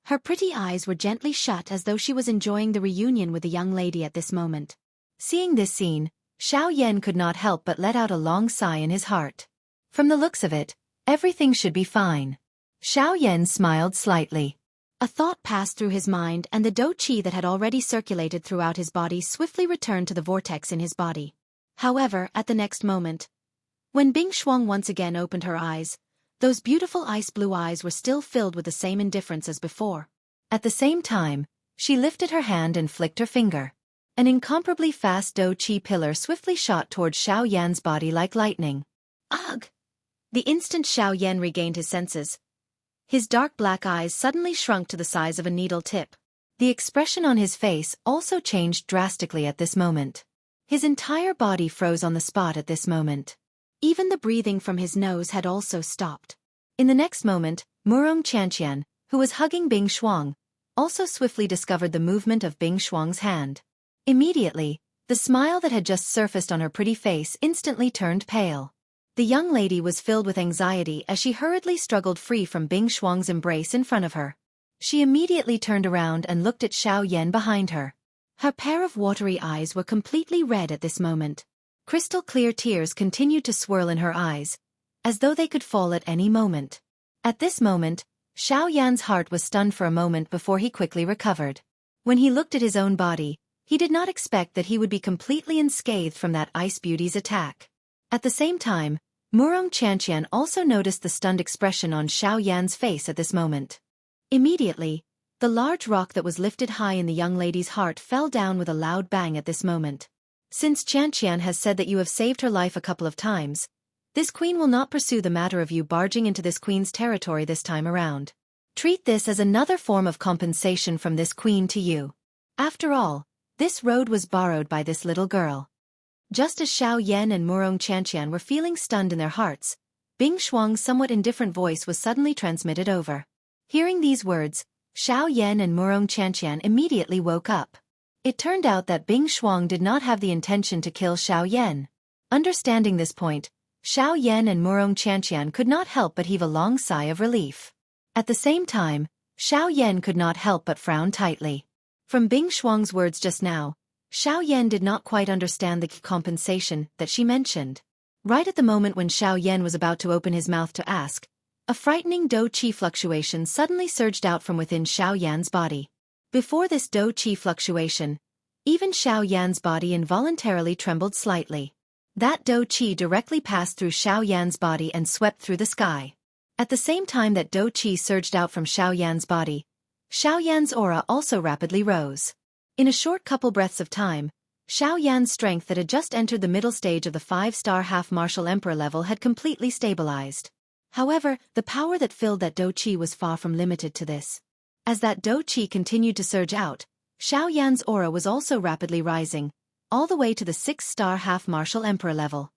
Her pretty eyes were gently shut as though she was enjoying the reunion with the young lady at this moment. Seeing this scene, Xiaoyan could not help but let out a long sigh in his heart. From the looks of it, everything should be fine. Xiaoyan smiled slightly. A thought passed through his mind and the Do-Chi that had already circulated throughout his body swiftly returned to the vortex in his body. However, at the next moment, when Bing Shuang once again opened her eyes, those beautiful ice-blue eyes were still filled with the same indifference as before. At the same time, she lifted her hand and flicked her finger. An incomparably fast Do-Chi pillar swiftly shot towards Xiaoyan's body like lightning. Ugh! The instant Xiaoyan regained his senses, his dark black eyes suddenly shrunk to the size of a needle tip. The expression on his face also changed drastically at this moment. His entire body froze on the spot at this moment. Even the breathing from his nose had also stopped. In the next moment, Murong Qianqian, who was hugging Bing Shuang, also swiftly discovered the movement of Bing Shuang's hand. Immediately, the smile that had just surfaced on her pretty face instantly turned pale. The young lady was filled with anxiety as she hurriedly struggled free from Bing Shuang's embrace in front of her. She immediately turned around and looked at Xiaoyan behind her. Her pair of watery eyes were completely red at this moment. Crystal-clear tears continued to swirl in her eyes, as though they could fall at any moment. At this moment, Xiaoyan's heart was stunned for a moment before he quickly recovered. When he looked at his own body, he did not expect that he would be completely unscathed from that ice beauty's attack. At the same time, Murong Qianqian also noticed the stunned expression on Xiaoyan's face at this moment. Immediately, The large rock that was lifted high in the young lady's heart fell down with a loud bang at this moment. Since Xianxia has said that you have saved her life a couple of times, this queen will not pursue the matter of you barging into this queen's territory this time around. Treat this as another form of compensation from this queen to you. After all, this road was borrowed by this little girl. Just as Xiao Yan and Murong Qianqian were feeling stunned in their hearts, Bing Shuang's somewhat indifferent voice was suddenly transmitted over. Hearing these words, Xiao Yan and Murong Qianqian immediately woke up. It turned out that Bing Shuang did not have the intention to kill Xiao Yan. Understanding this point, Xiao Yan and Murong Qianqian could not help but heave a long sigh of relief. At the same time, Xiao Yan could not help but frown tightly. From Bing Shuang's words just now, Xiao Yan did not quite understand the compensation that she mentioned. Right at the moment when Xiao Yan was about to open his mouth to ask, a frightening dou qi fluctuation suddenly surged out from within Xiao Yan's body. Before this dou qi fluctuation, even Xiao Yan's body involuntarily trembled slightly. That dou qi directly passed through Xiao Yan's body and swept through the sky. At the same time that dou qi surged out from Xiao Yan's body, Xiao Yan's aura also rapidly rose. In a short couple breaths of time, Xiao Yan's strength that had just entered the middle stage of the 5-star half-martial emperor level had completely stabilized. However, the power that filled that dou qi was far from limited to this. As that dou qi continued to surge out, Xiao Yan's aura was also rapidly rising, all the way to the 6-star half-martial emperor level.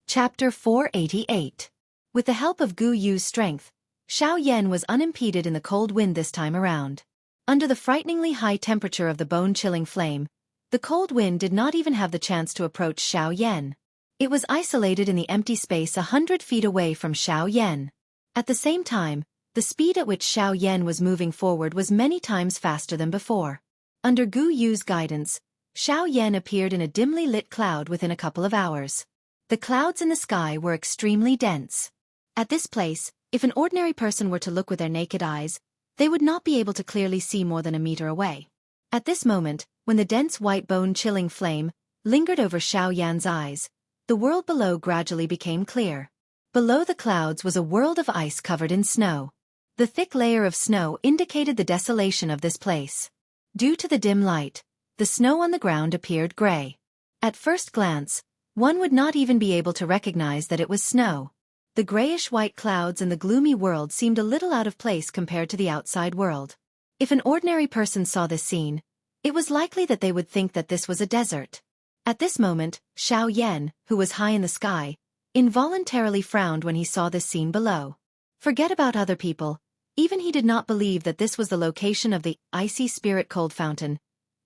Chapter 488. With the help of Gu Yu's strength, Xiao Yan was unimpeded in the cold wind this time around. Under the frighteningly high temperature of the bone-chilling flame, the cold wind did not even have the chance to approach Xiao Yan. It was isolated in the empty space 100 feet away from Xiao Yan. At the same time, the speed at which Xiao Yan was moving forward was many times faster than before. Under Gu Yu's guidance, Xiao Yan appeared in a dimly lit cloud within a couple of hours. The clouds in the sky were extremely dense. At this place, if an ordinary person were to look with their naked eyes, they would not be able to clearly see more than a meter away. At this moment, when the dense white bone-chilling flame lingered over Xiao Yan's eyes, the world below gradually became clear. Below the clouds was a world of ice covered in snow. The thick layer of snow indicated the desolation of this place. Due to the dim light, the snow on the ground appeared gray. At first glance, one would not even be able to recognize that it was snow. The grayish-white clouds and the gloomy world seemed a little out of place compared to the outside world. If an ordinary person saw this scene, it was likely that they would think that this was a desert. At this moment, Xiao Yan, who was high in the sky, involuntarily frowned when he saw this scene below. Forget about other people, even he did not believe that this was the location of the icy spirit cold fountain,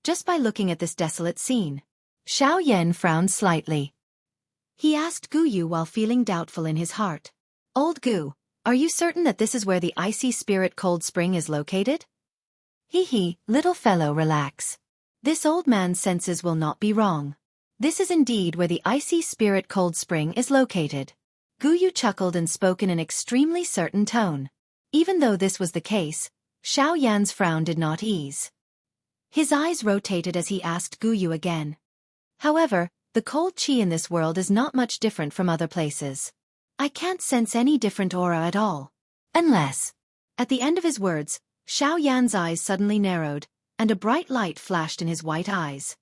just by looking at this desolate scene. Xiao Yan frowned slightly. He asked Gu Yu while feeling doubtful in his heart. Old Gu, are you certain that this is where the icy spirit cold spring is located? Hee, little fellow, relax. This old man's senses will not be wrong. This is indeed where the icy spirit cold spring is located. Gu Yu chuckled and spoke in an extremely certain tone. Even though this was the case, Xiao Yan's frown did not ease. His eyes rotated as he asked Gu Yu again. However, the cold qi in this world is not much different from other places. I can't sense any different aura at all. Unless... At the end of his words, Xiao Yan's eyes suddenly narrowed, and a bright light flashed in his white eyes.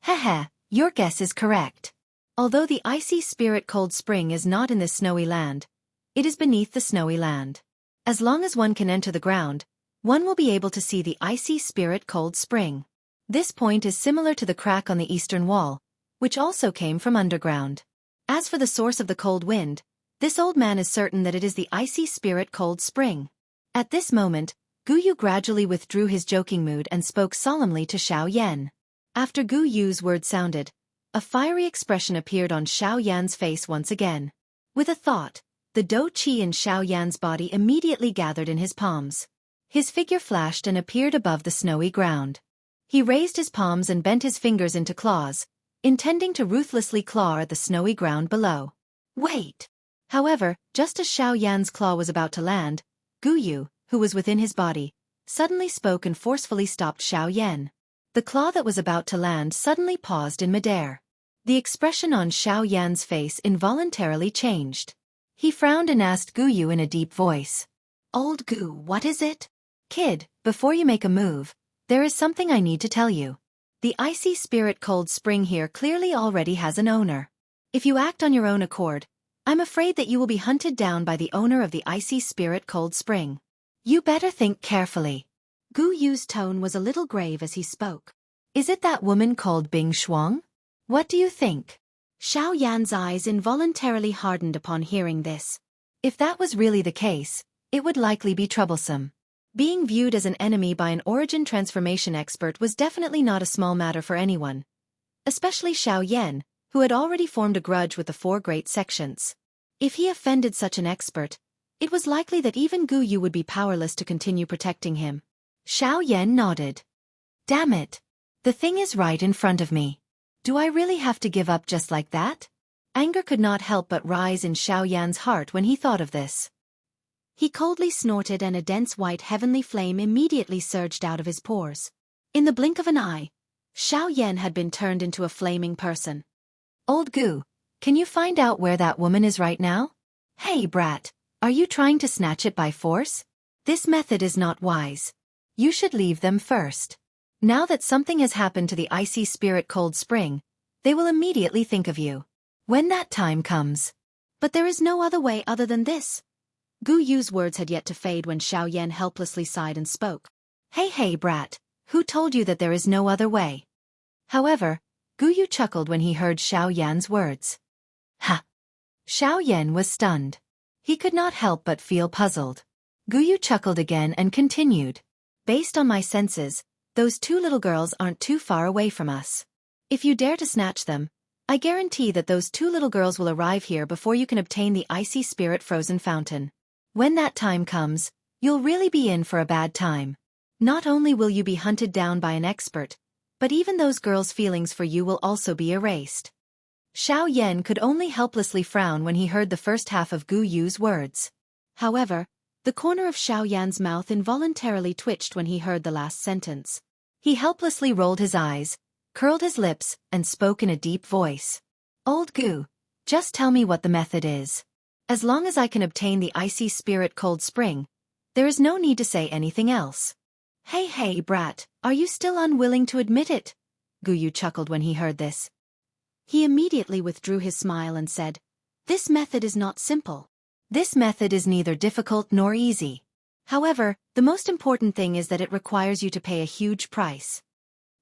Heh, your guess is correct. Although the icy spirit cold spring is not in this snowy land, it is beneath the snowy land. As long as one can enter the ground, one will be able to see the icy spirit cold spring. This point is similar to the crack on the eastern wall, which also came from underground. As for the source of the cold wind, this old man is certain that it is the icy spirit cold spring. At this moment, Gu Yu gradually withdrew his joking mood and spoke solemnly to Xiao Yan. After Gu Yu's word sounded, a fiery expression appeared on Xiao Yan's face once again. With a thought, the dou qi in Xiao Yan's body immediately gathered in his palms. His figure flashed and appeared above the snowy ground. He raised his palms and bent his fingers into claws, intending to ruthlessly claw at the snowy ground below. Wait! However, just as Xiao Yan's claw was about to land, Gu Yu, who was within his body, suddenly spoke and forcefully stopped Xiao Yan. The claw that was about to land suddenly paused in midair. The expression on Xiao Yan's face involuntarily changed. He frowned and asked Gu Yu in a deep voice. Old Gu, what is it? Kid, before you make a move, there is something I need to tell you. The icy spirit cold spring here clearly already has an owner. If you act on your own accord, I'm afraid that you will be hunted down by the owner of the icy spirit cold spring. You better think carefully. Gu Yu's tone was a little grave as he spoke. Is it that woman called Bing Shuang? What do you think? Xiao Yan's eyes involuntarily hardened upon hearing this. If that was really the case, it would likely be troublesome. Being viewed as an enemy by an origin transformation expert was definitely not a small matter for anyone. Especially Xiao Yan, who had already formed a grudge with the four great sections. If he offended such an expert, it was likely that even Gu Yu would be powerless to continue protecting him. Xiao Yan nodded. Damn it. The thing is right in front of me. Do I really have to give up just like that? Anger could not help but rise in Xiao Yan's heart when he thought of this. He coldly snorted and a dense white heavenly flame immediately surged out of his pores. In the blink of an eye, Xiao Yan had been turned into a flaming person. Old Gu, can you find out where that woman is right now? Hey brat, are you trying to snatch it by force? This method is not wise. You should leave them first. Now that something has happened to the icy spirit cold spring, they will immediately think of you. When that time comes. But there is no other way other than this. Gu Yu's words had yet to fade when Xiao Yan helplessly sighed and spoke. Hey brat, who told you that there is no other way? However, Gu Yu chuckled when he heard Xiao Yan's words. Ha! Xiao Yan was stunned. He could not help but feel puzzled. Gu Yu chuckled again and continued. Based on my senses, those two little girls aren't too far away from us. If you dare to snatch them, I guarantee that those two little girls will arrive here before you can obtain the icy spirit frozen fountain. When that time comes, you'll really be in for a bad time. Not only will you be hunted down by an expert, but even those girls' feelings for you will also be erased. Xiao Yan could only helplessly frown when he heard the first half of Gu Yu's words. However, the corner of Xiao Yan's mouth involuntarily twitched when he heard the last sentence. He helplessly rolled his eyes, curled his lips, and spoke in a deep voice. Old Gu, just tell me what the method is. As long as I can obtain the icy spirit cold spring, there is no need to say anything else. Hey brat, are you still unwilling to admit it? Gu Yu chuckled when he heard this. He immediately withdrew his smile and said, This method is not simple. This method is neither difficult nor easy. However, the most important thing is that it requires you to pay a huge price.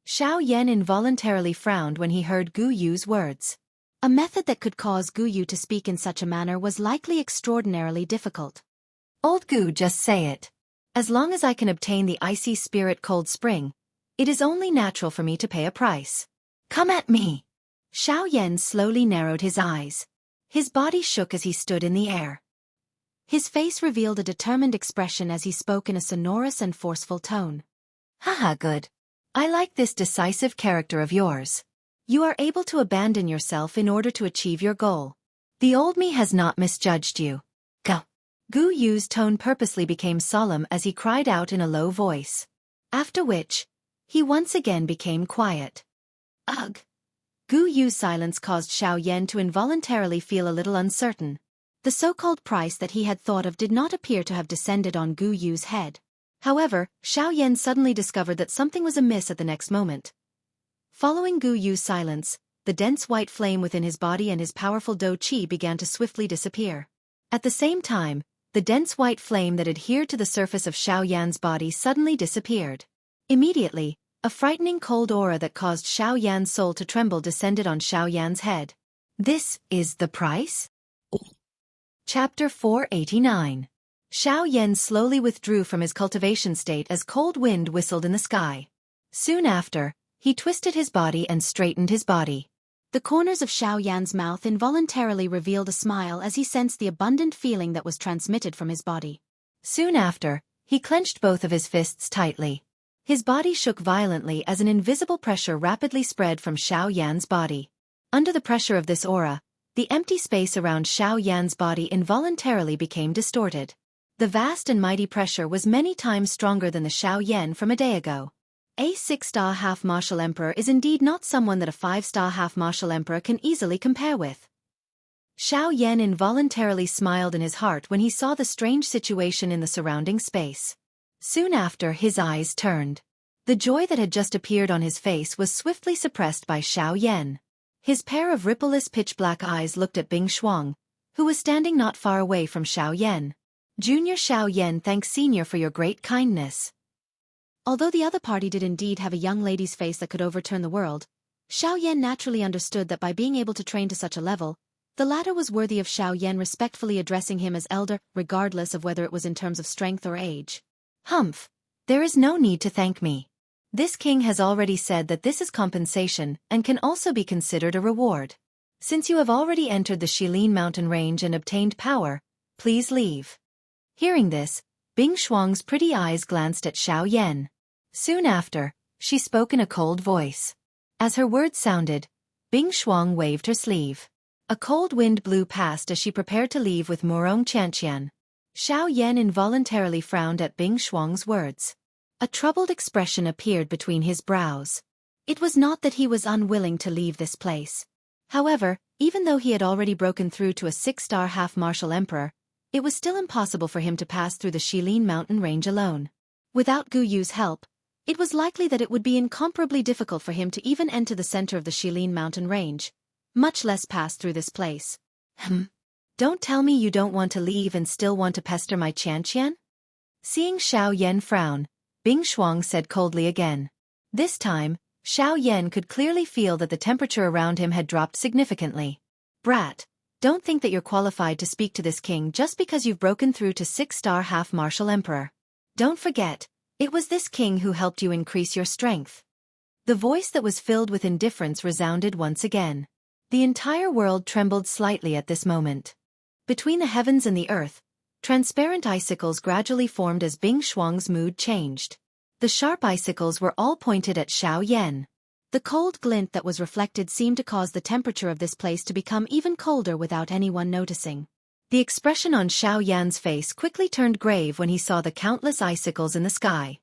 Xiao Yan involuntarily frowned when he heard Gu Yu's words. A method that could cause Gu Yu to speak in such a manner was likely extraordinarily difficult. Old Gu, just say it. As long as I can obtain the icy spirit cold spring, it is only natural for me to pay a price. Come at me. Xiao Yan slowly narrowed his eyes. His body shook as he stood in the air. His face revealed a determined expression as he spoke in a sonorous and forceful tone. Haha, good. I like this decisive character of yours. You are able to abandon yourself in order to achieve your goal. The old me has not misjudged you. Go. Gu Yu's tone purposely became solemn as he cried out in a low voice. After which, he once again became quiet. Ugh. Gu Yu's silence caused Xiao Yan to involuntarily feel a little uncertain. The so-called price that he had thought of did not appear to have descended on Gu Yu's head. However, Xiao Yan suddenly discovered that something was amiss at the next moment. Following Gu Yu's silence, the dense white flame within his body and his powerful Do Qi began to swiftly disappear. At the same time, the dense white flame that adhered to the surface of Xiao Yan's body suddenly disappeared. Immediately, a frightening cold aura that caused Xiao Yan's soul to tremble descended on Xiao Yan's head. This is the price? Chapter 489. Xiao Yan slowly withdrew from his cultivation state as cold wind whistled in the sky. Soon after, he twisted his body and straightened his body. The corners of Xiao Yan's mouth involuntarily revealed a smile as he sensed the abundant feeling that was transmitted from his body. Soon after, he clenched both of his fists tightly. His body shook violently as an invisible pressure rapidly spread from Xiao Yan's body. Under the pressure of this aura, the empty space around Xiao Yan's body involuntarily became distorted. The vast and mighty pressure was many times stronger than the Xiao Yan from a day ago. A 6-star half-martial emperor is indeed not someone that a 5-star half-martial emperor can easily compare with. Xiao Yan involuntarily smiled in his heart when he saw the strange situation in the surrounding space. Soon after, his eyes turned. The joy that had just appeared on his face was swiftly suppressed by Xiao Yan. His pair of rippleless pitch-black eyes looked at Bing Shuang, who was standing not far away from Xiao Yan. Junior Xiao Yan thanks Senior for your great kindness. Although the other party did indeed have a young lady's face that could overturn the world, Xiao Yan naturally understood that by being able to train to such a level, the latter was worthy of Xiao Yan respectfully addressing him as elder, regardless of whether it was in terms of strength or age. Humph! There is no need to thank me. This king has already said that this is compensation and can also be considered a reward. Since you have already entered the Shilin mountain range and obtained power, please leave. Hearing this, Bing Shuang's pretty eyes glanced at Xiao Yan. Soon after, she spoke in a cold voice. As her words sounded, Bing Shuang waved her sleeve. A cold wind blew past as she prepared to leave with Murong Qianxian. Xiao Yan involuntarily frowned at Bing Shuang's words. A troubled expression appeared between his brows. It was not that he was unwilling to leave this place. However, even though he had already broken through to a 6-star half-martial emperor, it was still impossible for him to pass through the Shilin mountain range alone. Without Gu Yu's help, it was likely that it would be incomparably difficult for him to even enter the center of the Shilin mountain range, much less pass through this place. Don't tell me you don't want to leave and still want to pester my Qianxian? Seeing Xiao Yan frown, Bing Shuang said coldly again. This time, Xiao Yan could clearly feel that the temperature around him had dropped significantly. Brat, don't think that you're qualified to speak to this king just because you've broken through to 6-star half-martial emperor. Don't forget, it was this king who helped you increase your strength. The voice that was filled with indifference resounded once again. The entire world trembled slightly at this moment. Between the heavens and the earth, transparent icicles gradually formed as Bing Shuang's mood changed. The sharp icicles were all pointed at Xiao Yan. The cold glint that was reflected seemed to cause the temperature of this place to become even colder without anyone noticing. The expression on Xiao Yan's face quickly turned grave when he saw the countless icicles in the sky.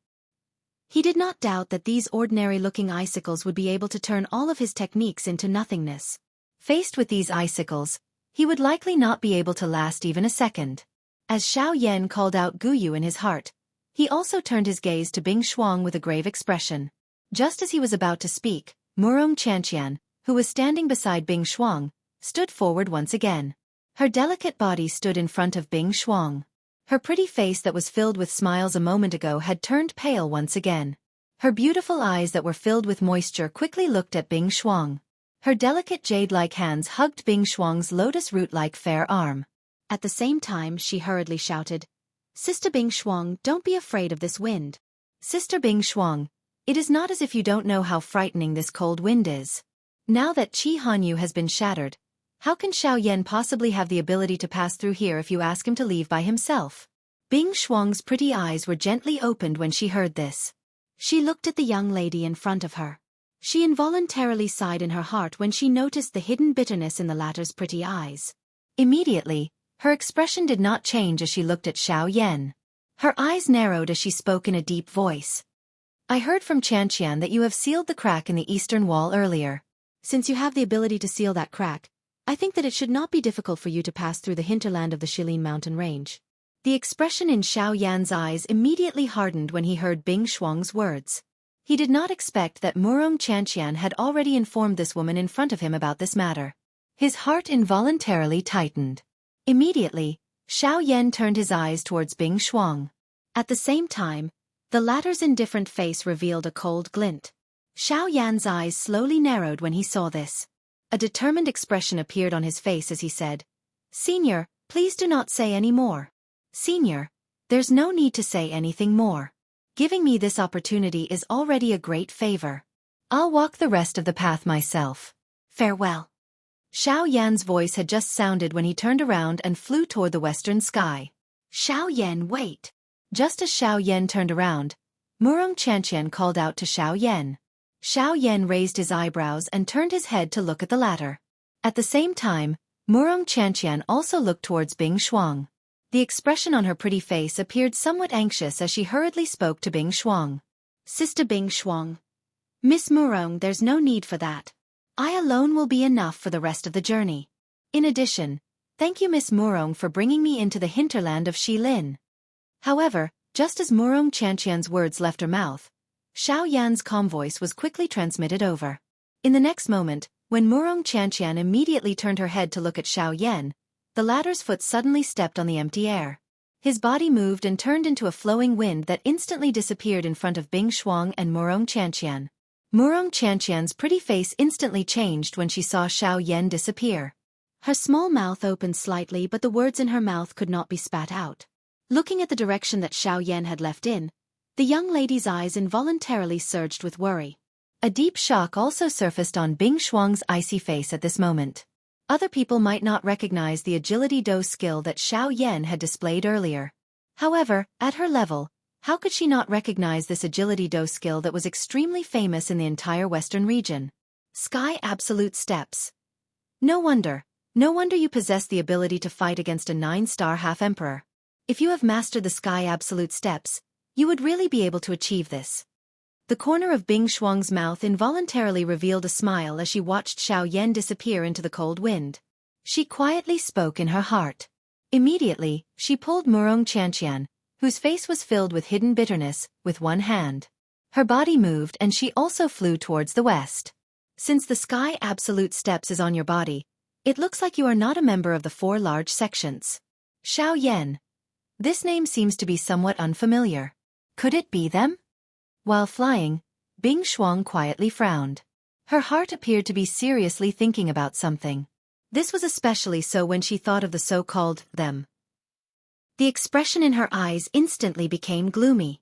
He did not doubt that these ordinary-looking icicles would be able to turn all of his techniques into nothingness. Faced with these icicles, he would likely not be able to last even a second. As Xiao Yan called out Gu Yu in his heart, he also turned his gaze to Bing Shuang with a grave expression. Just as he was about to speak, Murong Qianxian, who was standing beside Bing Shuang, stood forward once again. Her delicate body stood in front of Bing Shuang. Her pretty face that was filled with smiles a moment ago had turned pale once again. Her beautiful eyes that were filled with moisture quickly looked at Bing Shuang. Her delicate jade-like hands hugged Bing Shuang's lotus root-like fair arm. At the same time, she hurriedly shouted, "Sister Bing Shuang, don't be afraid of this wind." Sister Bing Shuang, it is not as if you don't know how frightening this cold wind is. Now that Qi Hanyu has been shattered, how can Xiao Yan possibly have the ability to pass through here if you ask him to leave by himself? Bing Shuang's pretty eyes were gently opened when she heard this. She looked at the young lady in front of her. She involuntarily sighed in her heart when she noticed the hidden bitterness in the latter's pretty eyes. Immediately, her expression did not change as she looked at Xiao Yan. Her eyes narrowed as she spoke in a deep voice. I heard from Qianxian that you have sealed the crack in the eastern wall earlier. Since you have the ability to seal that crack, I think that it should not be difficult for you to pass through the hinterland of the Shilin mountain range. The expression in Xiao Yan's eyes immediately hardened when he heard Bing Shuang's words. He did not expect that Murong Qianxian had already informed this woman in front of him about this matter. His heart involuntarily tightened. Immediately, Xiao Yan turned his eyes towards Bing Shuang. At the same time, the latter's indifferent face revealed a cold glint. Xiao Yan's eyes slowly narrowed when he saw this. A determined expression appeared on his face as he said, "Senior, please do not say any more." "Senior, there's no need to say anything more. Giving me this opportunity is already a great favor. I'll walk the rest of the path myself. Farewell." Xiao Yan's voice had just sounded when he turned around and flew toward the western sky. "Xiao Yan, wait." Just as Xiao Yan turned around, Murong Qianxian called out to Xiao Yan. Xiao Yan raised his eyebrows and turned his head to look at the latter. At the same time, Murong Qianxian also looked towards Bing Shuang. The expression on her pretty face appeared somewhat anxious as she hurriedly spoke to Bing Shuang. "Sister Bing Shuang. Miss Murong, there's no need for that. I alone will be enough for the rest of the journey. In addition, thank you Miss Murong for bringing me into the hinterland of Shilin. However, Just as Murong Qianqian's words left her mouth, Xiao Yan's calm voice was quickly transmitted over. In the next moment, when Murong Qianqian immediately turned her head to look at Xiao Yan, the latter's foot suddenly stepped on the empty air. His body moved and turned into a flowing wind that instantly disappeared in front of Bing Shuang and Murong Qianqian. Murong Qianqian's pretty face instantly changed when she saw Xiao Yan disappear. Her small mouth opened slightly, but the words in her mouth could not be spat out. Looking at the direction that Xiao Yan had left in, the young lady's eyes involuntarily surged with worry. A deep shock also surfaced on Bing Shuang's icy face at this moment. Other people might not recognize the agility do skill that Xiao Yan had displayed earlier. However, at her level, how could she not recognize this agility do skill that was extremely famous in the entire Western region? Sky Absolute Steps. No wonder you possess the ability to fight against a 9-star half-emperor. If you have mastered the Sky Absolute Steps, you would really be able to achieve this. The corner of Bing Shuang's mouth involuntarily revealed a smile as she watched Xiao Yan disappear into the cold wind. She quietly spoke in her heart. Immediately, she pulled Murong Qianqian, whose face was filled with hidden bitterness, with one hand. Her body moved and she also flew towards the west. Since the Sky Absolute Steps is on your body, it looks like you are not a member of the 4 large sections. Xiao Yan. This name seems to be somewhat unfamiliar. Could it be them? While flying, Bing Shuang quietly frowned. Her heart appeared to be seriously thinking about something. This was especially so when she thought of the so-called them. The expression in her eyes instantly became gloomy.